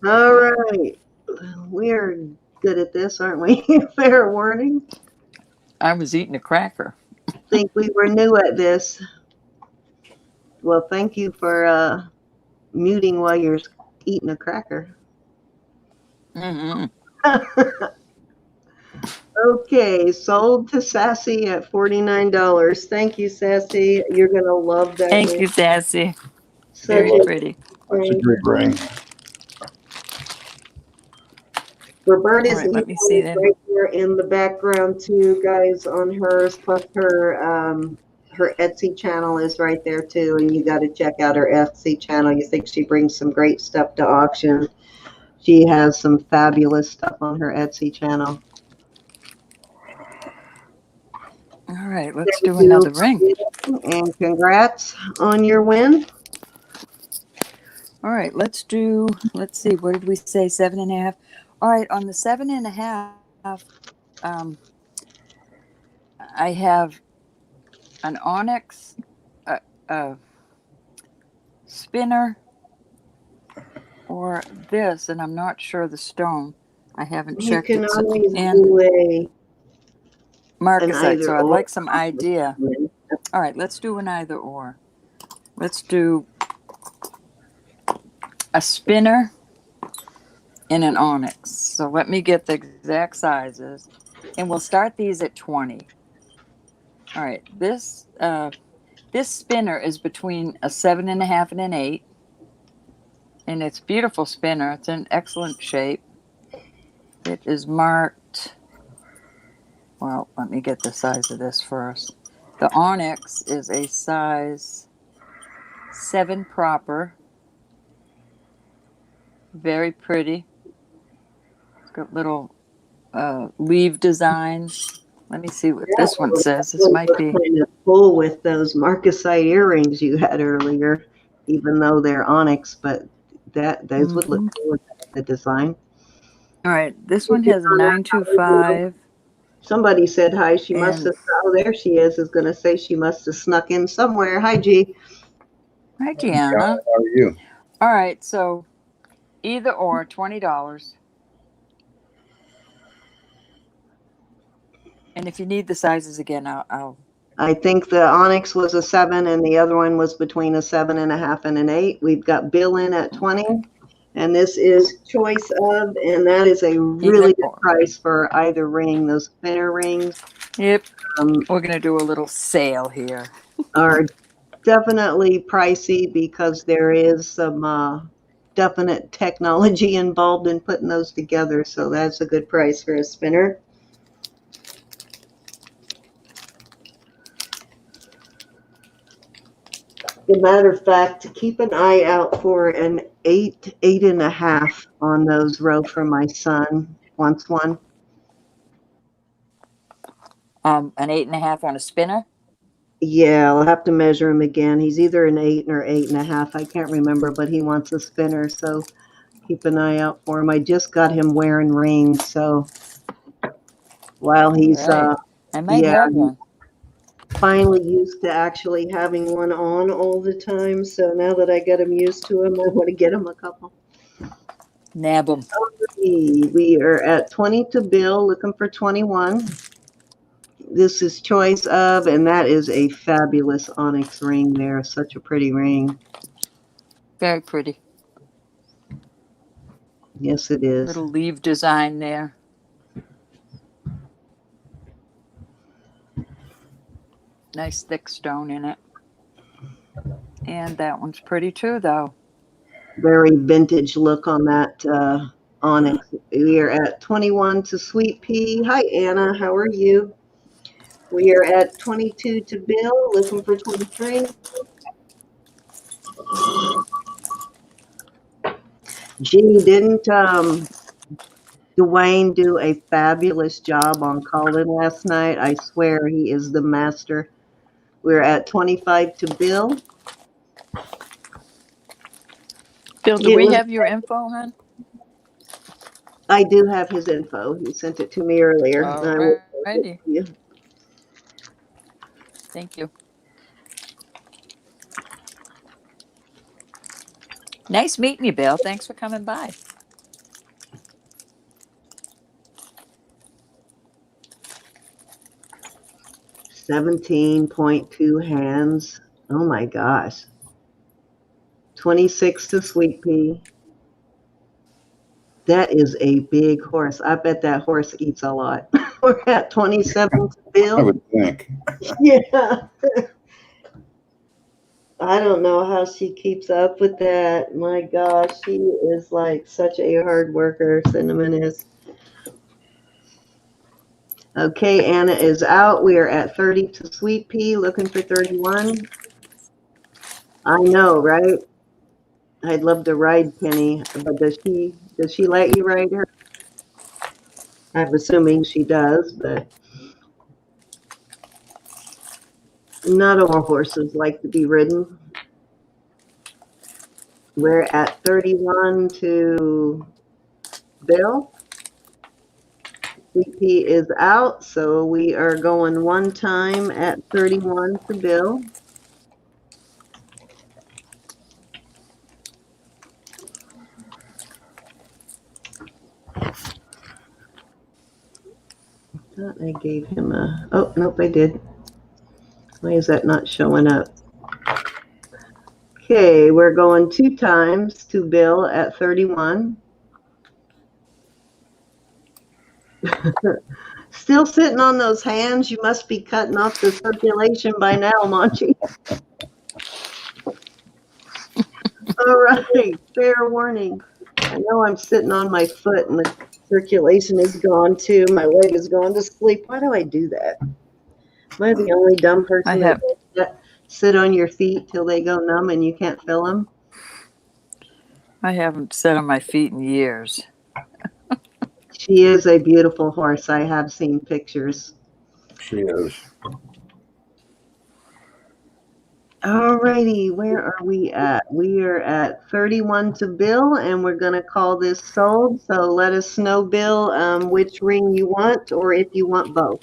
All right. We're good at this, aren't we? Fair warning. I was eating a cracker. Think we were new at this. Well, thank you for muting while you're eating a cracker. Mm-hmm. Okay, sold to Sassy at $49. Thank you, Sassy. You're gonna love that. Thank you, Sassy. Such Very a pretty. That's a great ring. Roberta's All right, let me email see is then. right here in the background too, guys, on hers, plus her Etsy channel is right there too, and you got to check out her Etsy channel. You think she brings some great stuff to auction. She has some fabulous stuff on her Etsy channel. All right, let's Thank do another ring. you, and congrats on your win. All right, let's see, what did we say? 7.5. All right, on the 7.5, I have an onyx, a spinner or this, and I'm not sure the stone. I haven't You checked can it. always And do an marcasite. either So I'd or. like some idea. All right, let's do an either or. Let's do a spinner and an onyx. So let me get the exact sizes, and we'll start these at 20. All right, this spinner is between a 7.5 and an 8, and it's a beautiful spinner. It's in excellent shape. It is marked. Well, let me get the size of this first. The onyx is a size 7 proper. Very pretty. It's got little leaf designs. Let me see what this one says. This might be. Kind of cool with those marcasite earrings you had earlier, even though they're onyx, but those would look cool with the design. All right, this one has a 925. Somebody said hi. She must And have. Oh, there she is. Is going to say she must have snuck in somewhere. Hi, G. hi, John, Gianna. how are you? All right, so either or, $20. And if you need the sizes again, I'll I think the onyx was a 7, and the other one was between a 7.5 and an 8. We've got Bill in at 20, and this is choice of, and that is a really good price for either ring. Those spinner rings. Yep. We're gonna do a little sale here. Are definitely pricey because there is some definite technology involved in putting those together. So that's a good price for a spinner. As a matter of fact, keep an eye out for an 8.5 on those row for my son. Wants one. An 8.5 on a spinner. Yeah, I'll have to measure him again. He's either an 8 or 8.5. I can't remember, but he wants a spinner, so keep an eye out for him. I just got him wearing rings, so while he's Right. I might have one. finally used to actually having one on all the time. So now that I get him used to him, I want to get him a couple. Nab them. We are at 20 to Bill, looking for 21. This is choice of, and that is a fabulous onyx ring there. Such a pretty ring. Very pretty. Yes, it is. Little leaf design there. Nice thick stone in it. And that one's pretty too, though. Very vintage look on that onyx. We are at 21 to Sweet Pea. Hi, Anna. How are you? We are at 22 to Bill, looking for 23. Gee, didn't Dwayne do a fabulous job on calling last night? I swear he is the master. We're at 25 to Bill. Bill, do we have your info, hon? I do have his info. He sent it to me earlier. Alrighty. Thank you. Nice meeting you, Bill. Thanks for coming by. $17.2 hands. Oh my gosh. 26 to Sweet Pea. That is a big horse. I bet that horse eats a lot. We're at 27 to Bill. I would think. Yeah. I don't know how she keeps up with that. My gosh, she is like such a hard worker, Cinnamon is. Okay, Anna is out. We are at 30 to Sweet Pea, looking for 31. I know, right? I'd love to ride Penny, but does she let you ride her? I'm assuming she does, but not all horses like to be ridden. We're at 31 to Bill. Sweet Pea is out, so we are going one time at 31 to Bill. thought I gave him a, oh, nope, I did. Why is that not showing up? Okay, we're going 2 times to Bill at 31. Still sitting on those hands. You must be cutting off the circulation by now, Monty. All right, fair warning. I know I'm sitting on my foot and the circulation is gone too. My leg is going to sleep. Why do I do that? Am I the only dumb person that does that? Sit on your feet till they go numb and you can't feel them? I haven't sat on my feet in years. She is a beautiful horse. I have seen pictures. She is. All righty, where are we at? We are at 31 to Bill, and we're going to call this sold. So let us know, Bill, which ring you want, or if you want both.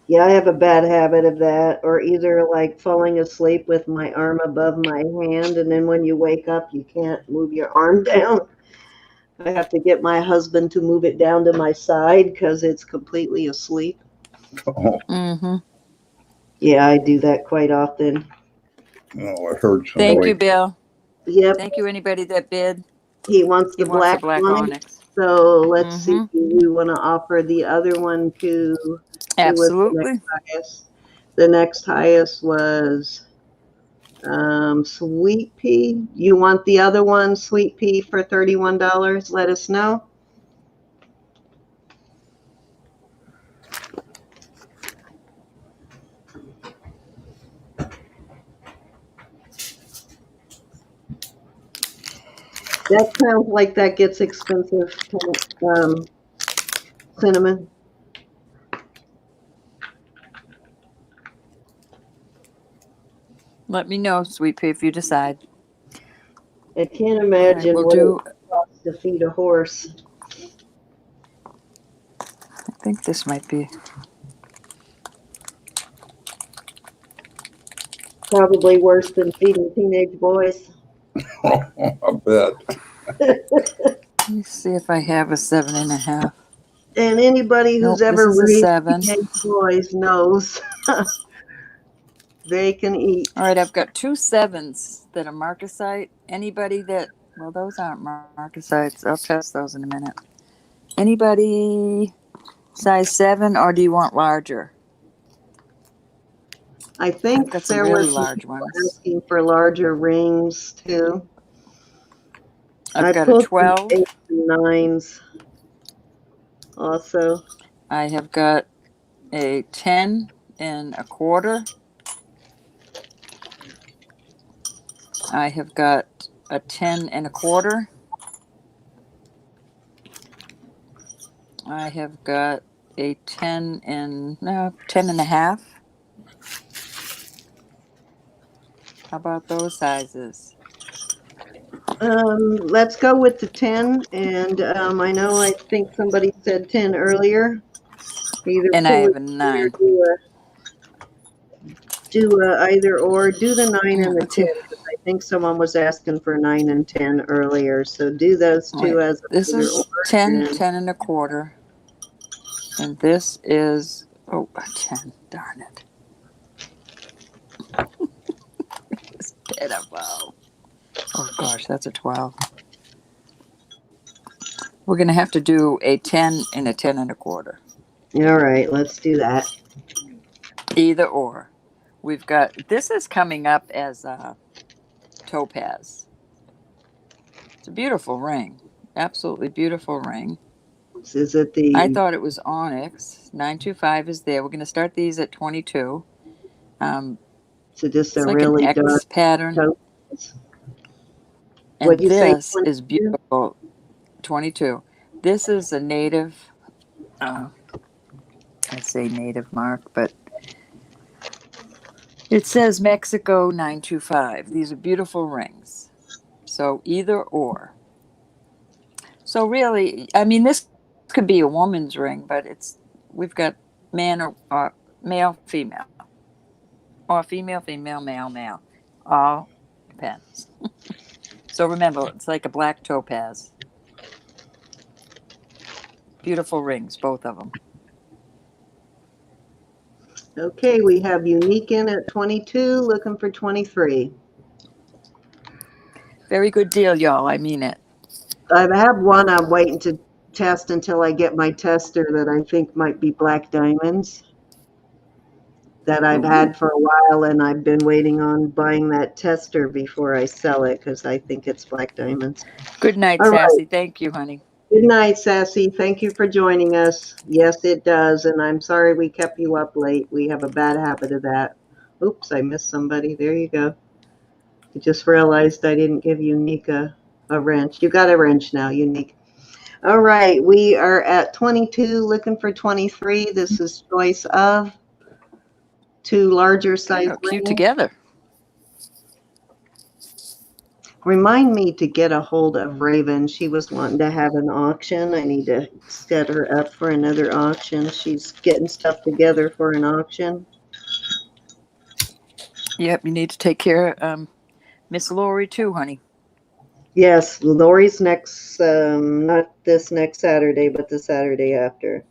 Yeah, I have a bad habit of that, or either like falling asleep with my arm above my hand, and then when you wake up, you can't move your arm down. I have to get my husband to move it down to my side because it's completely asleep. Oh, Mm-hmm. Yeah, I do that quite often. no, I heard some. Thank you, Bill. Yep, Thank you, anybody that bid. he wants He the wants black a black onyx. onyx. So let's see, Mhm. do you want to offer the other one to, who was the Absolutely. next highest? The next highest was Sweet Pea. You want the other one, Sweet Pea, for $31? Let us know. That sounds like that gets expensive, Cinnamon. Let me know, Sweet Pea, if you decide. I can't All right, imagine we'll what do. it costs to feed a horse. I think this might be. Probably worse than feeding teenage boys. I bet. Let me see if I have a 7.5. And anybody who's Nope, this ever is a raised 7. teenage boys knows they can eat. All right, I've got 2 7s that are marcasite. Anybody that, well, those aren't marcasites. I'll test those in a minute. Anybody size 7, or do you want larger? I I've think got some there really was large ones. asking for larger rings too. I've I got a pulled some 12. 8s and 9s also. I have got a 10.25. I have got a 10.25. I have got a 10.5. How about those sizes? Let's go with the 10. And I think somebody said 10 earlier. Either And I pull have it a or 9. do either or. Do the 9 and the Let's 10 see. because I think someone was asking for 9 and 10 earlier. So do those two Wait, as this either or. is 10, And 10.25. And this is, oh, a 10. Darn it. It's pitiful. Oh, gosh, that's a 12. We're going to have to do a 10 and a 10.25. all right, let's do that. Either or. We've got, this is coming up as a topaz. It's a beautiful ring. Absolutely beautiful ring. Is it I the, thought it was onyx. 925 is there. We're going to start these at 22. is it just It's a like an really dark X pattern. topaz? And What'd you say? this is 22? beautiful. 22. This is a native, I say native mark, but it says Mexico 925. These are beautiful rings. So either or. So really, I mean, this could be a woman's ring, but we've got man or male, female, or female, female, male, male. All depends. So remember, it's like a black topaz. Beautiful rings, both of them. Okay, we have Unique in at 22, looking for 23. Very good deal, y'all. I mean it. I have one I'm waiting to test until I get my tester that I think might be black diamonds that I've had for a while, and I've been waiting on buying that tester before I sell it because I think it's black diamonds. Good night, All right. Sassy. Thank you, honey. Good night, Sassy. Thank you for joining us. Yes, it does, and I'm sorry we kept you up late. We have a bad habit of that. Oops, I missed somebody. There you go. I just realized I didn't give Unique a wrench. You got a wrench now, Unique. All right, we are at 22, looking for 23. This is choice of 2 larger size How cute rings. together. Remind me to get a hold of Raven. She was wanting to have an auction. I need to set her up for another auction. She's getting stuff together for an auction. Yep, you need to take care of Miss Lori too, honey. Yes, Lori's next, not this next Saturday, but the Saturday after.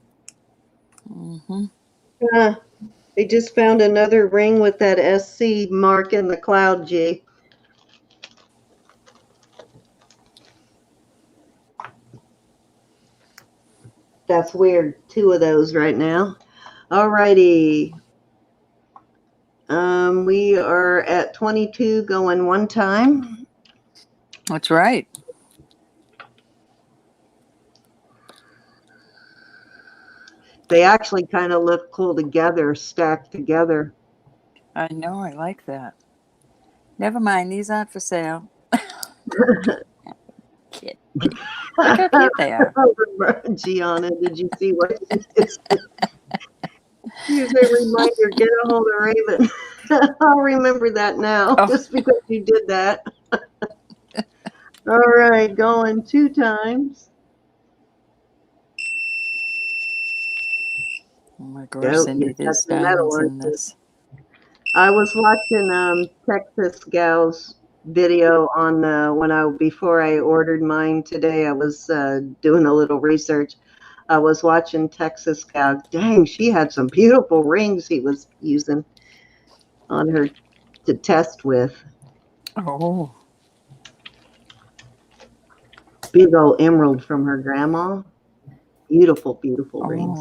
Mm-hmm. They just found another ring with that SC mark in the cloud, G. That's weird. 2 of those right now. All righty. We are at 22 going one time. That's right. They actually kind of look cool together, stacked together. I know. I like that. Never mind. These aren't for sale. Kid. Look how cute they are. Gianna, did you see what she just did? Here's a reminder, get a hold of Raven. I'll remember that now, just because you did that. All right, going 2 times. Oh my gosh, Cindy, there's diamonds in this. I was watching Texas Gal's video on before I ordered mine today. I was doing a little research. I was watching Texas Gal. Dang, she had some beautiful rings he was using on her to test with. Oh. Big old emerald from her grandma. Beautiful, beautiful rings.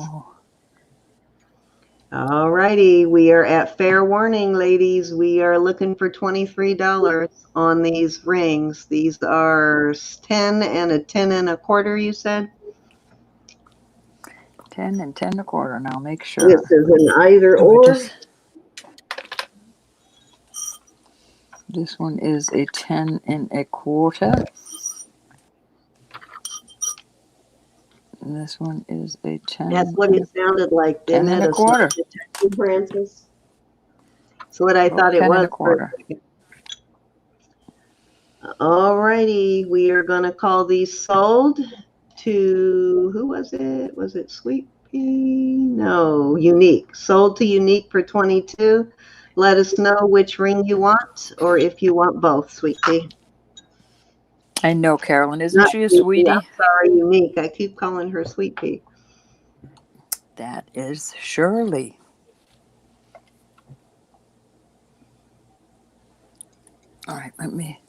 All righty, we are at fair warning, ladies. We are looking for $23 on these rings. These are 10 and a 10 and a quarter, you said? 10 and 10 and a quarter. Now make sure. This is an either or. This one is a 10 and a quarter. And this one is a 10. That's what it sounded like. 10 and a quarter. Francis. That's what I thought it 10 was. and a quarter. All righty, we are going to call these sold to, who was it? Was it Sweet Pea? No, Unique. Sold to Unique for 22. Let us know which ring you want, or if you want both, Sweet Pea. I know, Carolyn. Isn't she a sweetie? I'm sorry, Unique. I keep calling her Sweet Pea. That is Shirley. All right, let me.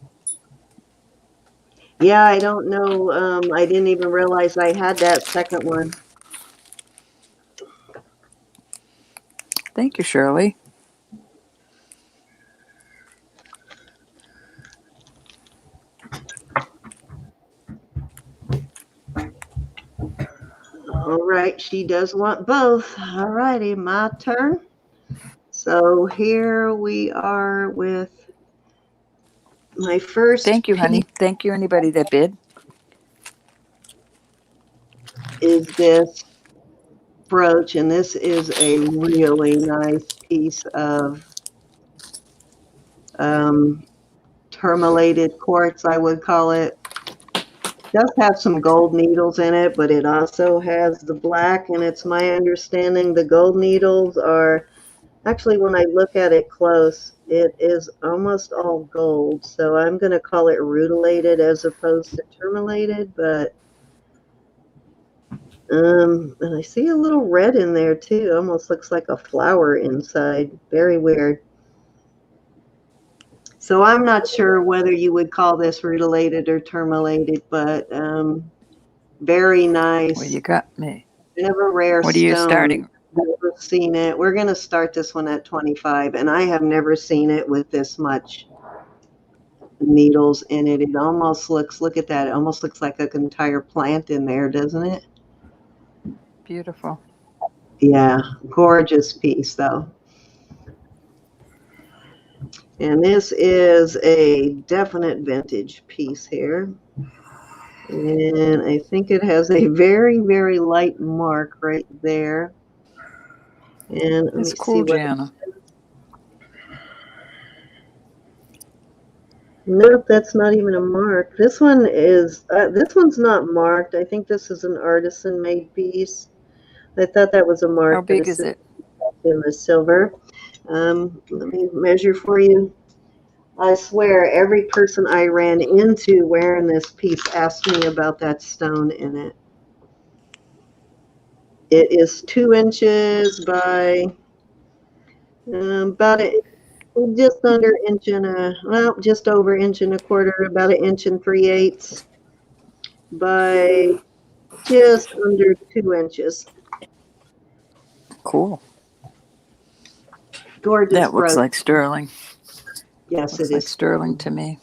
Yeah, I don't know. I didn't even realize I had that second one. Thank you, Shirley. All right, she does want both. All righty, my turn. So here we are with my first. Thank you, honey. Thank you, anybody that bid. Is this brooch, and this is a really nice piece of tourmalated quartz, I would call it. does have some gold needles in it, but it also has the black, and it's my understanding the gold needles are actually, when I look at it close, it is almost all gold. So I'm going to call it rutilated as opposed to tourmalated, but and I see a little red in there too. Almost looks like a flower inside. Very weird. So I'm not sure whether you would call this rutilated or tourmalated, but very nice. Well, you got me. Kind of a rare What are you stone. starting? Never seen it. We're going to start this one at 25, and I have never seen it with this much needles in it. It almost looks, look at that, it almost looks like an entire plant in there, doesn't it? Beautiful. Yeah, gorgeous piece though. And this is a definite vintage piece here. And I think it has a very, very light mark right there. And let me That's see cool, what. Jana. Nope, that's not even a mark. This one is, this one's not marked. I think this is an artisan-made piece. I thought that was a mark. How big is it? In the silver. Let me measure for you. I swear, every person I ran into wearing this piece asked me about that stone in it. It is 2 inches by about just under inch and a, well, just over inch and a quarter, about 1 3/8 by just under 2 inches. Cool. Gorgeous. That looks like sterling. Yes, Looks it like is sterling to me.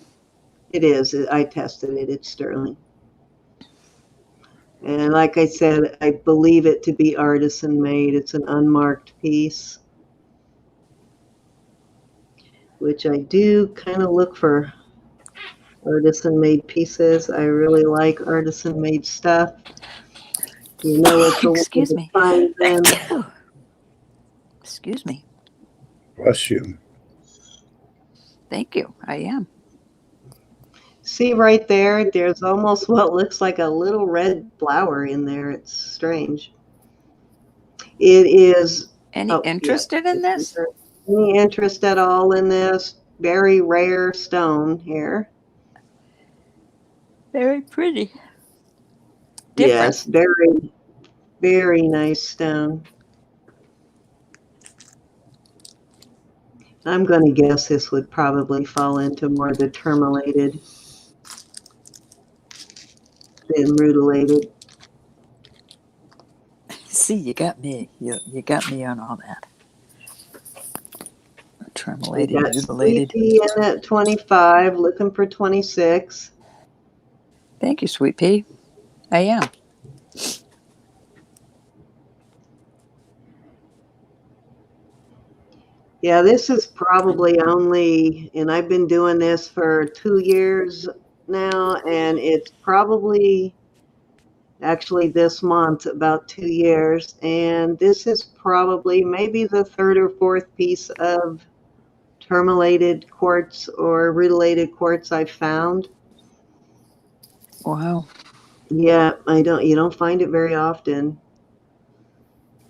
It is. I tested it. It's sterling. And like I said, I believe it to be artisan made. It's an unmarked piece, which I do kind of look for artisan made pieces. I really like artisan made stuff. You know, it's a Excuse me. find them. Excuse me. Bless you. Thank you. I am. See right there, there's almost what looks like a little red flower in there. It's strange. It is. Any interested in this? Any interest at all in this very rare stone here? Very pretty. Different. Yes, very, very nice stone. I'm going to guess this would probably fall into more the tourmalated than rutilated. See, you got me. You got me on all that. We Tremulated, got mutilated. Sweet Pea in at 25, looking for 26. Thank you, Sweet Pea. I am. Yeah, this is probably only, and I've been doing this for 2 years now, and it's probably actually this month about 2 years, and this is probably maybe the 3rd or 4th piece of tourmalated quartz or rutilated quartz I've found. Wow. Yeah, you don't find it very often.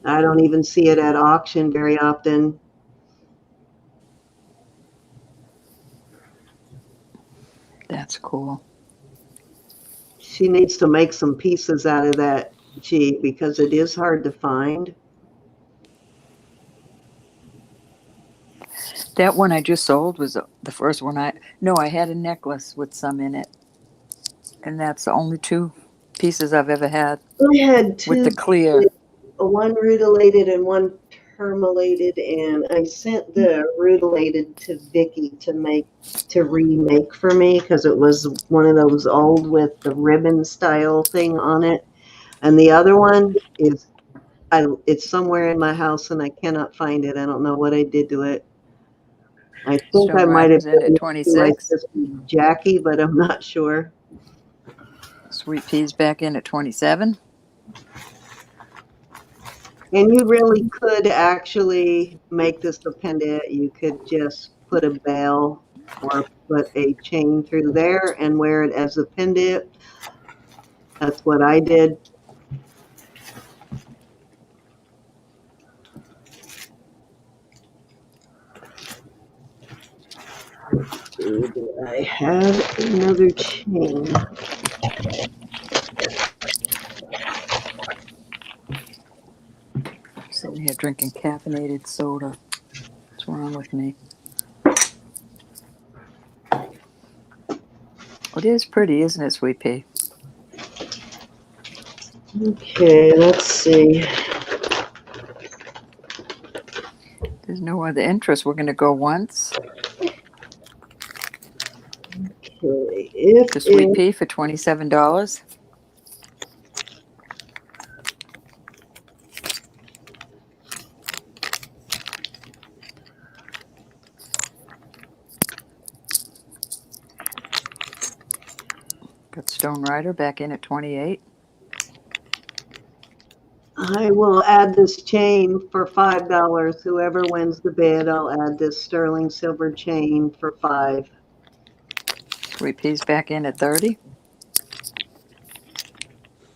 I don't even see it at auction very often. That's cool. She needs to make some pieces out of that, because it is hard to find. That one I just sold was the first one I had a necklace with some in it. And that's the only 2 pieces I've ever had I had 2, with the clear. one rutilated and one tourmalated, and I sent the rutilated to Vicky to remake for me because it was one of those old with the ribbon style thing on it. And the other one is, it's somewhere in my house and I cannot find it. I don't know what I did to it. I think Stone I might have Rider's in given at it to my 26. sister Jackie, but I'm not sure. Sweet Pea's back in at 27. And you really could actually make this a pendant. You could just put a bell or put a chain through there and wear it as a pendant. That's what I did. Do I have another chain? Sitting here drinking caffeinated soda. What's wrong with me? It is pretty, isn't it, Sweet Pea? Okay, let's see. There's no other interest. We're going to go once Okay, if to Sweet it, Pea for $27. Got Stone Rider back in at 28. I will add this chain for $5. Whoever wins the bid, I'll add this sterling silver chain for $5. Sweet Pea's back in at 30.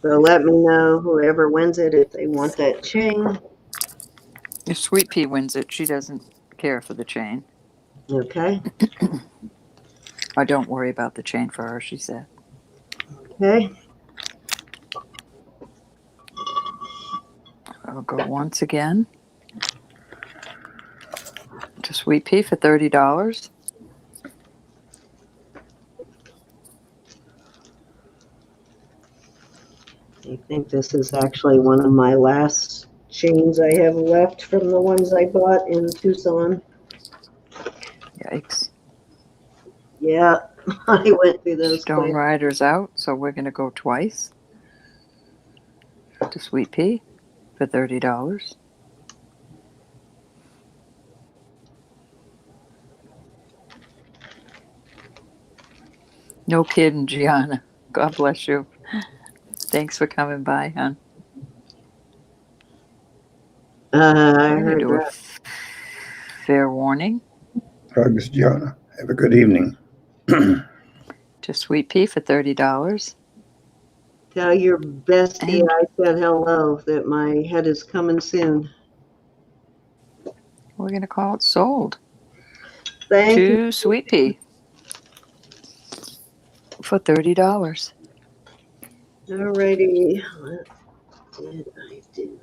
So let me know whoever wins it if they want that chain. If Sweet Pea wins it, she doesn't care for the chain. Okay. I don't worry about the chain for her, she said. Okay. I'll go once again to Sweet Pea for $30. I think this is actually one of my last chains I have left from the ones I bought in Tucson. Yikes. Yeah, I went through those Stone quick. Rider's out, so we're going to go twice to Sweet Pea for $30. No kidding, Gianna. God bless you. Thanks for coming by, hon. I I'm going to heard do a that. fair warning Hugs, Gianna. Have a good evening. to Sweet Pea for $30. Tell your bestie And- I said hello, that my head is coming soon. We're going to call it sold Thank you. to Sweet Pea for $30. Alrighty, what did I do?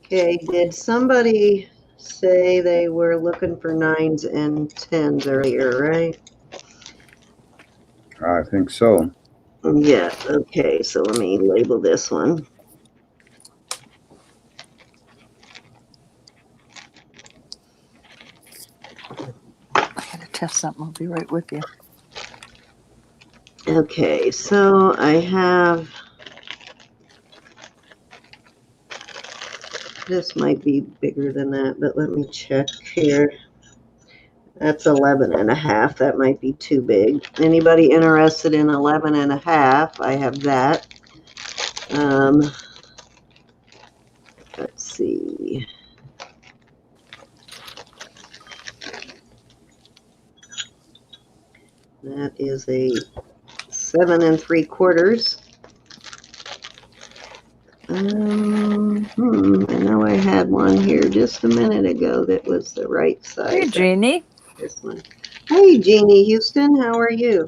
Okay, did somebody say they were looking for 9s and 10s earlier, right? I think so. Yeah, okay, so let me label this one. I got to test something. I'll be right with you. Okay, so I have, this might be bigger than that, but let me check here. That's 11 and a half. That might be too big. Anybody interested in 11 and a half? I have that. Let's see. That is a 7 3/4. I know I had one here just a minute ago that was the right size. Hey, Jeannie. This one. Hey, Jeannie Houston, how are you?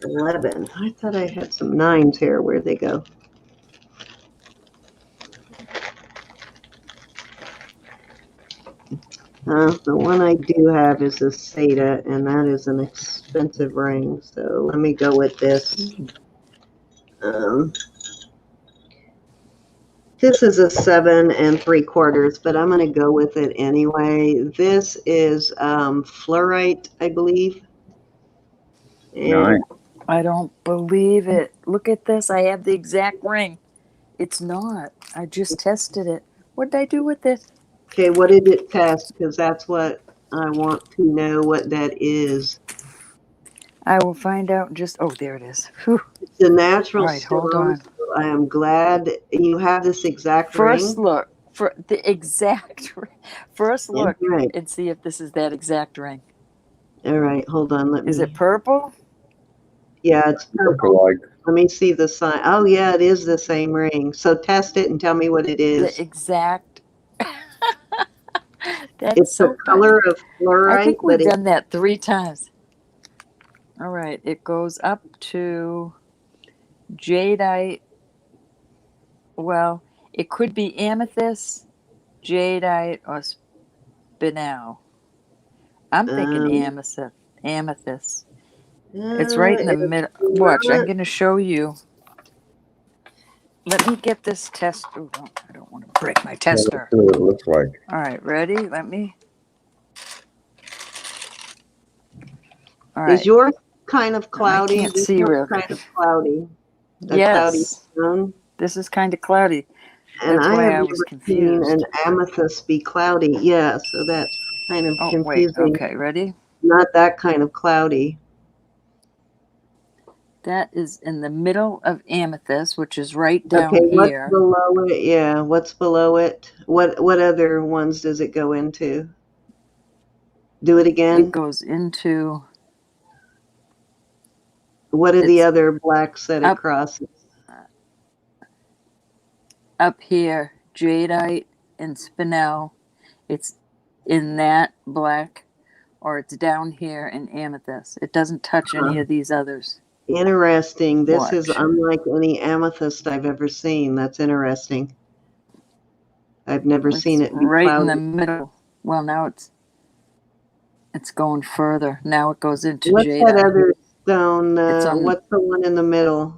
11. I thought I had some 9s here. Where'd they go? The one I do have is a Seda, and that is an expensive ring. So let me go with this. This is a 7 3/4, but I'm going to go with it anyway. This is fluorite, I believe. And Nice. I don't believe it. Look at this. I have the exact ring. It's not. I just tested it. What did I do with it? okay, what did it test? Because that's what I want to know what that is. I will find out in just. Oh, there it is. Whew. It's a natural All right, hold stone. on. So I am glad you have this exact First ring. look for the exact ring. First look Right. and see if this is that exact ring. All right, hold on. Let Is me. it purple? Yeah, it's purple. Look-alike. Let me see the sign. Oh, yeah, it is the same ring. So test it and tell me what it The is. exact. That's It's the so funny. color of I fluorite, think we've but it, done that 3 times. All right, it goes up to jadeite. Well, it could be amethyst, jadeite, or spinel. I'm thinking um, amethyst. Amethyst. It's right in the it's middle. Watch, I'm not, going to show you. Let me get this test. Ooh, I don't want to break my Yeah, that's tester. what it looks like. All right, ready? Let me. All is right. yours kind of I cloudy? can't This see one's real kind good. of cloudy, a cloudy Yes, stone. this is kind of cloudy. And That's I why have I was never seen confused. an amethyst be cloudy. Yeah, so that's kind of Oh, wait. confusing. Okay, ready? Not that kind of cloudy. That is in the middle of amethyst, which is right Okay, down what's here. below it? Yeah, what's below it? What other ones does it go into? Do it It again. goes into, What are the it's other blacks that it up crosses? up here, jadeite and spinel. It's in that black, or it's down here in amethyst. It doesn't touch Huh. any of these others. Interesting. This is Watch. unlike any amethyst I've ever seen. That's interesting. I've never seen It's it be right in the cloudy. middle. Well, now it's going further. Now it goes into What's that jadeite. other stone? It's on What's the one in the middle?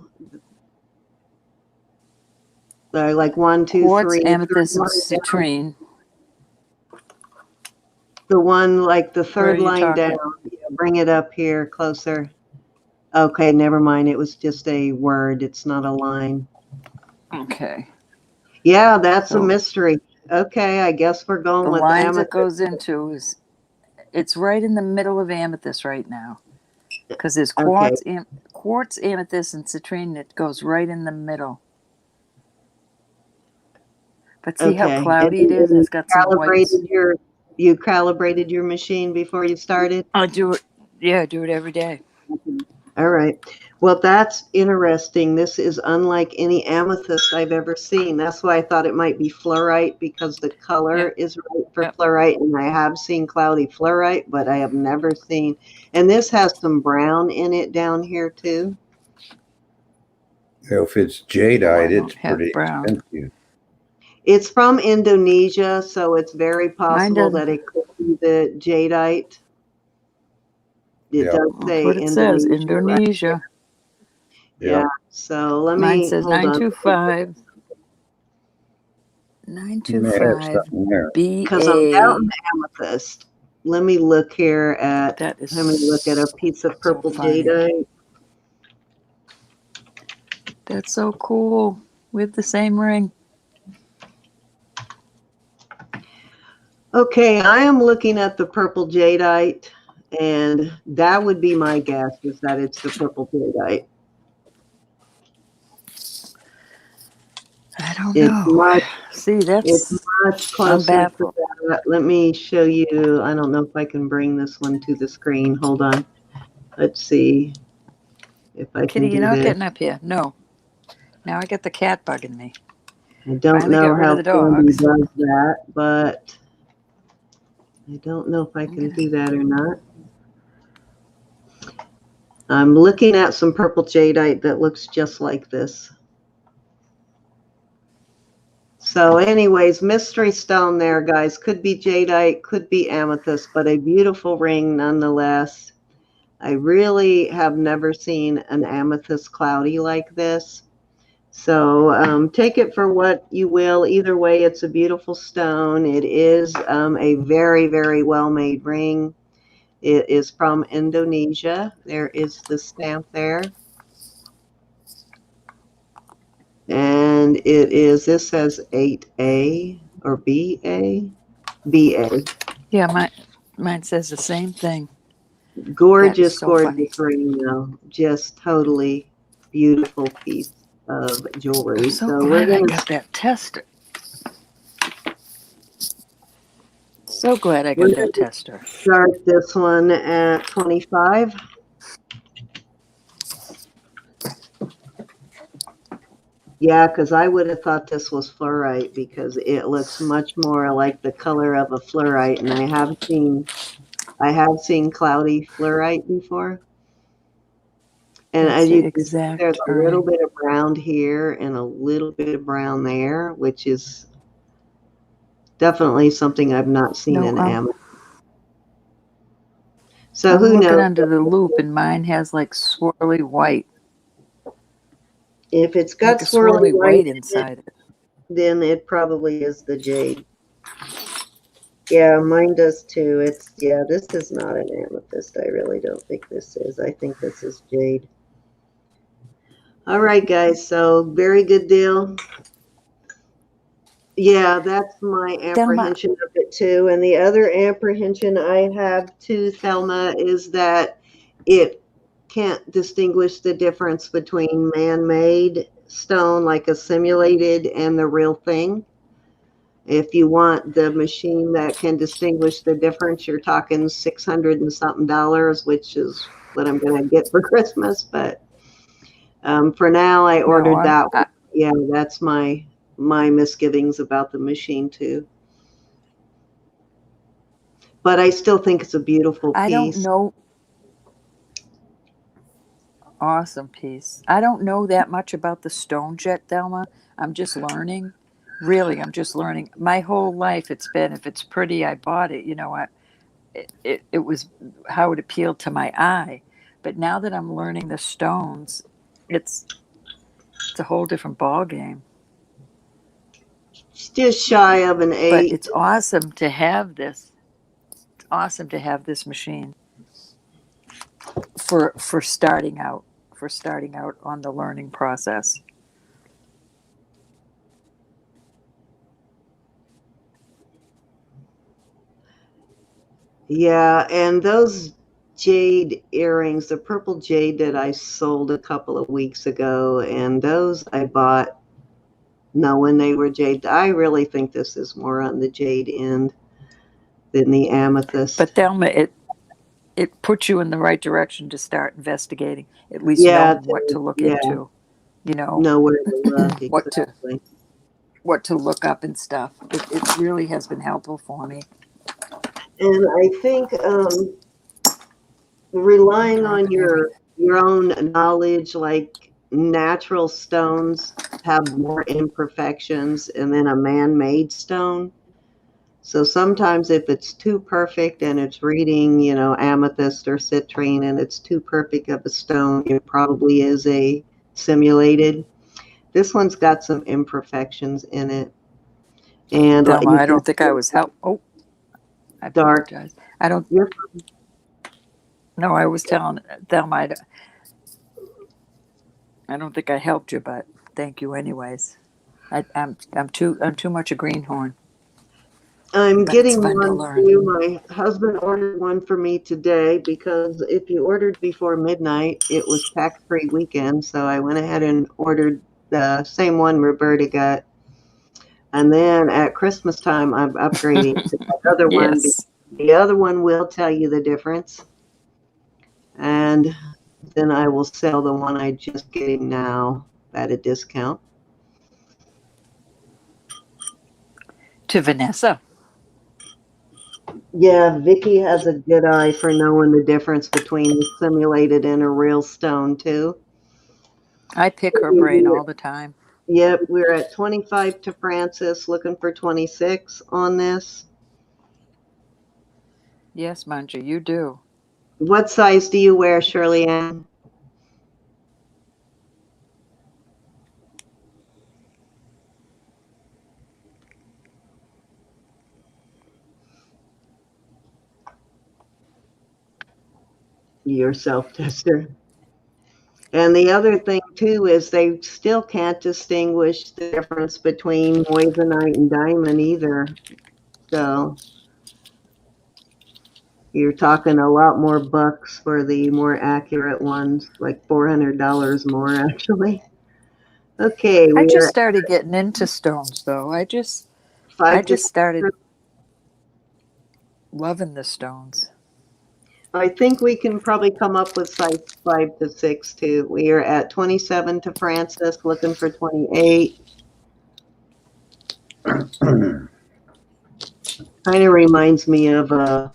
Like one, two, quartz, three, third amethyst, and line down. citrine. The one like the Where are third you line down. talking? Yeah, bring it up here closer. Okay, never mind. It was just a word. It's not a line. Okay. Yeah, that's a So mystery. Okay, I guess we're going the with lines it amethyst. goes into is it's right in the middle of amethyst right now, because there's Okay, quartz, amethyst, and citrine. It goes right in the middle. But see how okay. cloudy it is, and it's got some whites. You calibrated your machine before you started? I do it. Yeah, I do it every day. All right. Well, that's interesting. This is unlike any amethyst I've ever seen. That's why I thought it might be fluorite because the color Yep. is right for Yep. fluorite. And I have seen cloudy fluorite, but I have never seen. And this has some brown in it down here too. You know, if it's Oh, I jadeite, don't it's have pretty brown. expensive. It's from Indonesia, so it's very Mine possible doesn't. that it could be the jadeite. It Yeah. does That's say what it says. Indonesia, right? Indonesia. Yeah. So let Mine me says hold on 925. You may have 925 something there. because I'm doubting BA. amethyst. Let me look here at. That is Let me look at a piece of so purple funny. jadeite. That's so cool. We have the same ring. Okay, I am looking at the purple jadeite, and that would be my guess is that it's the purple jadeite. I don't It's know. much. See, It's that's. much I'm closer to baffled. that. Let me show you. I don't know if I can bring this one to the screen. Hold on. Let's see if I Kitty, can you're do not this. getting up here. No. Now I get the cat bugging me. I don't Finally know got rid of how the Candy dogs. does that, but I don't know if I can do that or not. I'm looking at some purple jadeite that looks just like this. So anyways, mystery stone there, guys. Could be jadeite, could be amethyst, but a beautiful ring nonetheless. I really have never seen an amethyst cloudy like this. So take it for what you will. Either way, it's a beautiful stone. It is a very, very well-made ring. It is from Indonesia. There is the stamp there. And it is, this says 8A or BA? BA. Yeah, mine says the same thing. That is Gorgeous, so funny. gorgeous ring, though. Just totally beautiful piece of jewelry. I'm so So we're glad I going got that tester. So glad I got that to tester. start this one at 25. Yeah, because I would have thought this was fluorite because it looks much more like the color of a fluorite, and I have seen cloudy fluorite before. And That's as the you can see, exact there's a little term. bit of brown here and a little bit of brown there, which is definitely something I've not seen No, in amethyst. So I'm who looking knows? under the loop, and mine has like swirly white, If it's got like a swirly swirly white white in it, inside it. then it probably is the jade. Yeah, mine does too. Yeah, this is not an amethyst. I really don't think this is. I think this is jade. All right, guys. So very good deal. Yeah, that's my Thelma, apprehension of it too. And the other apprehension I have too, Thelma, is that it can't distinguish the difference between man-made stone, like a simulated, and the real thing. If you want the machine that can distinguish the difference, you're talking 600 and something dollars, which is what I'm going to get for Christmas. But for now, I no, ordered that one. Yeah, that's my misgivings about the machine too. But I still think it's a beautiful I don't piece. know. Awesome piece. I don't know that much about the stones yet, Thelma. I'm just learning. Really, I'm just learning. My whole life, it's been if it's pretty, I bought it. It was how it appealed to my eye. But now that I'm learning the stones, it's it's a whole different ball game. It's just shy of an But 8. it's awesome to have this. It's awesome to have this machine for starting out, on the learning process. Yeah, and those jade earrings, the purple jade that I sold a couple of weeks ago, and those I bought knowing they were jade. I really think this is more on the jade end than the amethyst. But Thelma, it puts you in the right direction to start investigating, at least Yeah, knowing what to look yeah, into, you know, know where to look what to exactly. look up and stuff. It really has been helpful for me. And I think I'm relying on dropping everything. your own knowledge, like natural stones have more imperfections, and then a man-made stone. So sometimes if it's too perfect and it's reading, amethyst or citrine and it's too perfect of a stone, it probably is a simulated. This one's got some imperfections in it. And like Thelma, you I can don't think see I was help. Oh, I dark. apologize. I don't. You're No, I was telling Thelma. I don't think I helped you, but thank you anyways. I'm too much a greenhorn, I'm but it's getting fun to one learn. too. My husband ordered one for me today because if you ordered before midnight, it was tax-free weekend. So I went ahead and ordered the same one Roberta got. And then at Christmas time, I'm upgrading to that other one. Yes. The other one will tell you the difference. And then I will sell the one I just getting now at a discount. To Vanessa. Yeah, Vicky has a good eye for knowing the difference between a simulated and a real stone too. I pick her brain all the time. Yep, we're at 25 to Francis, looking for 26 on this. Yes, Manja, you do. What size do you wear, Shirley Ann? Your self-tester. And the other thing too is they still can't distinguish the difference between moissanite and diamond either. So you're talking a lot more bucks for the more accurate ones, like $400 more actually. Okay, I we just are started getting into stones though. I 5 to just started loving the stones. I think we can probably come up with size 5 to 6 too. We are at 27 to Francis, looking for 28. Kind of reminds me of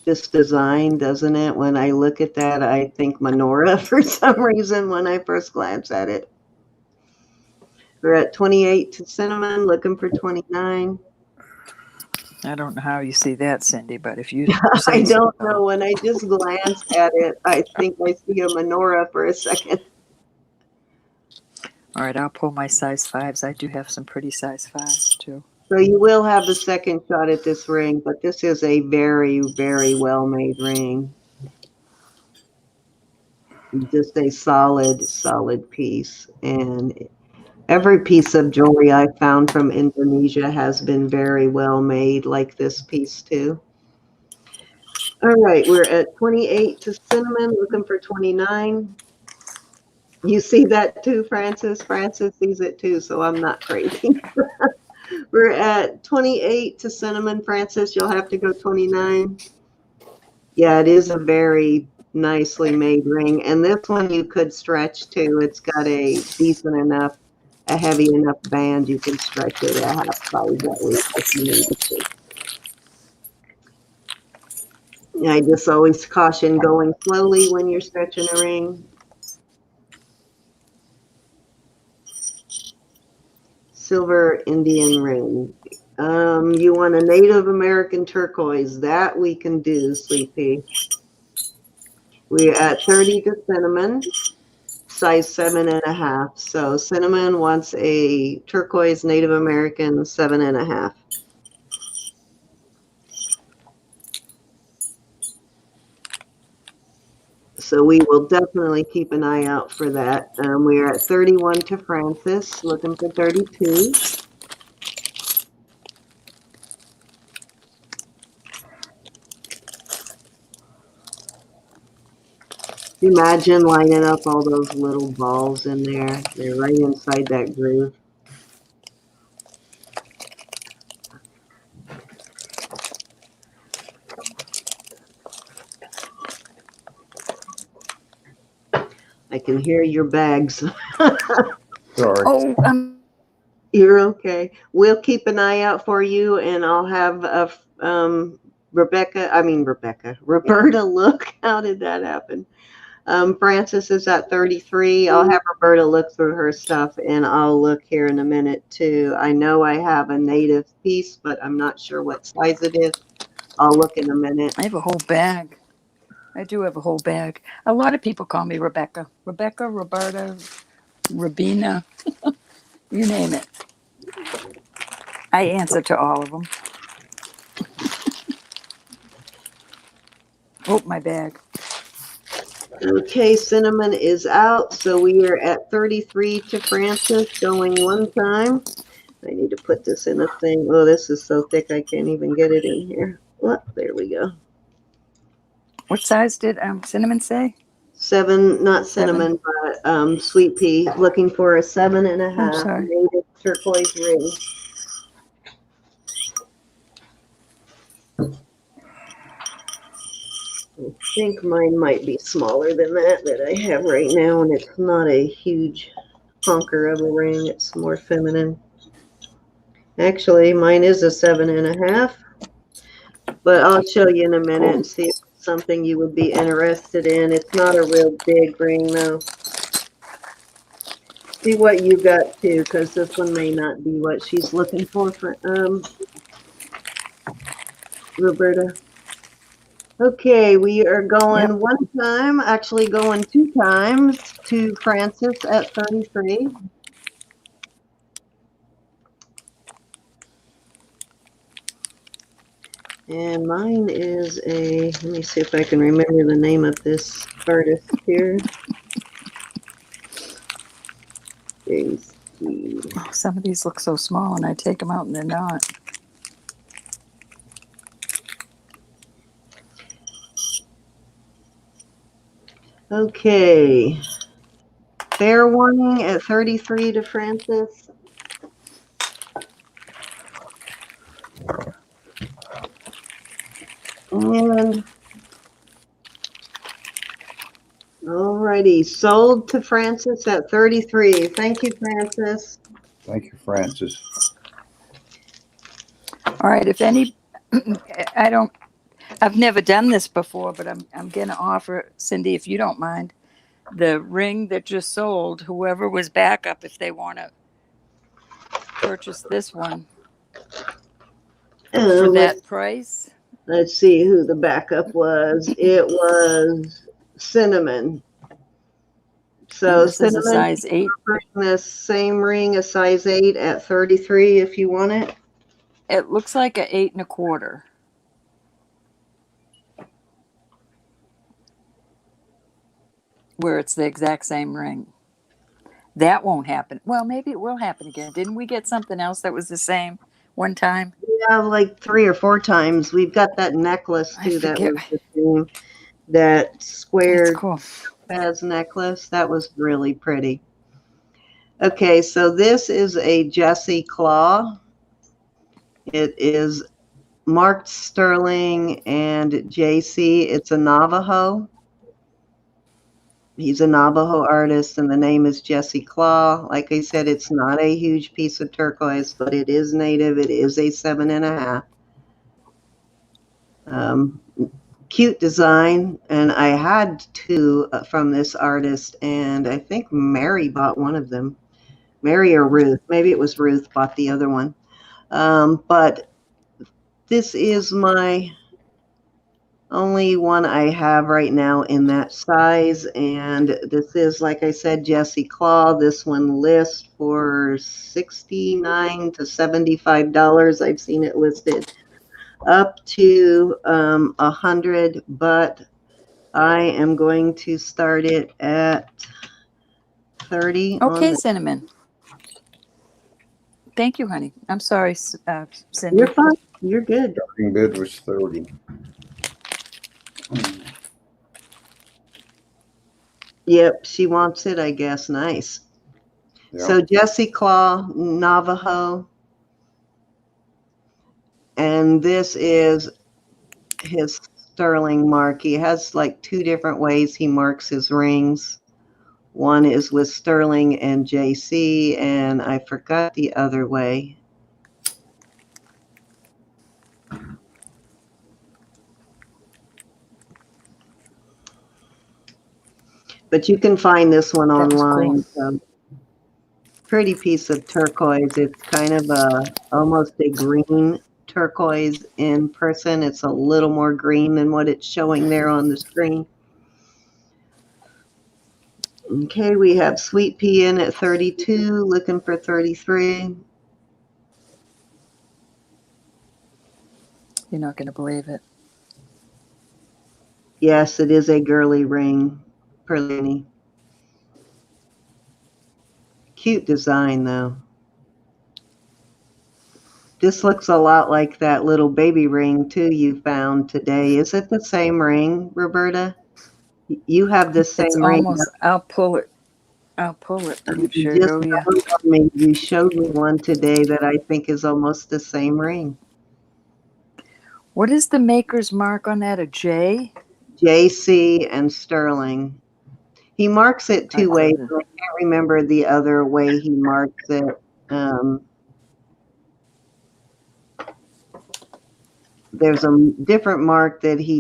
this design, doesn't it? When I look at that, I think menorah for some reason when I first glance at it. We're at 28 to cinnamon, looking for 29. I don't know how you see that, Cindy, but if you I say don't so. know. When I just glance at it, I think I see a menorah for a second. All right, I'll pull my size 5s. I do have some pretty size 5s too. So you will have the second shot at this ring, but this is a very, very well-made ring. Just a solid, solid piece. And every piece of jewelry I found from Indonesia has been very well made, like this piece too. All right, we're at 28 to cinnamon, looking for 29. You see that too, Francis? Francis sees it too, so I'm not crazy. We're at 28 to cinnamon, Francis. You'll have to go 29. Yeah, it is a very nicely made ring. And this one you could stretch too. It's got a decent enough, a heavy enough band. You can stretch it a half size that way if you need to. I just always caution going slowly when you're stretching a ring. Silver Indian ring. You want a Native American turquoise. That we can do, Sweet Pea. We're at 30 to cinnamon, size 7.5. So cinnamon wants a turquoise Native American 7.5. So we will definitely keep an eye out for that. We are at 31 to Francis, looking for 32. Imagine lining up all those little balls in there. They're right inside that groove. I can hear your bags. Sorry. Oh, You're okay. We'll keep an eye out for you, and I'll have Roberta look. How did that happen? Francis is at 33. I'll have Roberta look through her stuff, and I'll look here in a minute too. I know I have a native piece, but I'm not sure what size it is. I'll look in a minute. I have a whole bag. I do have a whole bag. A lot of people call me Rebecca. Rebecca, Roberta, Rabina, you name it. I answer to all of them. Oh, my bag. Okay, cinnamon is out, so we are at 33 to Francis, going one time. I need to put this in a thing. Oh, this is so thick I can't even get it in here. Well, there we go. What size did Cinnamon say? 7, not cinnamon, but Sweet Pea, looking for a 7.5 I'm sorry. native turquoise ring. I think mine might be smaller than that I have right now, and it's not a huge honker of a ring. It's more feminine. Actually, mine is a 7.5, but I'll show you in a minute and see if it's something you would be interested in. It's not a real big ring, though. See what you got, too, because this one may not be what she's looking for Roberta. Okay, we are going one time, actually going 2 times to Francis at 33. And mine is let me see if I can remember the name of this artist here. Oh, some of these look so small, and I take them out, and they're not. Okay. Fair warning at 33 to Francis. And righty, sold to Francis at 33. Thank you, Francis. Thank you, Francis. All right, if any, I've never done this before, but I'm gonna offer, Cindy, if you don't mind, the ring that just sold, whoever was backup, if they want to purchase this one for Let's that price. let's see who the backup was. It was Cinnamon. So And this is a Cinnamon, size 8. this same ring, a size 8 at 33 if you want it. It looks like a 8 1/4. Where it's the exact same ring. That won't happen. Well, maybe it will happen again. Didn't we get something else that was the same one time? Yeah, like 3 or 4 times. We've got that necklace I too that forget. was the same. That That's square cool. Topaz necklace. That was really pretty. Okay, so this is a Jesse Claw. It is marked Sterling and JC. It's a Navajo. He's a Navajo artist, and the name is Jesse Claw. Like I said, it's not a huge piece of turquoise, but it is native. It is a 7.5. Cute design, and I had 2 from this artist, and I think Mary bought one of them. Mary or Ruth, maybe it was Ruth bought the other one. But this is my only one I have right now in that size, and this is, like I said, Jesse Claw. This one lists for $69 to $75. I've seen it listed up to 100, but I am going to start it at 30. Okay, Cinnamon. Thank you, honey. I'm sorry, Cindy. You're fine. You're good. Starting bid was 30. Yep, she wants it, I guess. Nice. Yeah. So Jesse Claw, Navajo. And this is his sterling mark. He has like 2 different ways he marks his rings. One is with sterling and JC, and I forgot the other way. But you can find this one online. So, pretty piece of turquoise. It's kind of almost a green turquoise in person. It's a little more green than what it's showing there on the screen. Okay, we have Sweet Pea in at 32, looking for 33. You're not going to believe it. Yes, it is a girly ring, Perlini. Cute design, though. This looks a lot like that little baby ring, too, you found today. Is it the same ring, Roberta? You have the same It's ring. almost, I'll pull it and You show you. You showed me one today that I think is almost the same ring. What is the maker's mark on that? A J? JC and Sterling. He marks it 2 ways. I can't remember the other way he marks it. There's a different mark that he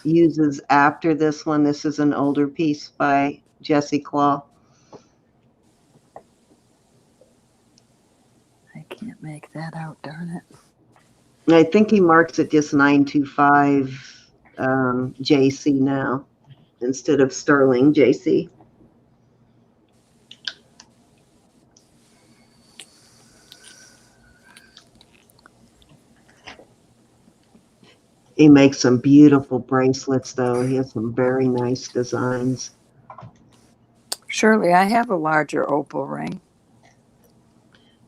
uses after this one. This is an older piece by Jesse Claw. I can't make that out, darn it. I think he marks it just 925 JC now instead of Sterling JC. He makes some beautiful bracelets, though. He has some very nice designs. Shirley, I have a larger opal ring.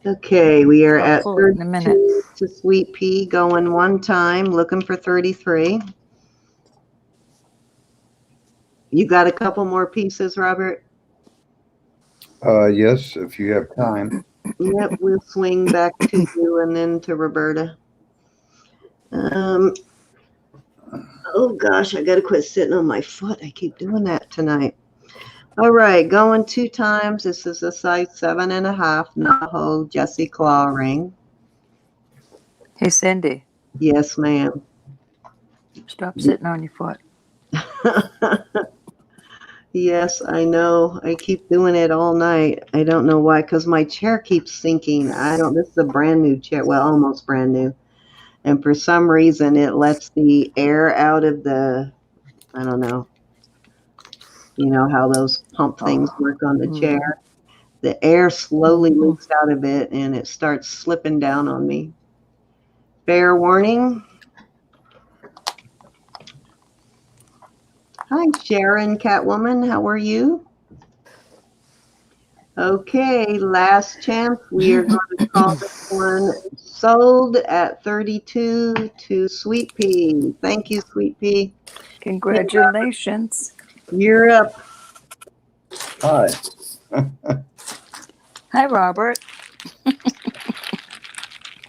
Okay, we are I'll at pull it in a minute. 32 to Sweet Pea, going one time, looking for 33. You got a couple more pieces, Robert? Yes, if you have time. Yep, we'll swing back to you and then to Roberta. Oh gosh, I gotta quit sitting on my foot. I keep doing that tonight. All right, going 2 times. This is a size 7.5 Navajo Jesse Claw ring. Hey, Cindy, Yes, ma'am. stop sitting on your foot. Yes, I know. I keep doing it all night. I don't know why, because my chair keeps sinking. This is a brand new chair. Well, almost brand new. And for some reason, it lets the air out of I don't know. You know how those pump things work on the chair? The air slowly leaks out of it and it starts slipping down on me. Fair warning. Hi, Sharon, Catwoman. How are you? Okay, last chance. We are going to call this one sold at 32 to Sweet Pea. Thank you, Sweet Pea. Congratulations. You're up. Hi. Hi, Robert.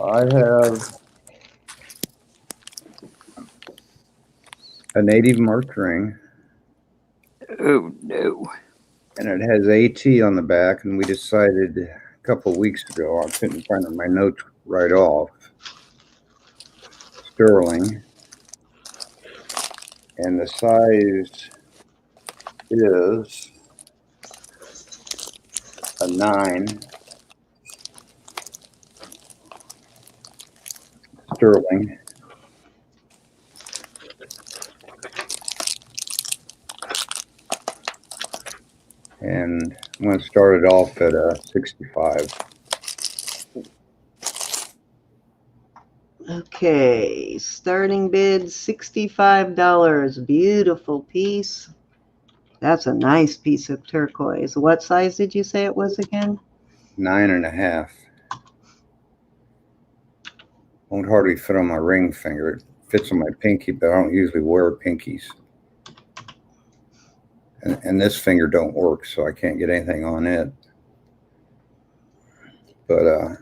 I have a native marked ring, Oh, no. and it has AT on the back, and we decided a couple of weeks ago, I couldn't find my notes right off, sterling, and the size is a 9 sterling. And I'm going to start it off at a 65. Okay, starting bid $65. Beautiful piece. That's a nice piece of turquoise. What size did you say it was again? 9.5. Won't hardly fit on my ring finger. It fits on my pinky, but I don't usually wear pinkies. And this finger don't work, so I can't get anything on it. But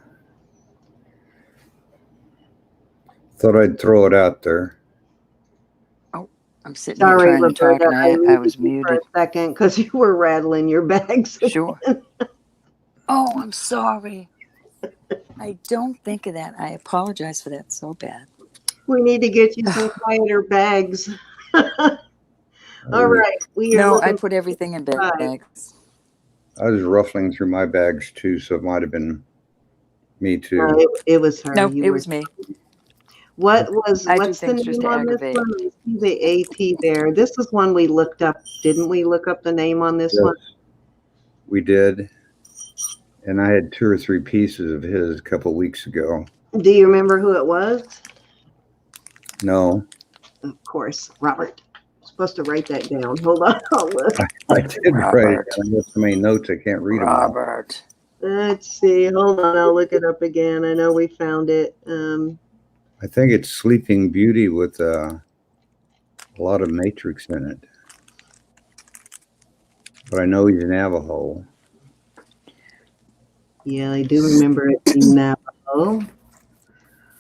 thought I'd throw it out there. Oh, I'm sitting here Sorry, trying to talk Roberta. and I was muted you for muted. a second because you were rattling your bags. Sure. Oh, I'm sorry. I don't think of that. I apologize for that so bad. We need to get you some quieter bags. All right. We are No, I looking put everything in bags. I was ruffling through my bags too, so it might have been me too. it was her. No, You it were. was me. What's I do the things just name to on this aggravate. one? I see the AT there. This is one we looked up. Didn't we look up the name on this Yes, one? we did. And I had 2 or 3 pieces of his a couple of weeks ago. Do you remember who it was? No, Of course, Robert. I'm supposed to write that down. Hold on. I'll look. I did write it Robert. down. I have so many notes I can't read them all. Robert. Let's see. Hold on. I'll look it up again. I know we found it. I think it's Sleeping Beauty with a lot of matrix in it. But I know he's Navajo. Yeah, I do remember it being Navajo.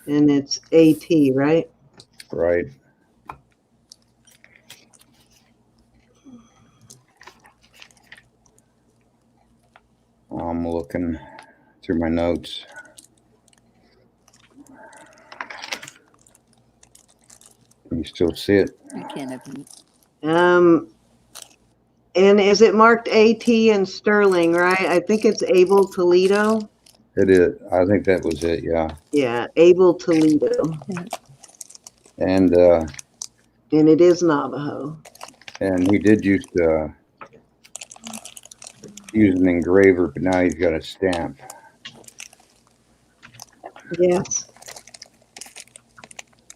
And it's AT, right? Right. I'm looking through my notes. Can you still see it? I can't have. And is it marked AT and Sterling, right? I think it's Abel Toledo. It is. I think that was it. Yeah. Yeah, Abel Toledo. And it is Navajo. And he did used to use an engraver, but now he's got a stamp. Yes.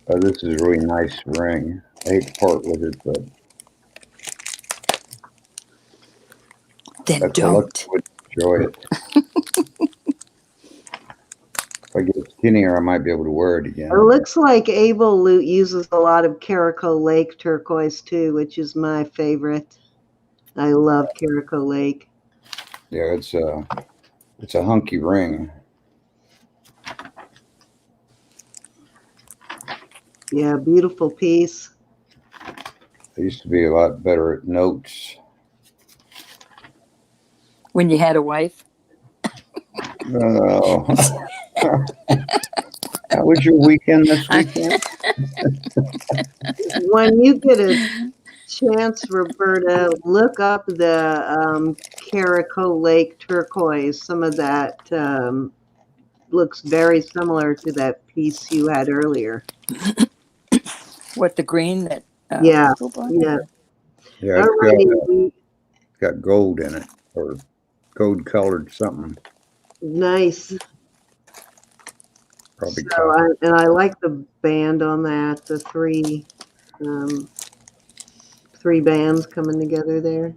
This is a really nice ring. I hate to part with it, but Then I don't. would enjoy it. If I get skinnier, I might be able to wear it again. It looks like Abel uses a lot of Carico Lake turquoise too, which is my favorite. I love Carico Lake. Yeah, it's a hunky ring. Yeah, beautiful piece. I used to be a lot better at notes. When you had a wife? Oh, how was your weekend this weekend? When you get a chance, Roberta, look up the Caraco Lake turquoise. Some of that looks very similar to that piece you had earlier. What, the green that Yeah, Michael bought? yeah. Yeah, Alrighty, got gold in it, or gold colored something. nice. Probably So copper. I like the band on that. The three bands coming together there.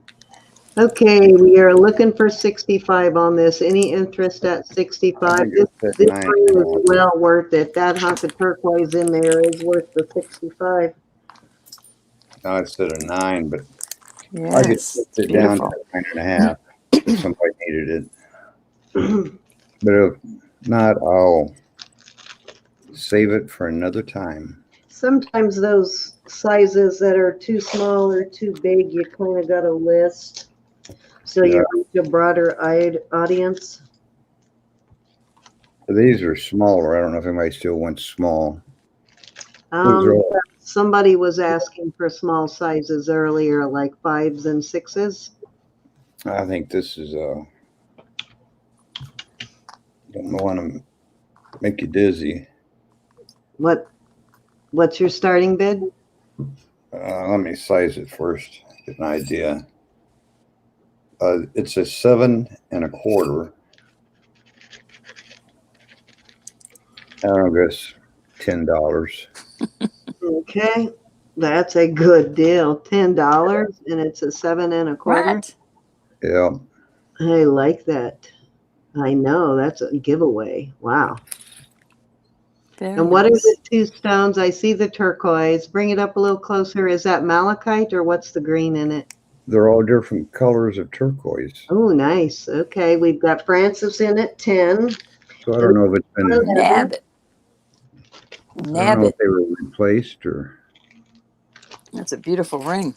Okay, we are looking for 65 on this. Any interest at I 65? think This it's at this 9. ring is well worth it. That hunk of turquoise in there is worth the 65. No, it's at a 9, but I could Yes, put it's it down to beautiful. 9.5 if somebody needed it. But if not, I'll save it for another time. Sometimes those sizes that are too small or too big, you kind of got to list so Yeah. you reach a broader audience. These are smaller. I don't know if anybody still wants small. Those are all, Somebody was asking for small sizes earlier, like 5s and 6s. I think this is don't want to make you dizzy. What's your starting bid? Let me size it first, get an idea. It's a 7.25. I guess $10. Okay, that's a good deal. $10, and it's a 7.25. What? Yeah. I like that. I know that's a giveaway. Wow. Very And what are nice. the two stones? I see the turquoise. Bring it up a little closer. Is that malachite or what's the green in it? They're all different colors of turquoise. Oh, nice. Okay, we've got Francis in at 10. So I don't know if it's been, Nab it. I don't Nab know if it. they were replaced or. That's a beautiful ring.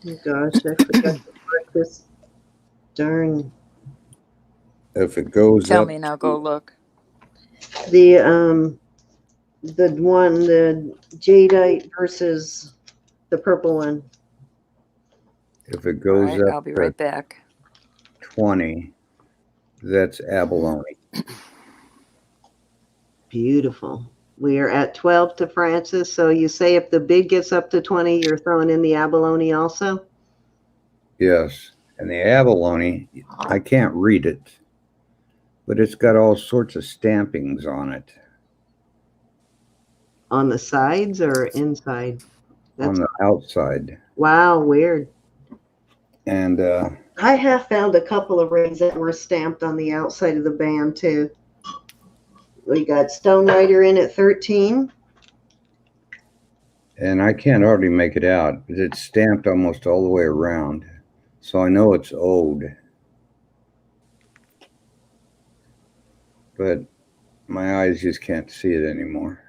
Oh gosh, I forgot to mark this. Darn. If it goes Tell up, me and I'll go look. The the jadeite versus the purple one. if it All goes right, up I'll be to right back. 20, that's abalone. Beautiful. We are at 12 to Francis. So you say if the bid gets up to 20, you're throwing in the abalone also? Yes. And the abalone, I can't read it, but it's got all sorts of stampings on it. On the sides or inside? On the outside. Wow, weird. And I have found a couple of rings that were stamped on the outside of the band too. We got Stone Rider in at 13. I can't hardly make it out. It's stamped almost all the way around. So I know it's old. But my eyes just can't see it anymore.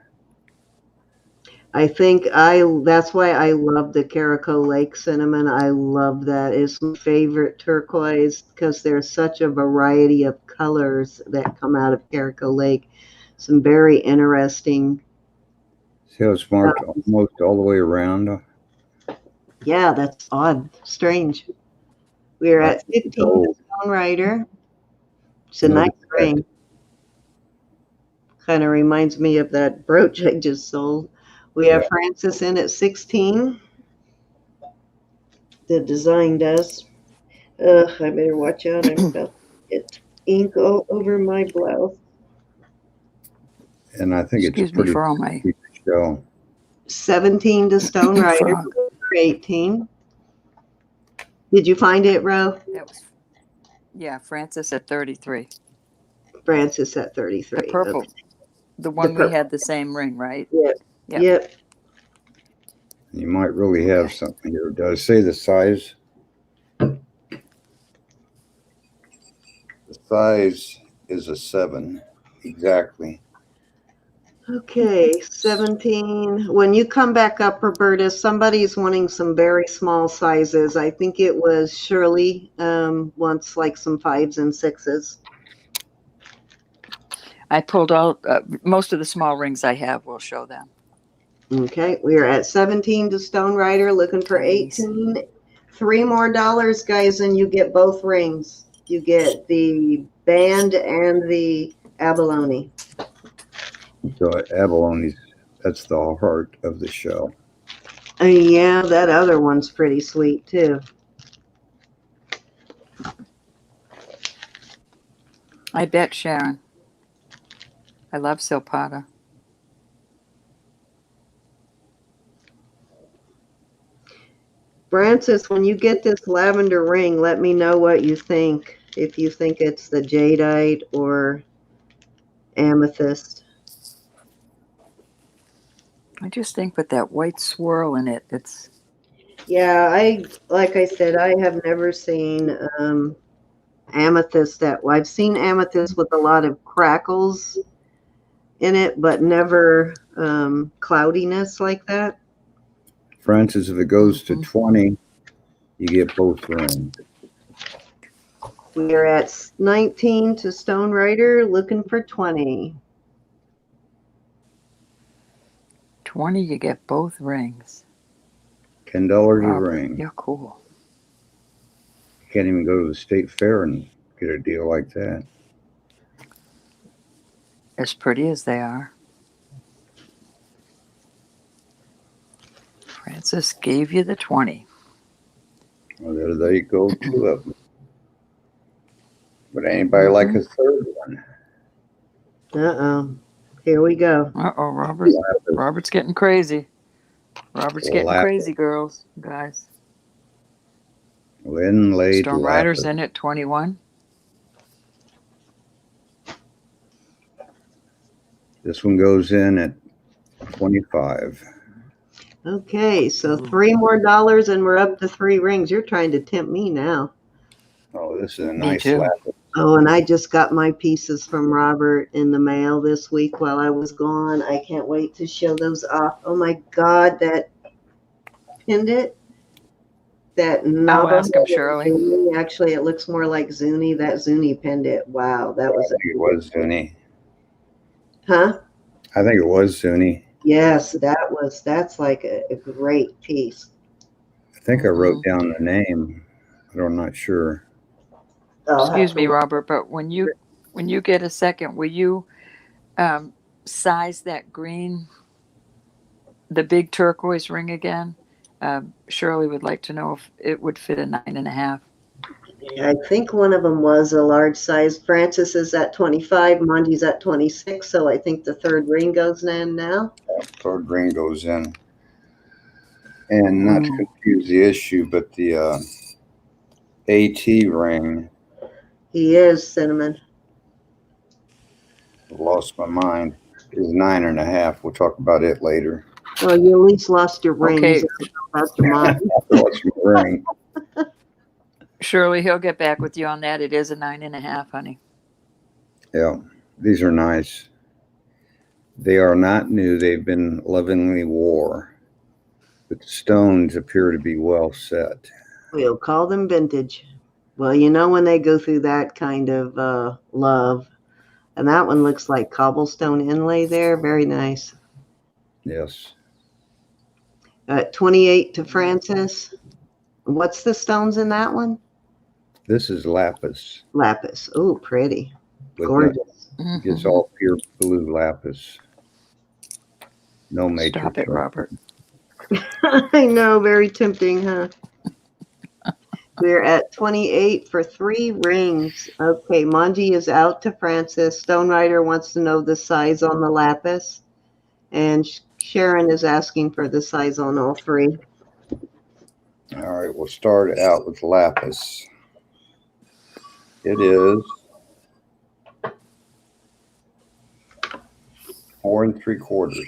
I think that's why I love the Caraco Lake cinnamon. I love that. It's my favorite turquoise because there's such a variety of colors that come out of Caraco Lake. Some very interesting. See how it's marked almost all the way around? Yeah, that's odd. Strange. We're at 15 Stone Rider. It's a nice ring. Kind of reminds me of that brooch I just sold. We have Francis in at 16. The design does. Ugh, I better watch out. I'm about to get ink all over my blouse. And I think Excuse it's me pretty for all my show. 17 to Stone Rider. frog. 18. Did you find it, Ro? That was, yeah, Francis at 33. Francis at 33. The purple, Okay. the one we purple. had the same ring, right? Yep. Yep. Yep. You might really have something here. Does it say the size? The size is a 7, exactly. Okay, 17. When you come back up, Roberta, somebody's wanting some very small sizes. I think it was Shirley wants like some 5s and 6s. I pulled all most of the small rings I have will show them. Okay, we are at 17 to Stone Rider, looking for Nice. 18. $3 more, guys, and you get both rings. You get the band and the abalone. So abalone's, that's the heart of the show. Yeah, that other one's pretty sweet too. I bet, Sharon. I love Silpata. Francis, when you get this lavender ring, let me know what you think. If you think it's the jadeite or amethyst. I just think with that white swirl in it, it's Yeah, like I said, I have never seen amethyst I've seen amethyst with a lot of crackles in it, but never cloudiness like that. Francis, if it goes to 20, you get both rings. We are at 19 to Stone Rider, looking for 20. 20, you get both rings. $10 a Robert, ring. you're cool. You can't even go to the state fair and get a deal like that. As pretty as they are. Francis gave you the 20. Well, there you go, 2 of them. Would anybody like a third one? Uh-oh. Here we go. Uh-oh, Robert's getting crazy. Robert's getting crazy, girls, guys. Inlaid Stone Rider's in at 21. This one goes in at 25. Okay, so $3 more and we're up to 3 rings. You're trying to tempt me now. Oh, this is a Me nice too. lapis. Oh, and I just got my pieces from Robert in the mail this week while I was gone. I can't wait to show those off. Oh my God, that pendant, that I'll Navajo ask him, Shirley. Zuni. Actually, it looks more like Zuni, that Zuni pendant. Wow, that was I think it was Zuni. Huh? I think it was Zuni. Yes, that's like a great piece. I think I wrote down the name, but I'm not sure. Excuse me, Robert, but when you get a second, will you size that green, the big turquoise ring again? Shirley would like to know if it would fit a 9.5. I think one of them was a large size. Francis is at 25, Monty's at 26, so I think the third ring goes in now. Third ring goes in. And not to confuse the issue, but the AT ring. He is Cinnamon. I lost my mind. Is 9.5. We'll talk about it later. Well, you at least lost your ring. Okay. About your mom. Lost my ring. Shirley, he'll get back with you on that. It is a 9.5, honey. Yeah, these are nice. They are not new. They've been lovingly wore. But the stones appear to be well set. We'll call them vintage. Well, you know when they go through that kind of love. And that one looks like cobblestone inlay there. Very nice. Yes. 28 to Francis. What's the stones in that one? This is lapis. Lapis. Oh, pretty. With Gorgeous. It's all pure blue lapis. No matrix. Stop it, Robert. I know, very tempting, huh? We're at 28 for 3 rings. Okay, Manji is out to Francis. Stone Rider wants to know the size on the lapis. And Sharon is asking for the size on all 3. All right, we'll start out with lapis. It is 4 3/4.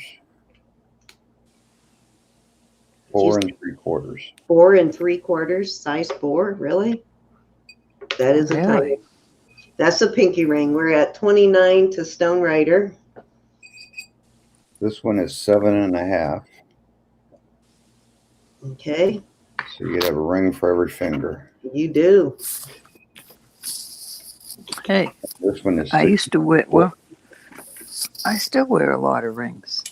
4 3/4. 4 3/4, size 4, really? That is a tiny. That's a pinky ring. We're at 29 to Stone Rider. This one is 7.5. Okay, So you have a ring for every finger. you do. Hey, This one is I used to wear, 64. well, I still wear a lot of rings.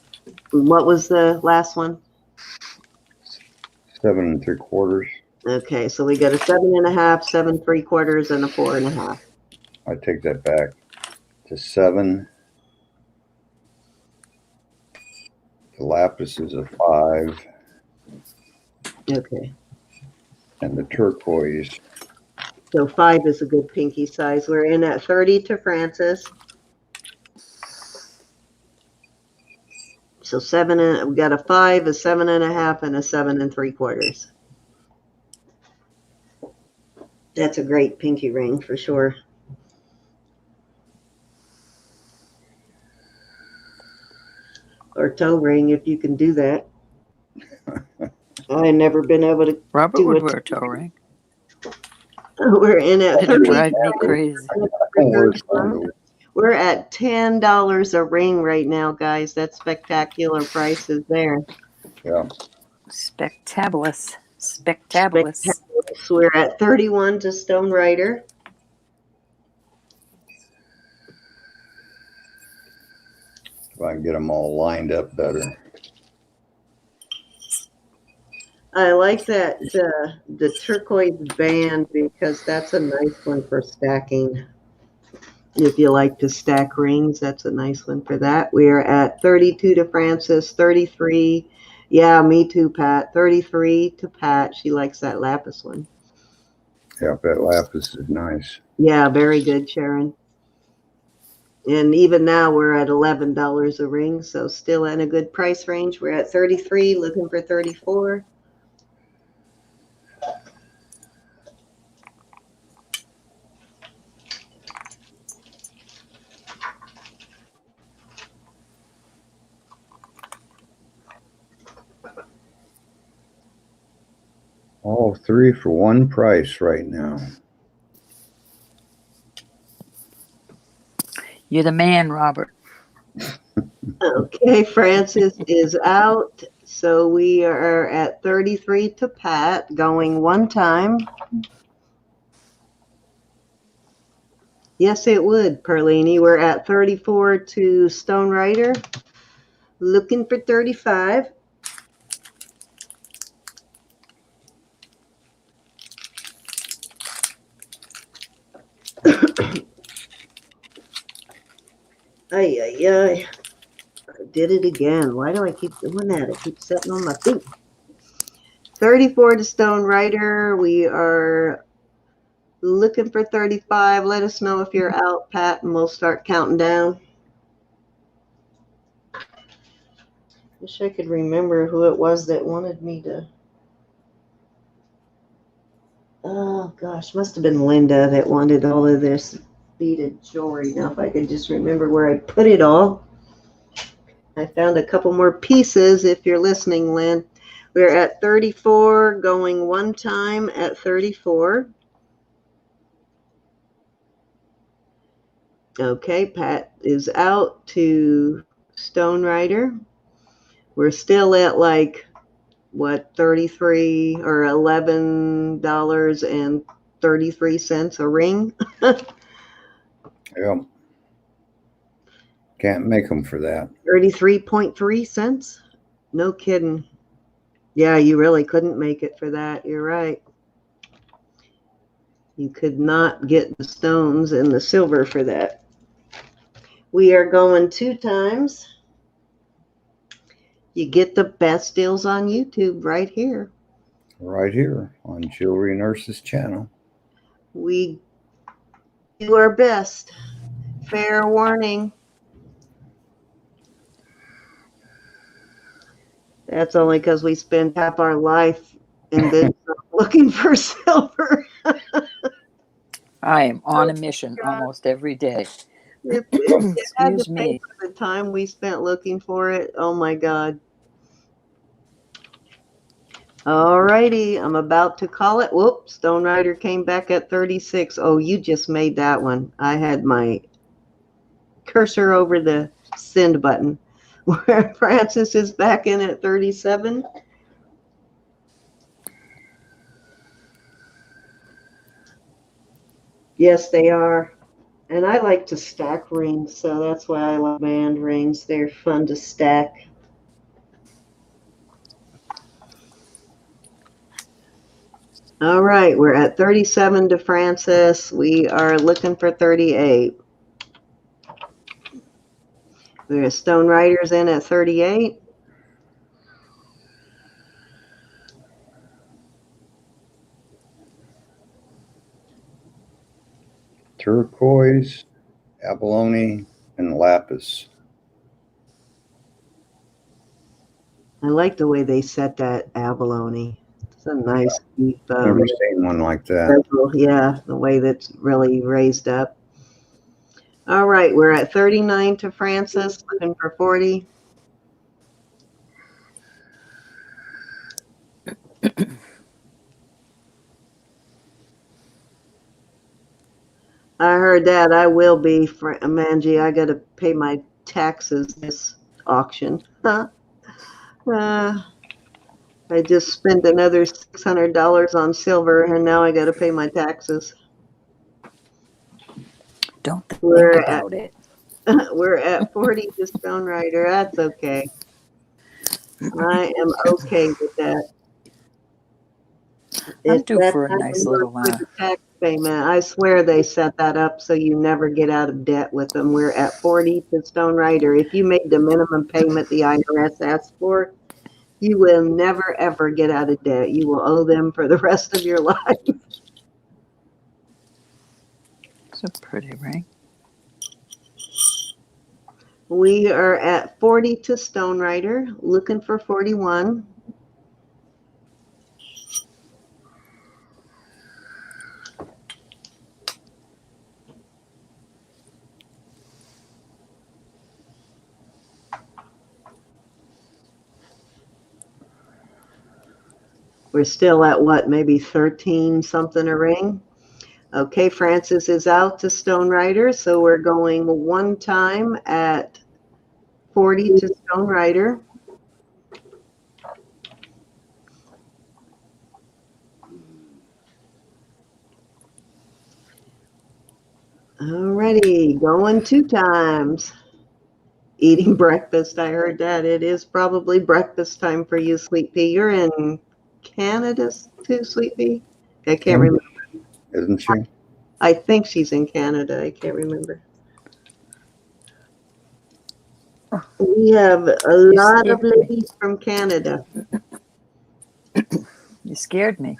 What was the last one? 7 3/4. Okay, so we got a 7.5, 7 3/4, and a 4.5. I take that back to 7. The lapis is a 5, Okay, and the turquoise. so 5 is a good pinky size. We're in at 30 to Francis. So we got a 5, a 7.5, and a 7 3/4. That's a great pinky ring for sure. Or toe ring if you can do that. I've never been able to Robert do would it. wear a toe ring. We're in at It'd 30. drive me crazy. We're at $10 a ring right now, guys. That's spectacular prices there. Yeah. Spectabulous. Spectabulous. So we're at 31 to Stone Rider. If I can get them all lined up better. I like that the turquoise band because that's a nice one for stacking. If you like to stack rings, that's a nice one for that. We are at 32 to Francis, 33. Yeah, me too, Pat. 33 to Pat. She likes that lapis one. Yeah, that lapis is nice. Yeah, very good, Sharon. And even now we're at $11 a ring, so still in a good price range. We're at 33, looking for 34. All 3 for one price right now. You're the man, Robert. Okay, Francis is out. So we are at 33 to Pat, going one time. Yes, it would, Perlini. We're at 34 to Stone Rider, looking for 35. Ay, ay, ay. I did it again. Why do I keep doing that? I keep sitting on my feet. 34 to Stone Rider. We are looking for 35. Let us know if you're out, Pat, and we'll start counting down. Wish I could remember who it was that wanted me to. Oh, gosh. Must have been Linda that wanted all of this beaded jewelry. Now, if I could just remember where I put it all. I found a couple more pieces if you're listening, Lynn. We're at 34, going one time at 34. Okay, Pat is out to Stone Rider. We're still at like, what, 33 or $11.33 a ring? Yeah. Can't make them for that. 33.3 cents? No kidding. Yeah, you really couldn't make it for that. You're right. You could not get the stones and the silver for that. We are going two times. You get the best deals on YouTube right here. Right here on Jewelry Nurse's channel. We do our best. Fair warning. That's only because we spend half our life in business looking for silver. I am on a mission almost every day. If you had Excuse to pay me. for the time we spent looking for it, oh my God. All righty, I'm about to call it. Whoop, Stone Rider came back at 36. Oh, you just made that one. I had my cursor over the send button. where Francis is back in at 37. Yes, they are. And I like to stack rings, so that's why I love band rings. They're fun to stack. All right, we're at 37 to Francis. We are looking for 38. There's Stone Riders in at 38. Turquoise, abalone, and lapis. I like the way they set that abalone. It's a nice deep Never seen one like that. bezel. Yeah, the way that's really raised up. All right, we're at 39 to Francis, looking for 40. I heard that. I will be, Manji. I got to pay my taxes this auction. I just spent another $600 on silver, and now I got to pay my taxes. Don't think We're about it. We're at 40 to Stone Rider. That's okay. I am okay with that. I'm It's due that for a time nice of year little for the tax payment. I swear they set that up so you never get out of debt with them. We're at 40 to Stone Rider. If you made the minimum payment the IRS asked for, you will never ever get out of debt. You will owe them for the rest of your life. It's a pretty ring. We are at 40 to Stone Rider, looking for 41. We're still at what, maybe 13 something a ring? Okay, Francis is out to Stone Rider, so we're going one time at 40 to Stone Rider. Alrighty, going two times. Eating breakfast, I heard that. It is probably breakfast time for you, Sweet Pea. You're in Canada too, Sweet Pea? I can't remember. Isn't she? I think she's in Canada. I can't remember. We have a lot of scared me. ladies from Canada. You scared me.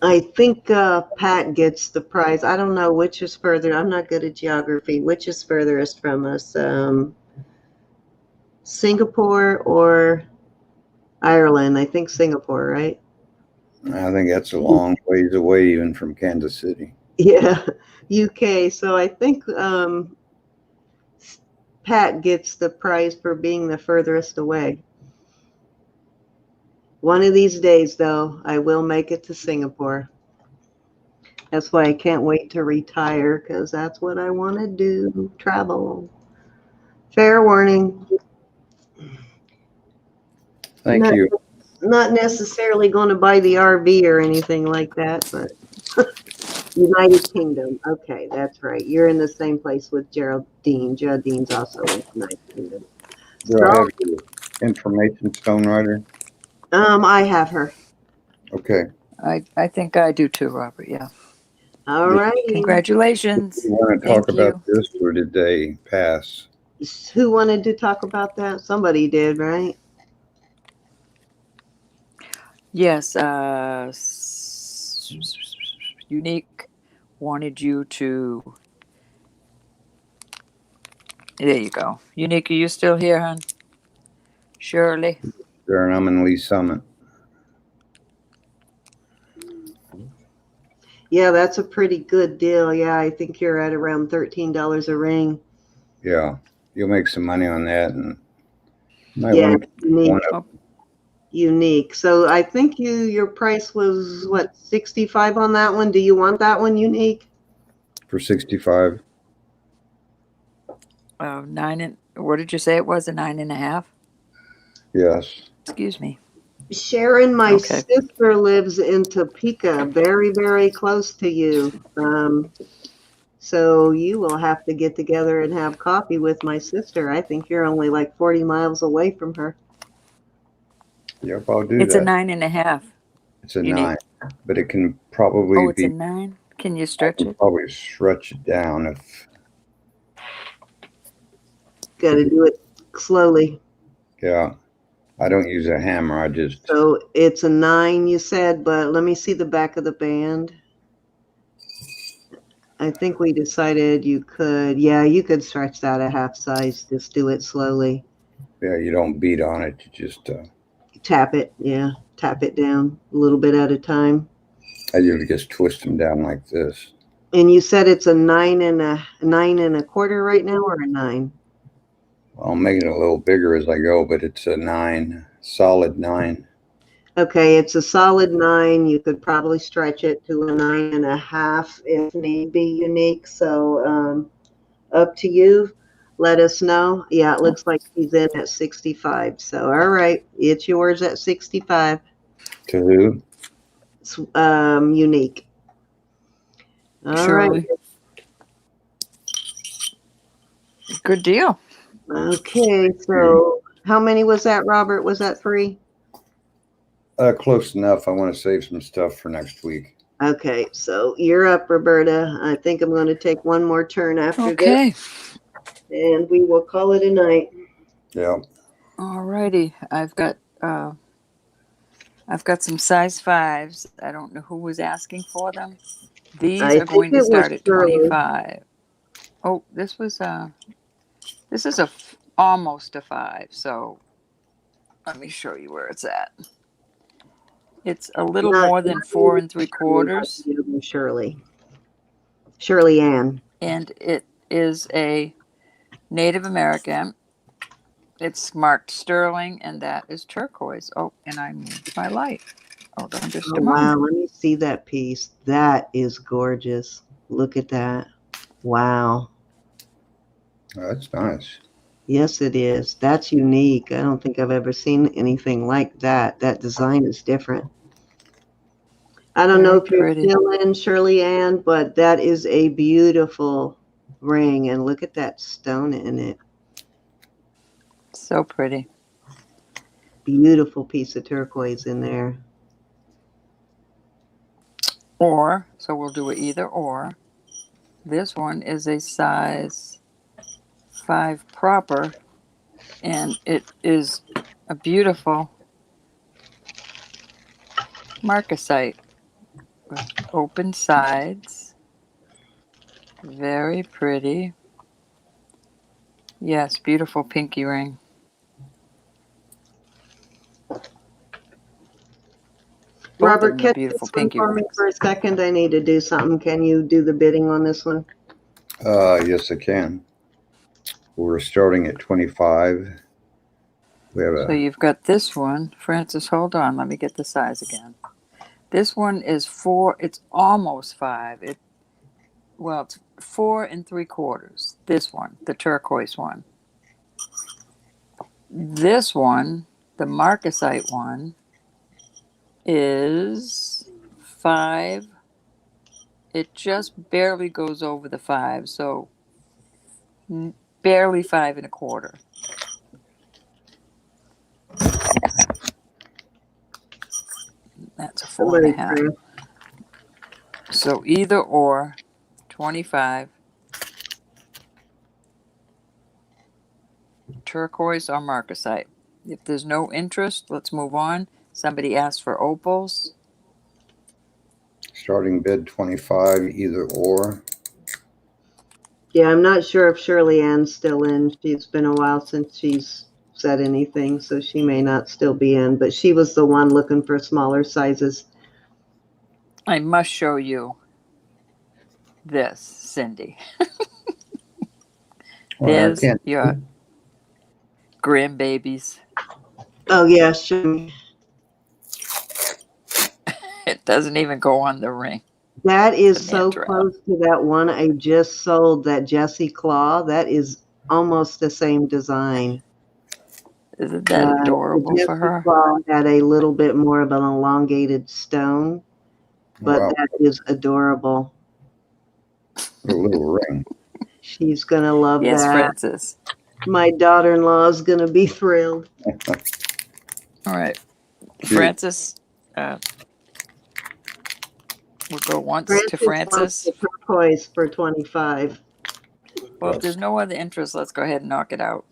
I think Pat gets the prize. I don't know which is further. I'm not good at geography. Which is furthest from us? Singapore or Ireland? I think Singapore, right? I think that's a long ways away, even from Kansas City. Yeah, UK. So I think Pat gets the prize for being the furthest away. One of these days, though, I will make it to Singapore. That's why I can't wait to retire, because that's what I want to do, travel. Fair warning. Thank Not- you. Not necessarily going to buy the RV or anything like that, but United Kingdom. Okay, that's right. You're in the same place with Geraldine. Geraldine's also in the United Kingdom. Do I have your information, Stone Rider? I have her. Okay. I think I do too, Robert. Yeah. All righty. Congratulations. Do you want to Thank talk about this, or did they pass? Who wanted to talk about that? Somebody did, right? Yes. Unique wanted you to. There you go. Unique, are you still here, hon? Shirley. Sure, and I'm in Lee Summit. Yeah, that's a pretty good deal. Yeah, I think you're at around $13 a ring. Yeah, you'll make some money on that, and might Yeah, want to unique. one up. Unique. So I think your price was what, 65 on that one? Do you want that one unique? For 65. 9 and What did you say it was? A 9.5? Yes. Excuse me. Sharon, my Okay. sister lives in Topeka, very, very close to you. So you will have to get together and have coffee with my sister. I think you're only like 40 miles away from her. Yep, I'll do It's a that. 9.5. It's a You need- 9, but it can probably Oh, it's a be. 9? Can you I stretch can it? probably stretch it down if. Got to do it slowly. Yeah. I don't use a hammer. I just. So it's a 9, you said, but let me see the back of the band. I think we decided you could stretch that a half size. Just do it slowly. Yeah, you don't beat on it. You just. Tap it. Yeah. Tap it down a little bit at a time. I usually just twist them down like this. And you said it's a 9.25 right now, or a 9? I'll make it a little bigger as I go, but it's a 9, solid 9. Okay, it's a solid 9. You could probably stretch it to a 9.5 if need be, unique. So up to you. Let us know. Yeah, it looks like he's in at 65. So all right, it's yours at 65. To who? It's, unique. All right. Shirley. Good deal. Okay, so how many was that, Robert? Was that 3? Close enough. I want to save some stuff for next week. Okay, so you're up, Roberta. I think I'm going to take one more turn after Okay. this, and we will call it a night. Yeah. All righty. I've got some size 5s. I don't know who was asking for them. These I are think going to it was start at Shirley. 25. Oh, this is almost a 5. So let me show you where it's at. It's a little more than 4 3/4, Shirley Ann. and it is a Native American. It's marked sterling, and that is turquoise. Oh, and I moved my light. Hold on just Oh, a wow, moment. let me see that piece. That is gorgeous. Look at that. Wow. That's nice. Yes, it is. That's unique. I don't think I've ever seen anything like that. That design is different. I don't know Very if you're pretty. still in, Shirley Ann, but that is a beautiful ring. And look at that stone in it. So pretty. Beautiful piece of turquoise in there. Or, so we'll do it either or. This one is a size 5 proper, and it is a beautiful marcasite with open sides. Very pretty. Yes, beautiful pinky ring. Both of Robert, them are catch beautiful this one pinky for me rings. for a second. I need to do something. Can you do the bidding on this one? Yes, I can. We're starting at 25. We have So you've got this one. Francis, hold on. Let me get the size again. This one is 4. It's almost 5. It's 4 3/4. This one, the turquoise one. This one, the marcasite one, is 5. It just barely goes over the 5, so barely 5 1/4. That's a 4.5. So either or, 25. Turquoise or marcasite. If there's no interest, let's move on. Somebody asked for opals. starting bid 25, either or. Yeah, I'm not sure if Shirley Ann's still in. It's been a while since she's said anything, so she may not still be in, but she was the one looking for smaller sizes. I must show you this, Cindy. Well, I There's can't. your grandbabies. Oh, yeah, sure. It doesn't even go on the ring. That is The so mandrel. close to that one I just sold, that Jessie Claw. That is almost the same design. Isn't that adorable The for Jesse her? Claw had a little bit more of an elongated stone, but Wow, that is adorable. a little ring. She's going to love Yes, that. Francis. My daughter-in-law is going to be thrilled. All right. Cute. Francis, we'll go once to Francis wants Francis. the turquoise for 25. Well, if there's no other interest, let's go ahead and knock it out.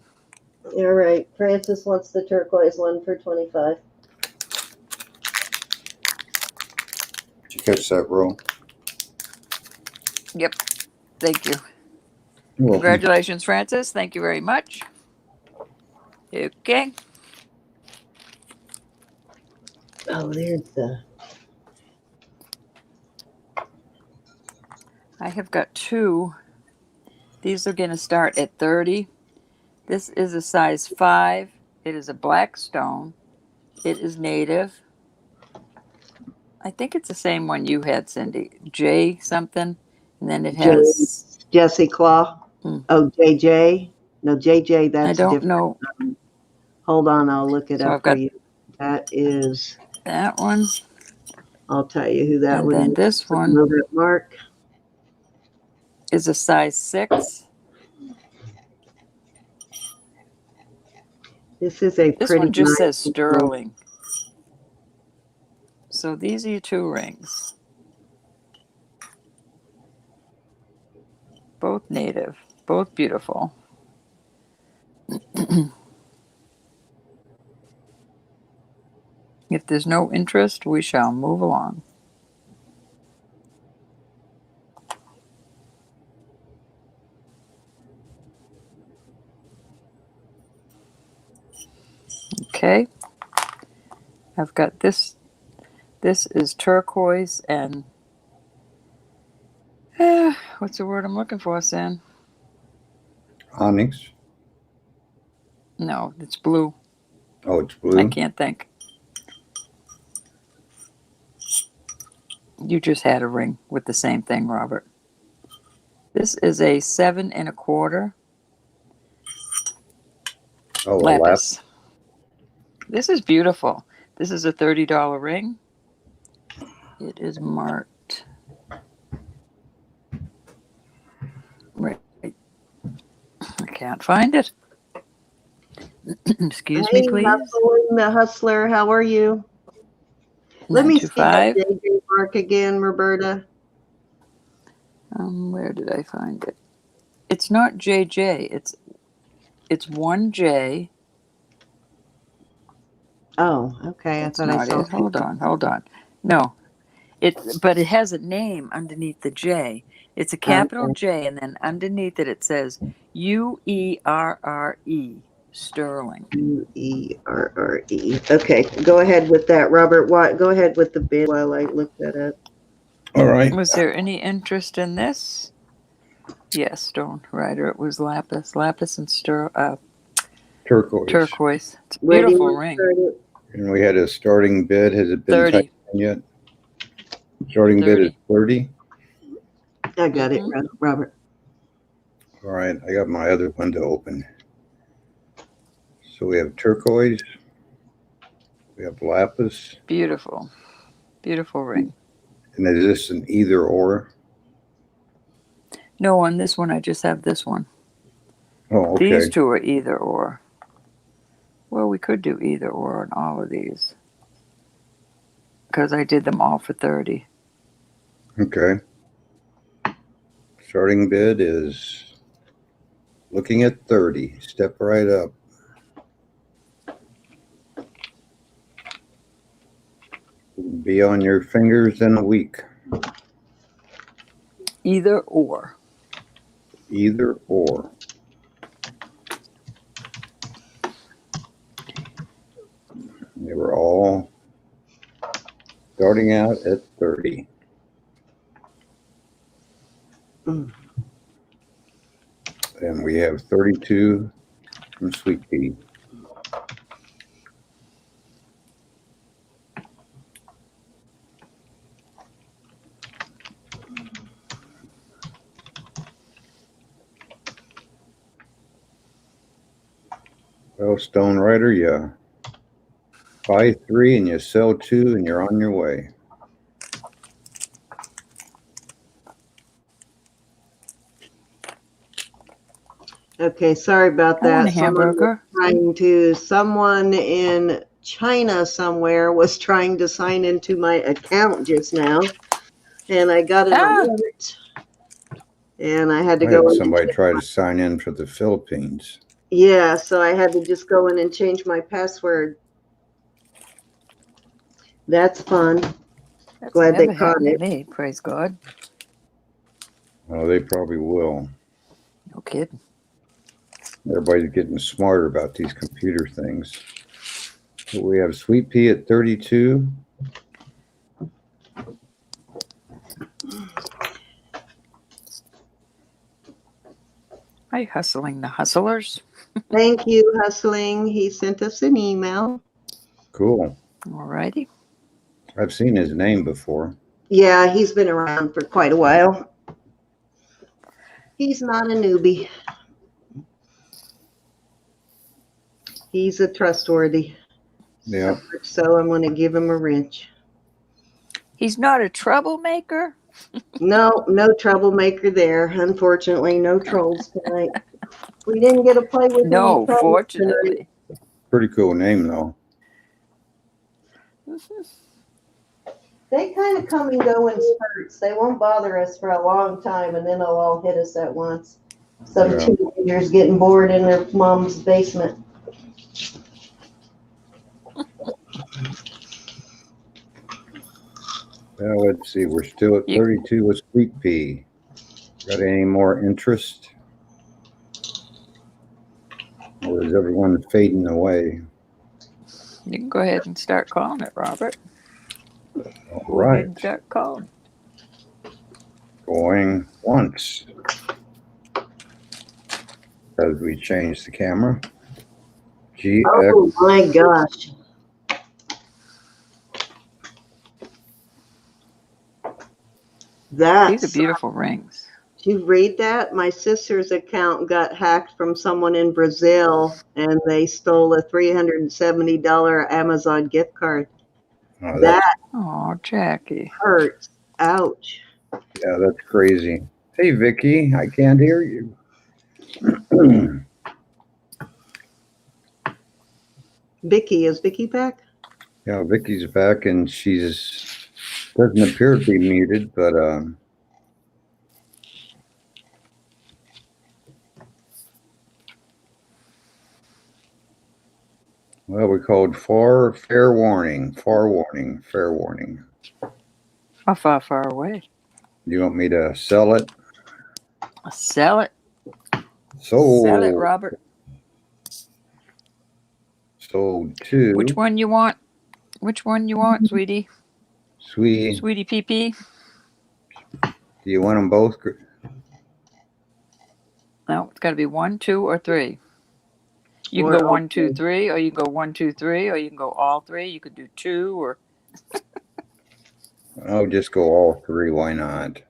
All right. Francis wants the turquoise one for 25. Did you catch that roll? Yep. Thank you. You're welcome. Congratulations, Francis. Thank you very much. Okay. Oh, there's the... I have got two. These are going to start at 30. This is a size 5. It is a black stone. It is native. I think it's the same one you had, Cindy. J something. And then it has. Jesse Claw. Hmm. Oh, JJ. No, JJ, I that's don't different. know. Hold on, I'll look it So up I've for got you. That is, that one. I'll tell you who that And one then is. this one Know that mark. is a size 6. This is a This pretty one just says nice one. sterling. So these are your 2 rings. Both native, both beautiful. If there's no interest, we shall move along. Okay. I've got this. This is turquoise and what's the word I'm looking for, Sam? Onyx. No, it's blue. Oh, it's I blue. can't think. You just had a ring with the same thing, Robert. This is a 7 1/4 Oh, a lapis. This is beautiful. This is a $30 ring. It is marked. Right. I can't find it. Excuse me, Hey, please. Hustling the Hustler, how are you? Let me see that 925. JJ mark again, Roberta. Where did I find it? It's not JJ. It's 1J. Oh, okay. That's I thought I not saw it. Hold on. No, but it has a name underneath the J. It's a capital J, and then underneath it says UERRE Sterling. UERRE. Okay, go ahead with that, Robert. Go ahead with the bid while I look that up. All right. Was there any interest in this? Yes, Stone Rider. It was lapis and Turquoise. turquoise. It's a Where do you beautiful want to ring. start it? And we had a starting bid. Has it been 30. typed in yet? Starting bid is 30. I got it, Robert. All right. I got my other window open. So we have turquoise. We have lapis. Beautiful. Beautiful ring. And is this an either or? No, on this one, I just have this one. Oh, okay. These two are either or. Well, we could do either or on all of these. Because I did them all for 30. Okay. Starting bid is looking at 30. Step right up. Be on your fingers in a week. Either or. Either or. They were all starting out at 30. Mm. And we have 32 from Sweet Pea. Well, Stone Rider, you buy 3 and you sell 2 and you're on your way. Okay, sorry about I want that. a hamburger. Someone in China somewhere was trying to sign into my account just now, and I got an alert, and I had to I go had in. somebody try to sign in for the Philippines. Yeah, so I had to just go in and change my password. That's fun. That's Glad they never caught happened to it. me, praise God. Oh, they probably will. No kidding. Everybody's getting smarter about these computer things. So we have Sweet Pea at 32. Hi, hustling the hustlers. Thank you, Hustling. He sent us an email. Cool. Alrighty. I've seen his name before. Yeah, he's been around for quite a while. He's not a newbie. He's a trustworthy. Yeah. So I'm going to give him a wrench. He's not a troublemaker. No, no troublemaker there. Unfortunately, no trolls tonight. We didn't get to play with any No, trolls tonight. fortunately. Pretty cool name, though. They kind of come and go in spurts. They won't bother us for a long time, and then they'll all hit us at once. Some Yeah. teenagers getting bored in their mom's basement. Well, let's see. We're still at 32 with Sweet Pea. Got any more interest? Or is everyone fading away? You can go ahead and start calling it, Robert. All Go ahead right. and start calling. Going once. As we change the camera. GX. Oh my gosh. These are beautiful rings. Did you read that? My sister's account got hacked from someone in Brazil, and they stole a $370 Amazon gift card. Oh, That Jackie. hurts. Ouch. Yeah, that's crazy. Hey, Vicky, I can't hear you. Vicky, is Vicky back? Yeah, Vicky's back, and she's doesn't appear to be muted, but well, we called fair warning. How far away? You want me to sell it? Sell it. Sold. Sell it, Robert. Sold 2. Which one you want? Which one you want, sweetie? Sweetie PP? Do you want them both? No, it's got to be 1, 2, or 3. You can go 1, 2, 3, or you can go 1, 2, 3, or you can go all 3. You could do 2, or I'll just go all 3. Why not?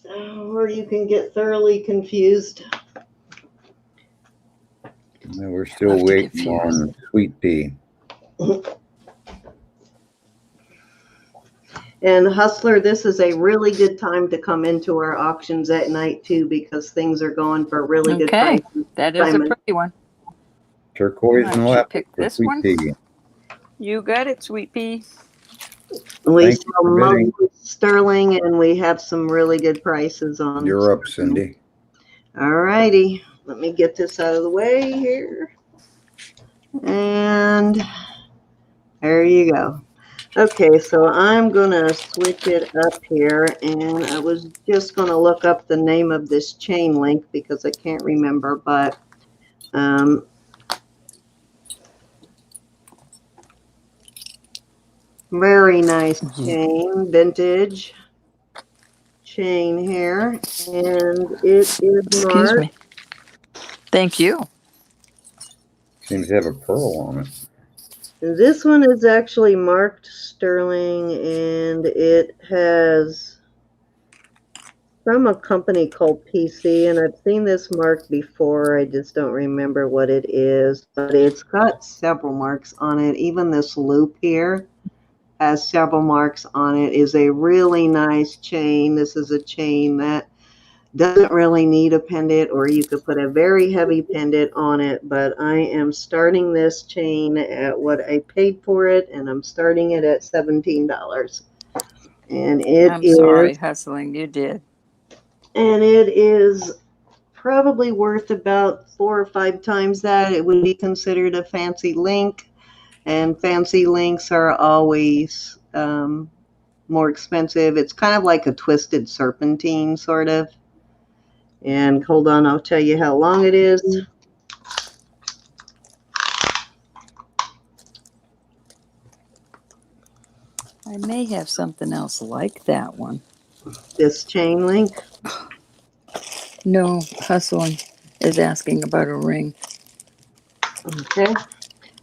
Or you can get thoroughly confused. No, we're still waiting on Sweet Pea. And Hustler, this is a really good time to come into our auctions at night too, because things are going for really good prices. That is a pretty one. Turquoise and left. Pick this one. Pea. You got it, Sweet Pea. We sell mostly sterling, and we have some really good prices on. You're up, Cindy. All righty. Let me get this out of the way here. And there you go. Okay, so I'm going to switch it up here, and I was just going to look up the name of this chain link because I can't remember, but very nice chain, vintage chain here, and it is marked. Excuse me. Thank you. Seems to have a pearl on it. This one is actually marked sterling, and it has from a company called PC, and I've seen this mark before. I just don't remember what it is, but it's got several marks on it. Even this loop here has several marks on it. Is a really nice chain. This is a chain that doesn't really need a pendant, or you could put a very heavy pendant on it, but I am starting this chain at what I paid for it, and I'm starting it at $17. And I'm sorry, hustling. You did. and it is probably worth about 4 or 5 times that. It would be considered a fancy link, and fancy links are always more expensive. It's kind of like a twisted serpentine, sort of. And hold on, I'll tell you how long it is. I may have something else like that one. This chain link. No, hustling is asking about a ring. Okay.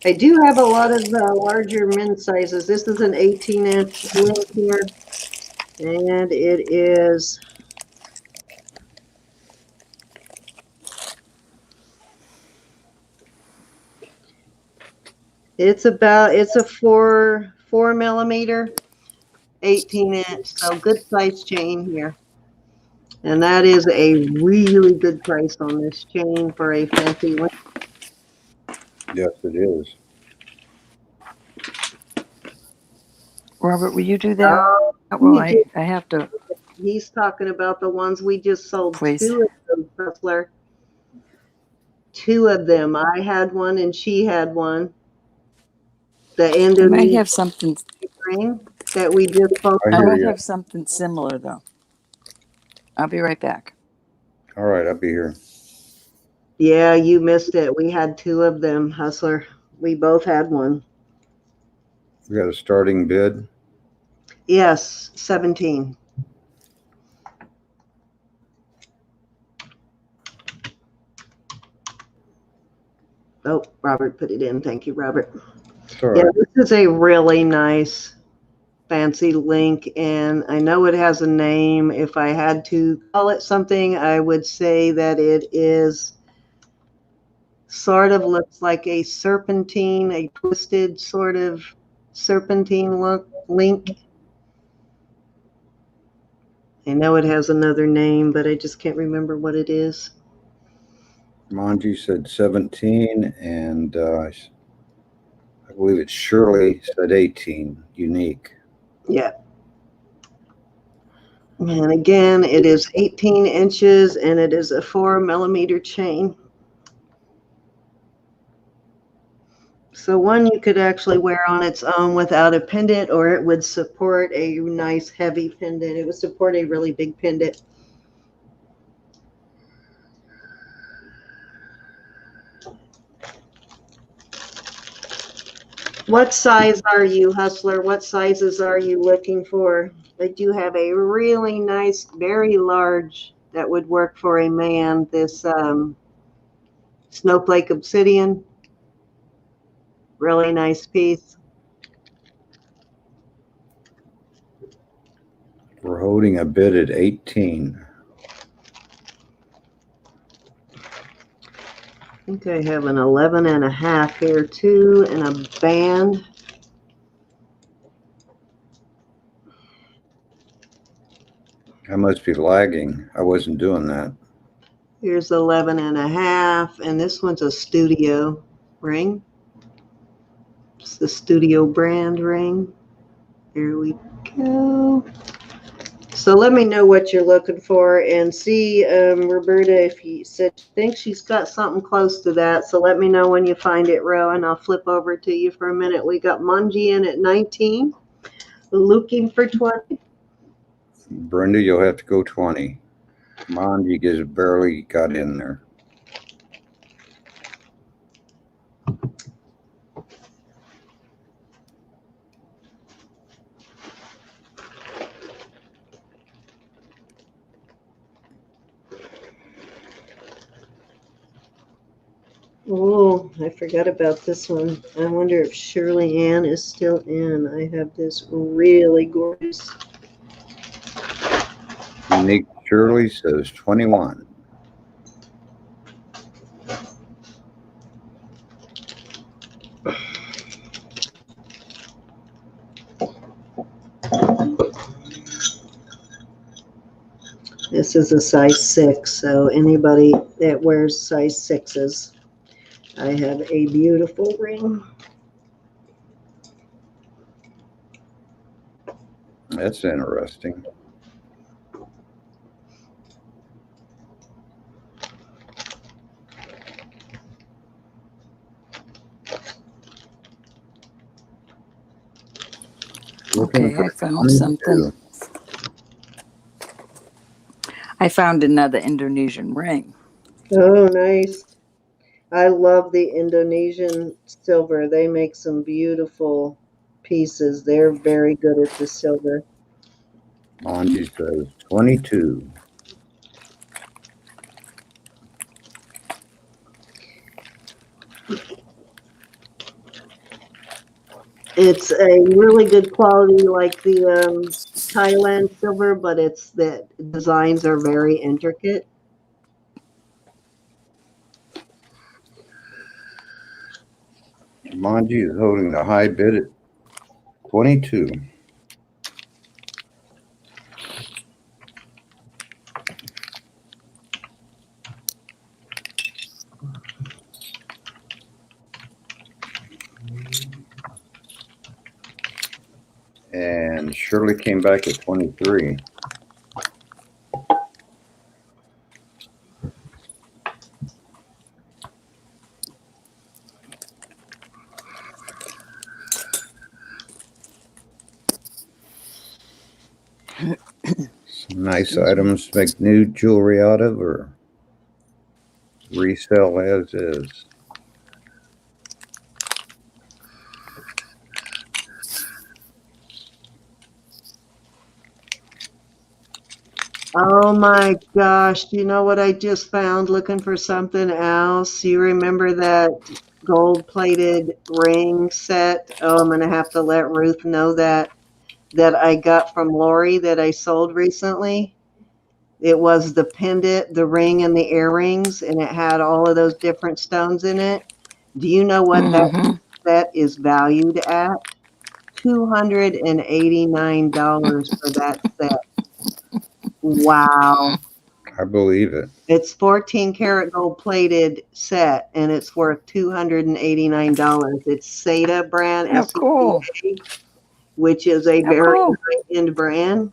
I do have a lot of larger men's sizes. This is an 18-inch link here, and it is it's a 4 millimeter 18-inch, so good size chain here. And that is a really good price on this chain for a fancy link. Yes, it is. Robert, will you do that? Oh, Well, I have to. he's talking about the ones we just sold. Please. 2 of them, Hustler. 2 of them. I had one and she had one. The I might Indonesian have something. ring that we just sold. I I hear might you. have something similar though. I'll be right back. All right, I'll be here. Yeah, you missed it. We had 2 of them, Hustler. We both had one. We got a starting bid. Yes, 17. Oh, Robert put it in. Thank you, Robert. It's all Yeah, right. this is a really nice fancy link, and I know it has a name. If I had to call it something, I would say that it is sort of looks like a serpentine, a twisted sort of serpentine link. I know it has another name, but I just can't remember what it is. Manji said 17, and I believe it's Shirley said 18. Unique. Yeah. And again, it is 18 inches and it is a 4 millimeter chain. So one you could actually wear on its own without a pendant, or it would support a nice heavy pendant. It would support a really big pendant. What size are you, Hustler? What sizes are you looking for? I do have a really nice, very large that would work for a man. This snowflake obsidian, really nice piece. We're holding a bid at 18. I think I have an 11 and a half here too, and a band. I must be lagging. I wasn't doing that. Here's 11 and a half, and this one's a studio ring. It's the studio brand ring. Here we go. So let me know what you're looking for, and see, Roberta, if you said you think she's got something close to that. So let me know when you find it, Ro, and I'll flip over to you for a minute. We got Manji in at 19, looking for 20. Brenda, you'll have to go 20. Manji just barely got in there. Oh, I forgot about this one. I wonder if Shirley Ann is still in. I have this really gorgeous. Unique Shirley says 21. This is a size 6, so anybody that wears size 6s. I have a beautiful ring. That's interesting. Okay, I found something. I found another Indonesian ring. Oh, nice. I love the Indonesian silver. They make some beautiful pieces. They're very good at the silver. Angie says 22. It's a really good quality like the Thailand silver, but it's the designs are very intricate. Manji is holding the high bid at 22. And Shirley came back at 23. Some nice items to make new jewelry out of or resell as is. Oh my gosh, do you know what I just found looking for something else? You remember that gold-plated ring set? Oh, I'm gonna have to let Ruth know that I got from Lori that I sold recently. It was the pendant, the ring, and the earrings, and it had all of those different stones in it. Do you know what that set is valued at? $289 for that set. Wow. I believe it. It's 14 karat gold plated set and it's worth $289. It's Seda brand, Oh, cool. SEDA, which is a Oh, very cool. high-end brand.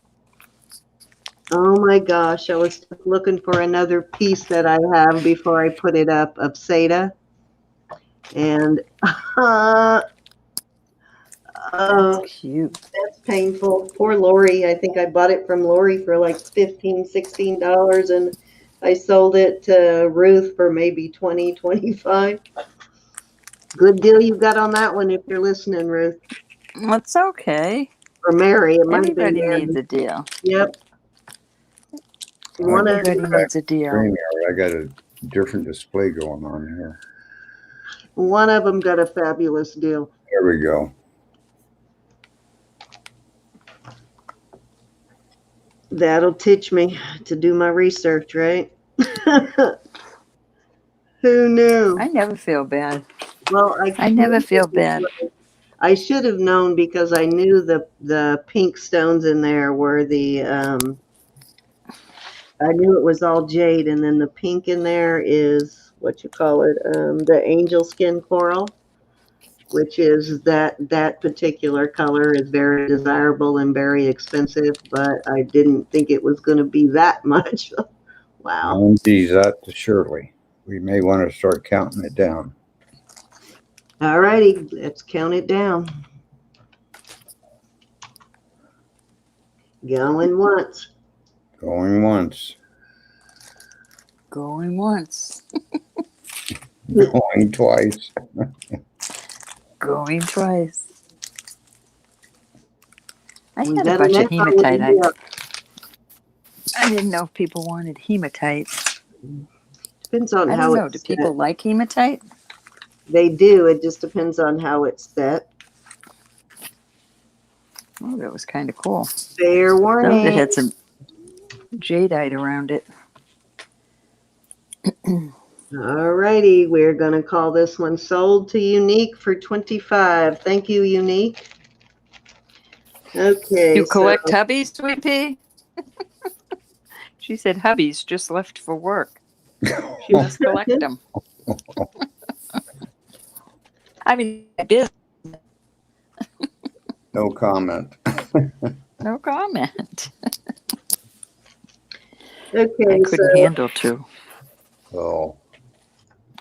Oh my gosh, I was looking for another piece that I have before I put it up of Seda. And That's cute. that's painful. Poor Lori. I think I bought it from Lori for like $15, $16 and I sold it to Ruth for maybe $20, $25. Good deal you got on that one if you're listening, Ruth. That's okay. Or Mary. It might have been Everybody Mary. needs a deal. Yep. One of, Everybody needs a deal. I got a different display going on here. one of them got a fabulous deal. There we go. That'll teach me to do my research, right? Who knew? I never feel bad. Well, I never feel bad. I should have known because I knew the pink stones in there were the I knew it was all jade, and then the pink in there is what you call it, the angel skin coral, which is that particular color is very desirable and very expensive, but I didn't think it was going to be that much. Wow. Angie's out to Shirley. We may want to start counting it down. All righty, let's count it down. Going once. Going once. Going once. Going twice. Going twice. I We had got a bunch of enough on hematite. the- I didn't know if people wanted hematite. Depends on I how don't know. it's Do people set. like hematite? They do. It just depends on how it's set. Oh, that was kind of cool. Fair Those that warning. had some jadeite around it. All righty, we're going to call this one sold to Unique for 25. Thank you, Unique. Okay. You collect hubbies, Sweet Pea? She said hubbies just left for work. She must collect them. I mean, business. No comment. No comment. Okay, I couldn't handle two. So,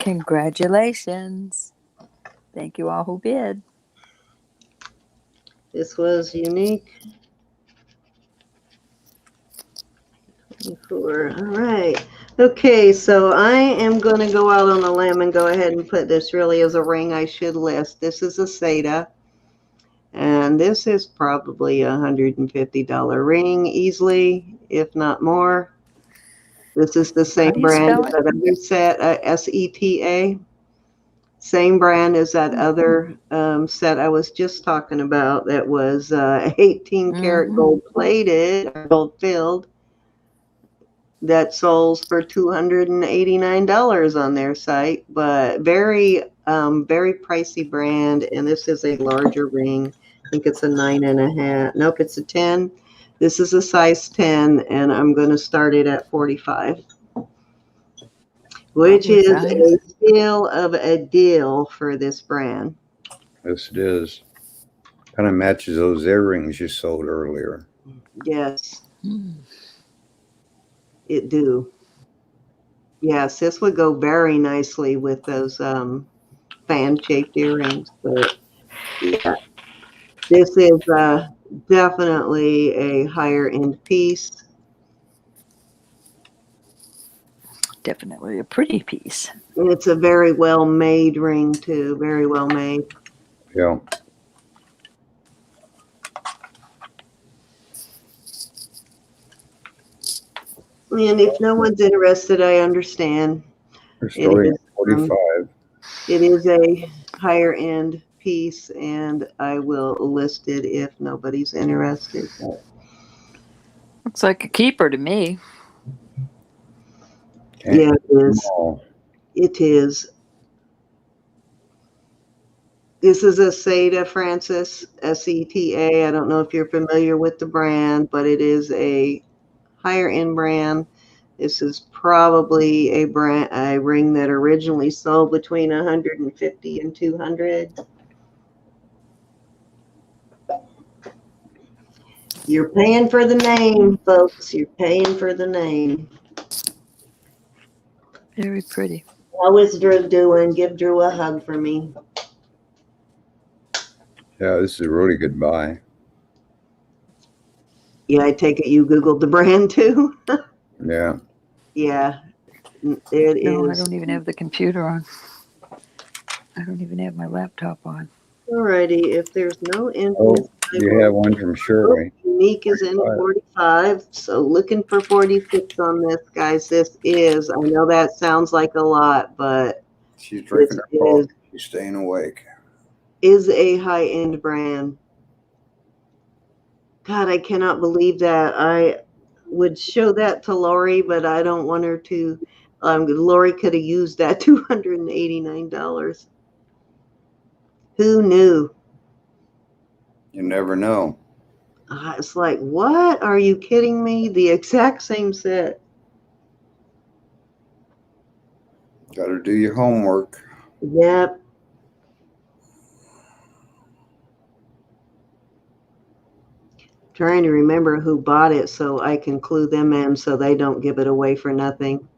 Congratulations. Thank you all who bid. this was Unique. 24. All right. Okay, so I am going to go out on a limb and go ahead and put this really as a ring I should list. This is a Seda, and this is probably a $150 ring easily, if not more. This is the same do you brand spell as that other set, SETA. Same brand as that other set I was just talking about that was 18 karat gold plated, gold filled. That sells for $289 on their site, but very pricey brand. And this is a larger ring. I think it's a 9.5. Nope, it's a 10. This is a size 10, and I'm going to start it at 45, which is a steal of a deal for this brand. yes, it is. Kind of matches those earrings you sold earlier. Yes. It do. Yes, this would go very nicely with those fan-shaped earrings. But yeah, this is definitely a higher-end piece. Definitely a pretty piece. And it's a very well-made ring, too. Very well-made. Yeah. And if no one's interested, I understand. We're starting at 45. It is a higher-end piece, and I will list it if nobody's interested. Looks like a keeper to me. Okay. Yeah, it is. It is. This is a Seda, Francis, SETA. I don't know if you're familiar with the brand, but it is a higher-end brand. This is probably a ring that originally sold between 150 and 200. You're paying for the name, folks. You're paying for the name. Very pretty. How is Drew doing? Give Drew a hug for me. Yeah, this is a really good buy. Yeah, I take it you Googled the brand too? Yeah. Yeah, it is. No, I don't even have the computer on. I don't even have my laptop on. Alrighty, if there's no interest. You have one from Shirley. Unique is in 45, so looking for 46 on this, guys. This is, I know that sounds like a lot, but She's drinking her coffee. She's staying awake. Is a high-end brand. God, I cannot believe that. I would show that to Lori, but I don't want her to. Lori could have used that $289. Who knew? You never know. It's like, what? Are you kidding me? The exact same set. Got to do your homework. Yep. Trying to remember who bought it so I can clue them in so they don't give it away for nothing.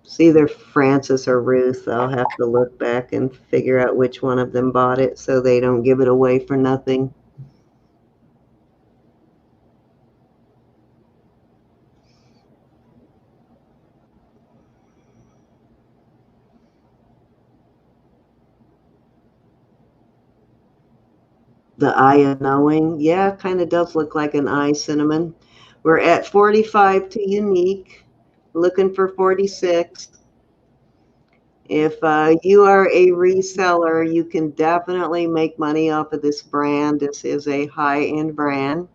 It's either Francis or Ruth. I'll have to look back and figure out which one of them bought it so they don't give it away for nothing. The eye of knowing. Yeah, kind of does look like an eye, Cinnamon. We're at 45 to Unique, looking for 46. If you are a reseller, you can definitely make money off of this brand. This is a high-end brand.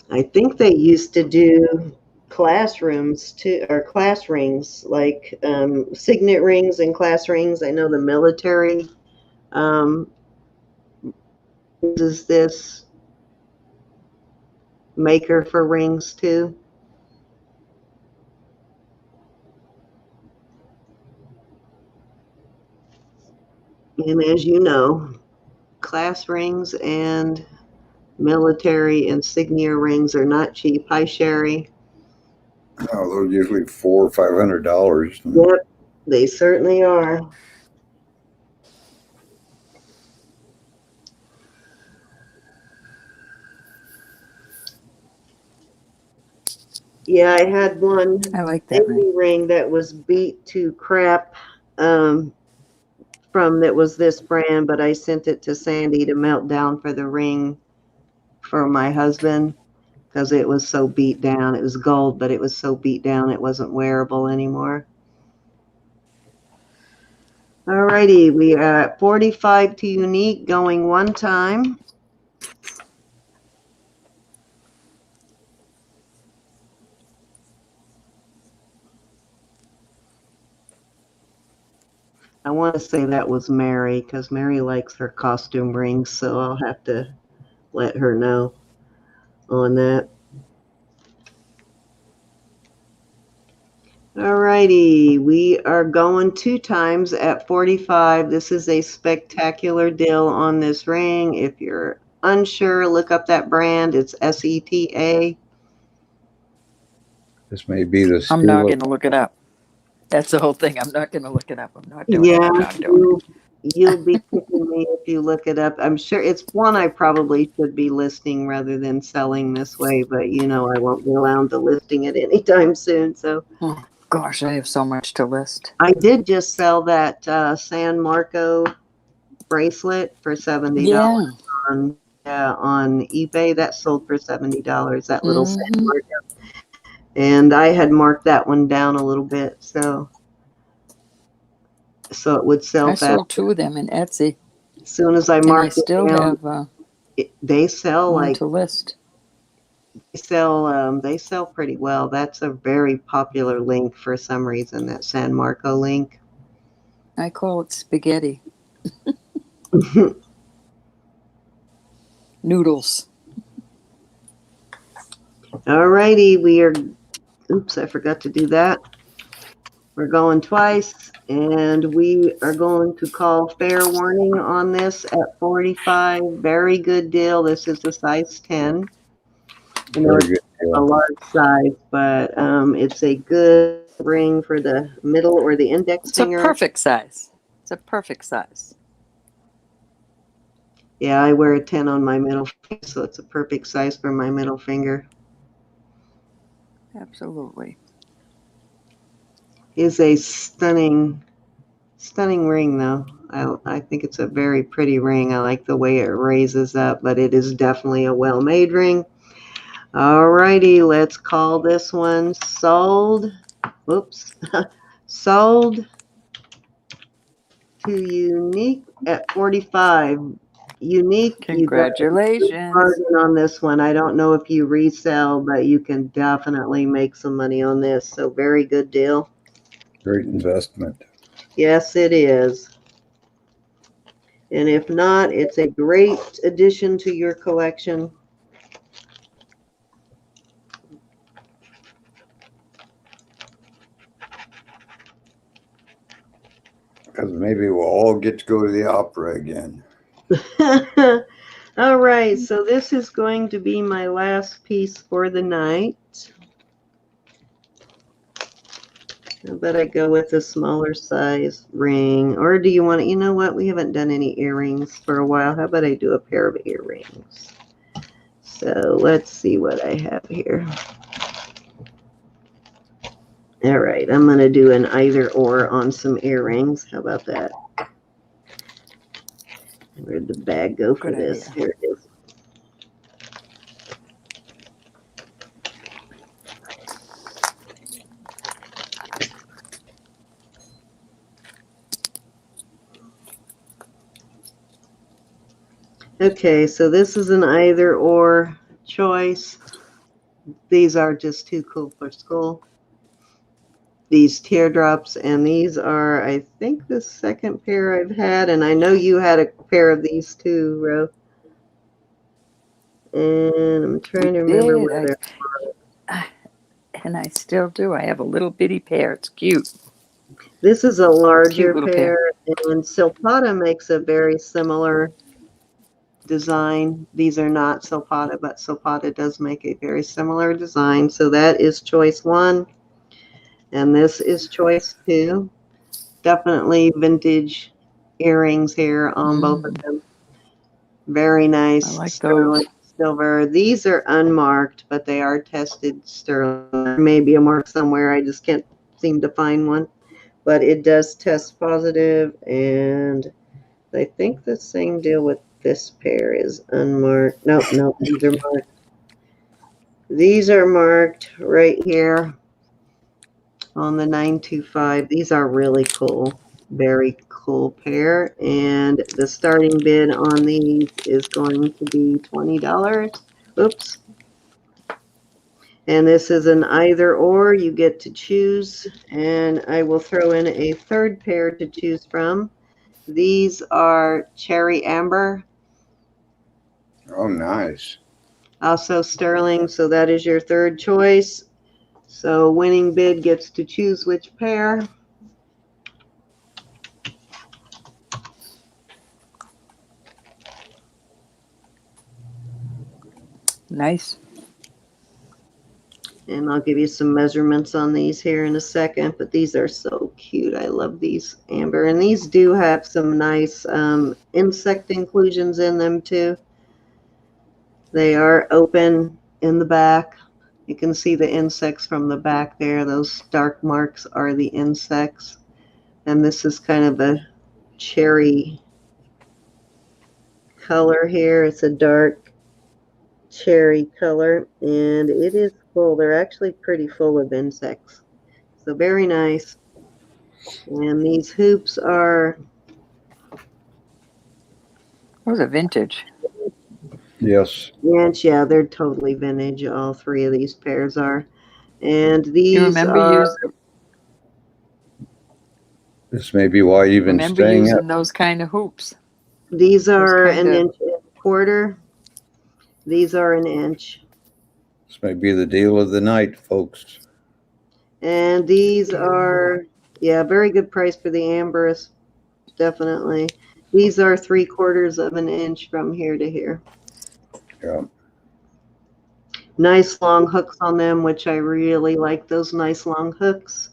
I think they used to do classrooms too, or class rings, like signet rings and class rings. I know the military um, uses this maker for rings too. And as you know, class rings and military insignia rings are not cheap. Hi, Sherry. Oh, those usually $400 or $500. Yep, they certainly are. Yeah, I had one I like that ring. baby ring that was beat to crap um, from that was this brand, but I sent it to Sandy to melt down for the ring for my husband because it was so beat down. It was gold, but it was so beat down it wasn't wearable anymore. Alrighty, we are at 45 to unique, going one time. I want to say that was Mary because Mary likes her costume rings, so I'll have to let her know on that. Alrighty, we are going two times at 45. This is a spectacular deal on this ring. If you're unsure, look up that brand. It's SETA. This may be the I'm not steal going of to look it up. That's the whole thing. I'm not going to look it up. I'm not doing it. Yeah, I'm not doing it. you'll be kicking me if you look it up. I'm sure it's one I probably should be listing rather than selling this way, but you know I won't be around to listing it anytime soon. So Oh, gosh, I have so much to list. I did just sell that San Marco bracelet for $70 Yeah. on eBay. That sold for $70. That little San Mm-hmm. Marco, and I had marked that one down a little bit, so it would sell I fast. sold 2 of them in Etsy, As soon as I and I marked it still down, have they sell one like to list. they sell pretty well. That's a very popular link for some reason. That San Marco link. I call it spaghetti noodles. Alrighty, we are. Oops, I forgot to do that. We're going twice, and we are going to call fair warning on this at 45. Very good deal. This is a size 10. You know, very it's good a deal. large size, but it's a good ring for the middle or the index It's a finger. perfect size. It's a perfect size. Yeah, I wear a 10 on my middle finger, so it's a perfect size for my middle finger. Absolutely. Is a stunning ring, though. I think it's a very pretty ring. I like the way it raises up, but it is definitely a well-made ring. Alrighty, let's call this one sold. Whoops. Sold to Unique at 45. Unique, you got a good Congratulations. bargain on this one. I don't know if you resell, but you can definitely make some money on this. So very good deal. Great investment. Yes, it is. And if not, it's a great addition to your collection. Because maybe we'll all get to go to the opera again. All right, so this is going to be my last piece for the night. How about I go with a smaller size ring? Or do you want to, you know what? We haven't done any earrings for a while. How about I do a pair of earrings? So let's see what I have here. All right, I'm going to do an either or on some earrings. How about that? Where'd the bag go for Good this? idea. Here it is. Okay, so this is an either or choice. These are just too cool for school. These teardrops, and these are, I think, the second pair I've had, and I know you had a pair of these too, Ro. And I'm trying to remember Did where they're. and I still do. I have a little bitty pair. It's cute. This is a Cute larger little pair, pair. and Silpata makes a very similar design. These are not Silpata, but Silpata does make a very similar design. So that is choice 1, and this is choice 2. Definitely vintage earrings here on both of them. Very nice. I like sterling those. silver. These are unmarked, but they are tested sterling. Maybe a mark somewhere. I just can't seem to find one. But it does test positive, and I think the same deal with this pair is unmarked. Nope, nope, these are marked. These are marked right here on the 925. These are really cool. Very cool pair. And the starting bid on these is going to be $20. Oops. And this is an either or. You get to choose. And I will throw in a third pair to choose from. These are cherry amber. Oh, nice. Also sterling. So that is your third choice. So winning bid gets to choose which pair. Nice. And I'll give you some measurements on these here in a second, but these are so cute. I love these amber. And these do have some nice insect inclusions in them too. They are open in the back. You can see the insects from the back there. Those dark marks are the insects. And this is kind of a cherry color here. It's a dark cherry color, and it is full. They're actually pretty full of insects. So very nice. And these hoops are, Those are vintage. Yes. yeah, they're totally vintage. All 3 of these pairs are. And You these remember are, This may be why you've been remember staying up. using those kind of hoops. these Those are kind an of inch and a quarter. These are an inch. This may be the deal of the night, folks. And these are, yeah, very good price for the amberus, definitely. These are 3/4 of an inch from here to here. Yeah. Nice long hooks on them, which I really like those nice long hooks.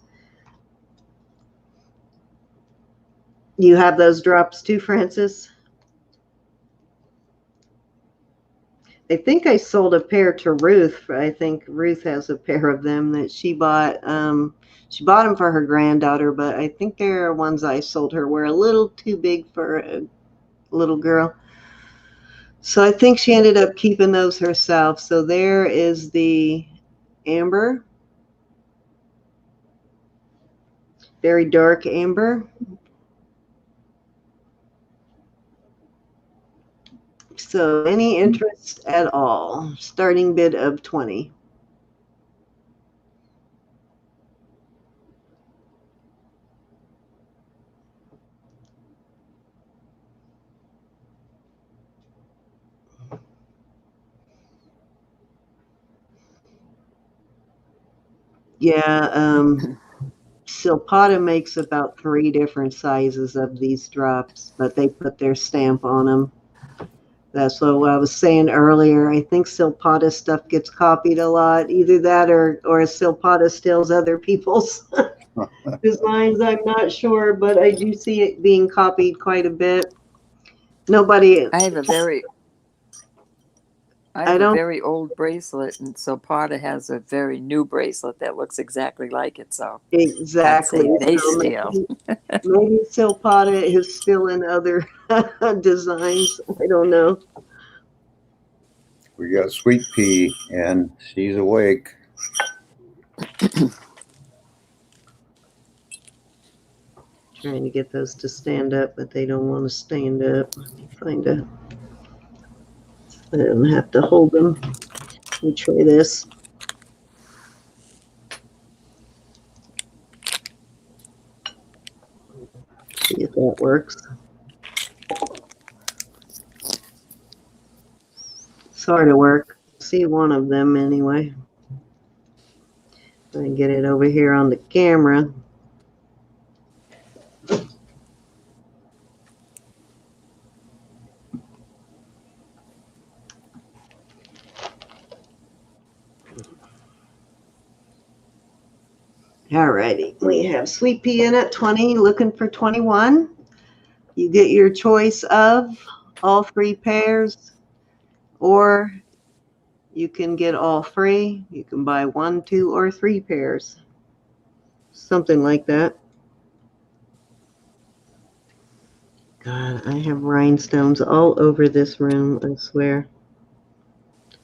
You have those drops too, Francis? I think I sold a pair to Ruth. I think Ruth has a pair of them that she bought. She bought them for her granddaughter, but I think they're ones I sold her were a little too big for a little girl. So I think she ended up keeping those herself. So there is the amber, very dark amber. So any interest at all? Starting bid of 20. Yeah, Silpata makes about 3 different sizes of these drops, but they put their stamp on them. That's what I was saying earlier. I think Silpata stuff gets copied a lot. Either that or Silpata steals other people's designs. I'm not sure, but I do see it being copied quite a bit. Nobody, I have a very I don't old bracelet, and so Potter has a very new bracelet that looks exactly like it. So I'd exactly. say they So steal. maybe Silpata is still in other designs. I don't know. We got Sweet Pea, and she's awake. Trying to get those to stand up, but they don't want to stand up. Find a, I don't have to hold them. Let me try this. that works. Sort of work. See one of them anyway. I get it over here on the camera. Alrighty, we have Sweet Pea in at 20, looking for 21. You get your choice of all 3 pairs, or you can get all 3. You can buy 1, 2, or 3 pairs. Something like that. God, I have rhinestones all over this room, I swear.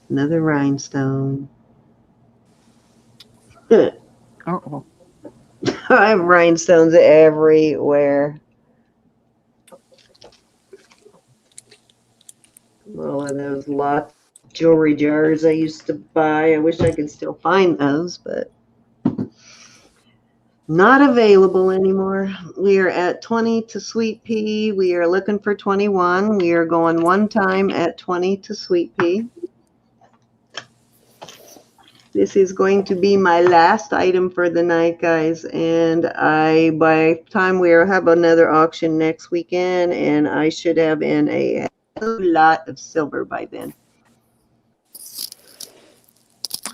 Another rhinestone. Uh-oh. I have rhinestones everywhere. All of those lots of jewelry jars I used to buy. I wish I could still find those, but not available anymore. We are at 20 to Sweet Pea. We are looking for 21. We are going one time at 20 to Sweet Pea. This is going to be my last item for the night, guys. And by the time we have another auction next weekend, and I should have in a lot of silver by then.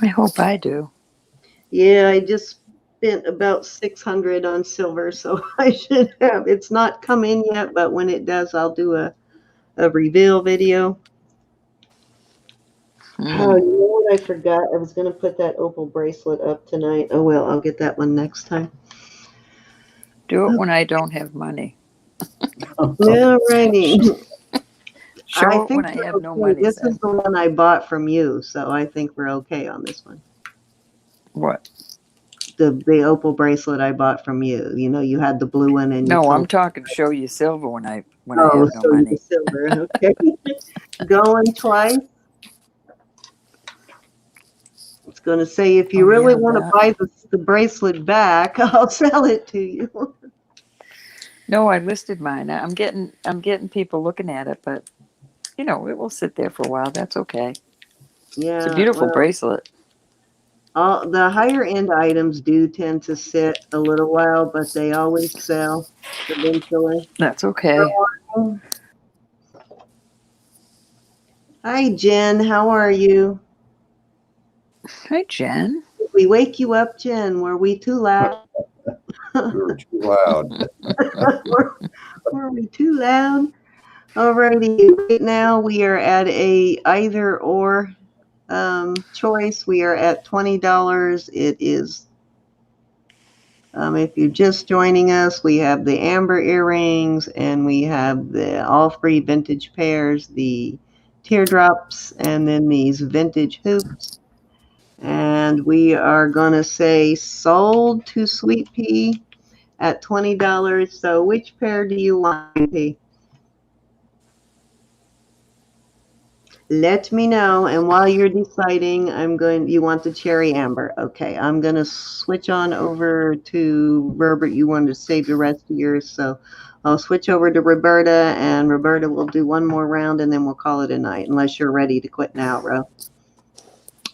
I hope I do. Yeah, I just spent about 600 on silver, so I should have. It's not come in yet, but when it does, I'll do a reveal video. Oh, you know what I forgot? I was going to put that opal bracelet up tonight. Oh, well, I'll get that one next time. Do it when I don't have money. Yeah, righty. Show I it when think I we're have no okay. money. This Then. is the one I bought from you, so I think we're okay on this one. What? The opal bracelet I bought from you. You know, you had the blue one, and you No, told I'm talking show you silver when I oh, have no so money. you silver. Okay, going twice. It's going to say if you Oh, really yeah, want to that. buy the bracelet back, I'll sell it to you. No, I listed mine. I'm getting people looking at it, but you know, it will sit there for a while. That's okay. Yeah, It's a beautiful well, bracelet. all the higher end items do tend to sit a little while, but they always sell eventually. That's okay. Hi, Jen. How are you? Hi, Jen. Did we wake you up, Jen? Were we too loud? You were too loud. Were we too loud? Alrighty. Right now we are at a either or choice. We are at $20. It is. If you're just joining us, we have the amber earrings, and we have the all 3 vintage pairs, the teardrops, and then these vintage hoops. And we are going to say sold to Sweet Pea at $20. So which pair do you want, Pea? Let me know. And while you're deciding, you want the cherry amber. Okay, I'm going to switch on over to Robert. You wanted to save the rest of yours. So I'll switch over to Roberta, and Roberta will do one more round, and then we'll call it a night, unless you're ready to quit now, Ro.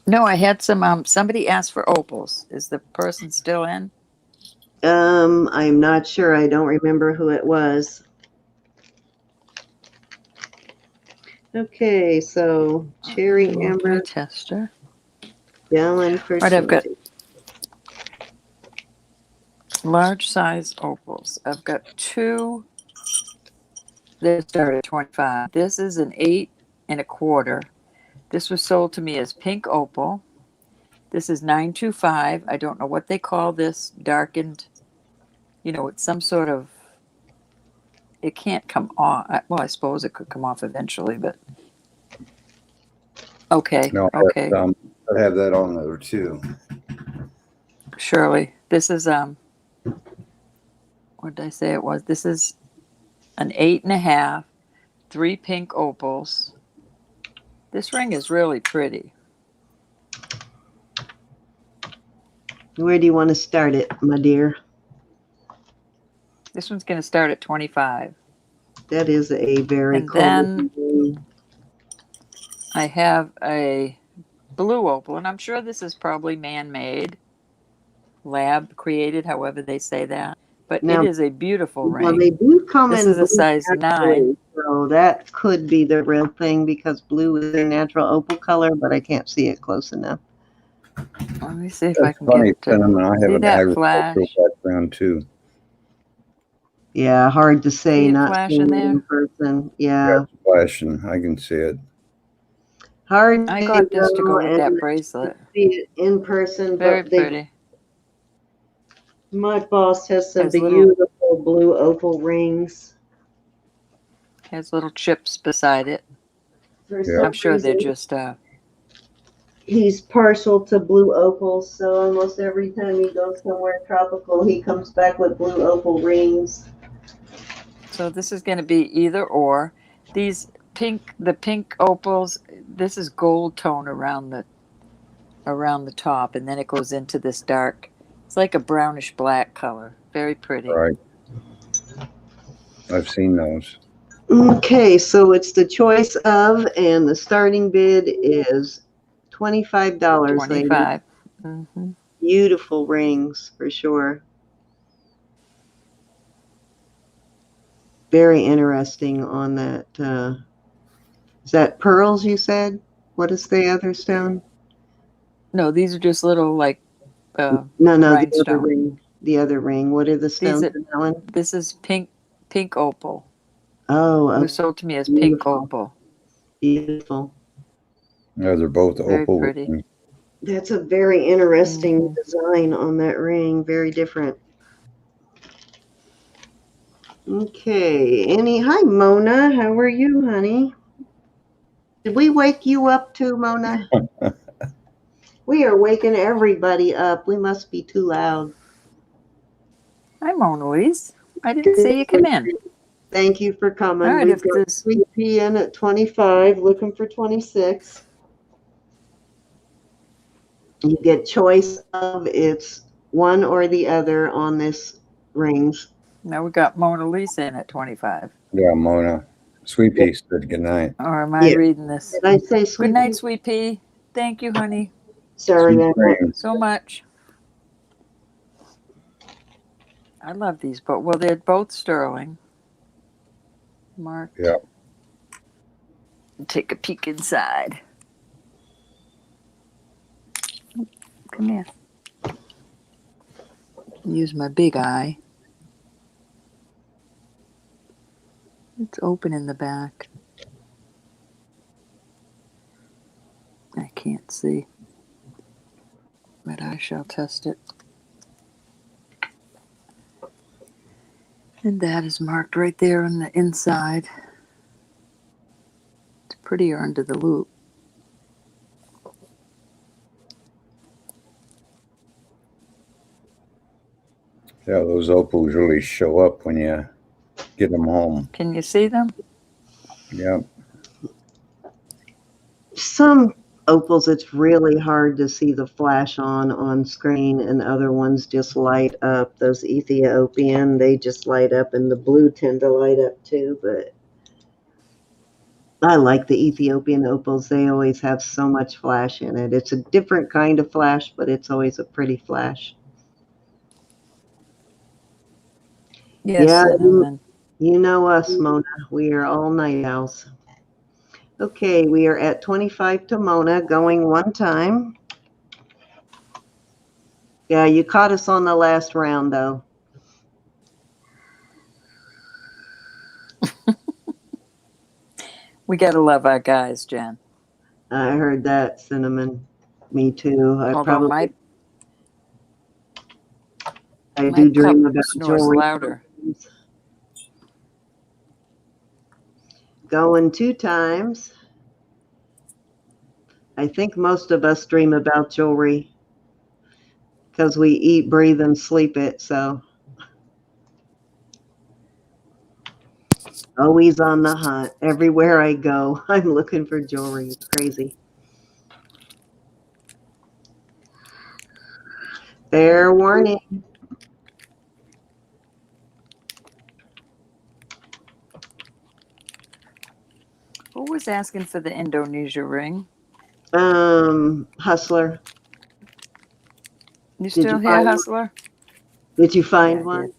No, I had some. Somebody asked for opals. Is the person still in? I'm not sure. I don't remember who it was. Okay, so cherry amber, Tester. gallon for Right, I've got Tuesday. large size opals. I've got 2. They start at 25. This is an 8 1/4. This was sold to me as pink opal. This is 925. I don't know what they call this darkened. You know, it's some sort of. It can't come off. Well, I suppose it could come off eventually, but okay, No, okay. I have that on there too. Surely, this is what did I say it was? This is an 8 1/2, 3 pink opals. This ring is really pretty. Where do you want to start it, my dear? This one's going to start at 25. That is a very And cool then ring. I have a blue opal, and I'm sure this is probably man-made, lab created, however they say that. But it Now, is a beautiful well, they ring. do come This in is a blue size 9. naturally, so that could be the real thing because blue is their natural opal color, but I can't see it close enough. Let me see if I That's can funny, get to Cinnamon. I have see an that agricultural flash. background too. Yeah, hard to say, See it not flash seeing in it in there? person. Yeah, Yeah, it's flashing. I can see it. hard I to got this to go go with and that bracelet. see it in person, Very but pretty. my boss has some Has little beautiful blue opal rings. chips beside it. For Yeah. I'm some sure they're reason, just he's partial to blue opals, so almost every time he goes somewhere tropical, he comes back with blue opal rings. so this is going to be either or. These the pink opals, this is gold tone around the top, and then it goes into this dark. It's like a brownish black color. Very pretty. Right. I've seen those. Okay, so it's the choice of, and the starting bid is $25, lady. 25. Mm-hmm. Beautiful rings for sure. Very interesting on that. Is that pearls you said? What is the other stone? No, these are just little like No, the other rhinestone. ring. The other ring. What are the These stones are in that one? this is pink opal. Oh, It was sold to me as pink beautiful. opal. Beautiful. Yeah, they're both Very opal. pretty. That's a very interesting Mm-hmm. design on that ring. Very different. Okay. Hi, Mona. How are you, honey? Did we wake you up too, Mona? We are waking everybody up. We must be too loud. Hi, Mona Lise. I didn't see you come in. Thank you for All coming. right, We've if got this 3 p.m. at 25, looking for 26. You get choice of it's one or the other on this rings. now we got Mona Lisa in at 25. Yeah, Mona. Sweet Pea said goodnight. Or am I Yeah. reading this? Did I say Good sweet night, pea? sweet pea. Thank you, honey, Sorry, Sweet Mama. cream. so much. I love these, but well, they're both sterling. Marked. Yeah. Take a peek inside. Come here. Use my big eye. It's open in the back. I can't see, but I shall test it. And that is marked right there on the inside. It's prettier under the loop. Yeah, those opals really show up when you get them home. Can you see them? Yeah. Some opals, it's really hard to see the flash on screen, and other ones just light up. Those Ethiopian, they just light up, and the blue tend to light up too, but I like the Ethiopian opals. They always have so much flash in it. It's a different kind of flash, but it's always a pretty flash. Yes, Yeah, cinnamon. you know us, Mona. We are all night owls. Okay, we are at 25 to Mona, going one time. Yeah, you caught us on the last round, though. We gotta love our guys, Jen. I heard that, Cinnamon. Me too. Although my I do pup dream about snores jewelry. louder. Going 2 times. I think most of us dream about jewelry because we eat, breathe, and sleep it. So always on the hunt. Everywhere I go, I'm looking for jewelry. It's crazy. Fair warning. Who was asking for the Indonesia ring? Hustler. You Did still you here, find one? Hustler? Did you find Yeah, I one? did.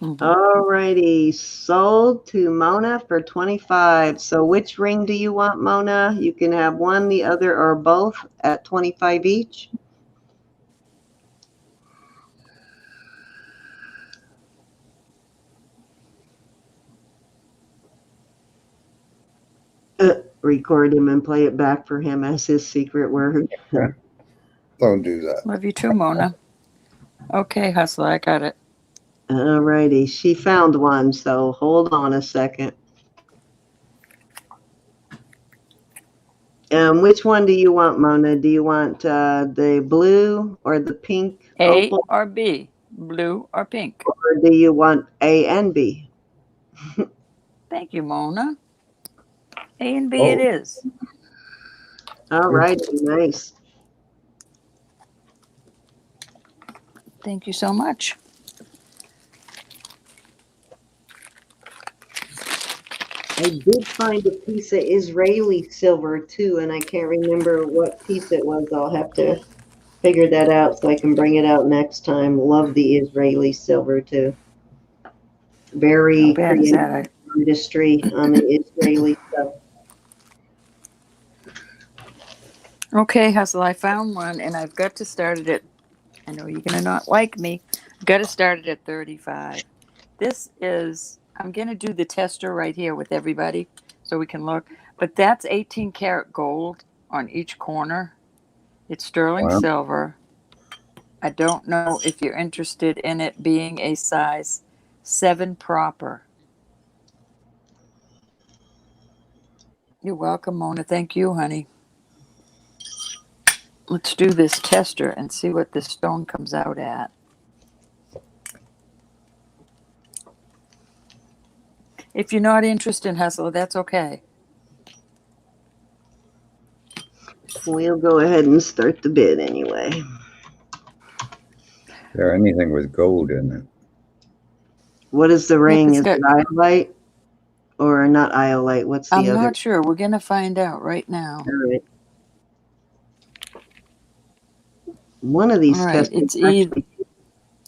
Mhm. Alrighty, sold to Mona for 25. So which ring do you want, Mona? You can have one, the other, or both at 25 each. Record him and play it back for him as his secret word. Don't do that. Love you too, Mona. Okay, Hustler, I got it. Alrighty, she found one, so hold on a second. Which one do you want, Mona? Do you want the blue or the pink A opal, or B? Blue or pink? or do you want A and B? Thank you, Mona. A and B it Oh. is. Alrighty, nice. Thank you so much. I did find a piece of Israeli silver too, and I can't remember what piece it was. I'll have to figure that out so I can bring it out next time. Love the Israeli silver too. How Very bad is creative that? artistry on the Israeli stuff. Okay, Hustle, I found one and I've got to start it at, I know you're going to not like me, I've got to start it at 35. This is, I'm going to do the tester right here with everybody so we can look, but that's 18 karat gold on each corner. It's sterling Wow. silver. I don't know if you're interested in it being a size 7 proper. You're welcome, Mona. Thank you, honey. Let's do this tester and see what this stone comes out at. If you're not interested in Hustler, that's okay. We'll go ahead and start the bid anyway. Is there anything with gold in it? What is the Yep, ring? it's Is got, it iolite or not iolite? What's the I'm other? not sure. We're going to find out right now. All right. One of All these right, tests actually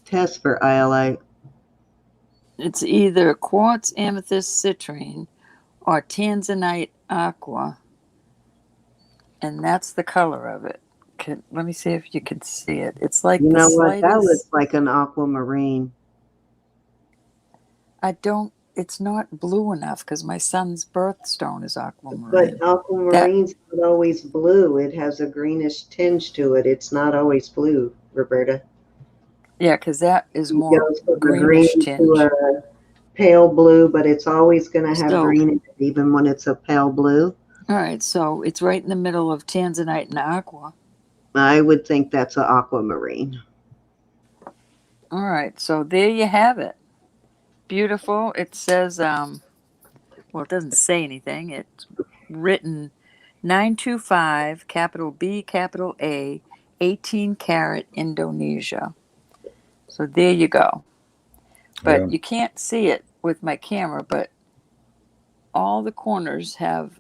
tests for iolite. it's either quartz amethyst citrine or tanzanite aqua, and that's the color of it. Let me see if you can see it. It's like You the know what? That looks slightest. like an aquamarine. It's not blue enough because my son's birthstone is But aquamarine. aquamarine's not always blue. It has a greenish tinge to it. It's not always blue, Roberta. Yeah, because that is It more goes from a greenish green to tinge. a pale blue, but it's always going to have So, green in it, even when it's a pale blue. all right, so it's right in the middle of tanzanite and aqua. I would think that's an aquamarine. All right, so there you have it. Beautiful. It says, well, it doesn't say anything. It's written 925, capital B, capital A, 18 karat Indonesia. So there you go. But Yeah. you can't see it with my camera, but all the corners have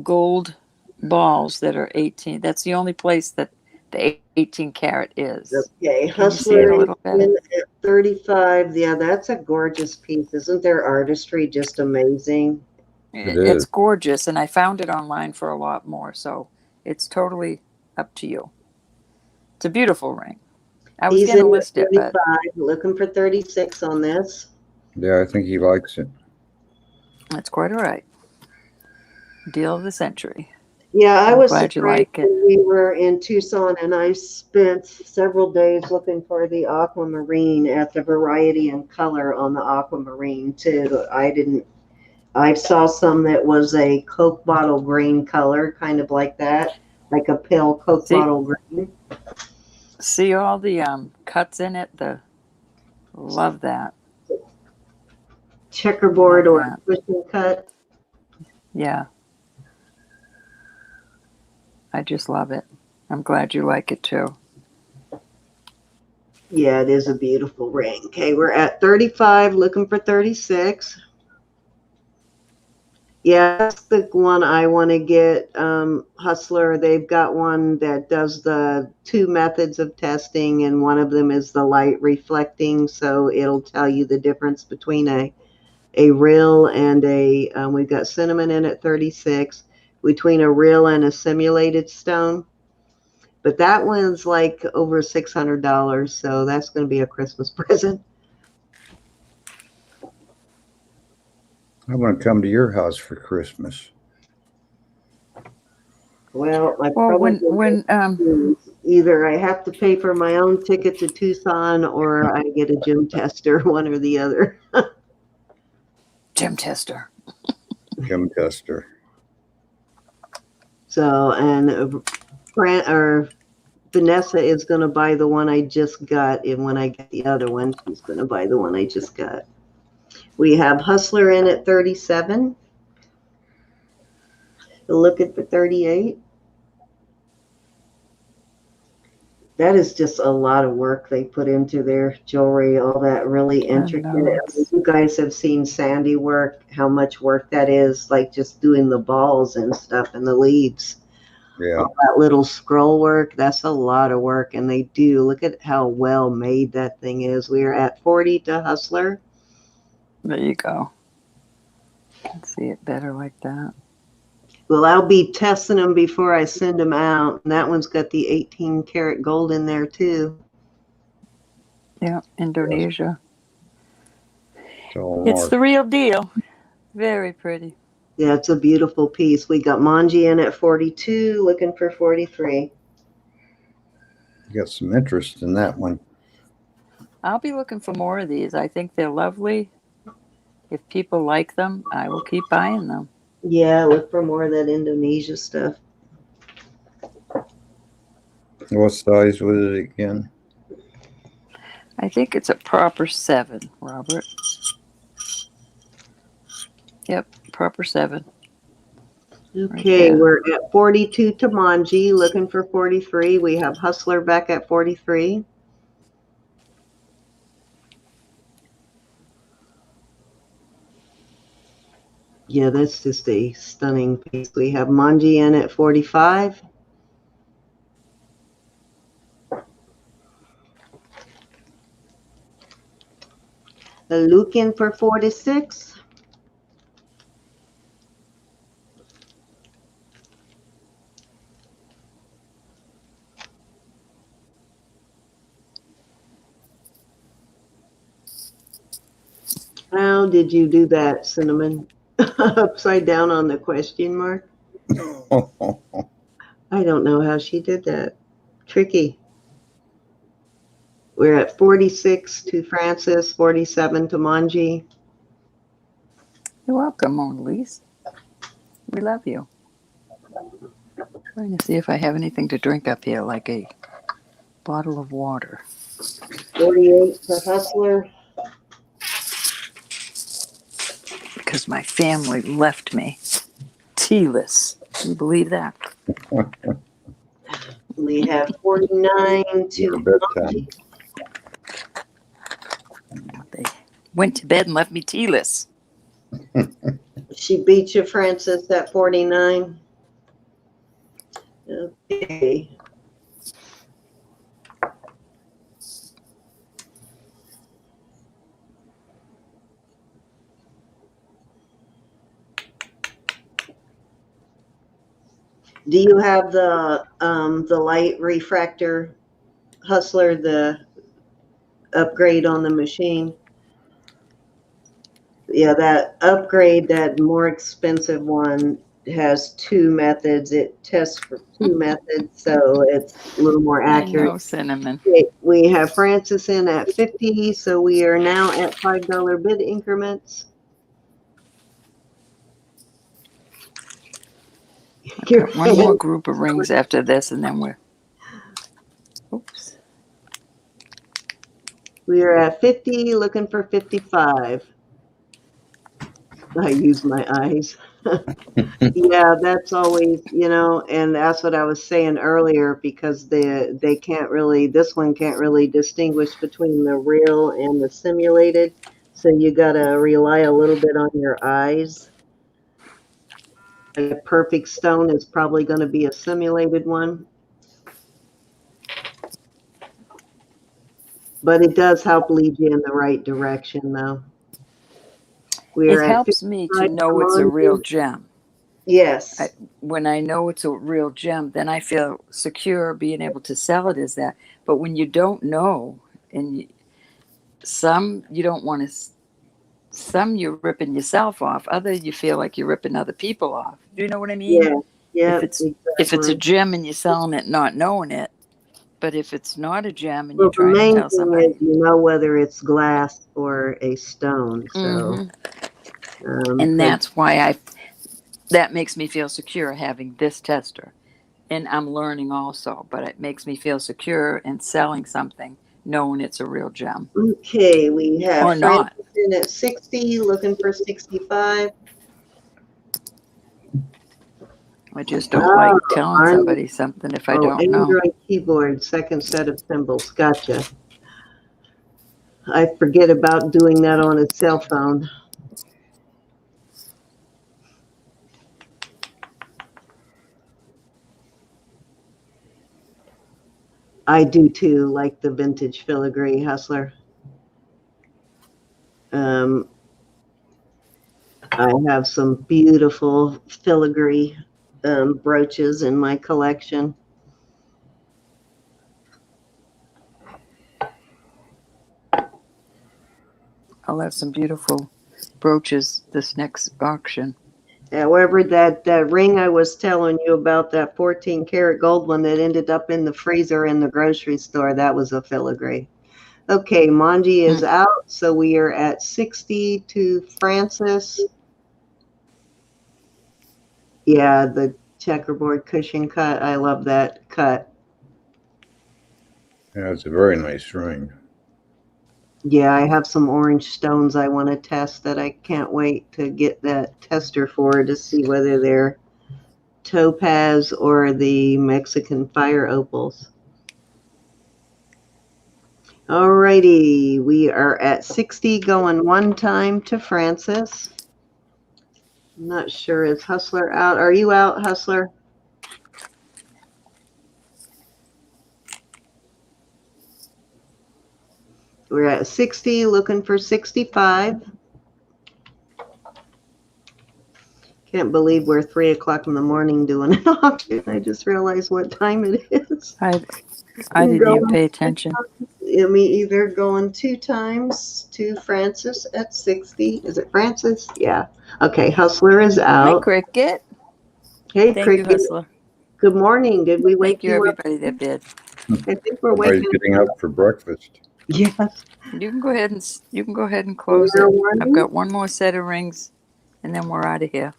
gold balls that are 18. That's the only place that the 18 karat is. Okay, Can you see it Hustler a is little better? in at 35. Yeah, that's a gorgeous piece. Isn't their artistry just amazing? It It's is. gorgeous, and I found it online for a lot more, so it's totally up to you. It's a beautiful ring. I was He's going to in at list it, but 35, looking for 36 on this. Yeah, I think he likes it. that's quite all right. Deal of the century. Yeah, I I'm was glad you surprised like it. when we were in Tucson and I spent several days looking for the aquamarine at the variety and color on the aquamarine too. I saw some that was a Coke bottle green color, kind of like that, like a pale Coke See, bottle green. see all the cuts in it. Love that. Checkerboard Love or that. cushion cut. Yeah, I just love it. I'm glad you like it too. Yeah, it is a beautiful ring. Okay, we're at 35, looking for 36. Yeah, that's the one I want to get. Hustler, they've got one that does the two methods of testing, and one of them is the light reflecting, so it'll tell you the difference between a real and a, we've got cinnamon in at 36, between a real and a simulated stone. But that one's like over $600, so that's going to be a Christmas present. I want to come to your house for Christmas. Well, I Well, probably when either I have to pay for my own ticket to Tucson or I get a gym tester, one or the other. Gym tester. Gym tester. So, and Vanessa is going to buy the one I just got, and when I get the other one, she's going to buy the one I just got. We have Hustler in at 37. Looking for 38. That is just a lot of work they put into their jewelry, all that really intricate. I know. You guys have seen Sandy work, how much work that is, like just doing the balls and stuff and the leaves. Yeah. All that little scroll work, that's a lot of work. And they do, look at how well made that thing is. We are at 40 to Hustler. There you go. Can see it better like that. Well, I'll be testing them before I send them out. And that one's got the 18 karat gold in there Yeah, Indonesia. So It's the real deal. Very pretty. Yeah, it's a beautiful piece. We got Manji in at 42, looking for 43. got some interest in that one. I'll be looking for more of these. I think they're lovely. If people like them, I will keep buying them. Yeah, look for more of that Indonesia stuff. What size was it again? I think it's a proper 7, Robert. Yep, proper 7. Okay, Right, we're at 42 to Manji, looking for 43. We have Hustler back at 43. Yeah, that's just a stunning piece. We have Manji in at 45. Looking for 46. How did you do that, Cinnamon? Upside down on the question mark? I don't know how she did that. Tricky. We're at 46 to Francis, 47 to Manji. You're welcome, Mona Lisa. We love you. Trying to see if I have anything to drink up here, like a bottle of water. 48 for Hustler. Because my family left me tealess. Can you believe that? We have 49 Yeah, to bedtime. They went to bed and left me tealess. She beat you, Francis, at 49. Okay. Do you have the light refractor, Hustler, the upgrade on the machine? Yeah, that upgrade, that more expensive one, has 2 methods. It tests for 2 methods, so it's a little more I accurate. know, Cinnamon. We have Francis in at 50, so we are now at $5 bid increments. Got one more group of rings after this, and then we're... Oops. We are at 50, looking for 55. I use my eyes. Yeah, that's always, and that's what I was saying earlier, because they can't really, this one can't really distinguish between the real and the simulated. So you got to rely a little bit on your eyes. a perfect stone is probably going to be a simulated one. But it does help lead you in the right direction, though. We It are at helps me to 55 know it's a real gem. Yes. When I know it's a real gem, then I feel secure being able to sell it as that. But when you don't know, and some you don't want to, some you're ripping yourself off. Other you feel like you're ripping other people off. Do you know what I mean? Yeah. Yeah. If it's a gem and you're selling it not knowing it, but if it's not a gem and you're Well, the trying to main tell thing somebody, is you know whether it's glass or a stone. So, and 'cause that's why that makes me feel secure having this tester. And I'm learning also, but it makes me feel secure in selling something knowing it's a real gem okay, we have or not. Francis in at 60, looking for 65. I just don't like Oh, telling somebody something if I don't know. Android keyboard, second set of symbols. Gotcha. I forget about doing that on a cell phone. I do too, like the vintage filigree hustler. I have some beautiful filigree brooches in my collection. I'll have some beautiful brooches this next auction. However, that ring I was telling you about, that 14 karat gold one that ended up in the freezer in the grocery store, that was a filigree. Okay, Manji is out, so we are at 60 to Francis. Yeah, the checkerboard cushion cut. I love that cut. Yeah, it's a very nice ring. Yeah, I have some orange stones I want to test that I can't wait to get that tester for to see whether they're topaz or the Mexican fire opals. Alrighty, we are at 60 going one time to Francis. I'm not sure, is Hustler out? Are you out, Hustler? We're at 60, looking for 65. Can't believe we're 3 o'clock in the morning doing an auction. I just realized what time it is. I didn't even pay attention. Me either. Going 2 times to Francis at 60. Is it Francis? Yeah. Okay, Hustler is Hi, out. Cricket. Hey, Thank you, Cricket. Hustler. Good morning. Did we wake Thank you, you up? everybody that did. I think we're Everybody's waking getting up for breakfast. Yes. You can go ahead and close it. I've got one more set of rings, and then we're out of here.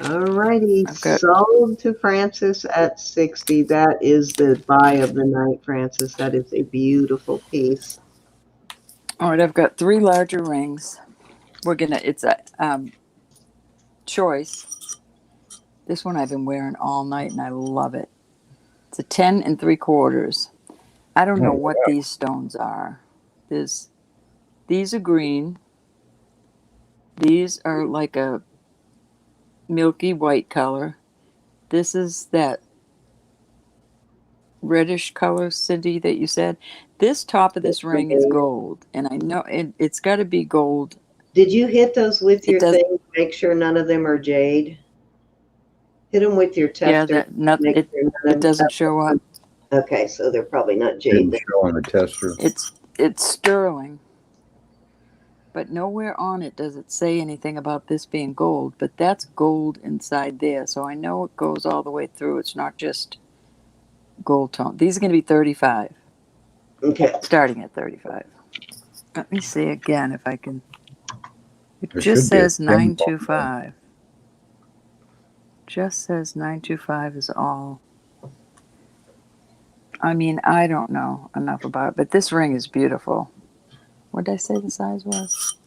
All righty. I've got- Sold to Francis at 60. That is the buy of the night, Francis. That is a beautiful piece. All right, I've got 3 larger rings. It's a choice. This one I've been wearing all night, and I love it. It's a 10 3/4. I don't know what these stones are. These are green. These are like a milky white color. This is that reddish color, Cindy, that you said. This top of this ring is gold, and I know it's got to be gold. Did you hit those with your thing? Make sure none of them are jade. Hit them with your tester. Yeah, it doesn't show up. Okay, so they're probably not jade. Didn't show on the tester. It's sterling, but nowhere on it does it say anything about this being gold. But that's gold inside there, so I know it goes all the way through. It's not just gold tone. These are going to be 35. Okay. Starting at 35. Let me see again if I can. It There just should be a says symbol. 925. Just says 925 is all. I mean, I don't know enough about it, but this ring is beautiful. What did I say the size was?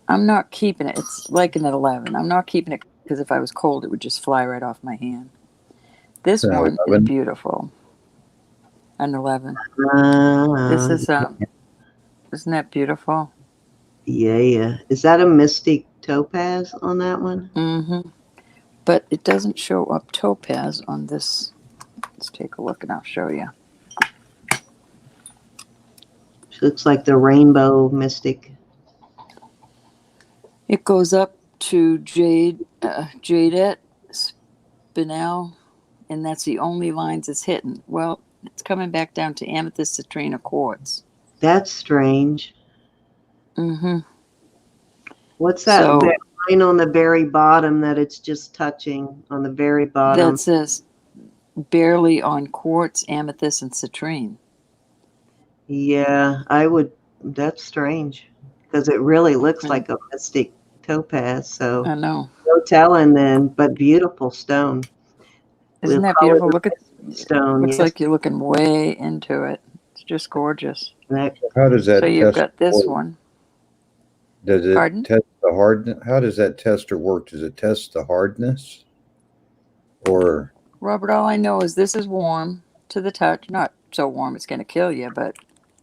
I'm not keeping it. It's like an 11. I'm not keeping it because if I was cold, it would just fly right off my hand. This An one 11? is beautiful. An 11. This is isn't that beautiful? Yeah. Is that a Mystic topaz on that one. Mm-hmm. But it doesn't show up topaz on this. Let's take a look and I'll show you. She looks like the rainbow mystic. It goes up to Jadette, Spinel, and that's the only lines it's hitting. Well, it's coming back down to amethyst, citrine, quartz. That's strange. Mm-hmm. What's that So line on the very bottom that it's just touching on the very bottom? that says barely on quartz, amethyst, and citrine. Yeah, that's strange because it really looks like a mystic topaz. So I know. no telling then, but beautiful stone. Isn't We'll that call it beautiful? a Look at stone. looks Yes. like you're looking way into it. It's just gorgeous. How does that So you've test got this work? one. Does it Pardon? test the hardness? How does that tester work? Does it test the hardness? Or Robert, all I know is this is warm to the touch. Not so warm it's going to kill you, but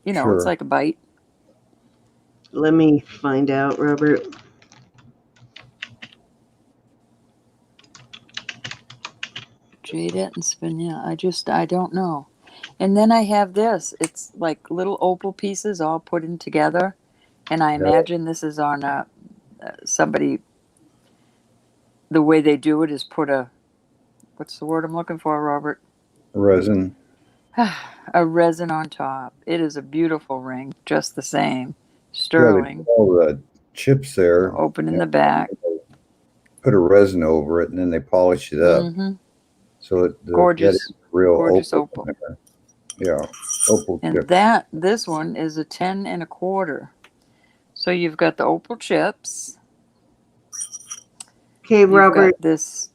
you know, it's Sure. like a bite. Let me find out, Robert. Jadette and Spinel. I don't know. And then I have this. It's like little opal pieces all put in together. And I imagine this is on somebody, the way they do it is put what's the word I'm looking for, Robert? resin? A resin on top. It is a beautiful ring, just the same. Yeah, they Sterling. put all the chips there. Open in the back. Put a resin over it, and then they polish it up. Mm-hmm. So Gorgeous. that is real Gorgeous opal. opal. Yeah, opal And chip. this one is a 10 and a quarter. So you've got the opal chips. Okay, You've Robert. got this.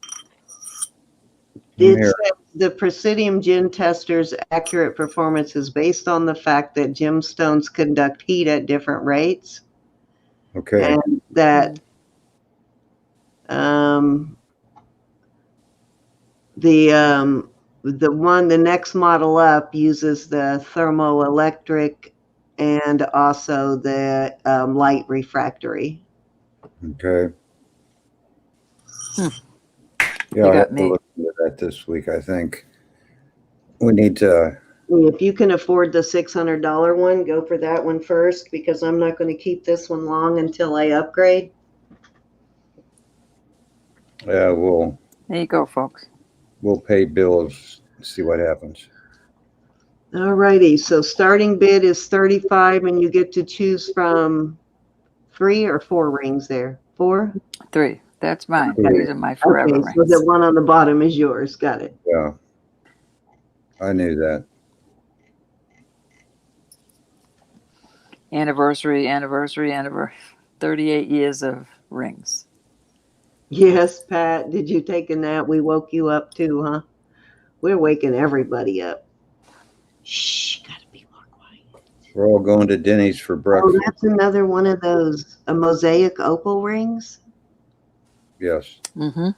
It Here. says the Presidium Gin Tester's accurate performance is based on the fact that gemstones conduct heat at different rates, Okay. and that the next model up uses the thermoelectric and also the light refractory. Okay. Hmm. Yeah, You I got have to me. look into that this week. I think we need to. If you can afford the $600 one, go for that one first, because I'm not going to keep this one long until I upgrade. Yeah, we'll There you go, folks. pay bills. See what happens. All righty, so starting bid is 35, and you get to choose from 3 or 4 rings there. 4? 3. That's mine. Okay. These are my forever Okay, so rings. the one on the bottom is yours. Got it. Yeah, I knew that. Anniversary. 38 years of rings. Yes, Pat, did you take a nap? We woke you up too, huh? We're waking everybody up. Shh, gotta be more quiet. We're all going to Denny's for Oh, breakfast. that's another one of those mosaic opal rings. Yes. Mm-hmm.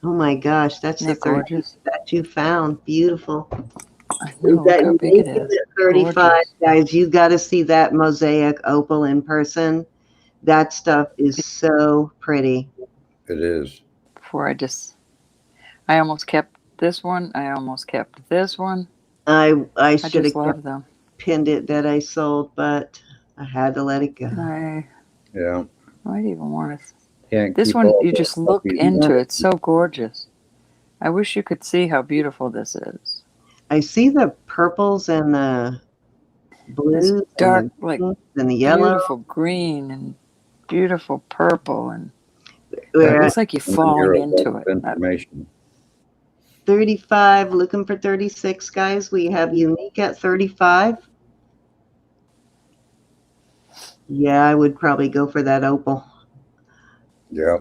Oh my gosh, that's Isn't the that third gorgeous? that you found. Beautiful. I know, look That how you big it make is. at 35, Gorgeous. guys. You got to see that mosaic opal in person. That stuff is so pretty. It is. Before I almost kept this one. I almost kept this one. I I should just have love them. pinned it that I sold, but I had to let it go. I Yeah. might even want to. Can't This keep one, all you the just look puppies. into it. It's so gorgeous. I wish you could see how beautiful this is. I see the purples and the This blues dark, and the like pinks and the yellow. beautiful green and beautiful purple, and it We're looks at like you're You're falling a into wealth it. of information. 35, looking for 36, guys. We have unique at 35. Yeah, I would probably go for that opal. Yeah.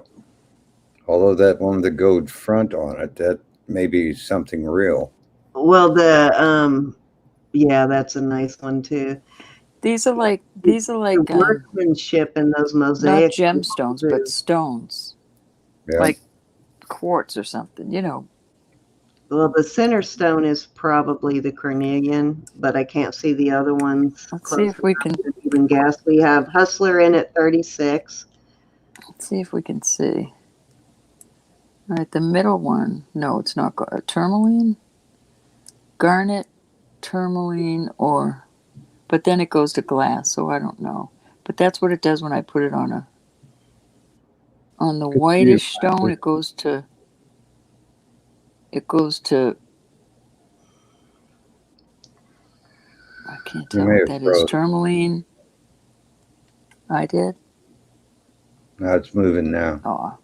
Although that one with the gold front on it, that may be something real. Well, yeah, that's a nice one too. These are like The workmanship in those not mosaic gemstones, but pieces. stones, Yeah. like quartz or something. You know, Well, the center stone is probably the carnelian, but I can't see the other ones. let's see if we can. Even guess. We have Hustler in at 36. Let's see if we can see. All right, the middle one. No, it's not tourmaline, garnet, tourmaline, or. But then it goes to glass, so I don't know. But that's what it does when I put it on the whitish stone. It goes to. I can't tell what that is. Tourmaline. I did. Now it's moving now. Oh.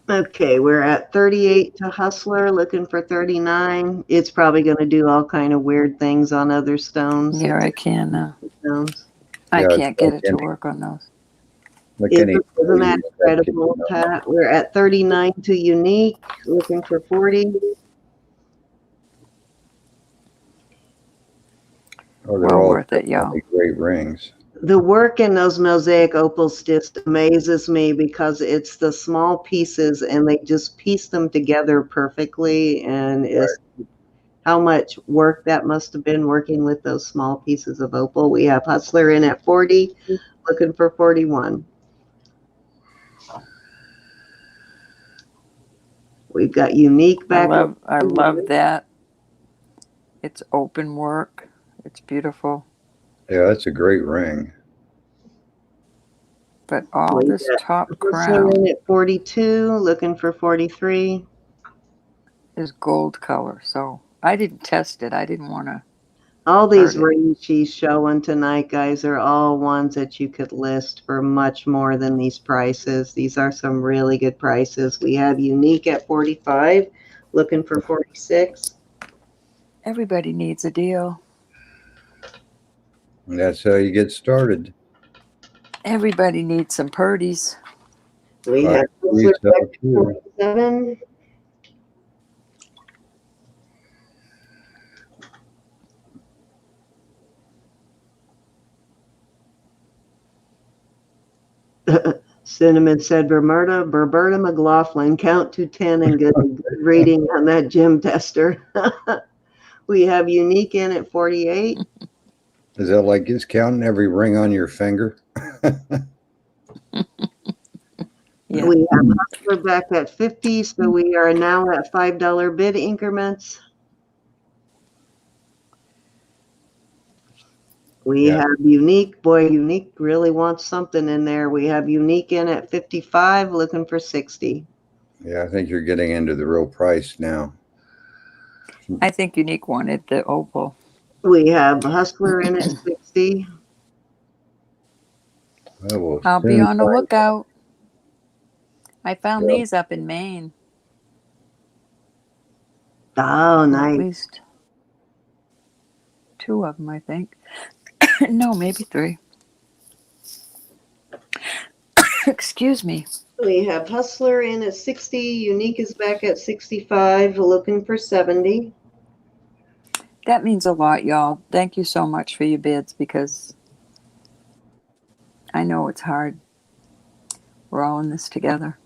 Okay, we're at 38 to Hustler, looking for 39. It's probably going to do all kind of weird things on other stones. Yeah, I can. Stones. I can't get it to work on those. Isn't that incredible, Pat? We're at 39 to Unique, looking for 40. Oh, they're well all worth it, y'all. Great rings. The work in those mosaic opals just amazes me because it's the small pieces and they just piece them together perfectly. And it's how much work that must have been working with those small pieces of opal. We have Hustler in at 40, looking for 41. We've got Unique back. I love that. It's open work. It's beautiful. Yeah, that's a great ring. But all this top crown in at 42, looking for 43. is gold color. So I didn't test it. I didn't want to. All these rings she's showing tonight, guys, are all ones that you could list for much more than these prices. These are some really good prices. We have Unique at 45, looking for 46. Everybody needs a deal. And that's how you get started. Everybody needs some purdies. We have 47. Cinnamon said, Roberta McLaughlin, count to 10 and get a good reading on that gem tester. We have Unique in at 48. Is that like it's counting every ring on your finger? Yeah. We have Hustler back at 50, so we are now at $5 bid increments. We have Unique. Boy, Unique really wants something in there. We have Unique in at 55, looking for 60. Yeah, I think you're getting into the real price now. I think Unique wanted the opal. We have Hustler in at 60. I'll be on the lookout. I found these up in Maine. Oh, nice. At least 2 of them, I think. No, maybe 3. Excuse me. We have Hustler in at 60. Unique is back at 65, looking for 70. That means a lot, y'all. Thank you so much for your bids because I know it's hard. We're all in this together.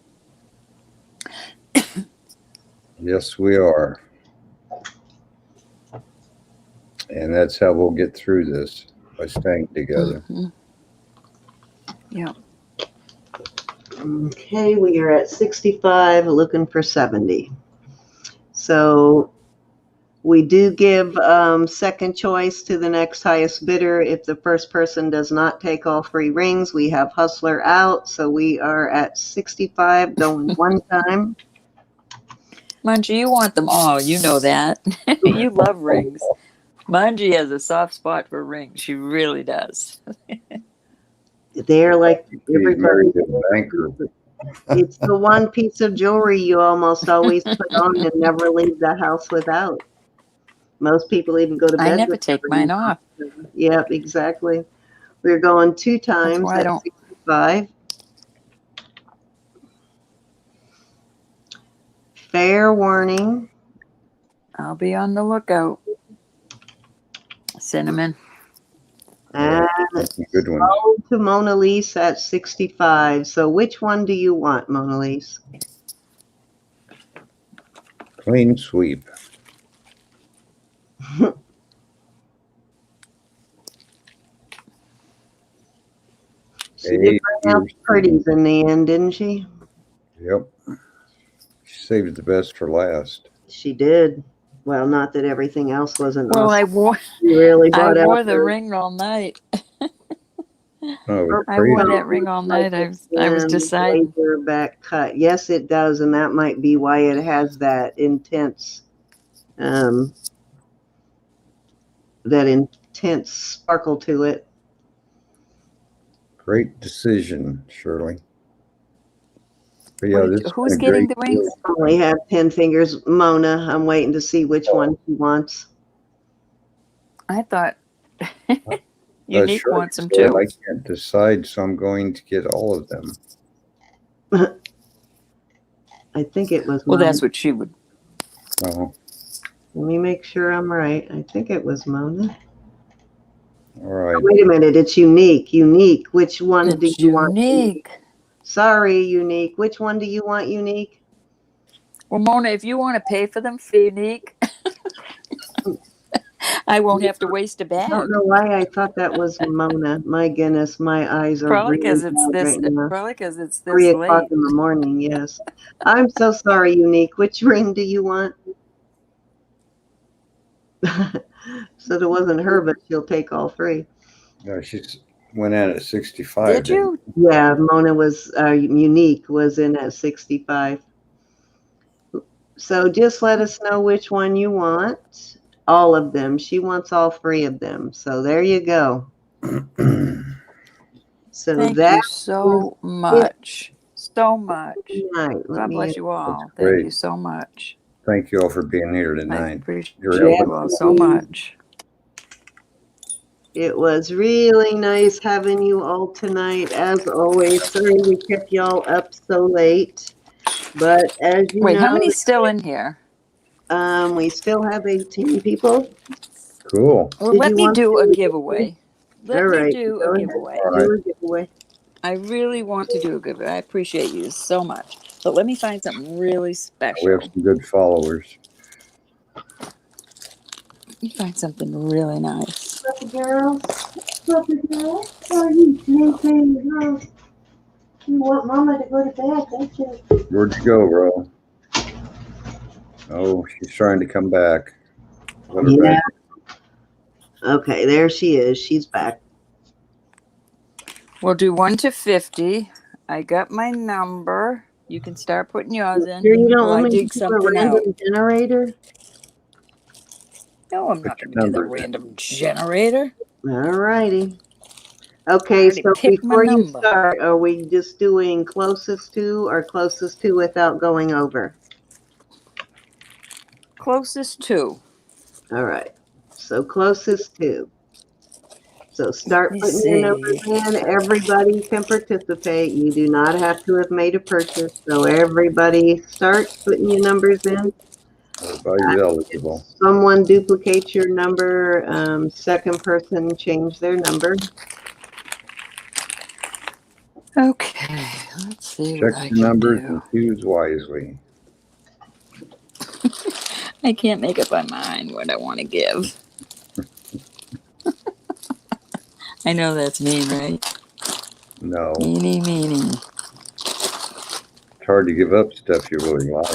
Yes, we are. And that's how we'll get through this, by staying together. Mm-hmm. Yeah. Okay, we are at 65, looking for 70. So we do give second choice to the next highest bidder. If the first person does not take all 3 rings, we have Hustler out. So we are at 65 going one time. Manji, you want them all. You know that. You love rings. Manji has a soft spot for rings. She really does. They're like everybody. Banker. It's the one piece of jewelry you almost always put on and never leave the house without. Most people even go to bed. I never take mine off. Yep, exactly. We're going 2 times at 65. Fair warning. I'll be on the lookout. Cinnamon. And good one. To Mona Lisa at 65. So which one do you want, Mona Lisa? Clean sweep. She did 8 bring out years. the pretties in the end, didn't she? Yep. She saved the best for last. She did. Well, not that everything else wasn't Well, awesome. She really I brought out wore the the ring all night. Oh, it's I wore crazy. that ring all night. I was deciding. Laser back cut. Yes, it does, and that might be why it has that intense, sparkle to it. Great decision, Shirley. But yeah, this has Who's been a getting great the rings? I only have 10 fingers. Mona, I'm waiting to see which one she wants. I thought Unique Shirley wants them said, too. I can't decide, so I'm going to get all of them. I think it was Well, Mona. that's what she would. Oh, Let me make sure I'm right. I think it was Mona. all right. Wait a minute, it's Unique. Unique, which one do It's you want? Unique. Sorry, Unique. Which one do you want, Unique? Well, Mona, if you want to pay for them for Unique, I won't have to waste a I bag. don't know why I thought that was Mona. My goodness, my eyes are Probably really because it's bad this. right now. Probably because it's 3 this o'clock late. in the morning, yes. I'm so sorry, Unique. Which ring do you want? So it wasn't her, but she'll take all 3. No, she went in at 65. Did you? Yeah, Mona was, Unique was in at 65. So just let us know which one you want. All of them. She wants all 3 of them. So there you go. So Thank that you so much. So much. tonight. God bless you all. That's great. Thank you so much. Thank you all for being here I tonight. appreciate You're you all so much. It was really nice having you all tonight, as always. Sorry we kept y'all up so late, but as you Wait, know, how many's still in here? we still have 18 people. Cool. Well, Did let you me want do to a do a giveaway. Let All me right, do go a ahead. giveaway. All right. Do a giveaway. I really want to do a giveaway. I appreciate you so much. But let me find something really We have special. some good followers. Let me find something really nice. Puppy girls, puppy girls, how are you? Maintain the girls. You want Mama to go to bed, don't you? Where'd you go, Ro? Oh, she's trying to come back. Let her Yeah. back. Okay, there she is. She's back. We'll do 1 to 50. I got my number. You can start putting yours in Sure you don't while I want me to dig do a something out. random generator? No, I'm Put not your going to do the numbers in. random generator. All righty. I Okay, already so picked my before you number. start, are we just doing closest to or closest to without going over? Closest to. All right. So closest to. So Let start me putting your numbers see. in. Everybody can participate. You do not have to have made a purchase. So everybody start putting your numbers in. Everybody's eligible. Someone duplicates your number. Second person change their number. Okay, let's see Check what I your can numbers do. and choose wisely. I can't make up my mind what I want to give. I know that's mean, right? No, Meanie, meanie. it's hard to give up stuff you really like.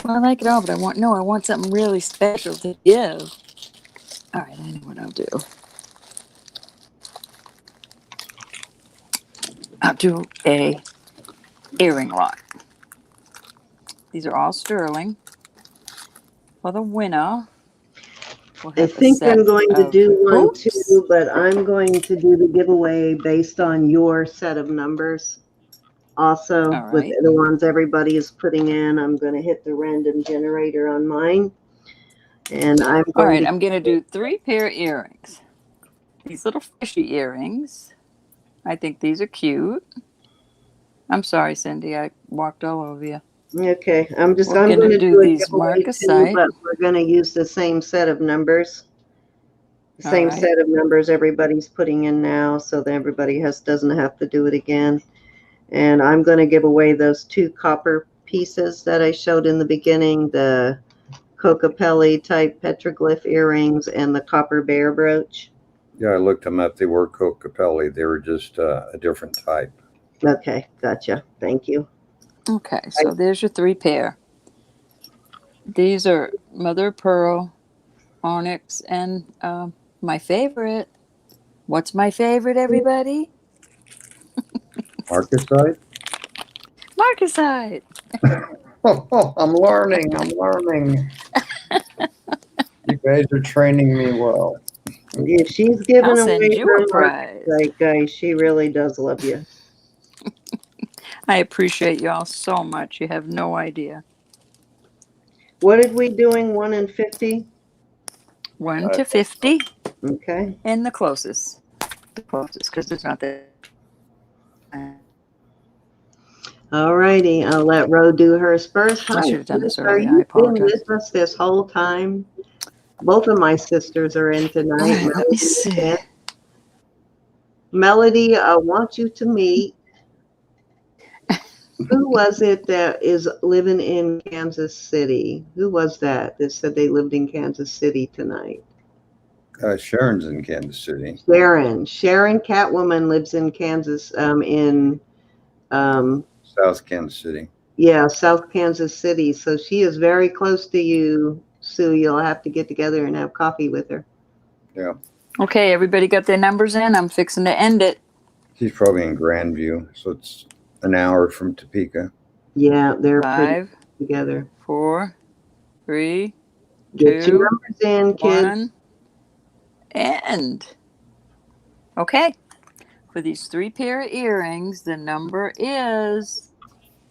Well, I like it all, but I want something really special to give. All right, I know what I'll do. I'll do a earring lot. These are all sterling. For the winner, we'll I have a think set I'm going to of do one hoops. too, but I'm going to do the giveaway based on your set of numbers. Also, All with right. the ones everybody is putting in, I'm going to hit the random generator on mine. And I'm All going right, to I'm going to do 3 pair earrings. These little fishy earrings. I think these are cute. I'm sorry, Cindy. I walked all over you. Okay, I'm We're going gonna to do do a these giveaway too, marcasite. but we're going to use the same set of numbers. The All same right. set of numbers everybody's putting in now, so that everybody doesn't have to do it again. And I'm going to give away those 2 copper pieces that I showed in the beginning, the Cocapelli type petroglyph earrings and the copper bear brooch. Yeah, I looked them up. They were Cocapelli. They were just a different type. Okay, gotcha. Thank you. Okay, so there's your 3 pair. These are mother of pearl, onyx, and my favorite. What's my favorite, everybody? Marcasite? Marcasite. Oh, I'm learning. I'm learning. You guys are training me well. If she's giving I'll away send you her a prize. Marcasite, guys, she really does love you. I appreciate y'all so much. You have no idea. What did we doing? 1 and 50? 1 to 50 Okay. and the closest. The closest, because it's not that. All righty. I'll let Ro do hers first. I Hi, should have done this sister. earlier. I You've been apologize. with us this whole time. Both of my sisters are in All tonight. right, let me see. Melody, I want you to meet. Who was it that is living in Kansas City? Who was that said they lived in Kansas City tonight? Sharon's in Kansas City. Sharon Catwoman lives in Kansas, South Kansas City. yeah, South Kansas City. So she is very close to you, Sue. You'll have to get together and have coffee with her. Yeah. Okay, everybody got their numbers in? I'm fixing to end it. She's probably in Grandview, so it's an hour from Topeka. Yeah, they're pretty 5, together. 4, 3, Get your 2, numbers in, kids. 1, end. Okay. For these 3 pair of earrings, the number is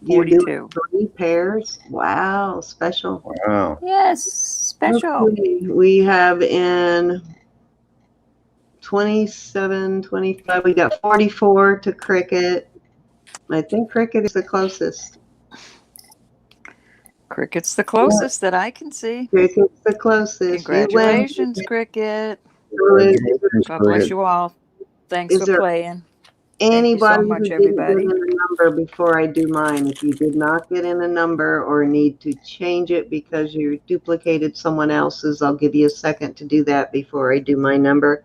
You're 42. doing 3 pairs. Wow, special. Wow. Yes, special. Okay, we have in 27, 25, we got 44 to Cricket. I think Cricket is the closest. Cricket's the closest that I can see. Cricket's the closest. Congratulations, Cricket. Congratulations, God bless Cricket. you all. Thanks Is for there playing. Anybody so much, who didn't everybody. get in a number before I do mine, if you did not get in a number or need to change it because you duplicated someone else's, I'll give you a second to do that before I do my number.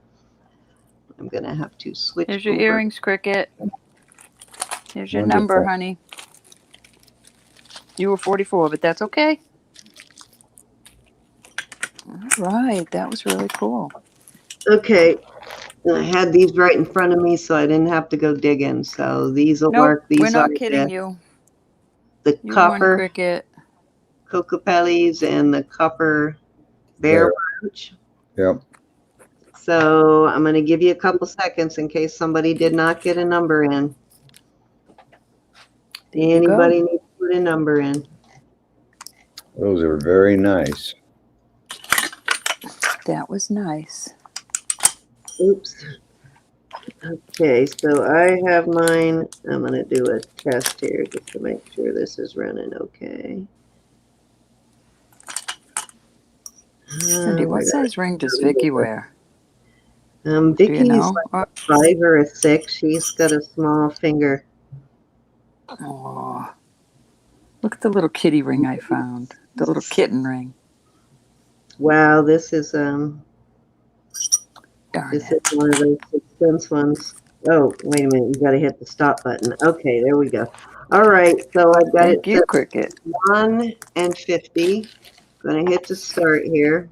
I'm going to have to switch Here's your over. earrings, Cricket. Here's your Wonderful. number, honey. You were 44, but that's okay. All right, that was really cool. Okay, I had these right in front of me, so I didn't have to go digging. So these will Nope, work. These we're not are kidding you. the You won, copper Cricket. Cocapellis and the copper bear brooch. Yep. So I'm going to give you a couple seconds in case somebody did not get a number in. There you Anybody go. need to put a number in? Those are very nice. That was nice. Oops. Okay, so I have mine. I'm going to do a test here just to make sure this is running okay. Cindy, what size ring does Vicky wear? Vicky's Do you know? like a 5 or a 6. She's got a small finger. Oh, look at the little kitty ring I found. The little kitten ring. Wow, this is Darn this it. is one of those expense ones. Oh, wait a minute, you got to hit the stop button. Okay, there we go. All right, so I've got Thank it you, set Cricket. 1 and 50. Going to hit the start here.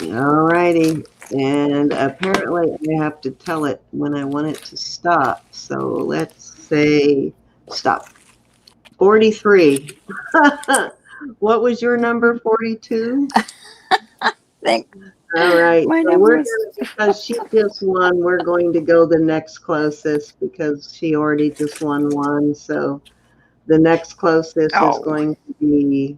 All righty, and apparently I have to tell it when I want it to stop. So let's say stop. 43. What was your number? 42? Thank All right. My So number we're was- gonna, because she just won, we're going to go the next closest because she already just won one. So the next closest is Oh. going to be,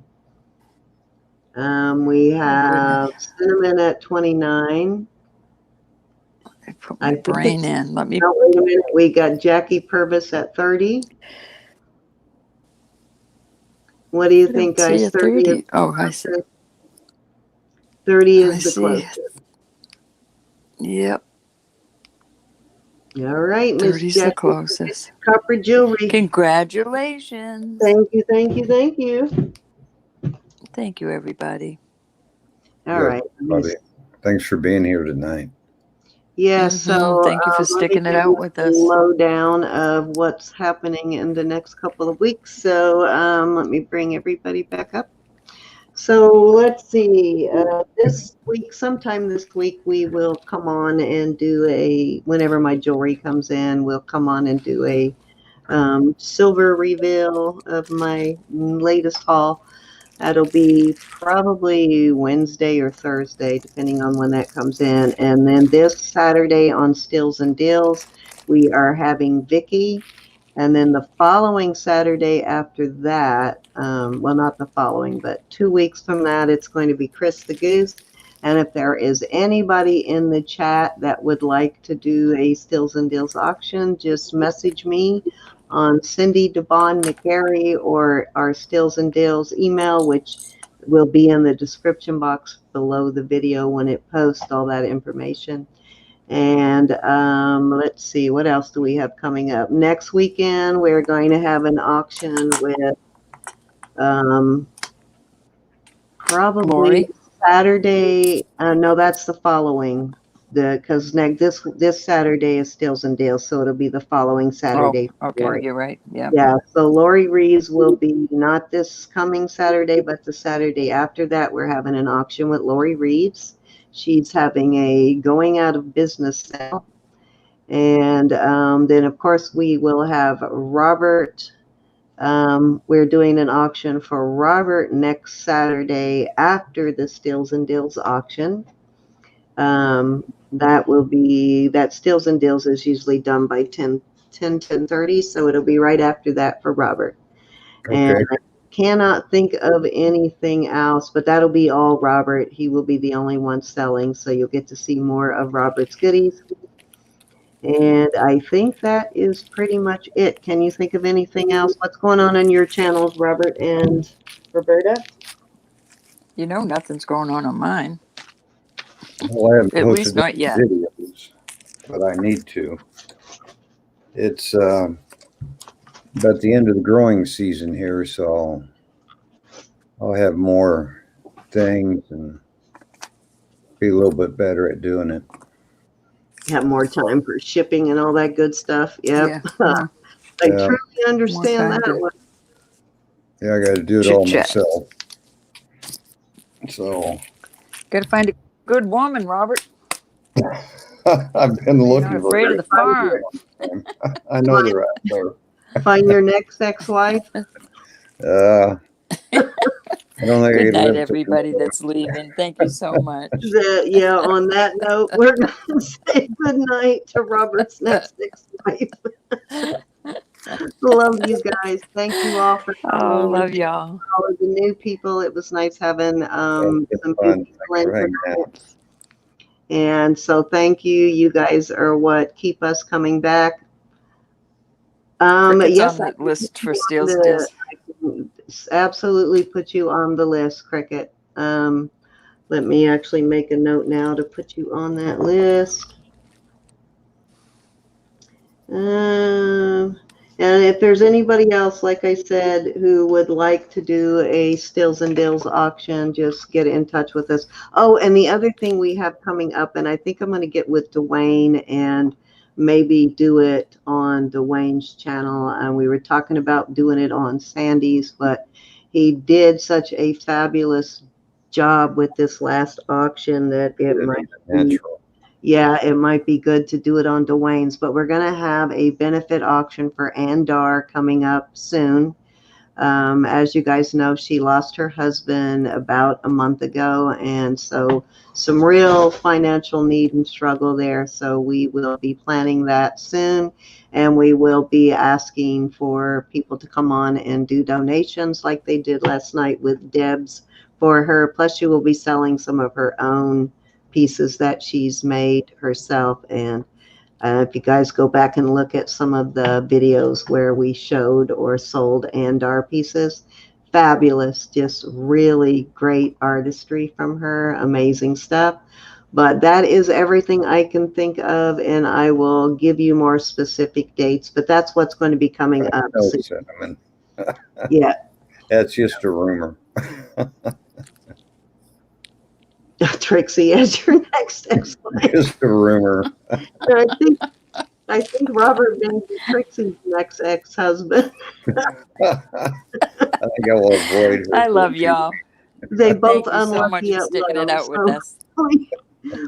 we have Cinnamon at 29. I put I my think brain it's- in. Let me. No, wait a minute. We got Jackie Purvis at 30. What do you think, see guys? a 30. Oh, I see. 30 I is the see. closest. Yep. All right, Miss 30's the Jackie. closest. Copper jewelry. Congratulations. Thank you, thank you, thank you. Thank you, everybody. All Good, right. Bobby. Thanks for being here tonight. Yeah, Mhm. so Thank you for let me sticking it give out you with a us. lowdown of what's happening in the next couple of weeks. So let me bring everybody back up. So let's see. This week, sometime this week, we will come on and do whenever my jewelry comes in, we'll come on and do a silver reveal of my latest haul. That'll be probably Wednesday or Thursday, depending on when that comes in. And then this Saturday on Stills and Deals, we are having Vicky. And then the following Saturday after that, well, not the following, but 2 weeks from that, it's going to be Chris the Goose. And if there is anybody in the chat that would like to do a Stills and Deals auction, just message me on Cindy Devon McGarry or our Stills and Deals email, which will be in the description box below the video when it posts all that information. And let's see, what else do we have coming up? Next weekend, we're going to have an auction with probably Lori? Saturday. No, that's the following. Because this Saturday is Stills and Deals, so it'll be the following Oh, Saturday. okay, you're right. Yeah. Yeah, so Lori Reeves will be not this coming Saturday, but the Saturday after that. We're having an auction with Lori Reeves. She's having a going out of business sale. And then, of course, we will have Robert. We're doing an auction for Robert next Saturday after the Stills and Deals auction. That Stills and Deals is usually done by 10:30, so it'll be right after that for Robert. Okay. And I cannot think of anything else, but that'll be all Robert. He will be the only one selling, so you'll get to see more of Robert's goodies. And I think that is pretty much it. Can you think of anything else? What's going on your channels, Robert and Roberta? You know, nothing's going on mine. Well, I haven't At least posted not any yet. videos, but I need to. It's about the end of the growing season here, so I'll have more things and be a little bit better at doing it. Have more time for shipping and all that good stuff. Yep. Yeah. More, I Yeah. truly understand time that to- one. Yeah, I got to do it all Chit-chat. myself. So Gotta find a good woman, Robert. I've been You're looking not for afraid her of the farm. for a long time. I know they're out there. Find your next ex-wife. I don't think I Good could night, live everybody that's leaving. Thank you so much. Yeah, on that note, we're going to say good night to Robert's next ex-wife. Love you guys. Thank you all for Oh, coming. love y'all. All of the new people. It was nice having some It's new fun. people in Thanks for hanging tonight. out. And so thank you. You guys are what keep us coming back. Cricket's Yes, on I the can list put for you on Steel's the, Deals. I can absolutely put you on the list, Cricket. Let me actually make a note now to put you on that list. And if there's anybody else, like I said, who would like to do a Stills and Deals auction, just get in touch with us. Oh, and the other thing we have coming up, and I think I'm going to get with Dwayne and maybe do it on Dwayne's channel. And we were talking about doing it on Sandy's, but he did such a fabulous job with this last auction that it might be, Natural. yeah, it might be good to do it on Dwayne's, but we're going to have a benefit auction for Andar coming up soon. As you guys know, she lost her husband about a month ago, and so some real financial need and struggle there. So we will be planning that soon, and we will be asking for people to come on and do donations like they did last night with Deb's for her. Plus, she will be selling some of her own pieces that she's made herself. And if you guys go back and look at some of the videos where we showed or sold Andar pieces, fabulous, just really great artistry from her, amazing stuff. But that is everything I can think of, and I will give you more specific dates, but that's what's going to be coming up No, soon. Cinnamon. Yeah. That's just a rumor. Trixie as your next ex-wife. Just a rumor. I think Robert may be Trixie's next ex-husband. I think I will avoid her. I love y'all. They both Thank you so much unlucky for at sticking it love. out with So us.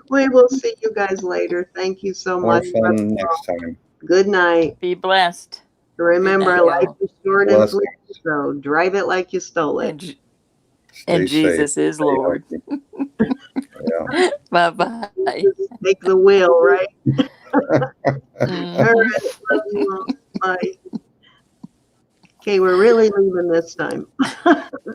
we will see you guys later. Thank you so More much. fun next time. Good night. Be blessed. Remember, Good night, life y'all. is short and Blessings. sweet, so drive it like you stole it. And, Stay and safe. Jesus is Stay Lord. healthy. Yeah. Bye bye. Just take the wheel, right? All Mhm. right. Love you all. Bye. Okay, we're really leaving this time.